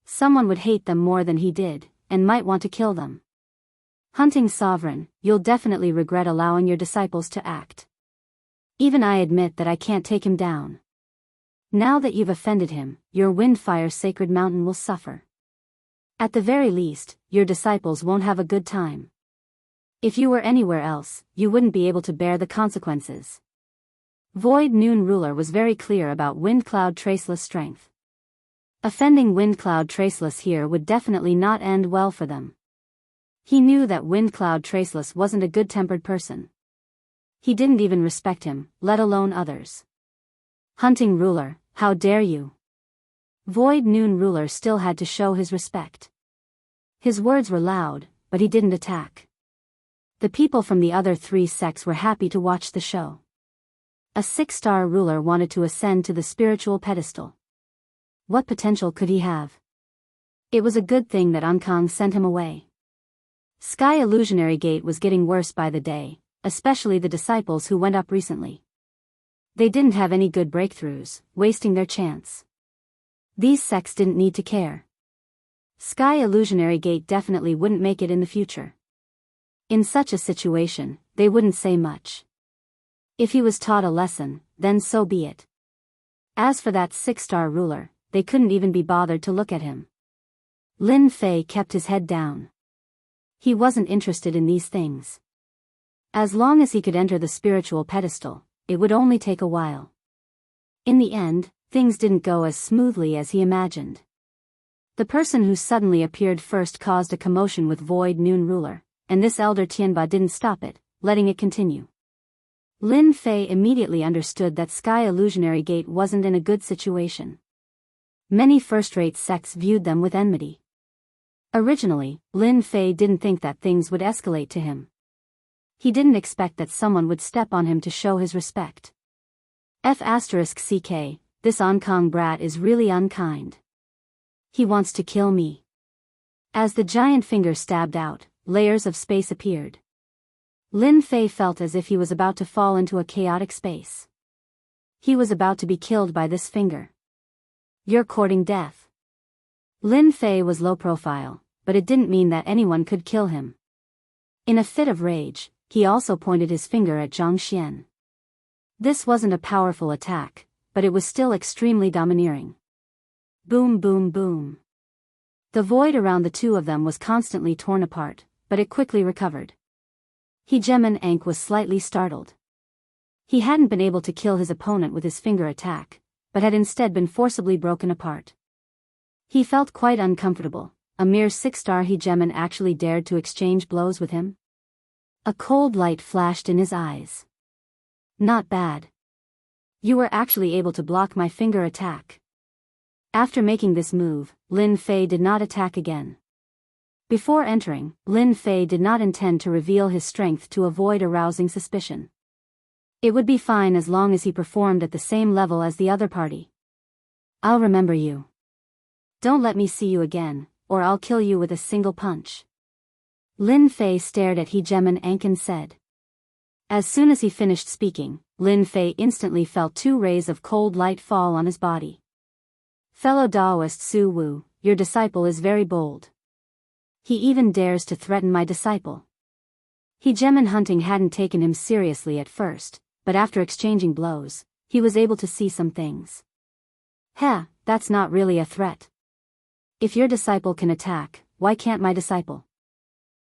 Speaker 1: Someone would hate them more than he did, and might want to kill them. Hunting Sovereign, you'll definitely regret allowing your disciples to act. Even I admit that I can't take him down. Now that you've offended him, your windfire sacred mountain will suffer. At the very least, your disciples won't have a good time. If you were anywhere else, you wouldn't be able to bear the consequences. Void Noon Ruler was very clear about Windcloud Traceless strength. Offending Windcloud Traceless here would definitely not end well for them. He knew that Windcloud Traceless wasn't a good-tempered person. He didn't even respect him, let alone others. Hunting Ruler, how dare you? Void Noon Ruler still had to show his respect. His words were loud, but he didn't attack. The people from the other 3 sects were happy to watch the show. A 6-star ruler wanted to ascend to the spiritual pedestal. What potential could he have? It was a good thing that Ankang sent him away. Sky Illusionary Gate was getting worse by the day, especially the disciples who went up recently. They didn't have any good breakthroughs, wasting their chance. These sects didn't need to care. Sky Illusionary Gate definitely wouldn't make it in the future. In such a situation, they wouldn't say much. If he was taught a lesson, then so be it. As for that 6-star ruler, they couldn't even be bothered to look at him. Lin Fei kept his head down. He wasn't interested in these things. As long as he could enter the spiritual pedestal, it would only take a while. In the end, things didn't go as smoothly as he imagined. The person who suddenly appeared first caused a commotion with Void Noon Ruler, and this Elder Tianba didn't stop it, letting it continue. Lin Fei immediately understood that Sky Illusionary Gate wasn't in a good situation. Many first-rate sects viewed them with enmity. Originally, Lin Fei didn't think that things would escalate to him. He didn't expect that someone would step on him to show his respect. F***CK, this Ankang brat is really unkind. He wants to kill me. As the giant finger stabbed out, layers of space appeared. Lin Fei felt as if he was about to fall into a chaotic space. He was about to be killed by this finger. You're courting death. Lin Fei was low profile, but it didn't mean that anyone could kill him. In a fit of rage, he also pointed his finger at Zhang Xian. This wasn't a powerful attack, but it was still extremely domineering. Boom boom boom. The void around the two of them was constantly torn apart, but it quickly recovered. Hegeman Ankh was slightly startled. He hadn't been able to kill his opponent with his finger attack, but had instead been forcibly broken apart. He felt quite uncomfortable. A mere 6-star Hegeman actually dared to exchange blows with him? A cold light flashed in his eyes. Not bad. You were actually able to block my finger attack. After making this move, Lin Fei did not attack again. Before entering, Lin Fei did not intend to reveal his strength to avoid arousing suspicion. It would be fine as long as he performed at the same level as the other party. I'll remember you. Don't let me see you again, or I'll kill you with a single punch. Lin Fei stared at Hegeman Ankh and said. As soon as he finished speaking, Lin Fei instantly felt 2 rays of cold light fall on his body. Fellow Daoist Su Wu, your disciple is very bold. He even dares to threaten my disciple. Hegeman Hunting hadn't taken him seriously at first, but after exchanging blows, he was able to see some things. Heh, that's not really a threat. If your disciple can attack, why can't my disciple?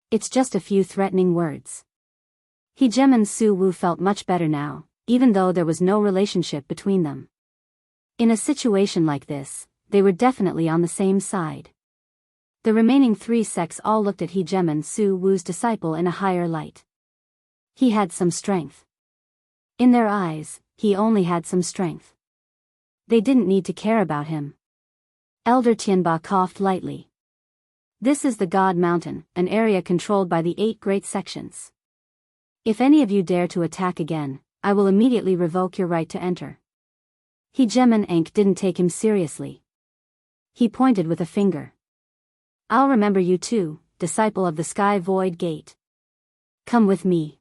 Speaker 1: It's just a few threatening words. Hegeman Su Wu felt much better now, even though there was no relationship between them. In a situation like this, they were definitely on the same side. The remaining 3 sects all looked at Hegeman Su Wu's disciple in a higher light. He had some strength. In their eyes, he only had some strength. They didn't need to care about him. Elder Tianba coughed lightly. This is the God Mountain, an area controlled by the 8 great sections. If any of you dare to attack again, I will immediately revoke your right to enter. Hegeman Ankh didn't take him seriously. He pointed with a finger. I'll remember you too, disciple of the Sky Void Gate. Come with me.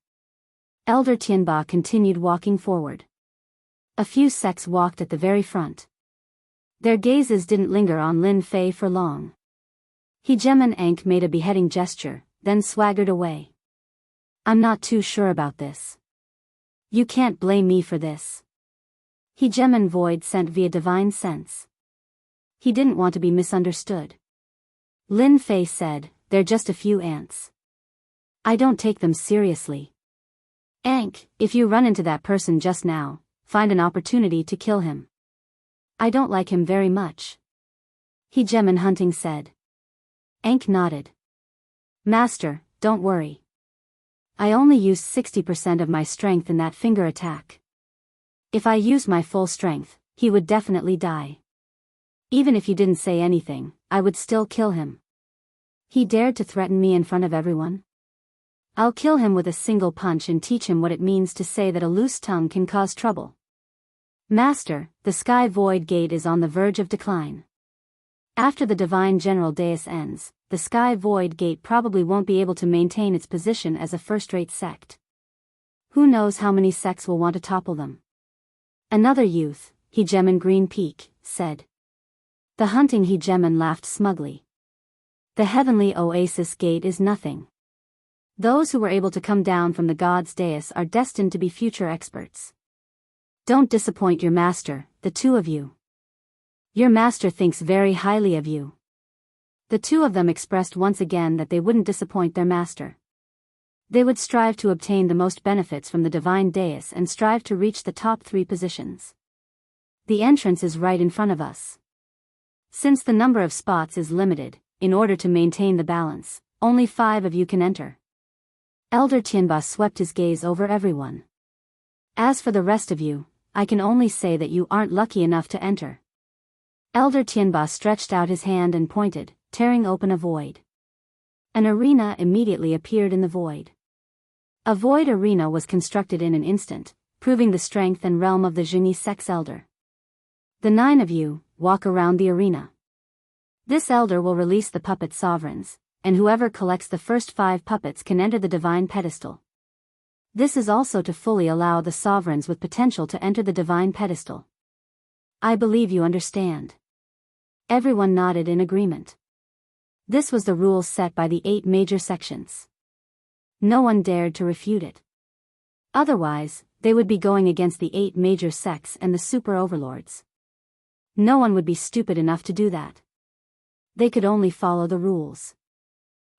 Speaker 1: Elder Tianba continued walking forward. A few sects walked at the very front. Their gazes didn't linger on Lin Fei for long. Hegeman Ankh made a beheading gesture, then swaggered away. I'm not too sure about this. You can't blame me for this. Hegemon void sent via divine sense. He didn't want to be misunderstood. Lin Fei said, they're just a few ants. I don't take them seriously. Ankh, if you run into that person just now, find an opportunity to kill him. I don't like him very much. Hegemon Hunting said. Ankh nodded. Master, don't worry. I only used 60% of my strength in that finger attack. If I used my full strength, he would definitely die. Even if you didn't say anything, I would still kill him. He dared to threaten me in front of everyone? I'll kill him with a single punch and teach him what it means to say that a loose tongue can cause trouble. Master, the Sky Void Gate is on the verge of decline. After the Divine General Deus ends, the Sky Void Gate probably won't be able to maintain its position as a first-rate sect. Who knows how many sects will want to topple them? Another youth, Hegemon Green Peak, said. The hunting Hegemon laughed smugly. The Heavenly Oasis Gate is nothing. Those who were able to come down from the God's dais are destined to be future experts. Don't disappoint your master, the two of you. Your master thinks very highly of you. The two of them expressed once again that they wouldn't disappoint their master. They would strive to obtain the most benefits from the divine dais and strive to reach the top 3 positions. The entrance is right in front of us. Since the number of spots is limited, in order to maintain the balance, only 5 of you can enter. Elder Tianba swept his gaze over everyone. As for the rest of you, I can only say that you aren't lucky enough to enter. Elder Tianba stretched out his hand and pointed, tearing open a void. An arena immediately appeared in the void. A void arena was constructed in an instant, proving the strength and realm of the Zhengyi Sect's elder. The 9 of you, walk around the arena. This elder will release the puppet sovereigns, and whoever collects the first 5 puppets can enter the divine pedestal. This is also to fully allow the sovereigns with potential to enter the divine pedestal. I believe you understand. Everyone nodded in agreement. This was the rules set by the 8 major sections. No one dared to refute it. Otherwise, they would be going against the 8 major sects and the super overlords. No one would be stupid enough to do that. They could only follow the rules.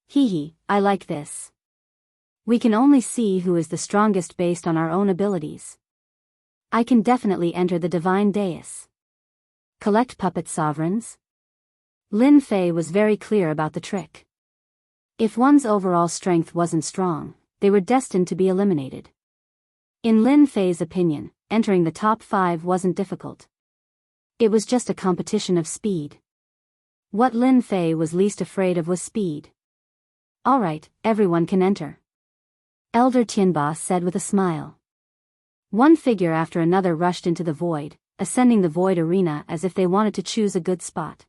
Speaker 1: Hee, I like this. We can only see who is the strongest based on our own abilities. I can definitely enter the divine dais. Collect puppet sovereigns? Lin Fei was very clear about the trick. If one's overall strength wasn't strong, they were destined to be eliminated. In Lin Fei's opinion, entering the top 5 wasn't difficult. It was just a competition of speed. What Lin Fei was least afraid of was speed. Alright, everyone can enter. Elder Tianba said with a smile. One figure after another rushed into the void, ascending the void arena as if they wanted to choose a good spot.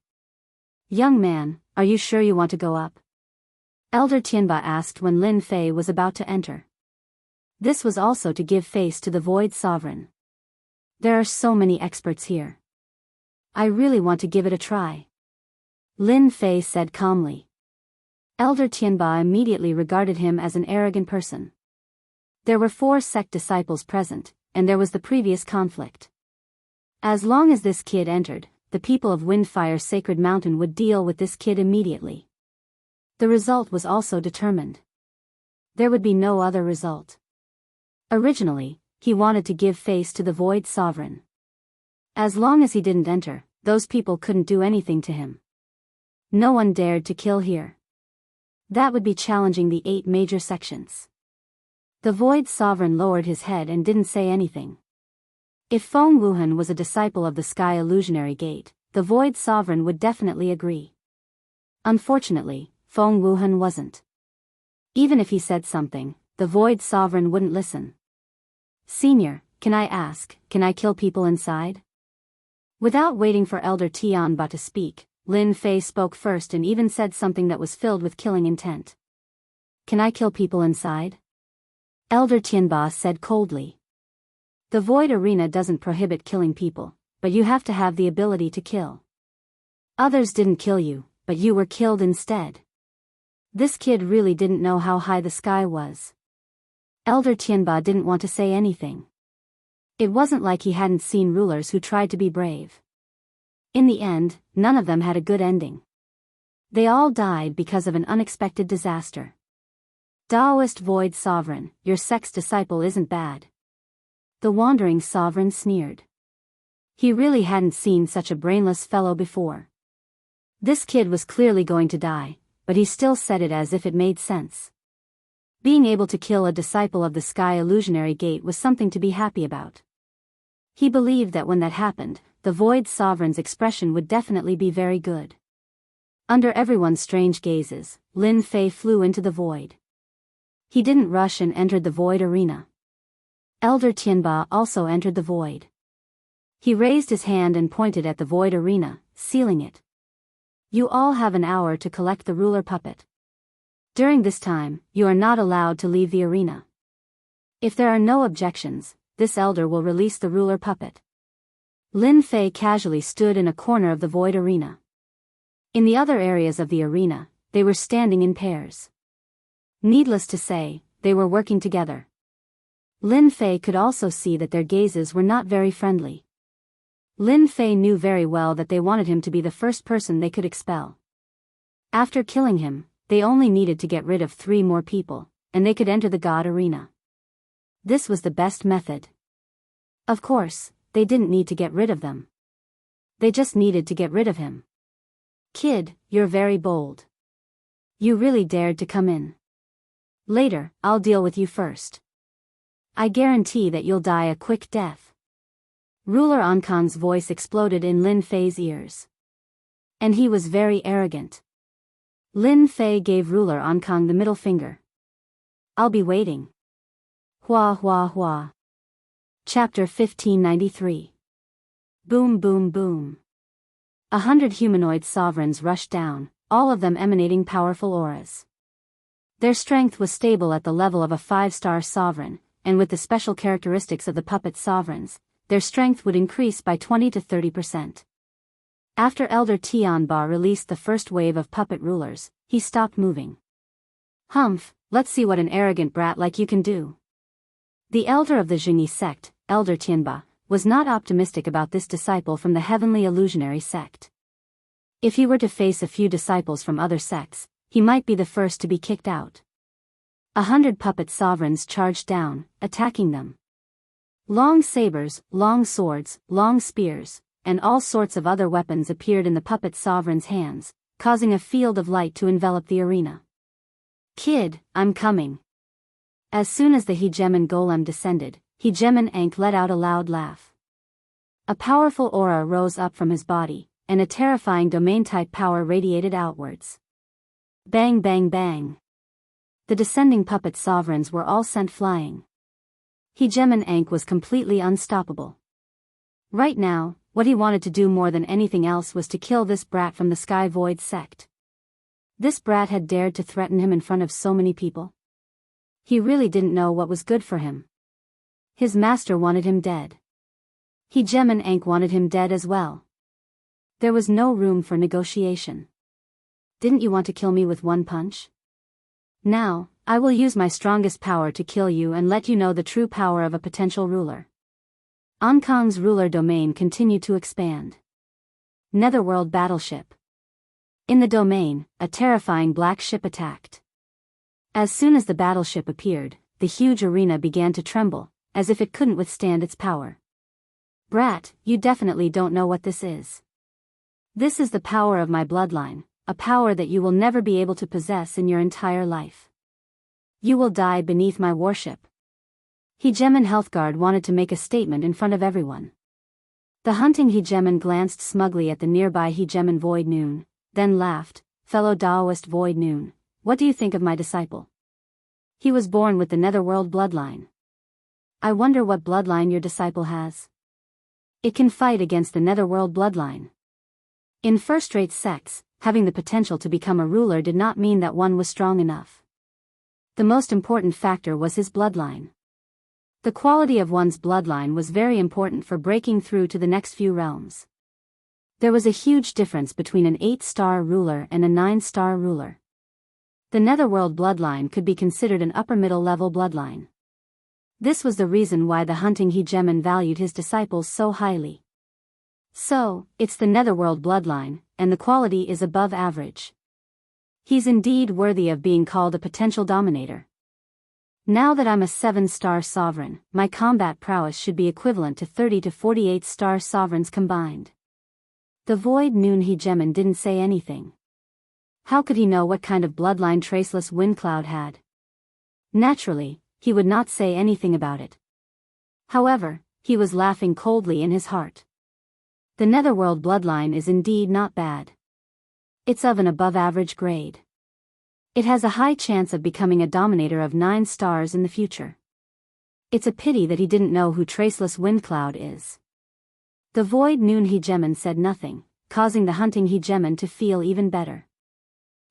Speaker 1: Young man, are you sure you want to go up? Elder Tianba asked when Lin Fei was about to enter. This was also to give face to the void sovereign. There are so many experts here. I really want to give it a try. Lin Fei said calmly. Elder Tianba immediately regarded him as an arrogant person. There were 4 sect disciples present, and there was the previous conflict. As long as this kid entered, the people of Windfire Sacred Mountain would deal with this kid immediately. The result was also determined. There would be no other result. Originally, he wanted to give face to the Void Sovereign. As long as he didn't enter, those people couldn't do anything to him. No one dared to kill here. That would be challenging the 8 major sections. The Void Sovereign lowered his head and didn't say anything. If Feng Wuhan was a disciple of the Sky Illusionary Gate, the Void Sovereign would definitely agree. Unfortunately, Feng Wuhan wasn't. Even if he said something, the Void Sovereign wouldn't listen. Senior, can I ask, can I kill people inside? Without waiting for Elder Tianba to speak, Lin Fei spoke first and even said something that was filled with killing intent. Can I kill people inside? Elder Tianba said coldly. The Void Arena doesn't prohibit killing people, but you have to have the ability to kill. Others didn't kill you, but you were killed instead. This kid really didn't know how high the sky was. Elder Tianba didn't want to say anything. It wasn't like he hadn't seen rulers who tried to be brave. In the end, none of them had a good ending. They all died because of an unexpected disaster. Taoist Void Sovereign, your sex disciple isn't bad. The wandering sovereign sneered. He really hadn't seen such a brainless fellow before. This kid was clearly going to die, but he still said it as if it made sense. Being able to kill a disciple of the Sky Illusionary Gate was something to be happy about. He believed that when that happened, the Void Sovereign's expression would definitely be very good. Under everyone's strange gazes, Lin Fei flew into the void. He didn't rush and entered the void arena. Elder Tianba also entered the void. He raised his hand and pointed at the void arena, sealing it. You all have an hour to collect the ruler puppet. During this time, you are not allowed to leave the arena. If there are no objections, this elder will release the ruler puppet. Lin Fei casually stood in a corner of the void arena. In the other areas of the arena, they were standing in pairs. Needless to say, they were working together. Lin Fei could also see that their gazes were not very friendly. Lin Fei knew very well that they wanted him to be the first person they could expel. After killing him, they only needed to get rid of 3 more people, and they could enter the God Arena. This was the best method. Of course, they didn't need to get rid of them. They just needed to get rid of him. Kid, you're very bold. You really dared to come in. Later, I'll deal with you first. I guarantee that you'll die a quick death. Ruler Ankan's voice exploded in Lin Fei's ears. And he was very arrogant. Lin Fei gave Ruler Ankan the middle finger. I'll be waiting. Hua hua hua. Chapter 1593. Boom boom boom. 100 humanoid sovereigns rushed down, all of them emanating powerful auras. Their strength was stable at the level of a 5-star sovereign, and with the special characteristics of the puppet sovereigns, their strength would increase by 20 to 30%. After Elder Tianba released the first wave of puppet rulers, he stopped moving. Humph, let's see what an arrogant brat like you can do. The elder of the Jingyi sect, Elder Tianba, was not optimistic about this disciple from the Heavenly Illusionary sect. If he were to face a few disciples from other sects, he might be the first to be kicked out. 100 puppet sovereigns charged down, attacking them. Long sabers, long swords, long spears, and all sorts of other weapons appeared in the puppet sovereign's hands, causing a field of light to envelop the arena. Kid, I'm coming. As soon as the Hegemon Golem descended, Hegemon Ankh let out a loud laugh. A powerful aura rose up from his body, and a terrifying domain-type power radiated outwards. Bang bang bang. The descending puppet sovereigns were all sent flying. Hegemon Ankh was completely unstoppable. Right now, what he wanted to do more than anything else was to kill this brat from the Sky Void sect. This brat had dared to threaten him in front of so many people. He really didn't know what was good for him. His master wanted him dead. Hegemon Ankh wanted him dead as well. There was no room for negotiation. Didn't you want to kill me with one punch? Now, I will use my strongest power to kill you and let you know the true power of a potential ruler. Ankang's ruler domain continued to expand. Netherworld battleship. In the domain, a terrifying black ship attacked. As soon as the battleship appeared, the huge arena began to tremble, as if it couldn't withstand its power. Brat, you definitely don't know what this is. This is the power of my bloodline, a power that you will never be able to possess in your entire life. You will die beneath my worship. Hegemon Healthguard wanted to make a statement in front of everyone. The hunting Hegemon glanced smugly at the nearby Hegemon Void Noon, then laughed. Fellow Taoist Void Noon, what do you think of my disciple? He was born with the Netherworld bloodline. I wonder what bloodline your disciple has. It can fight against the Netherworld bloodline. In first-rate sects, having the potential to become a ruler did not mean that one was strong enough. The most important factor was his bloodline. The quality of one's bloodline was very important for breaking through to the next few realms. There was a huge difference between an 8-star ruler and a 9-star ruler. The Netherworld bloodline could be considered an upper-middle level bloodline. This was the reason why the hunting hegemon valued his disciples so highly. So, it's the netherworld bloodline, and the quality is above average. He's indeed worthy of being called a potential dominator. Now that I'm a 7-star sovereign, my combat prowess should be equivalent to 30 to 48-star sovereigns combined. The Void Noon hegemon didn't say anything. How could he know what kind of bloodline Traceless Windcloud had? Naturally, he would not say anything about it. However, he was laughing coldly in his heart. The netherworld bloodline is indeed not bad. It's of an above-average grade. It has a high chance of becoming a dominator of 9 stars in the future. It's a pity that he didn't know who Traceless Windcloud is. The Void Noon hegemon said nothing, causing the hunting hegemon to feel even better.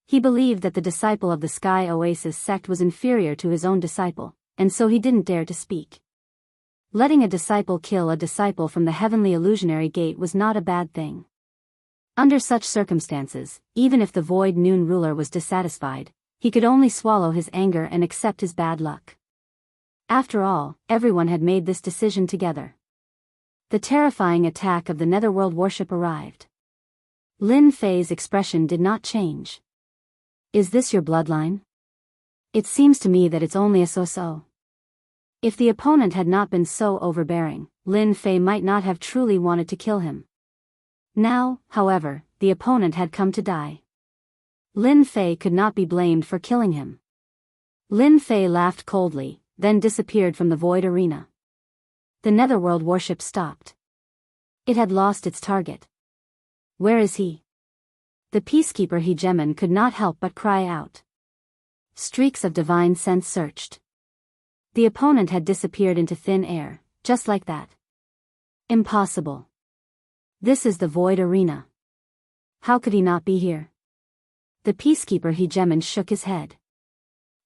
Speaker 1: He believed that the disciple of the Sky Oasis sect was inferior to his own disciple, and so he didn't dare to speak. Letting a disciple kill a disciple from the Heavenly Illusionary Gate was not a bad thing. Under such circumstances, even if the Void Noon ruler was dissatisfied, he could only swallow his anger and accept his bad luck. After all, everyone had made this decision together. The terrifying attack of the Netherworld warship arrived. Lin Fei's expression did not change. Is this your bloodline? It seems to me that it's only a so-so. If the opponent had not been so overbearing, Lin Fei might not have truly wanted to kill him. Now, however, the opponent had come to die. Lin Fei could not be blamed for killing him. Lin Fei laughed coldly, then disappeared from the void arena. The Netherworld warship stopped. It had lost its target. Where is he? The Peacekeeper hegemon could not help but cry out. Streaks of divine sense searched. The opponent had disappeared into thin air, just like that. Impossible. This is the void arena. How could he not be here? The Peacekeeper hegemon shook his head.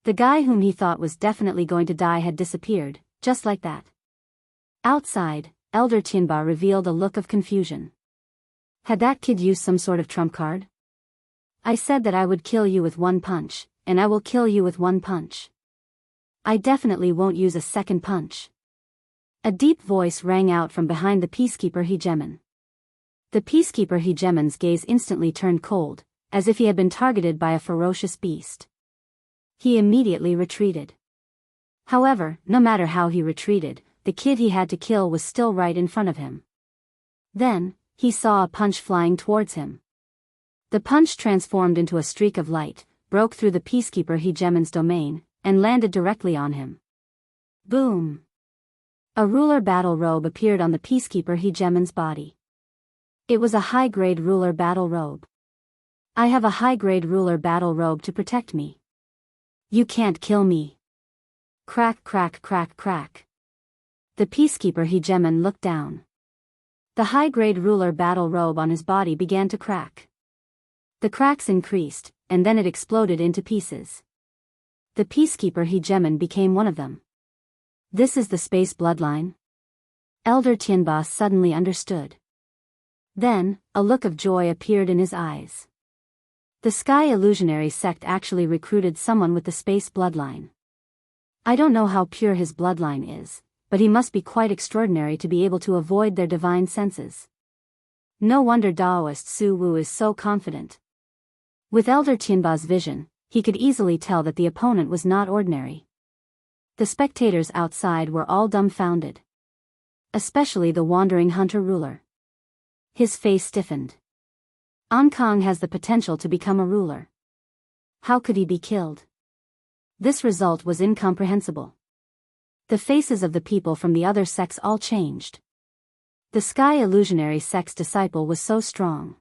Speaker 1: The guy whom he thought was definitely going to die had disappeared, just like that. Outside, Elder Tianba revealed a look of confusion. Had that kid used some sort of trump card? I said that I would kill you with one punch, and I will kill you with one punch. I definitely won't use a second punch. A deep voice rang out from behind the Peacekeeper hegemon. The Peacekeeper hegemon's gaze instantly turned cold, as if he had been targeted by a ferocious beast. He immediately retreated. However, no matter how he retreated, the kid he had to kill was still right in front of him. Then, he saw a punch flying towards him. The punch transformed into a streak of light, broke through the Peacekeeper hegemon's domain, and landed directly on him. Boom! A ruler battle robe appeared on the Peacekeeper hegemon's body. It was a high-grade ruler battle robe. I have a high-grade ruler battle robe to protect me. You can't kill me. Crack, crack, crack, crack. The Peacekeeper hegemon looked down. The high-grade ruler battle robe on his body began to crack. The cracks increased, and then it exploded into pieces. The Peacekeeper hegemon became one of them. This is the space bloodline? Elder Tianba suddenly understood. Then, a look of joy appeared in his eyes. The Sky Illusionary sect actually recruited someone with the space bloodline. I don't know how pure his bloodline is, but he must be quite extraordinary to be able to avoid their divine senses. No wonder Daoist Su Wu is so confident. With Elder Tianba's vision, he could easily tell that the opponent was not ordinary. The spectators outside were all dumbfounded. Especially the wandering hunter ruler. His face stiffened. Ankang has the potential to become a ruler. How could he be killed? This result was incomprehensible. The faces of the people from the other sects all changed. The Sky Illusionary sect's disciple was so strong.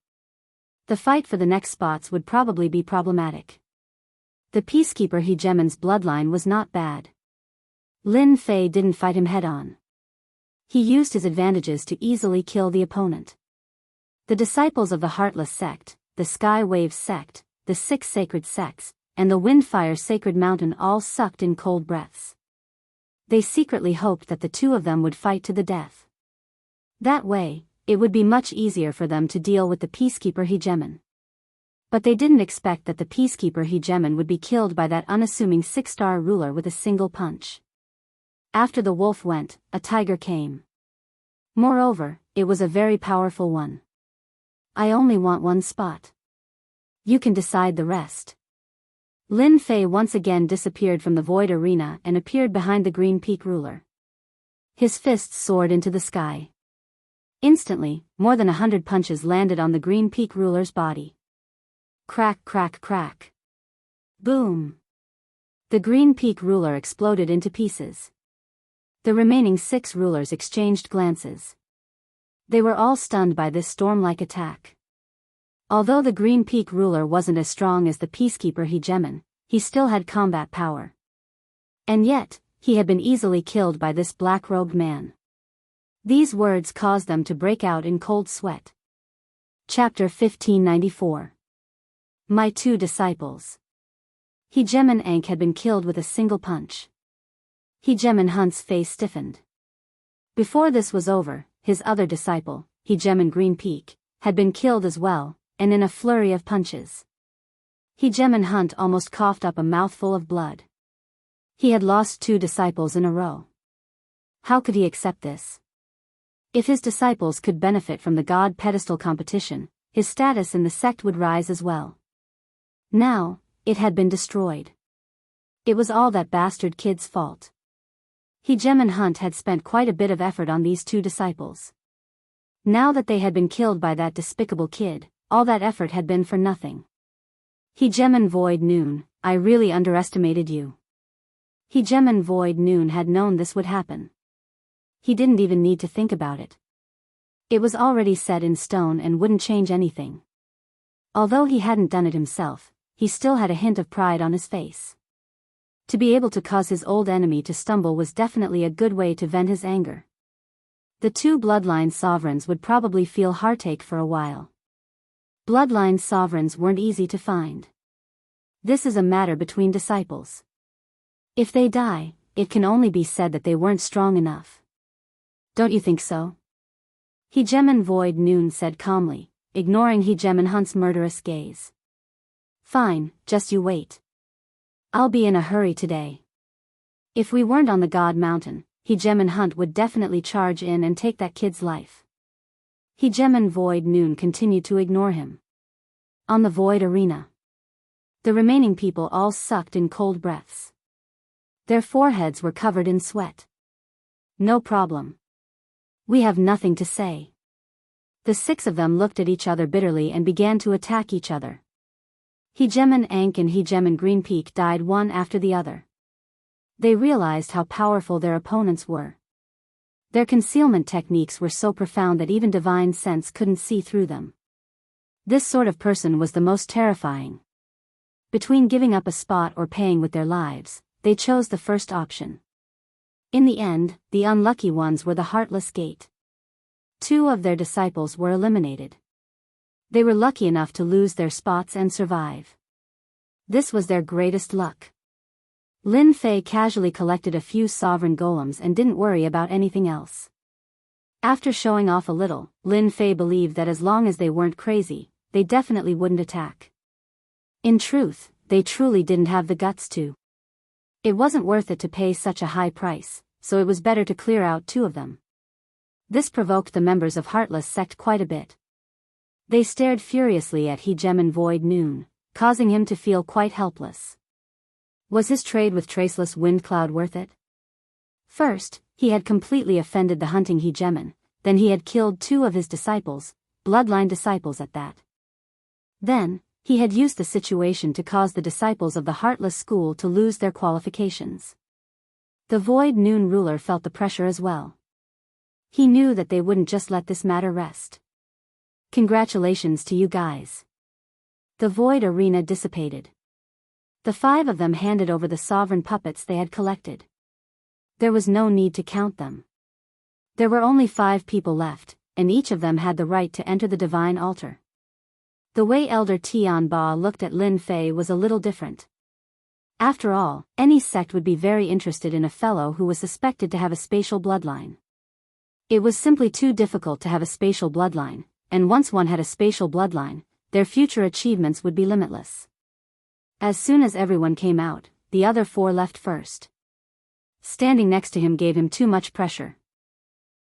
Speaker 1: The fight for the next spots would probably be problematic. The Peacekeeper hegemon's bloodline was not bad. Lin Fei didn't fight him head-on. He used his advantages to easily kill the opponent. The disciples of the Heartless sect, the Sky Wave sect, the Six Sacred sects, and the Windfire Sacred Mountain all sucked in cold breaths. They secretly hoped that the two of them would fight to the death. That way, it would be much easier for them to deal with the Peacekeeper hegemon. But they didn't expect that the Peacekeeper hegemon would be killed by that unassuming 6-star ruler with a single punch. After the wolf went, a tiger came. Moreover, it was a very powerful one. I only want one spot. You can decide the rest. Lin Fei once again disappeared from the void arena and appeared behind the Green Peak ruler. His fists soared into the sky. Instantly, more than 100 punches landed on the Green Peak ruler's body. Crack, crack, crack. Boom. The Green Peak ruler exploded into pieces. The remaining 6 rulers exchanged glances. They were all stunned by this storm-like attack. Although the Green Peak ruler wasn't as strong as the peacekeeper Hegemon, he still had combat power. And yet, he had been easily killed by this black-robed man. These words caused them to break out in cold sweat. Chapter 1594. My 2 disciples. Hegemon Ankh had been killed with a single punch. Hegemon Hunt's face stiffened. Before this was over, his other disciple, Hegemon Green Peak, had been killed as well, and in a flurry of punches. Hegemon Hunt almost coughed up a mouthful of blood. He had lost 2 disciples in a row. How could he accept this? If his disciples could benefit from the god pedestal competition, his status in the sect would rise as well. Now, it had been destroyed. It was all that bastard kid's fault. Hegemon Hunt had spent quite a bit of effort on these 2 disciples. Now that they had been killed by that despicable kid, all that effort had been for nothing. Hegemon Void Noon, I really underestimated you. Hegemon Void Noon had known this would happen. He didn't even need to think about it. It was already set in stone and wouldn't change anything. Although he hadn't done it himself, he still had a hint of pride on his face. To be able to cause his old enemy to stumble was definitely a good way to vent his anger. The 2 bloodline sovereigns would probably feel heartache for a while. Bloodline sovereigns weren't easy to find. This is a matter between disciples. If they die, it can only be said that they weren't strong enough. Don't you think so? Hegemon Void Noon said calmly, ignoring Hegemon Hunt's murderous gaze. Fine, just you wait. I'll be in a hurry today. If we weren't on the God Mountain, Hegemon Hunt would definitely charge in and take that kid's life. Hegemon Void Noon continued to ignore him. On the void arena, the remaining people all sucked in cold breaths. Their foreheads were covered in sweat. No problem. We have nothing to say. The 6 of them looked at each other bitterly and began to attack each other. Hegemon Ankh and Hegemon Green Peak died one after the other. They realized how powerful their opponents were. Their concealment techniques were so profound that even divine sense couldn't see through them. This sort of person was the most terrifying. Between giving up a spot or paying with their lives, they chose the first option. In the end, the unlucky ones were the Heartless Gate. 2 of their disciples were eliminated. They were lucky enough to lose their spots and survive. This was their greatest luck. Lin Fei casually collected a few sovereign golems and didn't worry about anything else. After showing off a little, Lin Fei believed that as long as they weren't crazy, they definitely wouldn't attack. In truth, they truly didn't have the guts to. It wasn't worth it to pay such a high price, so it was better to clear out 2 of them. This provoked the members of Heartless Sect quite a bit. They stared furiously at Hegemon Void Noon, causing him to feel quite helpless. Was his trade with Traceless Wind Cloud worth it? First, he had completely offended the hunting Hegemon, then he had killed 2 of his disciples, bloodline disciples at that. Then, he had used the situation to cause the disciples of the Heartless School to lose their qualifications. The Void Noon ruler felt the pressure as well. He knew that they wouldn't just let this matter rest. Congratulations to you guys. The void arena dissipated. The 5 of them handed over the sovereign puppets they had collected. There was no need to count them. There were only 5 people left, and each of them had the right to enter the divine altar. The way Elder Tian Ba looked at Lin Fei was a little different. After all, any sect would be very interested in a fellow who was suspected to have a spatial bloodline. It was simply too difficult to have a spatial bloodline, and once one had a spatial bloodline, their future achievements would be limitless. As soon as everyone came out, the other 4 left first. Standing next to him gave him too much pressure.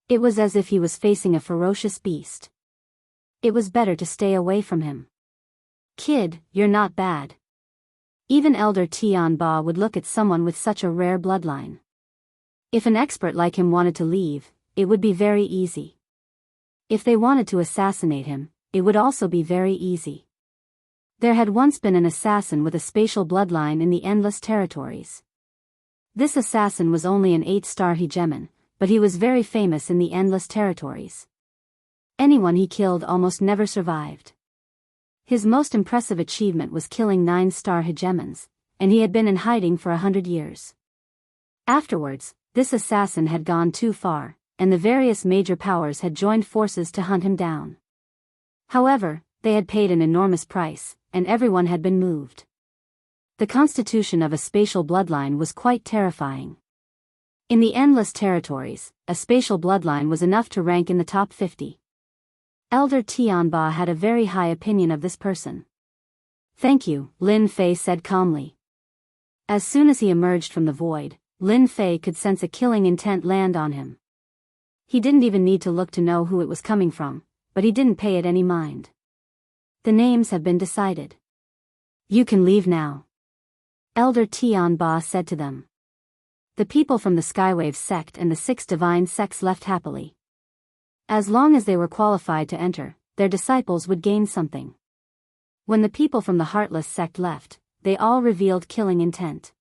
Speaker 1: It was as if he was facing a ferocious beast. It was better to stay away from him. Kid, you're not bad. Even Elder Tian Ba would look at someone with such a rare bloodline. If an expert like him wanted to leave, it would be very easy. If they wanted to assassinate him, it would also be very easy. There had once been an assassin with a spatial bloodline in the Endless Territories. This assassin was only an 8-star hegemon, but he was very famous in the Endless Territories. Anyone he killed almost never survived. His most impressive achievement was killing 9-star hegemons, and he had been in hiding for 100 years. Afterwards, this assassin had gone too far, and the various major powers had joined forces to hunt him down. However, they had paid an enormous price, and everyone had been moved. The constitution of a spatial bloodline was quite terrifying. In the Endless Territories, a spatial bloodline was enough to rank in the top 50. Elder Tianba had a very high opinion of this person. "Thank you," Lin Fei said calmly. As soon as he emerged from the void, Lin Fei could sense a killing intent land on him. He didn't even need to look to know who it was coming from, but he didn't pay it any mind. "The names have been decided. You can leave now," Elder Tianba said to them. The people from the Skywave sect and the 6 divine sects left happily. As long as they were qualified to enter, their disciples would gain something. When the people from the Heartless sect left, they all revealed killing intent.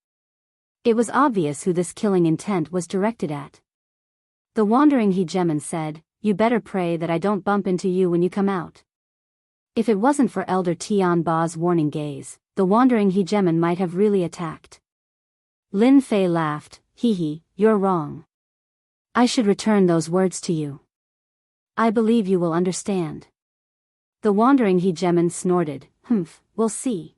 Speaker 1: It was obvious who this killing intent was directed at. The wandering hegemon said, "You better pray that I don't bump into you when you come out." If it wasn't for Elder Tian Ba's warning gaze, the wandering hegemon might have really attacked. Lin Fei laughed, "Hee, you're wrong. I should return those words to you. I believe you will understand." The wandering hegemon snorted, We'll see."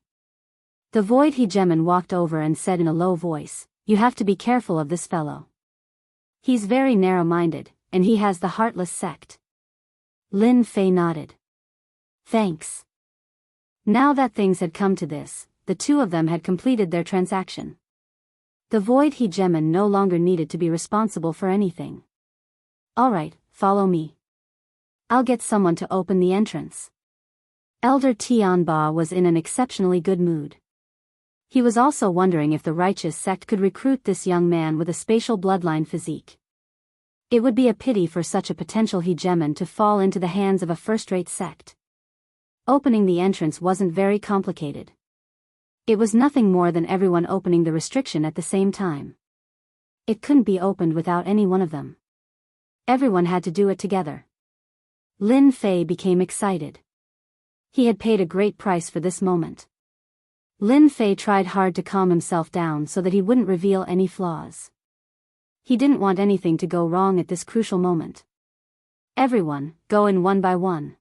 Speaker 1: The void hegemon walked over and said in a low voice, "You have to be careful of this fellow. He's very narrow-minded, and he has the Heartless sect." Lin Fei nodded. "Thanks." Now that things had come to this, the two of them had completed their transaction. The void hegemon no longer needed to be responsible for anything. "All right, follow me. I'll get someone to open the entrance." Elder Tianba was in an exceptionally good mood. He was also wondering if the righteous sect could recruit this young man with a spatial bloodline physique. It would be a pity for such a potential hegemon to fall into the hands of a first-rate sect. Opening the entrance wasn't very complicated. It was nothing more than everyone opening the restriction at the same time. It couldn't be opened without any one of them. Everyone had to do it together. Lin Fei became excited. He had paid a great price for this moment. Lin Fei tried hard to calm himself down so that he wouldn't reveal any flaws. He didn't want anything to go wrong at this crucial moment. "Everyone, go in one by one."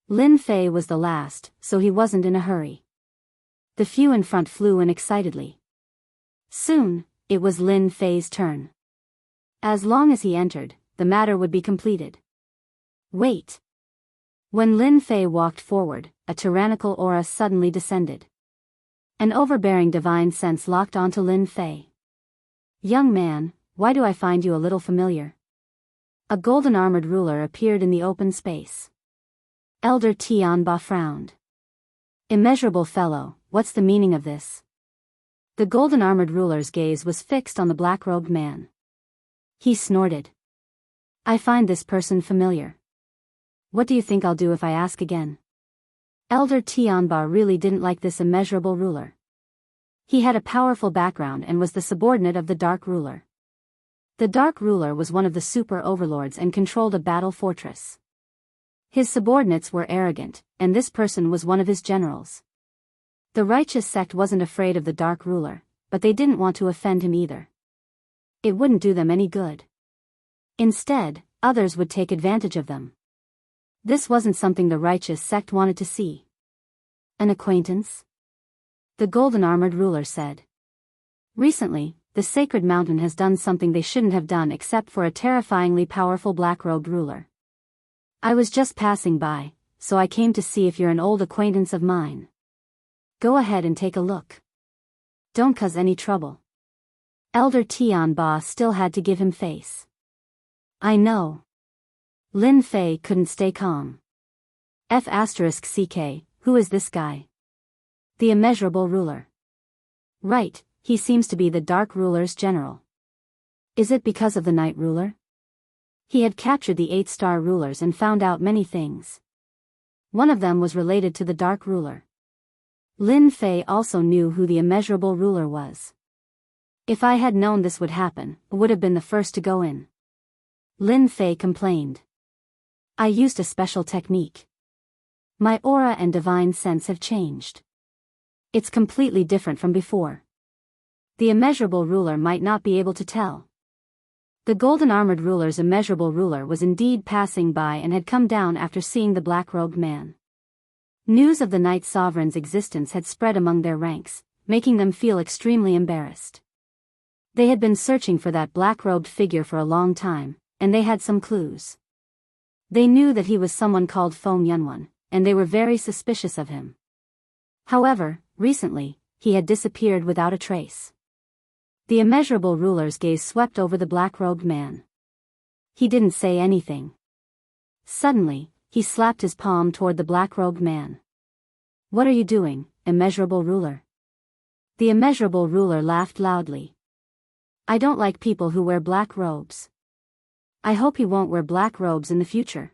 Speaker 1: Lin Fei was the last, so he wasn't in a hurry. The few in front flew in excitedly. Soon, it was Lin Fei's turn. As long as he entered, the matter would be completed. Wait. When Lin Fei walked forward, a tyrannical aura suddenly descended. An overbearing divine sense locked onto Lin Fei. "Young man, why do I find you a little familiar?" A golden armored ruler appeared in the open space. Elder Tianba frowned. "Immeasurable fellow, what's the meaning of this?" The golden armored ruler's gaze was fixed on the black-robed man. He snorted. "I find this person familiar. What do you think I'll do if I ask again?" Elder Tianba really didn't like this immeasurable ruler. He had a powerful background and was the subordinate of the Dark Ruler. The Dark Ruler was one of the super overlords and controlled a battle fortress. His subordinates were arrogant, and this person was one of his generals. The righteous sect wasn't afraid of the Dark Ruler, but they didn't want to offend him either. It wouldn't do them any good. Instead, others would take advantage of them. This wasn't something the righteous sect wanted to see. "An acquaintance?" the golden armored ruler said. "Recently, the sacred mountain has done something they shouldn't have done except for a terrifyingly powerful black-robed ruler. I was just passing by, so I came to see if you're an old acquaintance of mine. Go ahead and take a look. Don't cause any trouble." Elder Tianba still had to give him face. I know. Lin Fei couldn't stay calm. F***ck, who is this guy? The immeasurable ruler. Right, he seems to be the Dark Ruler's general. Is it because of the Night Ruler? He had captured the 8-star rulers and found out many things. One of them was related to the Dark Ruler. Lin Fei also knew who the immeasurable ruler was. If I had known this would happen, I would have been the first to go in. Lin Fei complained. I used a special technique. My aura and divine sense have changed. It's completely different from before. The immeasurable ruler might not be able to tell. The golden-armored ruler's immeasurable ruler was indeed passing by and had come down after seeing the black-robed man. News of the Night Sovereign's existence had spread among their ranks, making them feel extremely embarrassed. They had been searching for that black-robed figure for a long time, and they had some clues. They knew that he was someone called Feng Yunwan, and they were very suspicious of him. However, recently, he had disappeared without a trace. The immeasurable ruler's gaze swept over the black-robed man. He didn't say anything. Suddenly, he slapped his palm toward the black-robed man. What are you doing, immeasurable ruler? The immeasurable ruler laughed loudly. I don't like people who wear black robes. I hope he won't wear black robes in the future.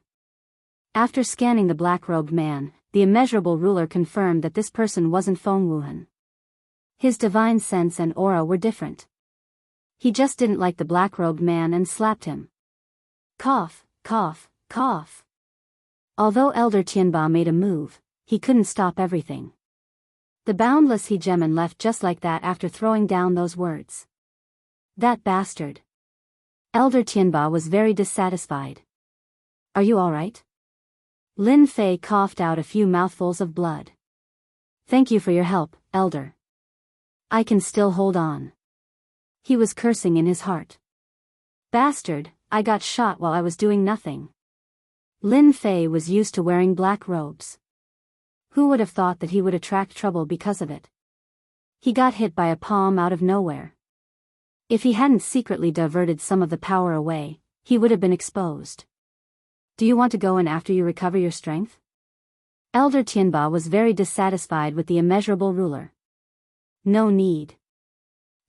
Speaker 1: After scanning the black-robed man, the immeasurable ruler confirmed that this person wasn't Feng Wuhan. His divine sense and aura were different. He just didn't like the black-robed man and slapped him. Cough, cough, cough. Although Elder Tianba made a move, he couldn't stop everything. The boundless hegemon left just like that after throwing down those words. That bastard. Elder Tianba was very dissatisfied. Are you alright? Lin Fei coughed out a few mouthfuls of blood. Thank you for your help, Elder. I can still hold on. He was cursing in his heart. Bastard, I got shot while I was doing nothing. Lin Fei was used to wearing black robes. Who would have thought that he would attract trouble because of it? He got hit by a palm out of nowhere. If he hadn't secretly diverted some of the power away, he would have been exposed. Do you want to go in after you recover your strength? Elder Tianba was very dissatisfied with the immeasurable ruler. No need.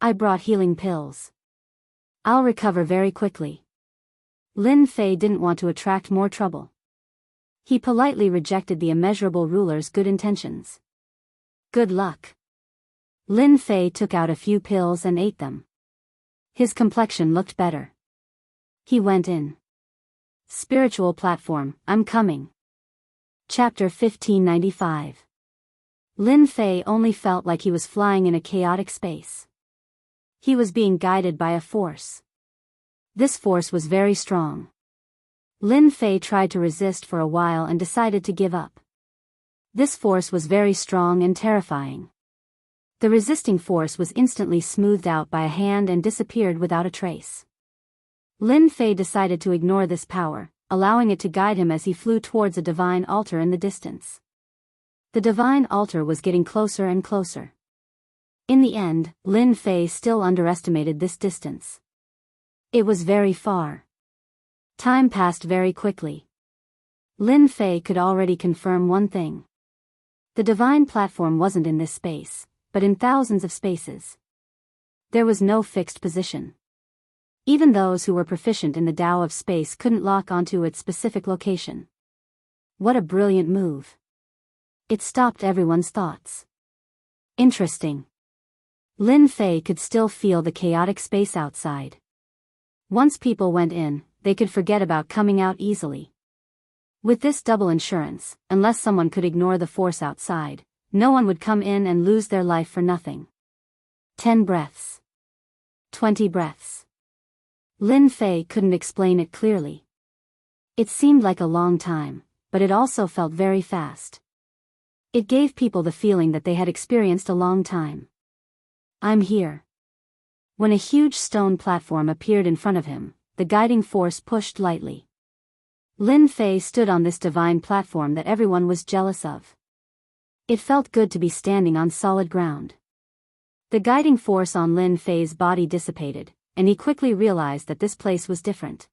Speaker 1: I brought healing pills. I'll recover very quickly. Lin Fei didn't want to attract more trouble. He politely rejected the immeasurable ruler's good intentions. Good luck. Lin Fei took out a few pills and ate them. His complexion looked better. He went in. Spiritual platform, I'm coming. Chapter 1595. Lin Fei only felt like he was flying in a chaotic space. He was being guided by a force. This force was very strong. Lin Fei tried to resist for a while and decided to give up. This force was very strong and terrifying. The resisting force was instantly smoothed out by a hand and disappeared without a trace. Lin Fei decided to ignore this power, allowing it to guide him as he flew towards a divine altar in the distance. The divine altar was getting closer and closer. In the end, Lin Fei still underestimated this distance. It was very far. Time passed very quickly. Lin Fei could already confirm one thing. The divine platform wasn't in this space, but in thousands of spaces. There was no fixed position. Even those who were proficient in the Tao of space couldn't lock onto its specific location. What a brilliant move. It stopped everyone's thoughts. Interesting. Lin Fei could still feel the chaotic space outside. Once people went in, they could forget about coming out easily. With this double insurance, unless someone could ignore the force outside, no one would come in and lose their life for nothing. 10 breaths. 20 breaths. Lin Fei couldn't explain it clearly. It seemed like a long time, but it also felt very fast. It gave people the feeling that they had experienced a long time. I'm here. When a huge stone platform appeared in front of him, the guiding force pushed lightly. Lin Fei stood on this divine platform that everyone was jealous of. It felt good to be standing on solid ground. The guiding force on Lin Fei's body dissipated, and he quickly realized that this place was different.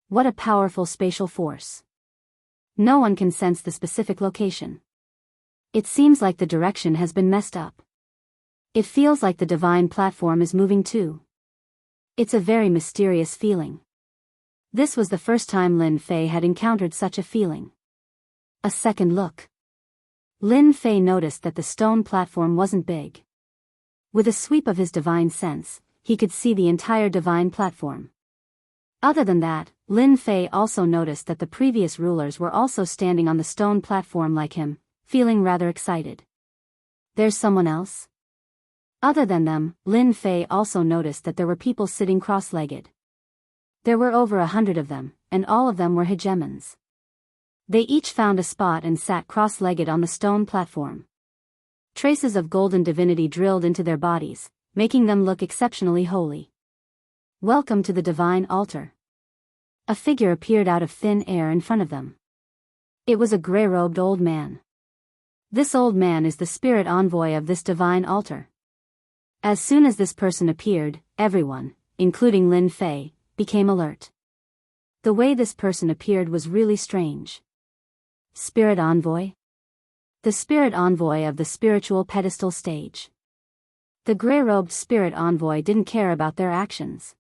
Speaker 1: What a powerful spatial force. No one can sense the specific location. It seems like the direction has been messed up. It feels like the divine platform is moving too. It's a very mysterious feeling. This was the first time Lin Fei had encountered such a feeling. A second look. Lin Fei noticed that the stone platform wasn't big. With a sweep of his divine sense, he could see the entire divine platform. Other than that, Lin Fei also noticed that the previous rulers were also standing on the stone platform like him, feeling rather excited. There's someone else? Other than them, Lin Fei also noticed that there were people sitting cross-legged. There were over 100 of them, and all of them were hegemons. They each found a spot and sat cross-legged on the stone platform. Traces of golden divinity drilled into their bodies, making them look exceptionally holy. Welcome to the divine altar. A figure appeared out of thin air in front of them. It was a gray-robed old man. This old man is the spirit envoy of this divine altar. As soon as this person appeared, everyone, including Lin Fei, became alert. The way this person appeared was really strange. Spirit envoy? The spirit envoy of the spiritual pedestal stage. The gray-robed spirit envoy didn't care about their actions.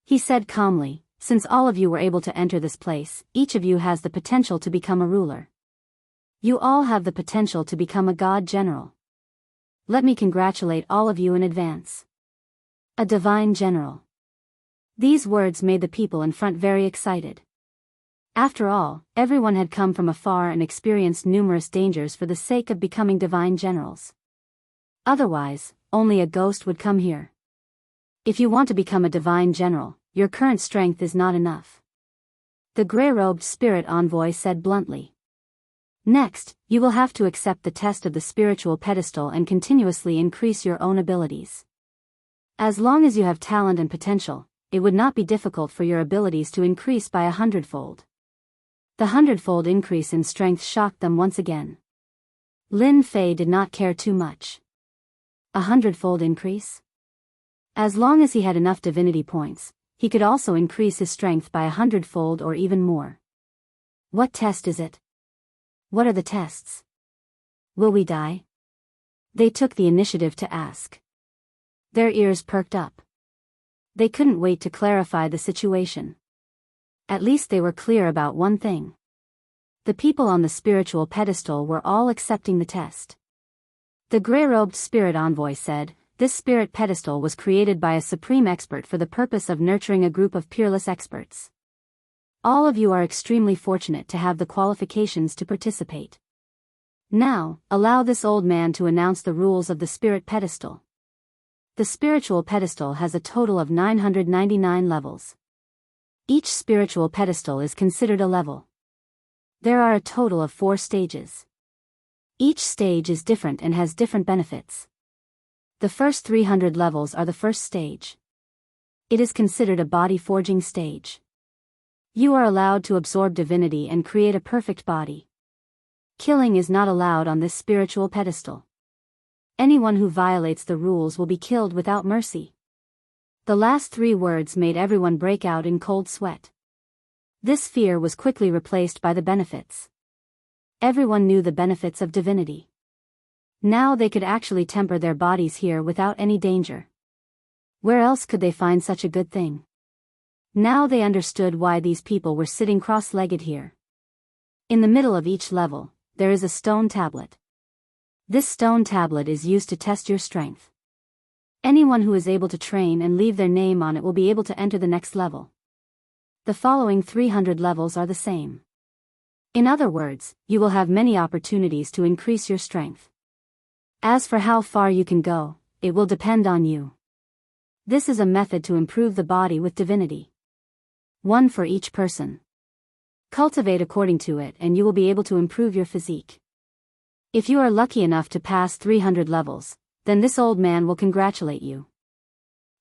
Speaker 1: He said calmly, "Since all of you were able to enter this place, each of you has the potential to become a ruler. You all have the potential to become a god general. Let me congratulate all of you in advance. A divine general." These words made the people in front very excited. After all, everyone had come from afar and experienced numerous dangers for the sake of becoming divine generals. Otherwise, only a ghost would come here. If you want to become a divine general, your current strength is not enough. The gray-robed spirit envoy said bluntly. Next, you will have to accept the test of the spiritual pedestal and continuously increase your own abilities. As long as you have talent and potential, it would not be difficult for your abilities to increase by 100-fold. The 100-fold increase in strength shocked them once again. Lin Fei did not care too much. 100-fold increase? As long as he had enough divinity points, he could also increase his strength by 100-fold or even more. What test is it? What are the tests? Will we die? They took the initiative to ask. Their ears perked up. They couldn't wait to clarify the situation. At least they were clear about one thing. The people on the spiritual pedestal were all accepting the test. The gray-robed spirit envoy said, "This spirit pedestal was created by a supreme expert for the purpose of nurturing a group of peerless experts. All of you are extremely fortunate to have the qualifications to participate. Now, allow this old man to announce the rules of the spirit pedestal." The spiritual pedestal has a total of 999 levels. Each spiritual pedestal is considered a level. There are a total of 4 stages. Each stage is different and has different benefits. The first 300 levels are the first stage. It is considered a body forging stage. You are allowed to absorb divinity and create a perfect body. Killing is not allowed on this spiritual pedestal. Anyone who violates the rules will be killed without mercy. The last 3 words made everyone break out in cold sweat. This fear was quickly replaced by the benefits. Everyone knew the benefits of divinity. Now they could actually temper their bodies here without any danger. Where else could they find such a good thing? Now they understood why these people were sitting cross-legged here. In the middle of each level, there is a stone tablet. This stone tablet is used to test your strength. Anyone who is able to train and leave their name on it will be able to enter the next level. The following 300 levels are the same. In other words, you will have many opportunities to increase your strength. As for how far you can go, it will depend on you. This is a method to improve the body with divinity. One for each person. Cultivate according to it and you will be able to improve your physique. If you are lucky enough to pass 300 levels, then this old man will congratulate you.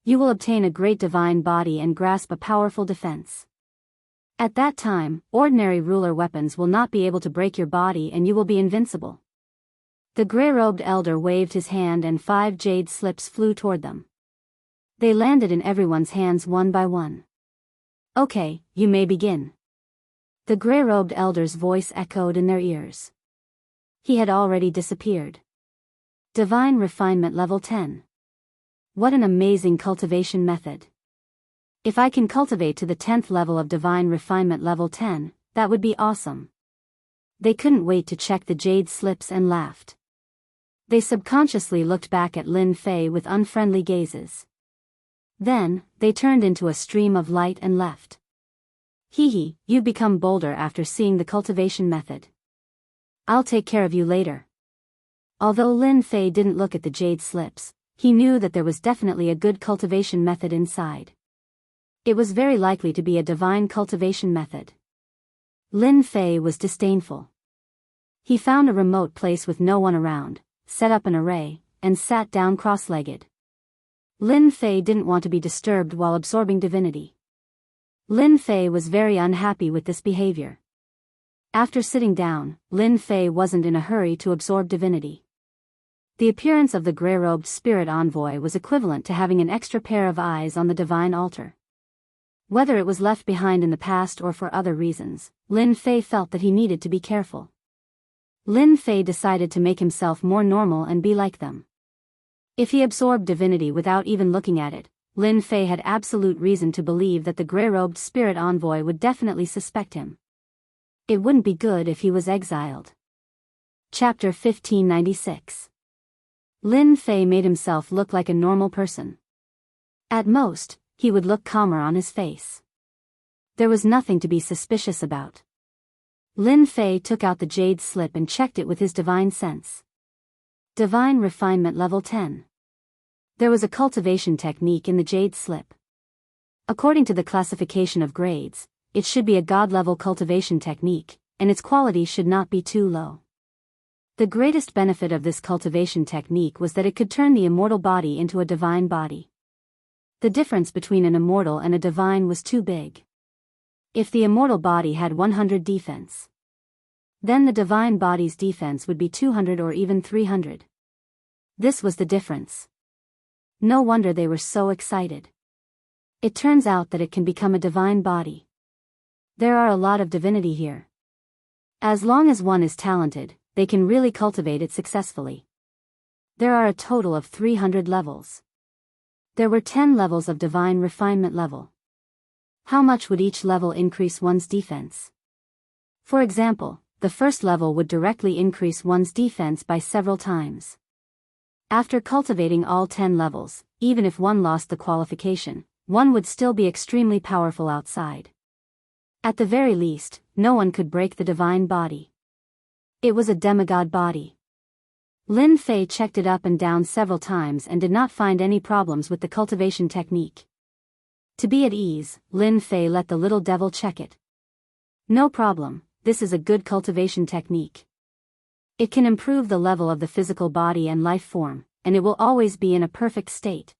Speaker 1: You will obtain a great divine body and grasp a powerful defense. At that time, ordinary ruler weapons will not be able to break your body and you will be invincible. The gray-robed elder waved his hand and 5 jade slips flew toward them. They landed in everyone's hands one by one. Okay, you may begin. The gray-robed elder's voice echoed in their ears. He had already disappeared. Divine Refinement Level 10. What an amazing cultivation method. If I can cultivate to the 10th level of Divine Refinement Level 10, that would be awesome. They couldn't wait to check the jade slips and laughed. They subconsciously looked back at Lin Fei with unfriendly gazes. Then, they turned into a stream of light and left. Hee hee, you become bolder after seeing the cultivation method. I'll take care of you later. Although Lin Fei didn't look at the jade slips, he knew that there was definitely a good cultivation method inside. It was very likely to be a divine cultivation method. Lin Fei was disdainful. He found a remote place with no one around, set up an array, and sat down cross-legged. Lin Fei didn't want to be disturbed while absorbing divinity. Lin Fei was very unhappy with this behavior. After sitting down, Lin Fei wasn't in a hurry to absorb divinity. The appearance of the gray-robed spirit envoy was equivalent to having an extra pair of eyes on the divine altar. Whether it was left behind in the past or for other reasons, Lin Fei felt that he needed to be careful. Lin Fei decided to make himself more normal and be like them. If he absorbed divinity without even looking at it, Lin Fei had absolute reason to believe that the gray-robed spirit envoy would definitely suspect him. It wouldn't be good if he was exiled. Chapter 1596. Lin Fei made himself look like a normal person. At most, he would look calmer on his face. There was nothing to be suspicious about. Lin Fei took out the jade slip and checked it with his divine sense. Divine Refinement Level 10. There was a cultivation technique in the jade slip. According to the classification of grades, it should be a god-level cultivation technique, and its quality should not be too low. The greatest benefit of this cultivation technique was that it could turn the immortal body into a divine body. The difference between an immortal and a divine was too big. If the immortal body had 100 defense, then the divine body's defense would be 200 or even 300. This was the difference. No wonder they were so excited. It turns out that it can become a divine body. There are a lot of divinity here. As long as one is talented, they can really cultivate it successfully. There are a total of 300 levels. There were 10 levels of divine refinement level. How much would each level increase one's defense? For example, the first level would directly increase one's defense by several times. After cultivating all 10 levels, even if one lost the qualification, one would still be extremely powerful outside. At the very least, no one could break the divine body. It was a demigod body. Lin Fei checked it up and down several times and did not find any problems with the cultivation technique. To be at ease, Lin Fei let the little devil check it. No problem, this is a good cultivation technique. It can improve the level of the physical body and life form, and it will always be in a perfect state.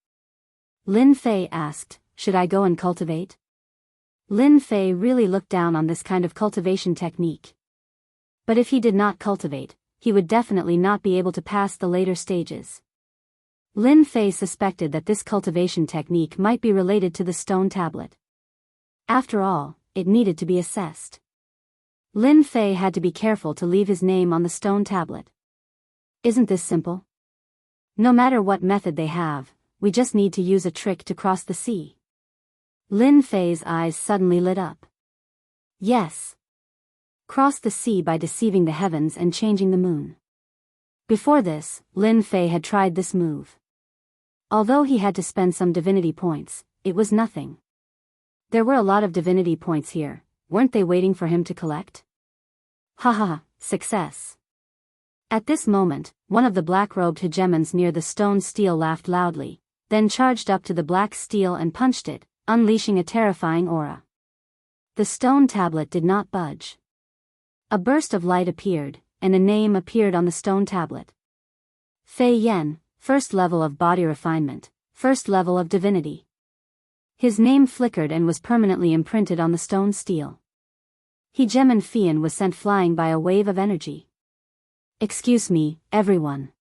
Speaker 1: Lin Fei asked, should I go and cultivate? Lin Fei really looked down on this kind of cultivation technique. But if he did not cultivate, he would definitely not be able to pass the later stages. Lin Fei suspected that this cultivation technique might be related to the stone tablet. After all, it needed to be assessed. Lin Fei had to be careful to leave his name on the stone tablet. Isn't this simple? No matter what method they have, we just need to use a trick to cross the sea. Lin Fei's eyes suddenly lit up. Yes. Cross the sea by deceiving the heavens and changing the moon. Before this, Lin Fei had tried this move. Although he had to spend some divinity points, it was nothing. There were a lot of divinity points here, weren't they waiting for him to collect? Haha, success. At this moment, one of the black-robed hegemons near the stone steel laughed loudly, then charged up to the black steel and punched it, unleashing a terrifying aura. The stone tablet did not budge. A burst of light appeared, and a name appeared on the stone tablet. Fei Yan, first level of body refinement, first level of divinity. His name flickered and was permanently imprinted on the stone steel. Hegemon Fian was sent flying by a wave of energy. Excuse me, everyone.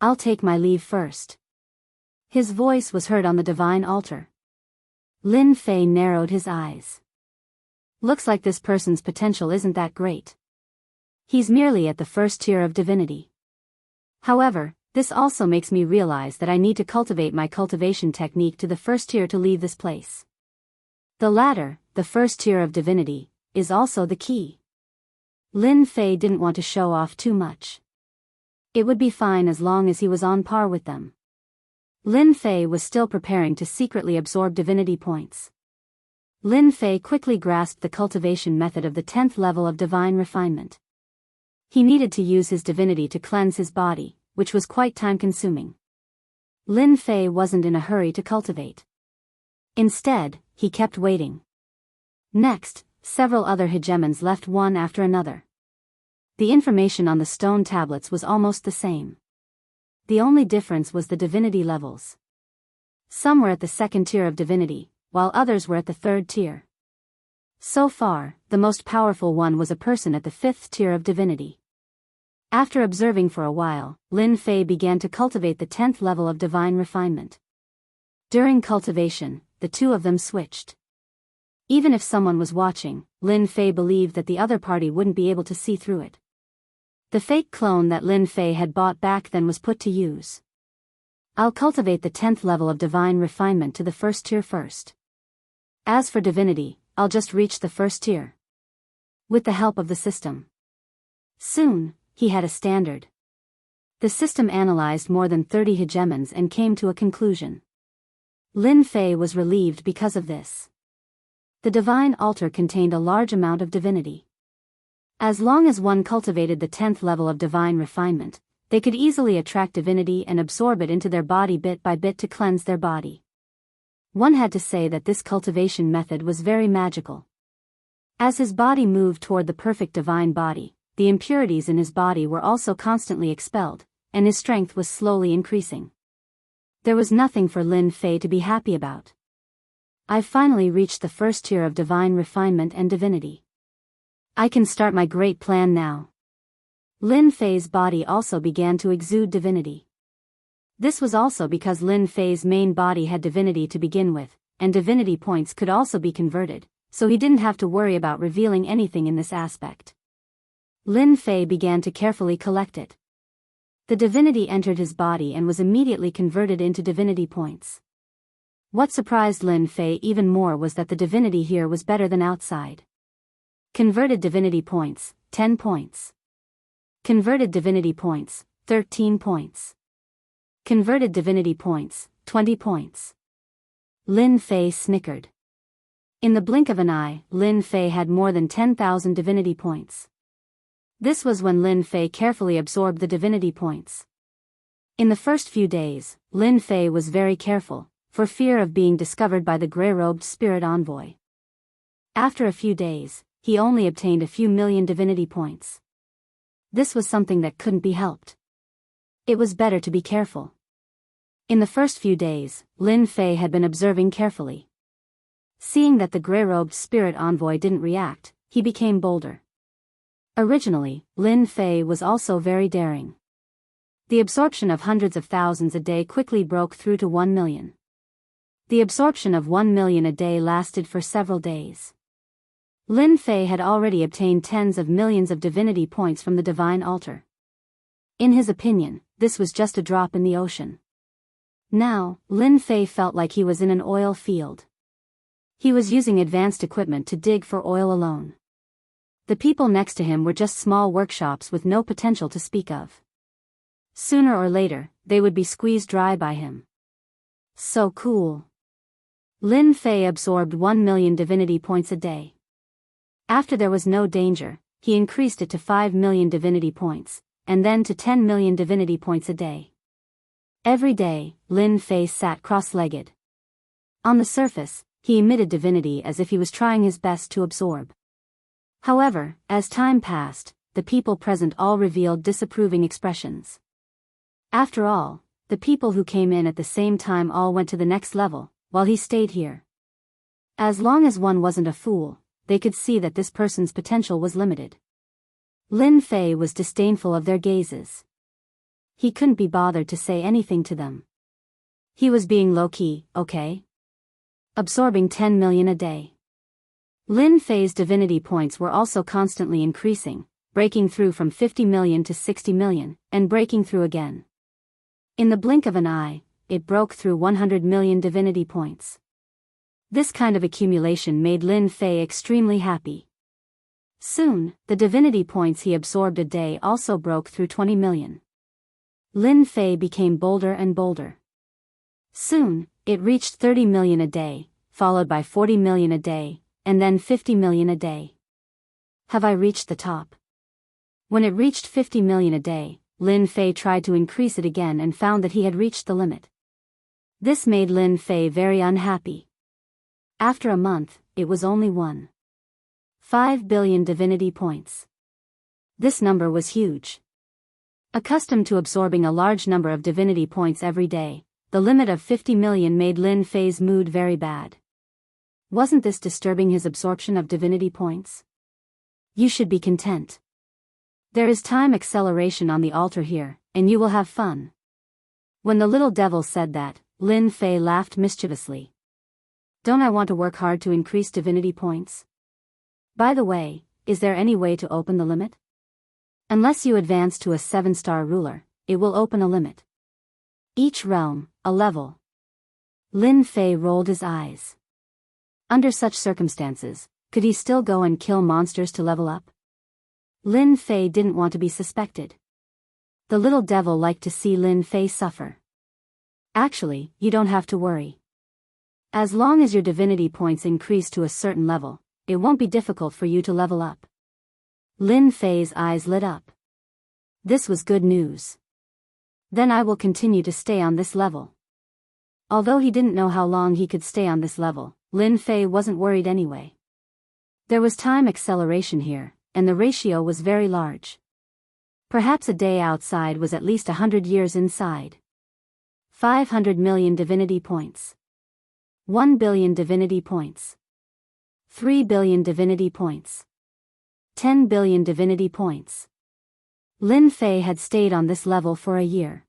Speaker 1: I'll take my leave first. His voice was heard on the divine altar. Lin Fei narrowed his eyes. Looks like this person's potential isn't that great. He's merely at the first tier of divinity. However, this also makes me realize that I need to cultivate my cultivation technique to the first tier to leave this place. The latter, the first tier of divinity, is also the key. Lin Fei didn't want to show off too much. It would be fine as long as he was on par with them. Lin Fei was still preparing to secretly absorb divinity points. Lin Fei quickly grasped the cultivation method of the 10th level of divine refinement. He needed to use his divinity to cleanse his body, which was quite time-consuming. Lin Fei wasn't in a hurry to cultivate. Instead, he kept waiting. Next, several other hegemons left one after another. The information on the stone tablets was almost the same. The only difference was the divinity levels. Some were at the second tier of divinity, while others were at the third tier. So far, the most powerful one was a person at the 5th tier of divinity. After observing for a while, Lin Fei began to cultivate the 10th level of divine refinement. During cultivation, the two of them switched. Even if someone was watching, Lin Fei believed that the other party wouldn't be able to see through it. The fake clone that Lin Fei had bought back then was put to use. I'll cultivate the 10th level of divine refinement to the first tier first. As for divinity, I'll just reach the first tier. With the help of the system. Soon, he had a standard. The system analyzed more than 30 hegemons and came to a conclusion. Lin Fei was relieved because of this. The divine altar contained a large amount of divinity. As long as one cultivated the 10th level of divine refinement, they could easily attract divinity and absorb it into their body bit by bit to cleanse their body. One had to say that this cultivation method was very magical. As his body moved toward the perfect divine body, the impurities in his body were also constantly expelled, and his strength was slowly increasing. There was nothing for Lin Fei to be happy about. I've finally reached the first tier of divine refinement and divinity. I can start my great plan now. Lin Fei's body also began to exude divinity. This was also because Lin Fei's main body had divinity to begin with, and divinity points could also be converted, so he didn't have to worry about revealing anything in this aspect. Lin Fei began to carefully collect it. The divinity entered his body and was immediately converted into divinity points. What surprised Lin Fei even more was that the divinity here was better than outside. Converted divinity points, 10 points. Converted divinity points, 13 points. Converted divinity points, 20 points. Lin Fei snickered. In the blink of an eye, Lin Fei had more than 10,000 divinity points. This was when Lin Fei carefully absorbed the divinity points. In the first few days, Lin Fei was very careful, for fear of being discovered by the grey-robed spirit envoy. After a few days, he only obtained a few million divinity points. This was something that couldn't be helped. It was better to be careful. In the first few days, Lin Fei had been observing carefully. Seeing that the grey-robed spirit envoy didn't react, he became bolder. Originally, Lin Fei was also very daring. The absorption of hundreds of thousands a day quickly broke through to 1 million. The absorption of 1 million a day lasted for several days. Lin Fei had already obtained tens of millions of divinity points from the divine altar. In his opinion, this was just a drop in the ocean. Now, Lin Fei felt like he was in an oil field. He was using advanced equipment to dig for oil alone. The people next to him were just small workshops with no potential to speak of. Sooner or later, they would be squeezed dry by him. So cool. Lin Fei absorbed 1 million divinity points a day. After there was no danger, he increased it to 5 million divinity points, and then to 10 million divinity points a day. Every day, Lin Fei sat cross-legged. On the surface, he emitted divinity as if he was trying his best to absorb. However, as time passed, the people present all revealed disapproving expressions. After all, the people who came in at the same time all went to the next level, while he stayed here. As long as one wasn't a fool, they could see that this person's potential was limited. Lin Fei was disdainful of their gazes. He couldn't be bothered to say anything to them. He was being low-key, okay? Absorbing 10 million a day. Lin Fei's divinity points were also constantly increasing, breaking through from 50 million to 60 million, and breaking through again. In the blink of an eye, it broke through 100 million divinity points. This kind of accumulation made Lin Fei extremely happy. Soon, the divinity points he absorbed a day also broke through 20 million. Lin Fei became bolder and bolder. Soon, it reached 30 million a day, followed by 40 million a day, and then 50 million a day. Have I reached the top? When it reached 50 million a day, Lin Fei tried to increase it again and found that he had reached the limit. This made Lin Fei very unhappy. After a month, it was only 1.5 billion divinity points. This number was huge. Accustomed to absorbing a large number of divinity points every day, the limit of 50 million made Lin Fei's mood very bad. Wasn't this disturbing his absorption of divinity points? You should be content. There is time acceleration on the altar here, and you will have fun. When the little devil said that, Lin Fei laughed mischievously. Don't I want to work hard to increase divinity points? By the way, is there any way to open the limit? Unless you advance to a 7-star ruler, it will open a limit. Each realm, a level. Lin Fei rolled his eyes. Under such circumstances, could he still go and kill monsters to level up? Lin Fei didn't want to be suspected. The little devil liked to see Lin Fei suffer. Actually, you don't have to worry. As long as your divinity points increase to a certain level, it won't be difficult for you to level up. Lin Fei's eyes lit up. This was good news. Then I will continue to stay on this level. Although he didn't know how long he could stay on this level, Lin Fei wasn't worried anyway. There was time acceleration here, and the ratio was very large. Perhaps a day outside was at least 100 years inside. 500 million divinity points. 1 billion divinity points. 3 billion divinity points. 10 billion divinity points. Lin Fei had stayed on this level for a year.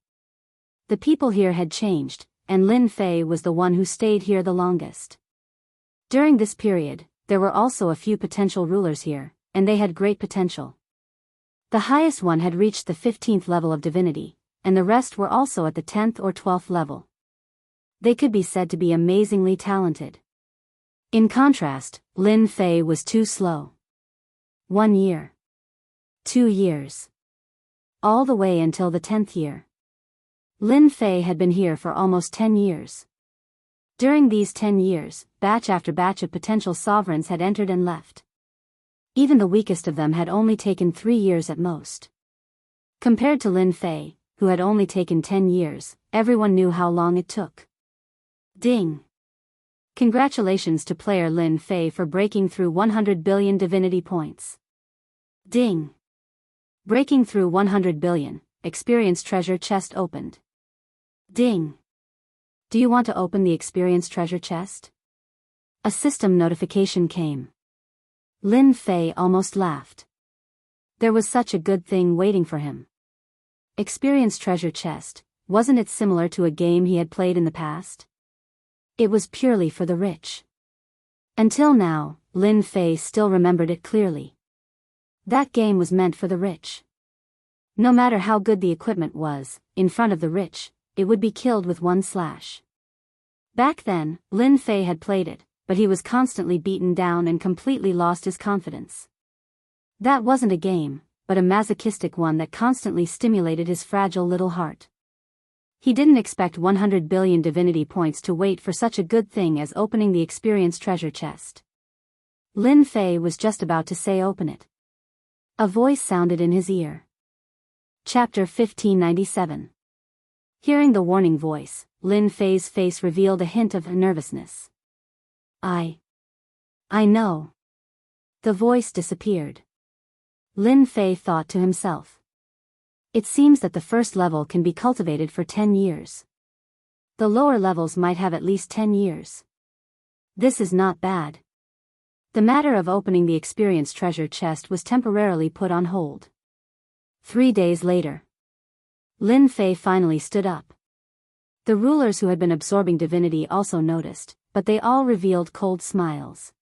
Speaker 1: The people here had changed, and Lin Fei was the one who stayed here the longest. During this period, there were also a few potential rulers here, and they had great potential. The highest one had reached the 15th level of divinity, and the rest were also at the 10th or 12th level. They could be said to be amazingly talented. In contrast, Lin Fei was too slow. 1 year. 2 years. All the way until the 10th year. Lin Fei had been here for almost 10 years. During these 10 years, batch after batch of potential sovereigns had entered and left. Even the weakest of them had only taken 3 years at most. Compared to Lin Fei, who had only taken 10 years, everyone knew how long it took. Ding! Congratulations to player Lin Fei for breaking through 100 billion divinity points. Ding! Breaking through 100 billion, experience treasure chest opened. Ding! Do you want to open the experience treasure chest? A system notification came. Lin Fei almost laughed. There was such a good thing waiting for him. Experience treasure chest, wasn't it similar to a game he had played in the past? It was purely for the rich. Until now, Lin Fei still remembered it clearly. That game was meant for the rich. No matter how good the equipment was, in front of the rich, it would be killed with one slash. Back then, Lin Fei had played it, but he was constantly beaten down and completely lost his confidence. That wasn't a game, but a masochistic one that constantly stimulated his fragile little heart. He didn't expect 100 billion divinity points to wait for such a good thing as opening the experience treasure chest. Lin Fei was just about to say open it. A voice sounded in his ear. Chapter 1597. Hearing the warning voice, Lin Fei's face revealed a hint of nervousness. I know. The voice disappeared. Lin Fei thought to himself. It seems that the first level can be cultivated for 10 years. The lower levels might have at least 10 years. This is not bad. The matter of opening the experience treasure chest was temporarily put on hold. 3 days later, Lin Fei finally stood up. The rulers who had been absorbing divinity also noticed, but they all revealed cold smiles.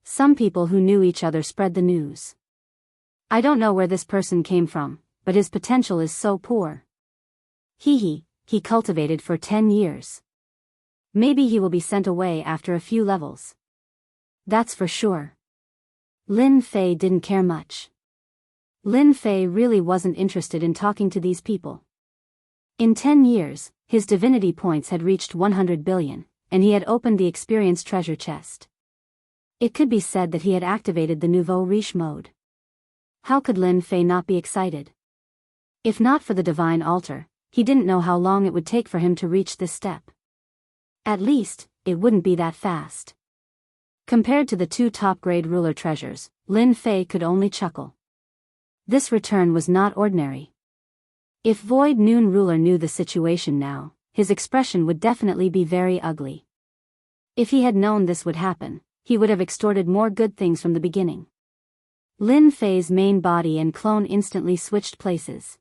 Speaker 1: Some people who knew each other spread the news. I don't know where this person came from, but his potential is so poor. He cultivated for 10 years. Maybe he will be sent away after a few levels. That's for sure. Lin Fei didn't care much. Lin Fei really wasn't interested in talking to these people. In 10 years, his divinity points had reached 100 billion, and he had opened the experience treasure chest. It could be said that he had activated the nouveau riche mode. How could Lin Fei not be excited? If not for the divine altar, he didn't know how long it would take for him to reach this step. At least, it wouldn't be that fast. Compared to the 2 top-grade ruler treasures, Lin Fei could only chuckle. This return was not ordinary. If Void Noon Ruler knew the situation now, his expression would definitely be very ugly. If he had known this would happen, he would have extorted more good things from the beginning. Lin Fei's main body and clone instantly switched places.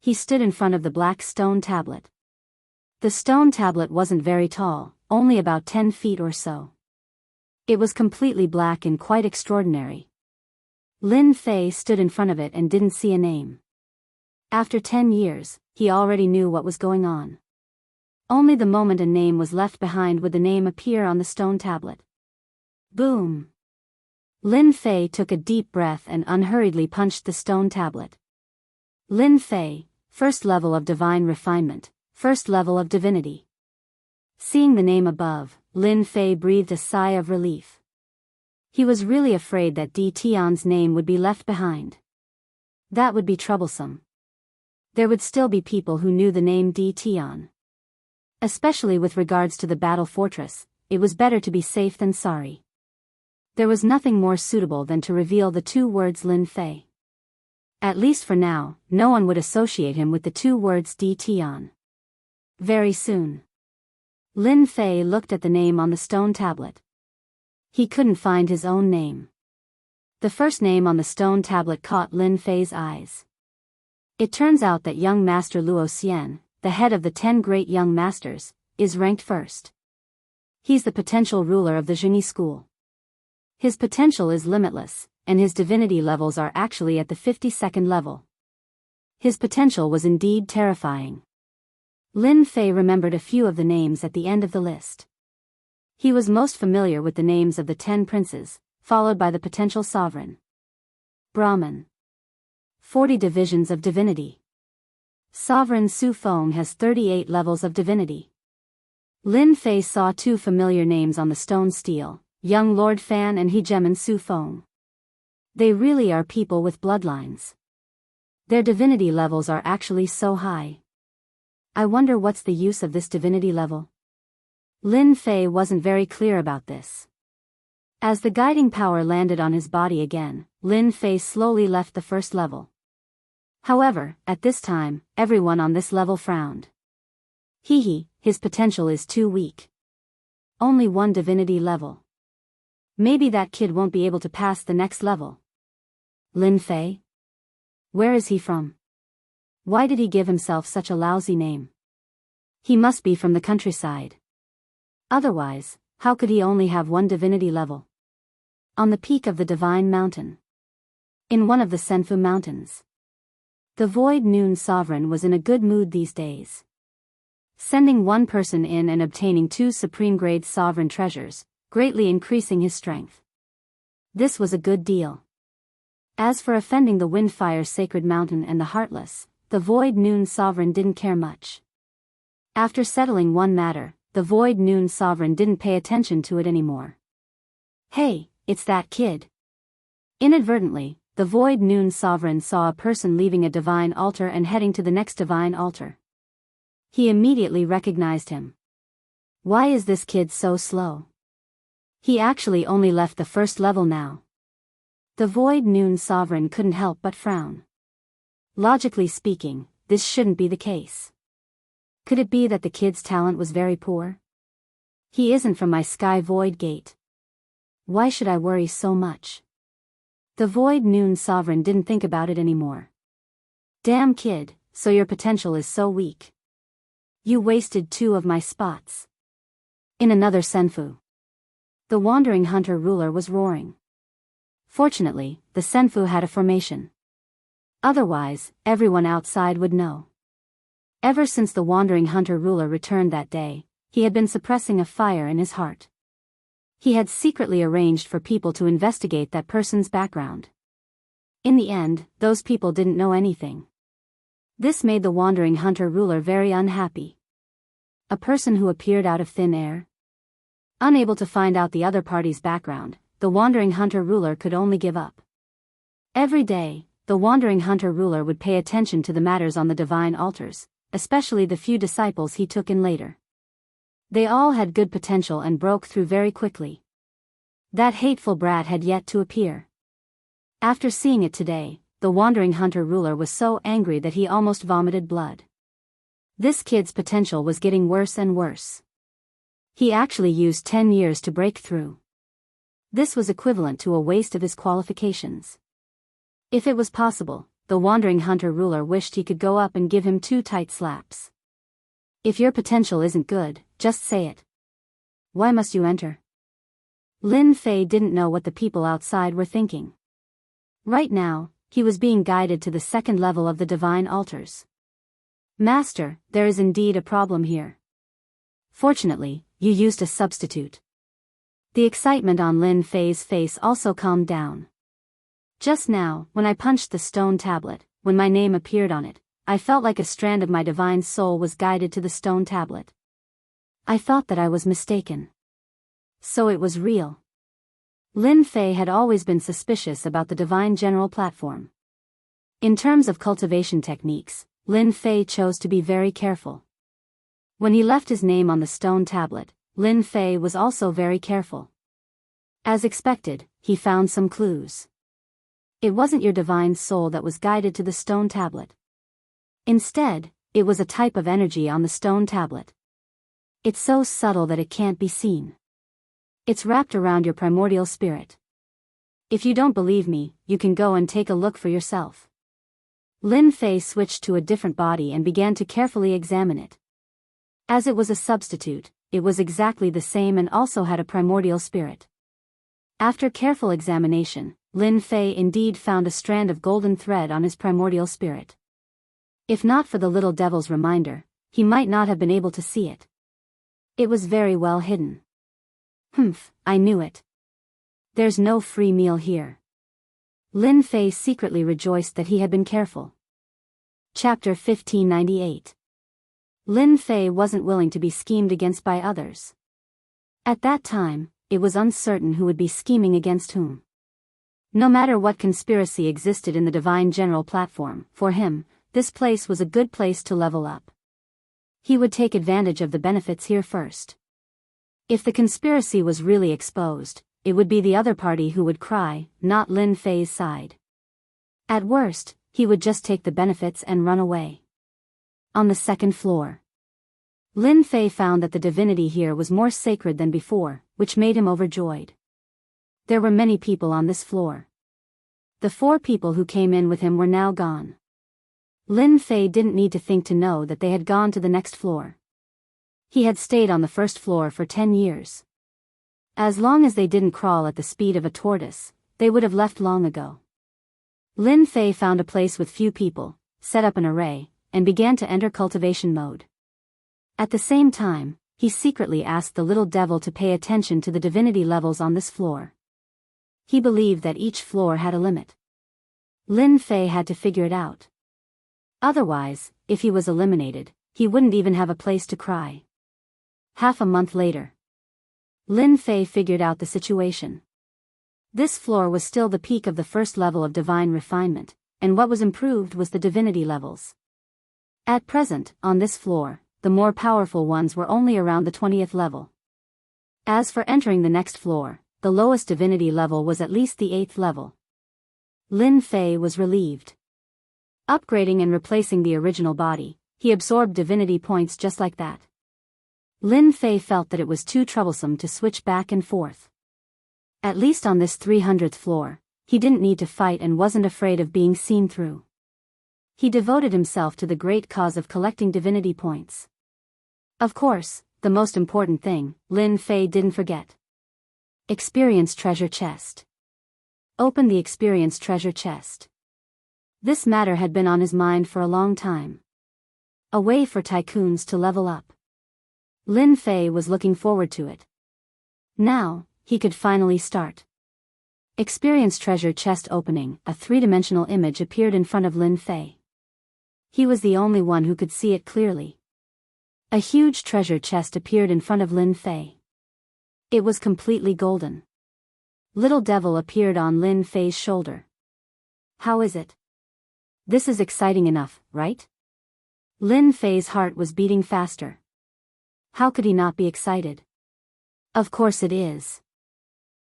Speaker 1: He stood in front of the black stone tablet. The stone tablet wasn't very tall, only about 10 feet or so. It was completely black and quite extraordinary. Lin Fei stood in front of it and didn't see a name. After 10 years, he already knew what was going on. Only the moment a name was left behind would the name appear on the stone tablet. Boom! Lin Fei took a deep breath and unhurriedly punched the stone tablet. Lin Fei, first level of divine refinement, first level of divinity. Seeing the name above, Lin Fei breathed a sigh of relief. He was really afraid that Di Tian's name would be left behind. That would be troublesome. There would still be people who knew the name Di Tian. Especially with regards to the battle fortress, it was better to be safe than sorry. There was nothing more suitable than to reveal the 2 words Lin Fei. At least for now, no one would associate him with the 2 words Di Tian. Very soon, Lin Fei looked at the name on the stone tablet. He couldn't find his own name. The first name on the stone tablet caught Lin Fei's eyes. It turns out that young Master Luo Xian, the head of the 10 great young masters, is ranked first. He's the potential ruler of the Genie school. His potential is limitless, and his divinity levels are actually at the 52nd level. His potential was indeed terrifying. Lin Fei remembered a few of the names at the end of the list. He was most familiar with the names of the 10 princes, followed by the potential sovereign. Brahman. 40 divisions of divinity. Sovereign Su Feng has 38 levels of divinity. Lin Fei saw 2 familiar names on the stone stele, young Lord Fan and Hegemon Su Feng. They really are people with bloodlines. Their divinity levels are actually so high. I wonder what's the use of this divinity level? Lin Fei wasn't very clear about this. As the guiding power landed on his body again, Lin Fei slowly left the first level. However, at this time, everyone on this level frowned. His potential is too weak. Only 1 divinity level. Maybe that kid won't be able to pass the next level. Lin Fei? Where is he from? Why did he give himself such a lousy name? He must be from the countryside. Otherwise, how could he only have 1 divinity level? On the peak of the Divine Mountain. In one of the Senfu Mountains. The Void Noon Sovereign was in a good mood these days. Sending 1 person in and obtaining 2 supreme-grade sovereign treasures, greatly increasing his strength. This was a good deal. As for offending the Windfire Sacred Mountain and the Heartless, the Void Noon Sovereign didn't care much. After settling one matter, the Void Noon Sovereign didn't pay attention to it anymore. Hey, it's that kid. Inadvertently, the Void Noon Sovereign saw a person leaving a divine altar and heading to the next divine altar. He immediately recognized him. Why is this kid so slow? He actually only left the first level now. The Void Noon Sovereign couldn't help but frown. Logically speaking, this shouldn't be the case. Could it be that the kid's talent was very poor? He isn't from my Sky Void Gate. Why should I worry so much? The Void Noon Sovereign didn't think about it anymore. Damn kid, so your potential is so weak. You wasted 2 of my spots. In another senfu. The wandering hunter ruler was roaring. Fortunately, the senfu had a formation. Otherwise, everyone outside would know. Ever since the wandering hunter ruler returned that day, he had been suppressing a fire in his heart. He had secretly arranged for people to investigate that person's background. In the end, those people didn't know anything. This made the wandering hunter ruler very unhappy. A person who appeared out of thin air? Unable to find out the other party's background, the wandering hunter ruler could only give up. Every day, the wandering hunter ruler would pay attention to the matters on the divine altars, especially the few disciples he took in later. They all had good potential and broke through very quickly. That hateful brat had yet to appear. After seeing it today, the wandering hunter ruler was so angry that he almost vomited blood. This kid's potential was getting worse and worse. He actually used 10 years to break through. This was equivalent to a waste of his qualifications. If it was possible, the wandering hunter ruler wished he could go up and give him 2 tight slaps. If your potential isn't good, just say it. Why must you enter? Lin Fei didn't know what the people outside were thinking. Right now, he was being guided to the 2nd level of the divine altars. Master, there is indeed a problem here. Fortunately, you used a substitute. The excitement on Lin Fei's face also calmed down. Just now, when I punched the stone tablet, when my name appeared on it, I felt like a strand of my divine soul was guided to the stone tablet. I thought that I was mistaken. So it was real. Lin Fei had always been suspicious about the divine general platform. In terms of cultivation techniques, Lin Fei chose to be very careful. When he left his name on the stone tablet, Lin Fei was also very careful. As expected, he found some clues. It wasn't your divine soul that was guided to the stone tablet. Instead, it was a type of energy on the stone tablet. It's so subtle that it can't be seen. It's wrapped around your primordial spirit. If you don't believe me, you can go and take a look for yourself. Lin Fei switched to a different body and began to carefully examine it. As it was a substitute, it was exactly the same and also had a primordial spirit. After careful examination, Lin Fei indeed found a strand of golden thread on his primordial spirit. If not for the little devil's reminder, he might not have been able to see it. It was very well hidden. Humph, I knew it. There's no free meal here. Lin Fei secretly rejoiced that he had been careful. Chapter 1598. Lin Fei wasn't willing to be schemed against by others. At that time, it was uncertain who would be scheming against whom. No matter what conspiracy existed in the divine general platform, for him, this place was a good place to level up. He would take advantage of the benefits here first. If the conspiracy was really exposed, it would be the other party who would cry, not Lin Fei's side. At worst, he would just take the benefits and run away. On the 2nd floor. Lin Fei found that the divinity here was more sacred than before, which made him overjoyed. There were many people on this floor. The 4 people who came in with him were now gone. Lin Fei didn't need to think to know that they had gone to the next floor. He had stayed on the 1st floor for 10 years. As long as they didn't crawl at the speed of a tortoise, they would have left long ago. Lin Fei found a place with few people, set up an array, and began to enter cultivation mode. At the same time, he secretly asked the little devil to pay attention to the divinity levels on this floor. He believed that each floor had a limit. Lin Fei had to figure it out. Otherwise, if he was eliminated, he wouldn't even have a place to cry. Half a month later, Lin Fei figured out the situation. This floor was still the peak of the 1st level of divine refinement, and what was improved was the divinity levels. At present, on this floor, the more powerful ones were only around the 20th level. As for entering the next floor, the lowest divinity level was at least the 8th level. Lin Fei was relieved. Upgrading and replacing the original body, he absorbed divinity points just like that. Lin Fei felt that it was too troublesome to switch back and forth. At least on this 300th floor, he didn't need to fight and wasn't afraid of being seen through. He devoted himself to the great cause of collecting divinity points. Of course, the most important thing, Lin Fei didn't forget. Experience treasure chest. Open the experience treasure chest. This matter had been on his mind for a long time. A way for tycoons to level up. Lin Fei was looking forward to it. Now, he could finally start. Experience treasure chest opening. A three-dimensional image appeared in front of Lin Fei. He was the only one who could see it clearly. A huge treasure chest appeared in front of Lin Fei. It was completely golden. Little Devil appeared on Lin Fei's shoulder. How is it? This is exciting enough, right? Lin Fei's heart was beating faster. How could he not be excited? Of course it is.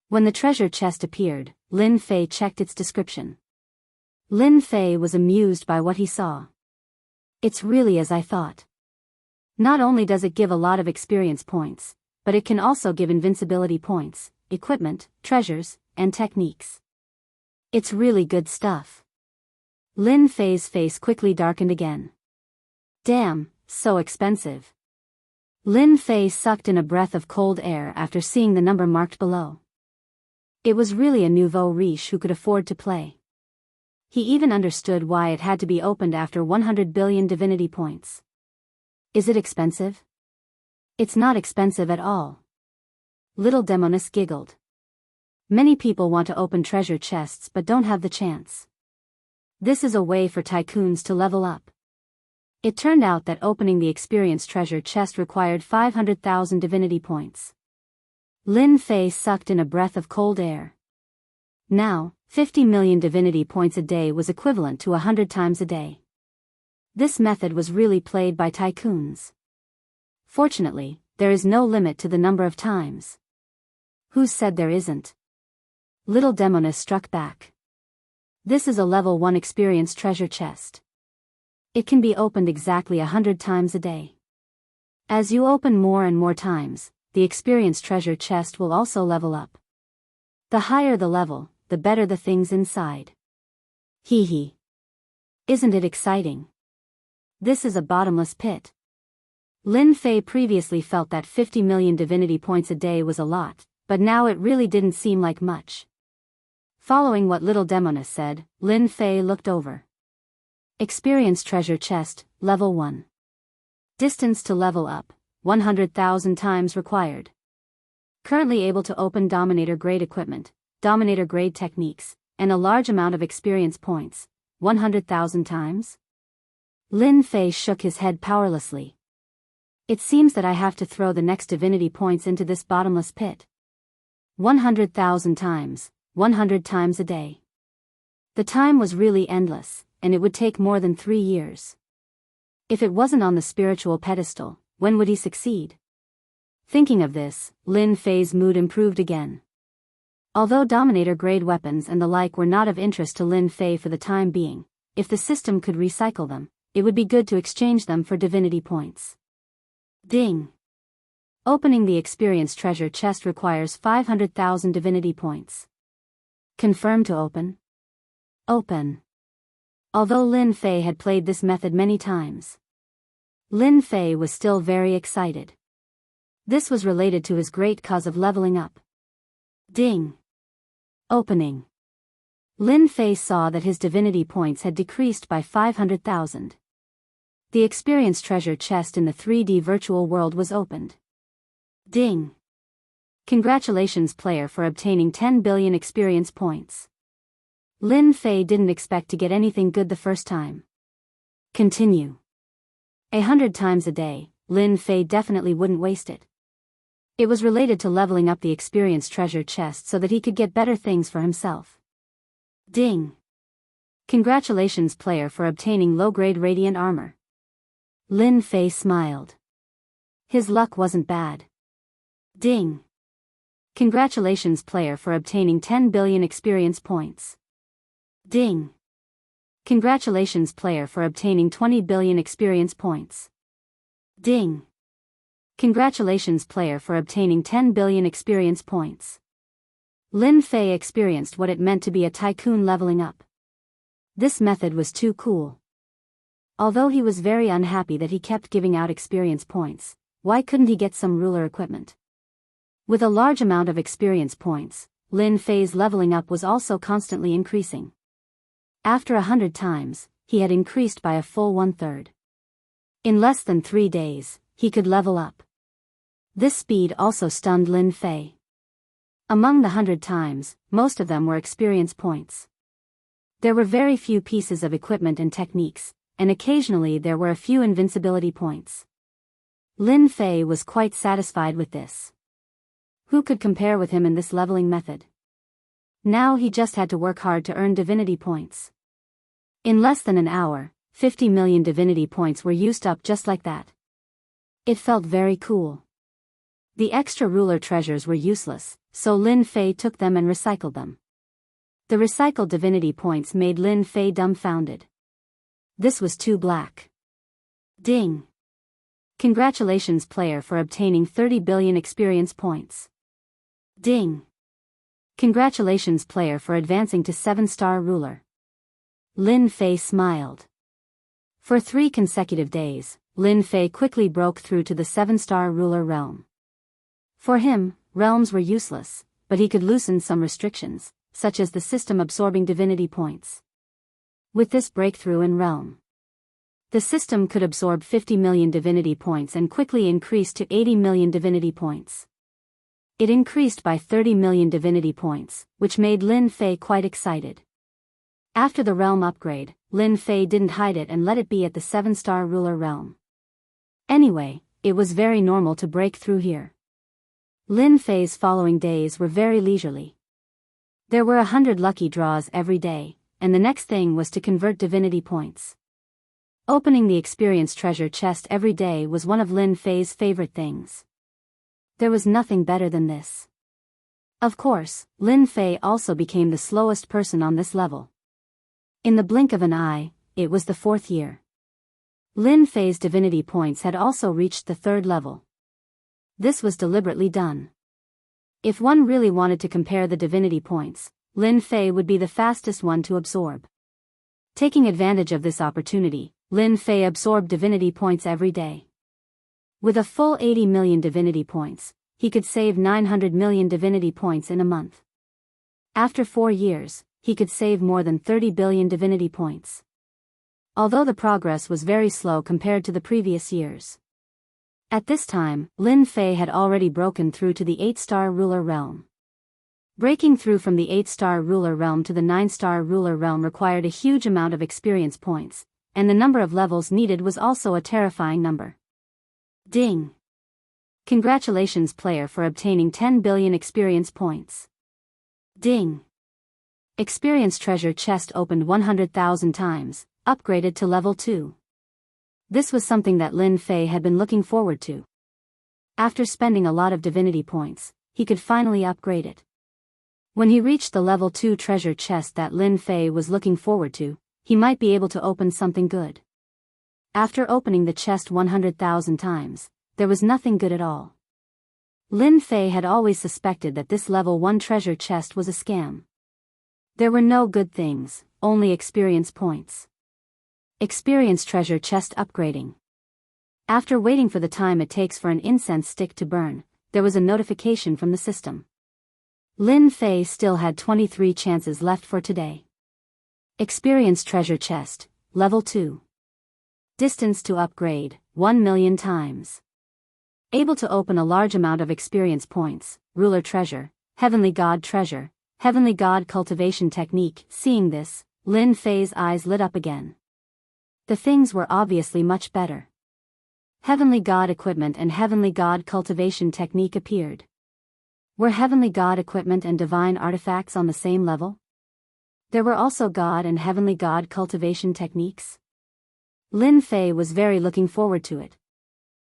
Speaker 1: When the treasure chest appeared, Lin Fei checked its description. Lin Fei was amused by what he saw. It's really as I thought. Not only does it give a lot of experience points, but it can also give invincibility points, equipment, treasures, and techniques. It's really good stuff. Lin Fei's face quickly darkened again. Damn, so expensive. Lin Fei sucked in a breath of cold air after seeing the number marked below. It was really a nouveau riche who could afford to play. He even understood why it had to be opened after 100 billion divinity points. Is it expensive? It's not expensive at all. Little Demoness giggled. Many people want to open treasure chests but don't have the chance. This is a way for tycoons to level up. It turned out that opening the experience treasure chest required 500,000 divinity points. Lin Fei sucked in a breath of cold air. Now, 50 million divinity points a day was equivalent to 100 times a day. This method was really played by tycoons. Fortunately, there is no limit to the number of times. Who said there isn't? Little Demoness struck back. This is a level 1 experience treasure chest. It can be opened exactly 100 times a day. As you open more and more times, the experience treasure chest will also level up. The higher the level, the better the things inside. Hee hee. Isn't it exciting? This is a bottomless pit. Lin Fei previously felt that 50 million divinity points a day was a lot, but now it really didn't seem like much. Following what Little Demoness said, Lin Fei looked over. Experience treasure chest, level 1. Distance to level up, 100,000 times required. Currently able to open Dominator grade equipment, Dominator grade techniques, and a large amount of experience points, 100,000 times? Lin Fei shook his head powerlessly. It seems that I have to throw the next divinity points into this bottomless pit. 100,000 times, 100 times a day. The time was really endless, and it would take more than 3 years. If it wasn't on the spiritual pedestal, when would he succeed? Thinking of this, Lin Fei's mood improved again. Although Dominator-grade weapons and the like were not of interest to Lin Fei for the time being, if the system could recycle them, it would be good to exchange them for divinity points. Ding! Opening the experience treasure chest requires 500,000 divinity points. Confirm to open? Open. Although Lin Fei had played this method many times, Lin Fei was still very excited. This was related to his great cause of leveling up. Ding! Opening. Lin Fei saw that his divinity points had decreased by 500,000. The experience treasure chest in the 3D virtual world was opened. Ding! Congratulations player for obtaining 10 billion experience points. Lin Fei didn't expect to get anything good the first time. Continue. 100 times a day, Lin Fei definitely wouldn't waste it. It was related to leveling up the experience treasure chest so that he could get better things for himself. Ding! Congratulations player for obtaining low-grade radiant armor. Lin Fei smiled. His luck wasn't bad. Ding! Congratulations player for obtaining 10 billion experience points. Ding! Congratulations player for obtaining 20 billion experience points. Ding! Congratulations player for obtaining 10 billion experience points. Lin Fei experienced what it meant to be a tycoon leveling up. This method was too cool. Although he was very unhappy that he kept giving out experience points, why couldn't he get some ruler equipment? With a large amount of experience points, Lin Fei's leveling up was also constantly increasing. After 100 times, he had increased by a full 1/3. In less than 3 days, he could level up. This speed also stunned Lin Fei. Among the 100 times, most of them were experience points. There were very few pieces of equipment and techniques, and occasionally there were a few invincibility points. Lin Fei was quite satisfied with this. Who could compare with him in this leveling method? Now he just had to work hard to earn divinity points. In less than an hour, 50 million divinity points were used up just like that. It felt very cool. The extra ruler treasures were useless, so Lin Fei took them and recycled them. The recycled divinity points made Lin Fei dumbfounded. This was too black. Ding! Congratulations player for obtaining 30 billion experience points. Ding! Congratulations player for advancing to 7-star ruler. Lin Fei smiled. For 3 consecutive days, Lin Fei quickly broke through to the 7-star ruler realm. For him, realms were useless, but he could loosen some restrictions, such as the system absorbing divinity points. With this breakthrough in realm, the system could absorb 50 million divinity points and quickly increase to 80 million divinity points. It increased by 30 million divinity points, which made Lin Fei quite excited. After the realm upgrade, Lin Fei didn't hide it and let it be at the 7-star ruler realm. Anyway, it was very normal to break through here. Lin Fei's following days were very leisurely. There were 100 lucky draws every day, and the next thing was to convert divinity points. Opening the experience treasure chest every day was one of Lin Fei's favorite things. There was nothing better than this. Of course, Lin Fei also became the slowest person on this level. In the blink of an eye, it was the 4th year. Lin Fei's divinity points had also reached the 3rd level. This was deliberately done. If one really wanted to compare the divinity points, Lin Fei would be the fastest one to absorb. Taking advantage of this opportunity, Lin Fei absorbed divinity points every day. With a full 80 million divinity points, he could save 900 million divinity points in a month. After 4 years, he could save more than 30 billion divinity points. Although the progress was very slow compared to the previous years. At this time, Lin Fei had already broken through to the 8-star ruler realm. Breaking through from the 8-star ruler realm to the 9-star ruler realm required a huge amount of experience points, and the number of levels needed was also a terrifying number. Ding! Congratulations player for obtaining 10 billion experience points. Ding! Experience treasure chest opened 100,000 times, upgraded to level 2. This was something that Lin Fei had been looking forward to. After spending a lot of divinity points, he could finally upgrade it. When he reached the level 2 treasure chest that Lin Fei was looking forward to, he might be able to open something good. After opening the chest 100,000 times, there was nothing good at all. Lin Fei had always suspected that this level 1 treasure chest was a scam. There were no good things, only experience points. Experience treasure chest upgrading. After waiting for the time it takes for an incense stick to burn, there was a notification from the system. Lin Fei still had 23 chances left for today. Experience treasure chest, level 2. Distance to upgrade, 1 million times. Able to open a large amount of experience points, ruler treasure, heavenly god treasure, heavenly god cultivation technique. Seeing this, Lin Fei's eyes lit up again. The things were obviously much better. Heavenly god equipment and heavenly god cultivation technique appeared. Were heavenly god equipment and divine artifacts on the same level? There were also god and heavenly god cultivation techniques. Lin Fei was very looking forward to it.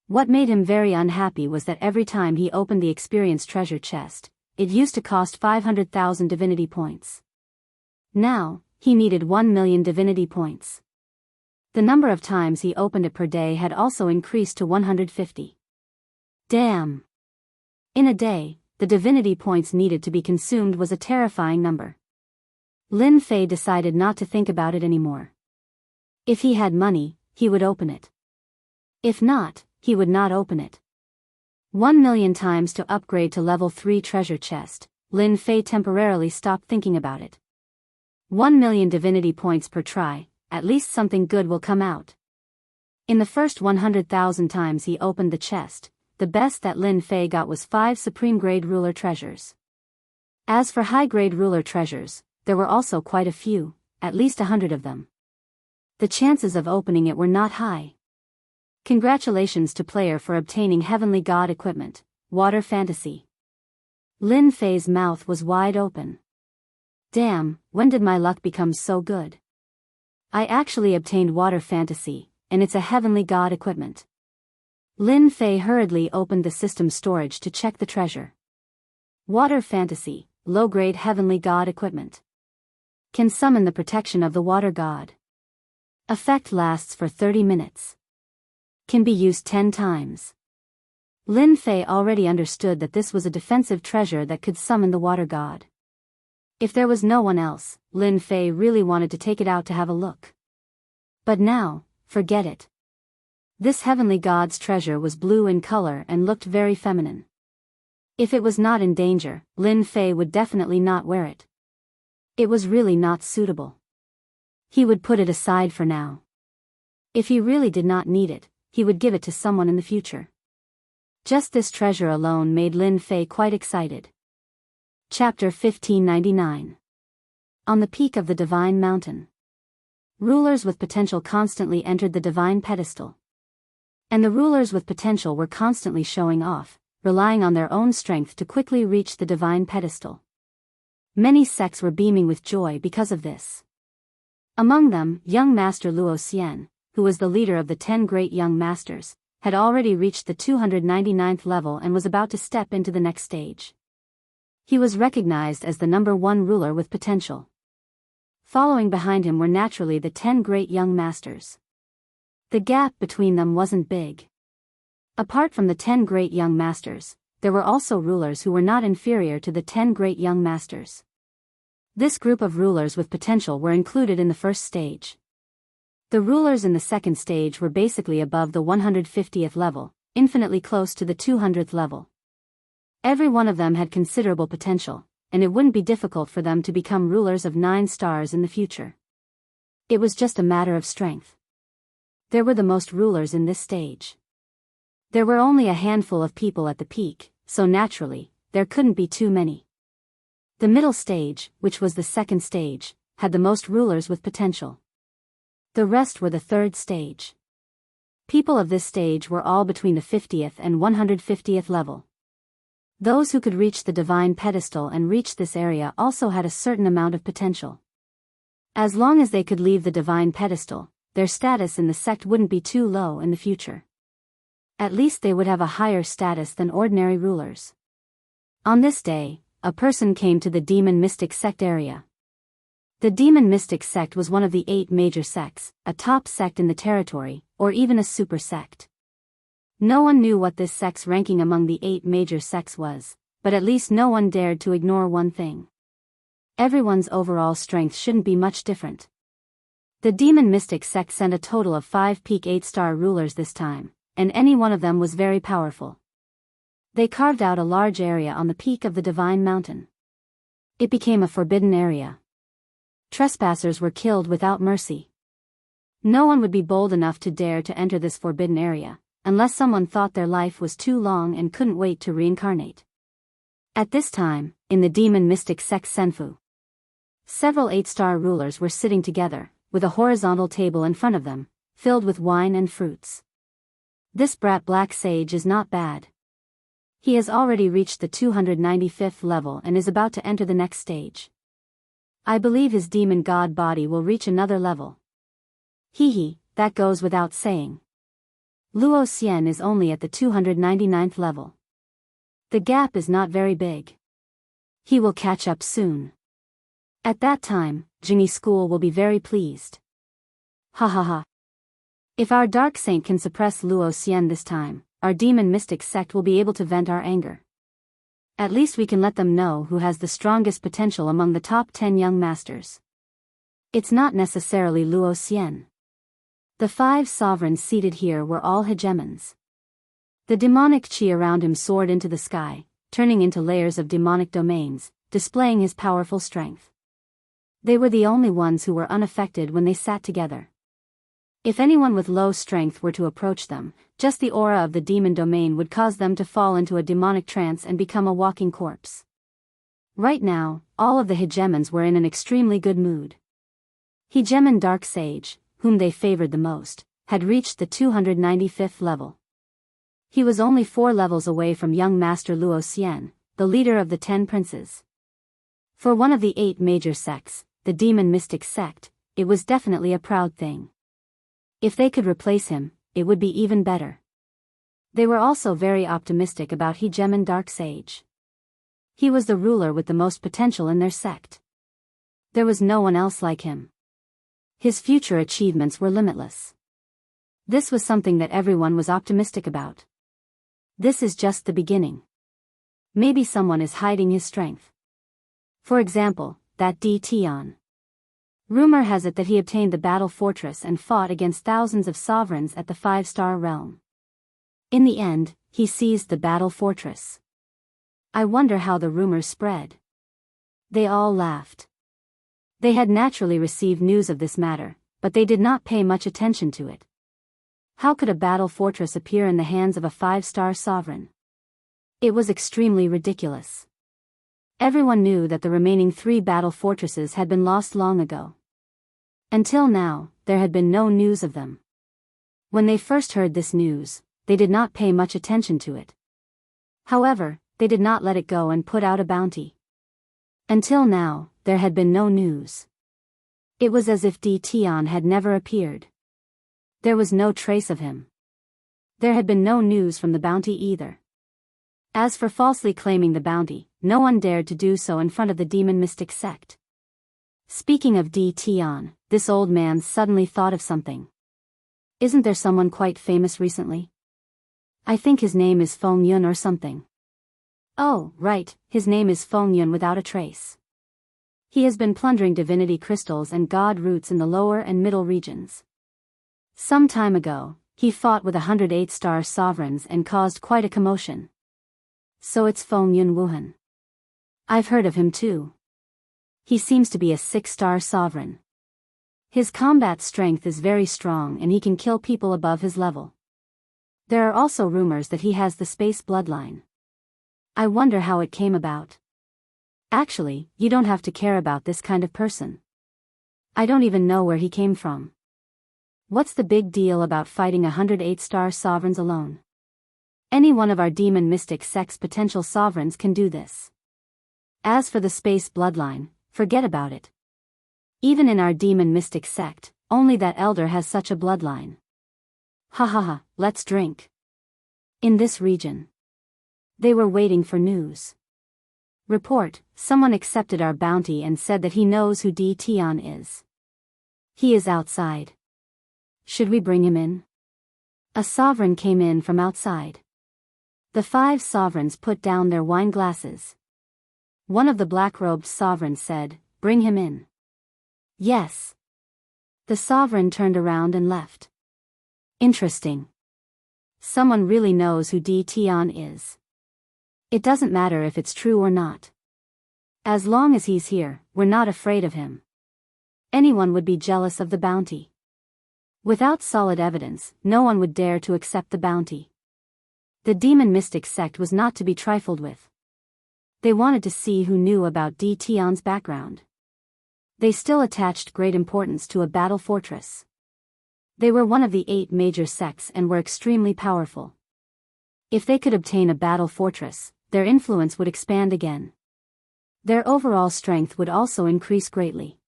Speaker 1: What made him very unhappy was that every time he opened the experience treasure chest, it used to cost 500,000 divinity points. Now, he needed 1 million divinity points. The number of times he opened it per day had also increased to 150. Damn! In a day, the divinity points needed to be consumed was a terrifying number. Lin Fei decided not to think about it anymore. If he had money, he would open it. If not, he would not open it. 1,000,000 times to upgrade to level 3 treasure chest. Lin Fei temporarily stopped thinking about it. 1,000,000 divinity points per try, at least something good will come out. In the first 100,000 times he opened the chest, the best that Lin Fei got was 5 supreme grade ruler treasures. As for high grade ruler treasures, there were also quite a few, at least 100 of them. The chances of opening it were not high. Congratulations to player for obtaining Heavenly God equipment, Water Fantasy. Lin Fei's mouth was wide open. Damn, when did my luck become so good? I actually obtained Water Fantasy, and it's a Heavenly God equipment. Lin Fei hurriedly opened the system storage to check the treasure. Water Fantasy, low-grade Heavenly God equipment. Can summon the protection of the Water God. Effect lasts for 30 minutes. Can be used 10 times. Lin Fei already understood that this was a defensive treasure that could summon the Water God. If there was no one else, Lin Fei really wanted to take it out to have a look. But now, forget it. This Heavenly God's treasure was blue in color and looked very feminine. If it was not in danger, Lin Fei would definitely not wear it. It was really not suitable. He would put it aside for now. If he really did not need it, he would give it to someone in the future. Just this treasure alone made Lin Fei quite excited. Chapter 1599. On the peak of the Divine Mountain. Rulers with potential constantly entered the Divine Pedestal. And the rulers with potential were constantly showing off, relying on their own strength to quickly reach the Divine Pedestal. Many sects were beaming with joy because of this. Among them, young Master Luo Xian, who was the leader of the 10 great young masters, had already reached the 299th level and was about to step into the next stage. He was recognized as the number 1 ruler with potential. Following behind him were naturally the 10 great young masters. The gap between them wasn't big. Apart from the 10 great young masters, there were also rulers who were not inferior to the 10 great young masters. This group of rulers with potential were included in the first stage. The rulers in the second stage were basically above the 150th level, infinitely close to the 200th level. Every one of them had considerable potential, and it wouldn't be difficult for them to become rulers of 9 stars in the future. It was just a matter of strength. There were the most rulers in this stage. There were only a handful of people at the peak, so naturally, there couldn't be too many. The middle stage, which was the second stage, had the most rulers with potential. The rest were the third stage. People of this stage were all between the 50th and 150th level. Those who could reach the Divine Pedestal and reach this area also had a certain amount of potential. As long as they could leave the Divine Pedestal, their status in the sect wouldn't be too low in the future. At least they would have a higher status than ordinary rulers. On this day, a person came to the Demon Mystic Sect area. The Demon Mystic Sect was one of the 8 major sects, a top sect in the territory, or even a super sect. No one knew what this sect's ranking among the 8 major sects was, but at least no one dared to ignore one thing. Everyone's overall strength shouldn't be much different. The Demon Mystic Sect sent a total of 5 peak 8-star rulers this time, and any one of them was very powerful. They carved out a large area on the peak of the Divine Mountain. It became a forbidden area. Trespassers were killed without mercy. No one would be bold enough to dare to enter this forbidden area, unless someone thought their life was too long and couldn't wait to reincarnate. At this time, in the Demon Mystic Sect Senfu, several 8-star rulers were sitting together, with a horizontal table in front of them, filled with wine and fruits. This brat Black Sage is not bad. He has already reached the 295th level and is about to enter the next stage. I believe his demon god body will reach another level. Hee, that goes without saying. Luo Xian is only at the 299th level. The gap is not very big. He will catch up soon. At that time, Jingyi School will be very pleased. Ha ha ha. If our Dark Saint can suppress Luo Xian this time, our Demon Mystic Sect will be able to vent our anger. At least we can let them know who has the strongest potential among the top 10 young masters. It's not necessarily Luo Xian. The 5 sovereigns seated here were all hegemons. The demonic chi around him soared into the sky, turning into layers of demonic domains, displaying his powerful strength. They were the only ones who were unaffected when they sat together. If anyone with low strength were to approach them, just the aura of the demon domain would cause them to fall into a demonic trance and become a walking corpse. Right now, all of the hegemons were in an extremely good mood. Hegemon Dark Sage, whom they favored the most, had reached the 295th level. He was only 4 levels away from young Master Luo Xian, the leader of the 10 princes. For one of the 8 major sects, the Demon Mystic Sect, it was definitely a proud thing. If they could replace him, it would be even better. They were also very optimistic about Hegemon Dark Sage. He was the ruler with the most potential in their sect. There was no one else like him. His future achievements were limitless. This was something that everyone was optimistic about. This is just the beginning. Maybe someone is hiding his strength. For example, that Di Tian. Rumor has it that he obtained the battle fortress and fought against thousands of sovereigns at the 5-star realm. In the end, he seized the battle fortress. I wonder how the rumors spread. They all laughed. They had naturally received news of this matter, but they did not pay much attention to it. How could a battle fortress appear in the hands of a 5-star sovereign? It was extremely ridiculous. Everyone knew that the remaining 3 battle fortresses had been lost long ago. Until now, there had been no news of them. When they first heard this news, they did not pay much attention to it. However, they did not let it go and put out a bounty. Until now, there had been no news. It was as if Di Tian had never appeared. There was no trace of him. There had been no news from the bounty either. As for falsely claiming the bounty, no one dared to do so in front of the Demon Mystic Sect. Speaking of Di Tian, this old man suddenly thought of something. Isn't there someone quite famous recently? I think his name is Feng Yun or something. Oh, right, his name is Feng Yun without a trace. He has been plundering divinity crystals and god roots in the lower and middle regions. Some time ago, he fought with 108-star sovereigns and caused quite a commotion. So it's Feng Yun Wuhan. I've heard of him too. He seems to be a 6-star sovereign. His combat strength is very strong and he can kill people above his level. There are also rumors that he has the space bloodline. I wonder how it came about. Actually, you don't have to care about this kind of person. I don't even know where he came from. What's the big deal about fighting 108-star sovereigns alone? Any one of our demon mystic sect's potential sovereigns can do this. As for the space bloodline, forget about it. Even in our demon mystic sect, only that elder has such a bloodline. Ha ha ha, let's drink. In this region. They were waiting for news. Report, someone accepted our bounty and said that he knows who Di Tian is. He is outside. Should we bring him in? A sovereign came in from outside. The 5 sovereigns put down their wine glasses. One of the black-robed sovereigns said, "Bring him in." Yes. The sovereign turned around and left. Interesting. Someone really knows who Di Tian is. It doesn't matter if it's true or not. As long as he's here, we're not afraid of him. Anyone would be jealous of the bounty. Without solid evidence, no one would dare to accept the bounty. The demon mystic sect was not to be trifled with. They wanted to see who knew about Di Tian's background. They still attached great importance to a battle fortress. They were one of the 8 major sects and were extremely powerful. If they could obtain a battle fortress, their influence would expand again. Their overall strength would also increase greatly.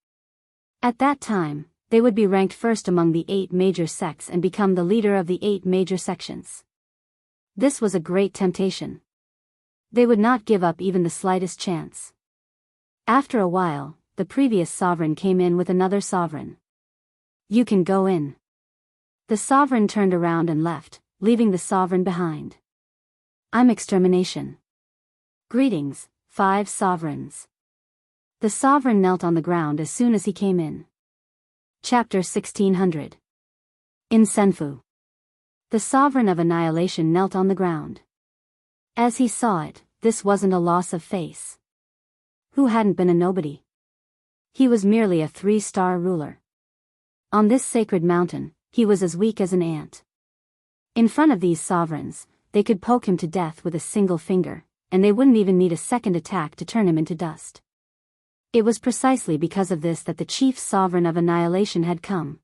Speaker 1: At that time, they would be ranked first among the 8 major sects and become the leader of the 8 major sections. This was a great temptation. They would not give up even the slightest chance. After a while, the previous sovereign came in with another sovereign. You can go in. The sovereign turned around and left, leaving the sovereign behind. I'm extermination. Greetings, 5 sovereigns. The sovereign knelt on the ground as soon as he came in. Chapter 1600. In Senfu. The sovereign of annihilation knelt on the ground. As he saw it, this wasn't a loss of face. Who hadn't been a nobody? He was merely a 3-star ruler. On this sacred mountain, he was as weak as an ant. In front of these sovereigns, they could poke him to death with a single finger, and they wouldn't even need a second attack to turn him into dust. It was precisely because of this that the chief sovereign of annihilation had come.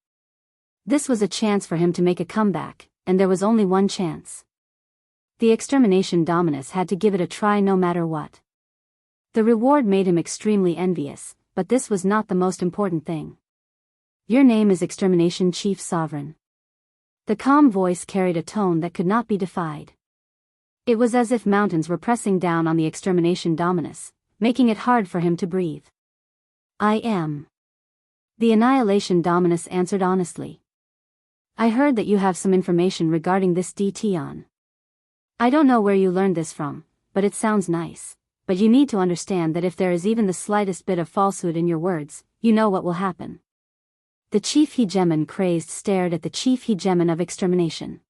Speaker 1: This was a chance for him to make a comeback, and there was only one chance. The extermination dominus had to give it a try no matter what. The reward made him extremely envious, but this was not the most important thing. Your name is Extermination Chief Sovereign. The calm voice carried a tone that could not be defied. It was as if mountains were pressing down on the extermination dominus, making it hard for him to breathe. I am. The annihilation dominus answered honestly. I heard that you have some information regarding this DTon. I don't know where you learned this from, but it sounds nice. But you need to understand that if there is even the slightest bit of falsehood in your words, you know what will happen. The chief hegemon crazed stared at the chief hegemon of extermination.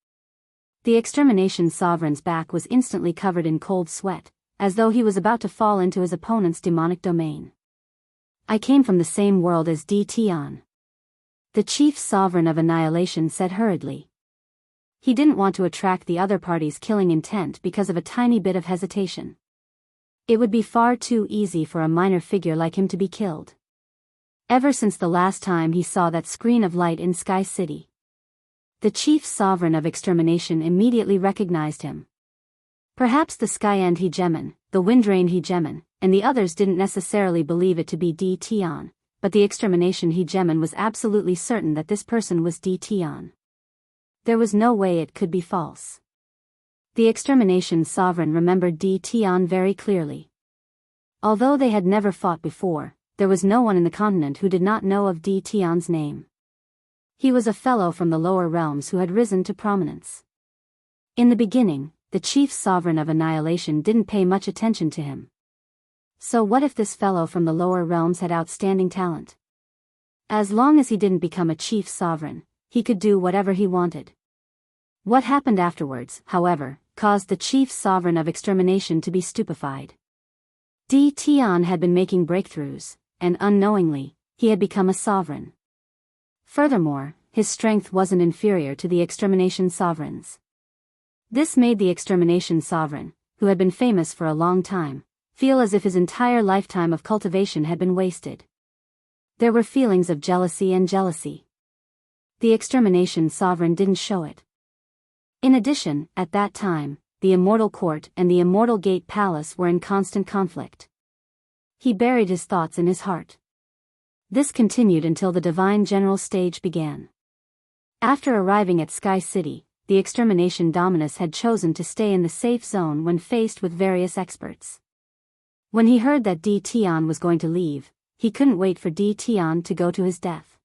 Speaker 1: The extermination sovereign's back was instantly covered in cold sweat, as though he was about to fall into his opponent's demonic domain. I came from the same world as DTon. The chief sovereign of annihilation said hurriedly. He didn't want to attract the other party's killing intent because of a tiny bit of hesitation. It would be far too easy for a minor figure like him to be killed. Ever since the last time he saw that screen of light in Sky City, the chief sovereign of extermination immediately recognized him. Perhaps the Skyend hegemon, the Windrain hegemon, and the others didn't necessarily believe it to be DTon, but the extermination hegemon was absolutely certain that this person was DTon. There was no way it could be false. The extermination sovereign remembered DTon very clearly. Although they had never fought before, there was no one in the continent who did not know of DTon's name. He was a fellow from the lower realms who had risen to prominence. In the beginning, the chief sovereign of annihilation didn't pay much attention to him. So what if this fellow from the lower realms had outstanding talent? As long as he didn't become a chief sovereign, he could do whatever he wanted. What happened afterwards, however, caused the chief sovereign of extermination to be stupefied. DTon had been making breakthroughs, and unknowingly, he had become a sovereign. Furthermore, his strength wasn't inferior to the extermination sovereign's. This made the extermination sovereign, who had been famous for a long time, feel as if his entire lifetime of cultivation had been wasted. There were feelings of jealousy and jealousy. The extermination sovereign didn't show it. In addition, at that time, the Immortal Court and the Immortal Gate Palace were in constant conflict. He buried his thoughts in his heart. This continued until the Divine General stage began. After arriving at Sky City, the extermination dominus had chosen to stay in the safe zone when faced with various experts. When he heard that DTon was going to leave, he couldn't wait for DTon to go to his death.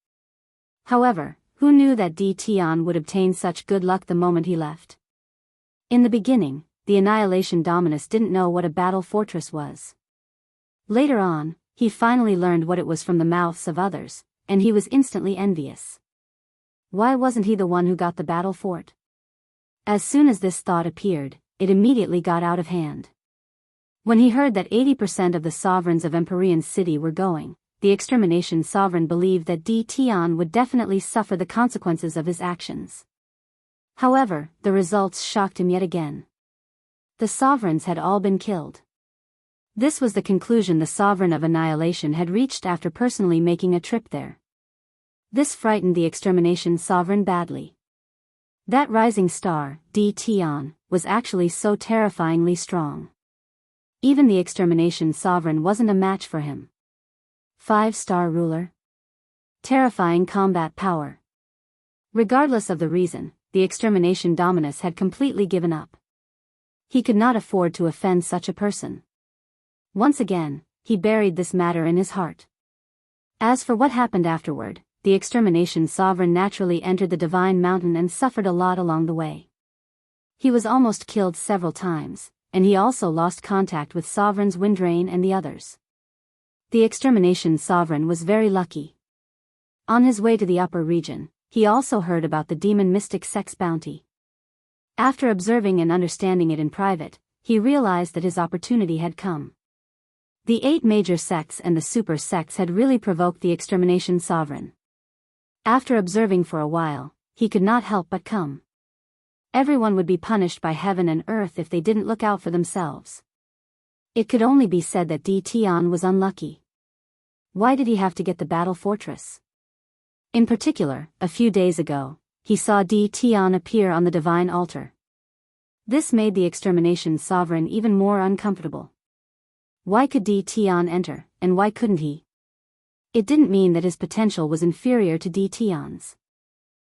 Speaker 1: However, who knew that DTon would obtain such good luck the moment he left? In the beginning, the annihilation dominus didn't know what a battle fortress was. Later on, he finally learned what it was from the mouths of others, and he was instantly envious. Why wasn't he the one who got the battle fort? As soon as this thought appeared, it immediately got out of hand. When he heard that 80% of the sovereigns of Empyrean City were going, the extermination sovereign believed that DTon would definitely suffer the consequences of his actions. However, the results shocked him yet again. The sovereigns had all been killed. This was the conclusion the sovereign of annihilation had reached after personally making a trip there. This frightened the extermination sovereign badly. That rising star, DTon, was actually so terrifyingly strong. Even the extermination sovereign wasn't a match for him. 5-star ruler. Terrifying combat power. Regardless of the reason, the extermination dominus had completely given up. He could not afford to offend such a person. Once again, he buried this matter in his heart. As for what happened afterward, the extermination sovereign naturally entered the Divine Mountain and suffered a lot along the way. He was almost killed several times, and he also lost contact with Sovereigns Windrain and the others. The extermination sovereign was very lucky. On his way to the upper region, he also heard about the demon mystic sect's bounty. After observing and understanding it in private, he realized that his opportunity had come. The 8 major sects and the super sects had really provoked the extermination sovereign. After observing for a while, he could not help but come. Everyone would be punished by heaven and earth if they didn't look out for themselves. It could only be said that Tian was unlucky. Why did he have to get the battle fortress? In particular, a few days ago, he saw Tian appear on the divine altar. This made the extermination sovereign even more uncomfortable. Why could Tian enter, and why couldn't he? It didn't mean that his potential was inferior to Tian's.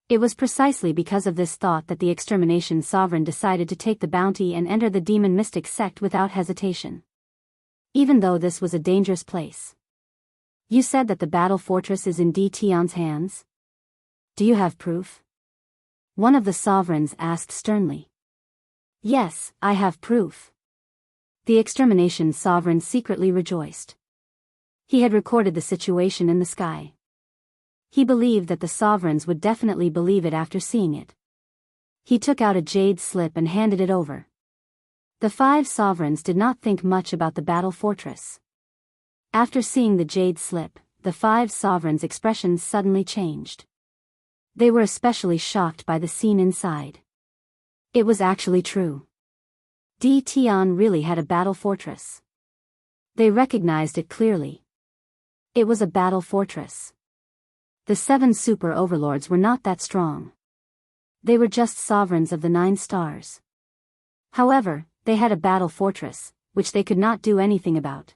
Speaker 1: It was precisely because of this thought that the extermination sovereign decided to take the bounty and enter the demon mystic sect without hesitation. Even though this was a dangerous place. You said that the battle fortress is in Tian's hands? Do you have proof? One of the sovereigns asked sternly. Yes, I have proof. The extermination sovereign secretly rejoiced. He had recorded the situation in the sky. He believed that the sovereigns would definitely believe it after seeing it. He took out a jade slip and handed it over. The 5 sovereigns did not think much about the battle fortress. After seeing the jade slip, the 5 sovereigns' expressions suddenly changed. They were especially shocked by the scene inside. It was actually true. Tian really had a battle fortress. They recognized it clearly. It was a battle fortress. The 7 super overlords were not that strong. They were just sovereigns of the 9 stars. However, they had a battle fortress, which they could not do anything about.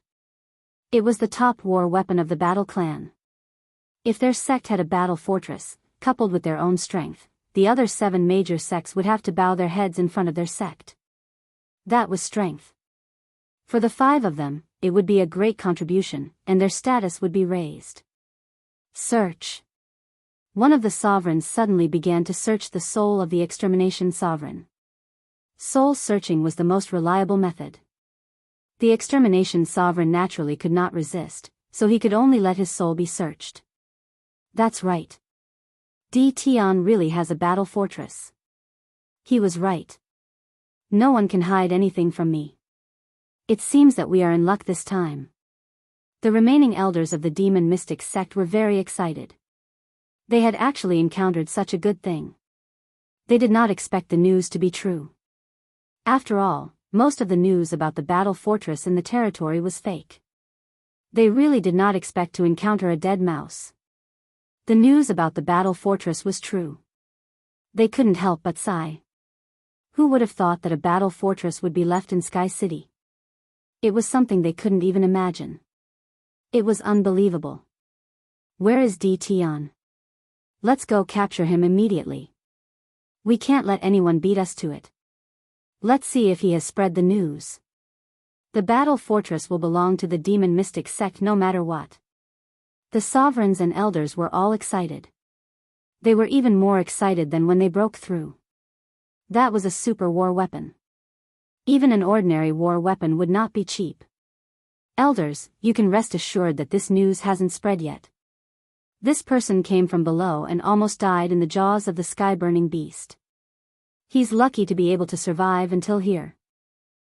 Speaker 1: It was the top war weapon of the battle clan. If their sect had a battle fortress, coupled with their own strength, the other 7 major sects would have to bow their heads in front of their sect. That was strength. For the 5 of them, it would be a great contribution, and their status would be raised. Search. One of the sovereigns suddenly began to search the soul of the extermination sovereign. Soul searching was the most reliable method. The extermination sovereign naturally could not resist, so he could only let his soul be searched. That's right. Tian really has a battle fortress. He was right. No one can hide anything from me. It seems that we are in luck this time. The remaining elders of the demon mystic sect were very excited. They had actually encountered such a good thing. They did not expect the news to be true. After all, most of the news about the battle fortress in the territory was fake. They really did not expect to encounter a dead mouse. The news about the battle fortress was true. They couldn't help but sigh. Who would have thought that a battle fortress would be left in Sky City? It was something they couldn't even imagine. It was unbelievable. Where is Tian? Let's go capture him immediately. We can't let anyone beat us to it. Let's see if he has spread the news. The battle fortress will belong to the demon mystic sect no matter what. The sovereigns and elders were all excited. They were even more excited than when they broke through. That was a super war weapon. Even an ordinary war weapon would not be cheap. Elders, you can rest assured that this news hasn't spread yet. This person came from below and almost died in the jaws of the sky-burning beast. He's lucky to be able to survive until here.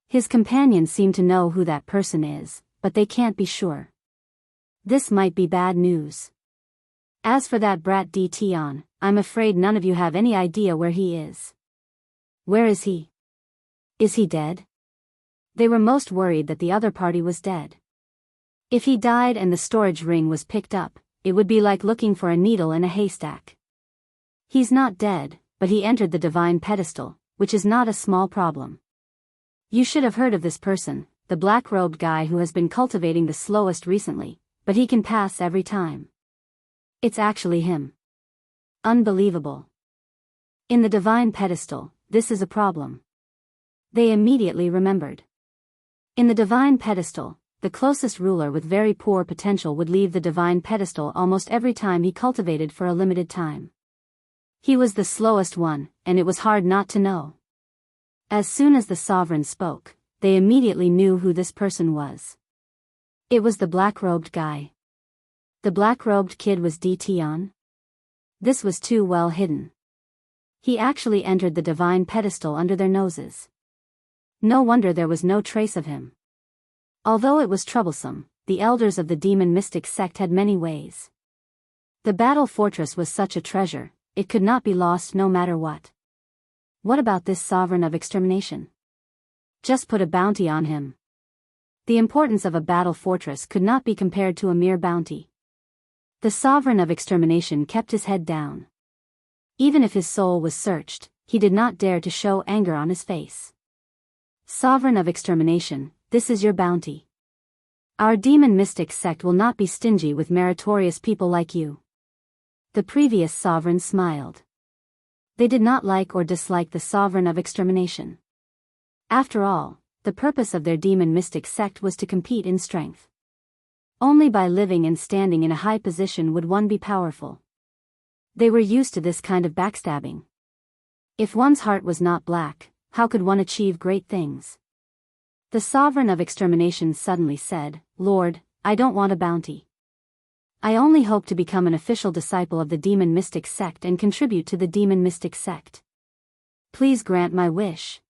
Speaker 1: His companions seem to know who that person is, but they can't be sure. This might be bad news. As for that brat Tian, I'm afraid none of you have any idea where he is. Where is he? Is he dead? They were most worried that the other party was dead. If he died and the storage ring was picked up, it would be like looking for a needle in a haystack. He's not dead, but he entered the divine pedestal, which is not a small problem. You should have heard of this person, the black-robed guy who has been cultivating the slowest recently, but he can pass every time. It's actually him. Unbelievable. In the divine pedestal, this is a problem. They immediately remembered. In the divine pedestal, the closest ruler with very poor potential would leave the divine pedestal almost every time he cultivated for a limited time. He was the slowest one, and it was hard not to know. As soon as the sovereign spoke, they immediately knew who this person was. It was the black-robed guy. The black-robed kid was Tion. This was too well hidden. He actually entered the divine pedestal under their noses. No wonder there was no trace of him. Although it was troublesome, the elders of the demon mystic sect had many ways. The battle fortress was such a treasure, it could not be lost no matter what. What about this sovereign of extermination? Just put a bounty on him. The importance of a battle fortress could not be compared to a mere bounty. The sovereign of extermination kept his head down. Even if his soul was searched, he did not dare to show anger on his face. Sovereign of extermination, this is your bounty. Our demon mystic sect will not be stingy with meritorious people like you. The previous sovereign smiled. They did not like or dislike the sovereign of extermination. After all, the purpose of their demon mystic sect was to compete in strength. Only by living and standing in a high position would one be powerful. They were used to this kind of backstabbing. If one's heart was not black, how could one achieve great things? The sovereign of extermination suddenly said, "Lord, I don't want a bounty. I only hope to become an official disciple of the demon mystic sect and contribute to the demon mystic sect. Please grant my wish."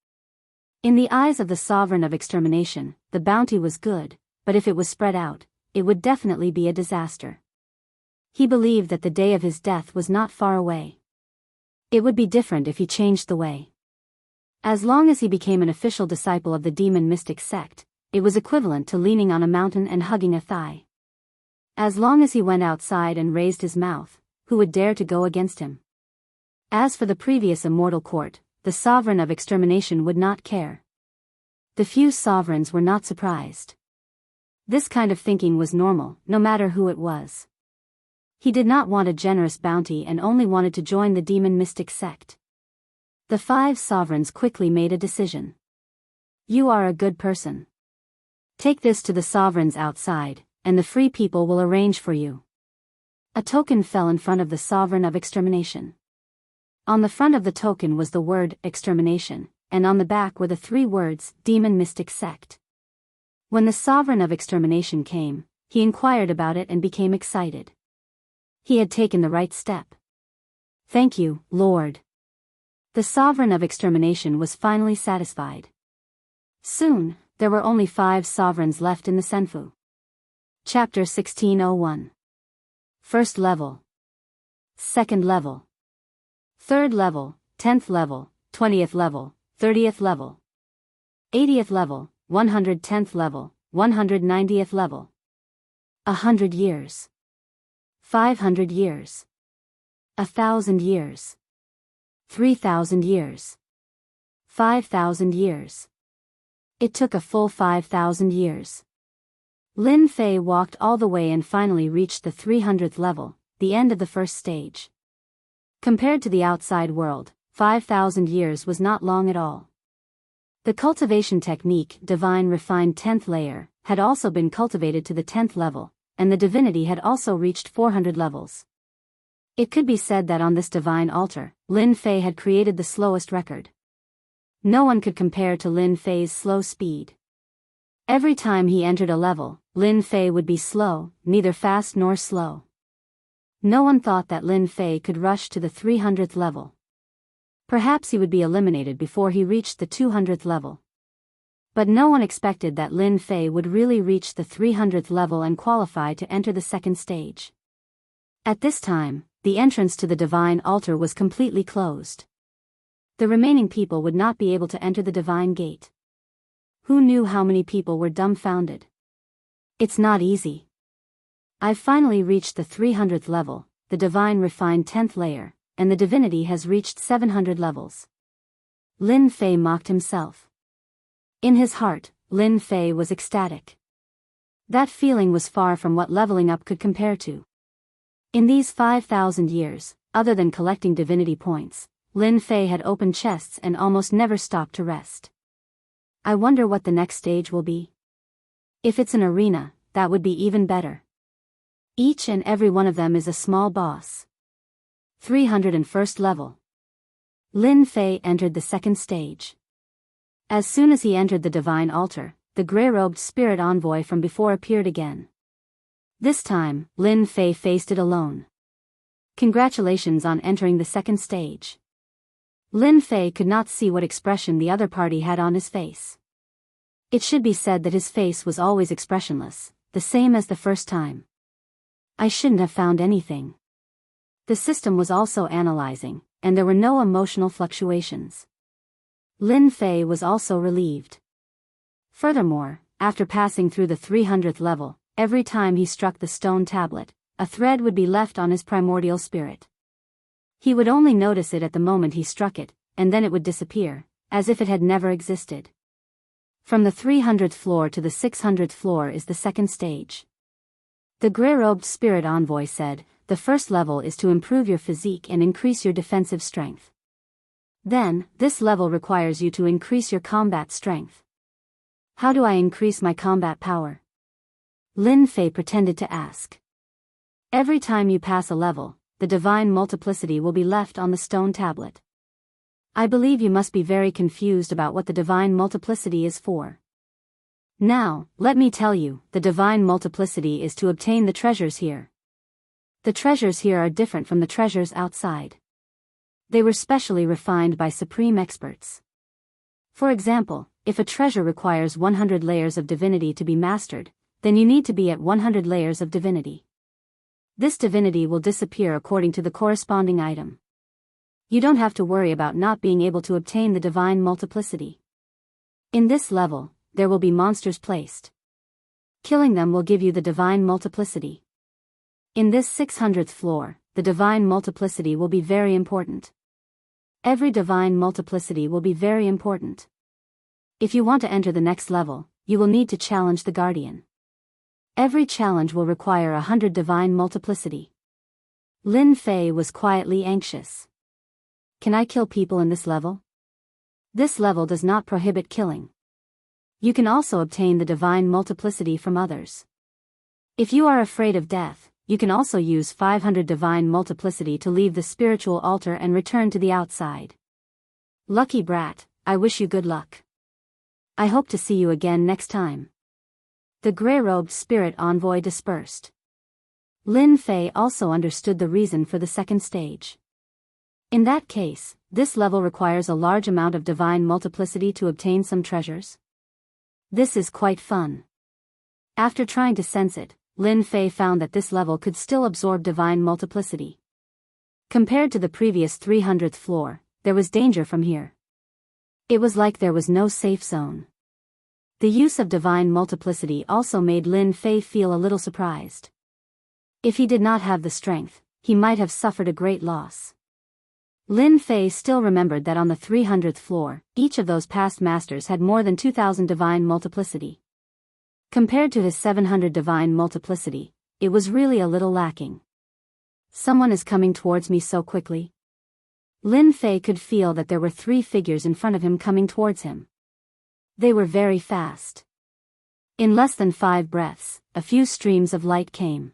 Speaker 1: In the eyes of the sovereign of extermination, the bounty was good, but if it was spread out, it would definitely be a disaster. He believed that the day of his death was not far away. It would be different if he changed the way. As long as he became an official disciple of the demon mystic sect, it was equivalent to leaning on a mountain and hugging a thigh. As long as he went outside and raised his mouth, who would dare to go against him? As for the previous immortal court, the sovereign of extermination would not care. The few sovereigns were not surprised. This kind of thinking was normal, no matter who it was. He did not want a generous bounty and only wanted to join the demon mystic sect. The 5 sovereigns quickly made a decision. You are a good person. Take this to the sovereigns outside, and the free people will arrange for you. A token fell in front of the sovereign of extermination. On the front of the token was the word extermination, and on the back were the 3 words demon mystic sect. When the sovereign of extermination came, he inquired about it and became excited. He had taken the right step. Thank you, Lord. The sovereign of extermination was finally satisfied. Soon, there were only 5 sovereigns left in the Senfu. Chapter 1601. First level. Second level. Third level, 10th level, 20th level, 30th level. 80th level, 110th level, 190th level. 100 years. 500 years. 1,000 years. 3,000 years. 5,000 years. It took a full 5,000 years. Lin Fei walked all the way and finally reached the 300th level, the end of the first stage. Compared to the outside world, 5,000 years was not long at all. The cultivation technique, divine refined 10th layer, had also been cultivated to the 10th level, and the divinity had also reached 400 levels. It could be said that on this divine altar, Lin Fei had created the slowest record. No one could compare to Lin Fei's slow speed. Every time he entered a level, Lin Fei would be slow, neither fast nor slow. No one thought that Lin Fei could rush to the 300th level. Perhaps he would be eliminated before he reached the 200th level. But no one expected that Lin Fei would really reach the 300th level and qualify to enter the second stage. At this time, the entrance to the divine altar was completely closed. The remaining people would not be able to enter the divine gate. Who knew how many people were dumbfounded? It's not easy. I've finally reached the 300th level, the divine refined 10th layer, and the divinity has reached 700 levels. Lin Fei mocked himself. In his heart, Lin Fei was ecstatic. That feeling was far from what leveling up could compare to. In these 5,000 years, other than collecting divinity points, Lin Fei had opened chests and almost never stopped to rest. I wonder what the next stage will be. If it's an arena, that would be even better. Each and every one of them is a small boss. 301st level. Lin Fei entered the second stage. As soon as he entered the divine altar, the gray-robed spirit envoy from before appeared again. This time, Lin Fei faced it alone. Congratulations on entering the second stage. Lin Fei could not see what expression the other party had on his face. It should be said that his face was always expressionless, the same as the first time. I shouldn't have found anything. The system was also analyzing, and there were no emotional fluctuations. Lin Fei was also relieved. Furthermore, after passing through the 300th level, every time he struck the stone tablet, a thread would be left on his primordial spirit. He would only notice it at the moment he struck it, and then it would disappear, as if it had never existed. From the 300th floor to the 600th floor is the second stage. The gray-robed spirit envoy said, the first level is to improve your physique and increase your defensive strength. Then, this level requires you to increase your combat strength. How do I increase my combat power? Lin Fei pretended to ask. Every time you pass a level, the divine multiplicity will be left on the stone tablet. I believe you must be very confused about what the divine multiplicity is for. Now, let me tell you, the divine multiplicity is to obtain the treasures here. The treasures here are different from the treasures outside. They were specially refined by supreme experts. For example, if a treasure requires 100 layers of divinity to be mastered, then you need to be at 100 layers of divinity. This divinity will disappear according to the corresponding item. You don't have to worry about not being able to obtain the divine multiplicity. In this level, there will be monsters placed. Killing them will give you the divine multiplicity. In this 600th floor, the divine multiplicity will be very important. Every divine multiplicity will be very important. If you want to enter the next level, you will need to challenge the guardian. Every challenge will require 100 divine multiplicity. Lin Fei was quietly anxious. Can I kill people in this level? This level does not prohibit killing. You can also obtain the divine multiplicity from others. If you are afraid of death, you can also use 500 divine multiplicity to leave the spiritual altar and return to the outside. Lucky brat, I wish you good luck. I hope to see you again next time. The gray-robed spirit envoy dispersed. Lin Fei also understood the reason for the second stage. In that case, this level requires a large amount of divine multiplicity to obtain some treasures. This is quite fun. After trying to sense it, Lin Fei found that this level could still absorb divine multiplicity. Compared to the previous 300th floor, there was danger from here. It was like there was no safe zone. The use of divine multiplicity also made Lin Fei feel a little surprised. If he did not have the strength, he might have suffered a great loss. Lin Fei still remembered that on the 300th floor, each of those past masters had more than 2,000 divine multiplicity. Compared to his 700 divine multiplicity, it was really a little lacking. Someone is coming towards me so quickly. Lin Fei could feel that there were 3 figures in front of him coming towards him. They were very fast. In less than 5 breaths, a few streams of light came.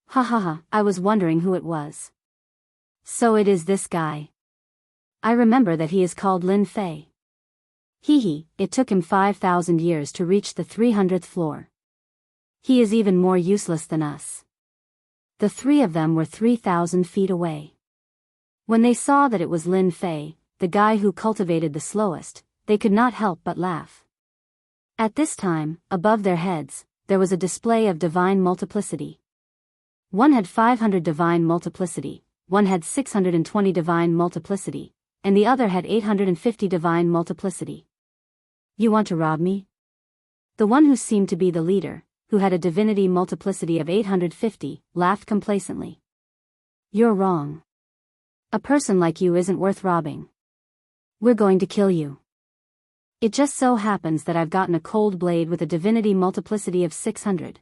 Speaker 1: Ha ha ha, I was wondering who it was. So it is this guy. I remember that he is called Lin Fei. Hee, it took him 5,000 years to reach the 300th floor. He is even more useless than us. The 3 of them were 3,000 feet away. When they saw that it was Lin Fei, the guy who cultivated the slowest, they could not help but laugh. At this time, above their heads, there was a display of divine multiplicity. One had 500 divine multiplicity, one had 620 divine multiplicity, and the other had 850 divine multiplicity. You want to rob me? The one who seemed to be the leader, who had a divinity multiplicity of 850, laughed complacently. You're wrong. A person like you isn't worth robbing. We're going to kill you. It just so happens that I've gotten a cold blade with a divinity multiplicity of 600.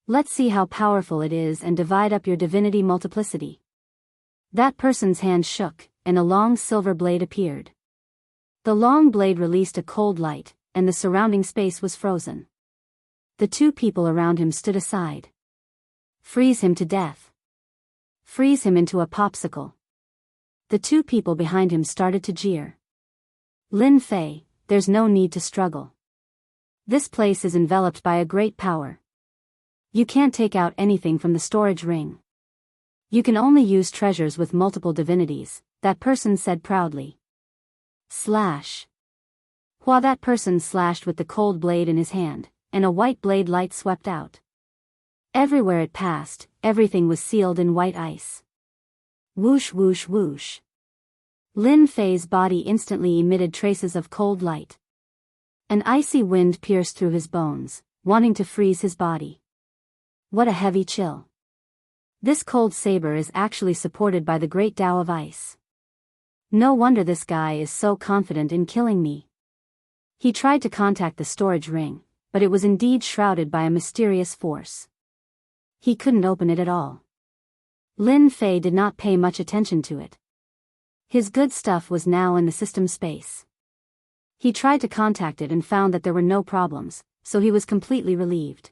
Speaker 1: Let's see how powerful it is and divide up your divinity multiplicity. That person's hand shook, and a long silver blade appeared. The long blade released a cold light, and the surrounding space was frozen. The 2 people around him stood aside. Freeze him to death. Freeze him into a popsicle. The 2 people behind him started to jeer. Lin Fei, there's no need to struggle. This place is enveloped by a great power. You can't take out anything from the storage ring. You can only use treasures with multiple divinities, that person said proudly. Slash. While that person slashed with the cold blade in his hand, and a white blade light swept out. Everywhere it passed, everything was sealed in white ice. Whoosh whoosh whoosh. Lin Fei's body instantly emitted traces of cold light. An icy wind pierced through his bones, wanting to freeze his body. What a heavy chill. This cold saber is actually supported by the great Tao of ice. No wonder this guy is so confident in killing me. He tried to contact the storage ring, but it was indeed shrouded by a mysterious force. He couldn't open it at all. Lin Fei did not pay much attention to it. His good stuff was now in the system space. He tried to contact it and found that there were no problems, so he was completely relieved.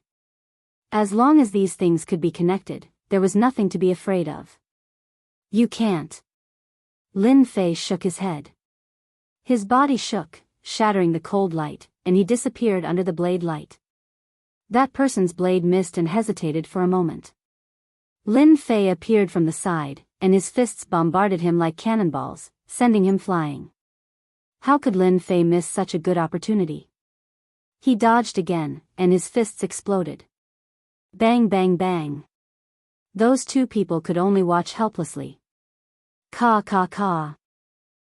Speaker 1: As long as these things could be connected, there was nothing to be afraid of. You can't. Lin Fei shook his head. His body shook, shattering the cold light, and he disappeared under the blade light. That person's blade missed and hesitated for a moment. Lin Fei appeared from the side, and his fists bombarded him like cannonballs, sending him flying. How could Lin Fei miss such a good opportunity? He dodged again, and his fists exploded. Bang bang bang. Those two people could only watch helplessly. Caw caw caw.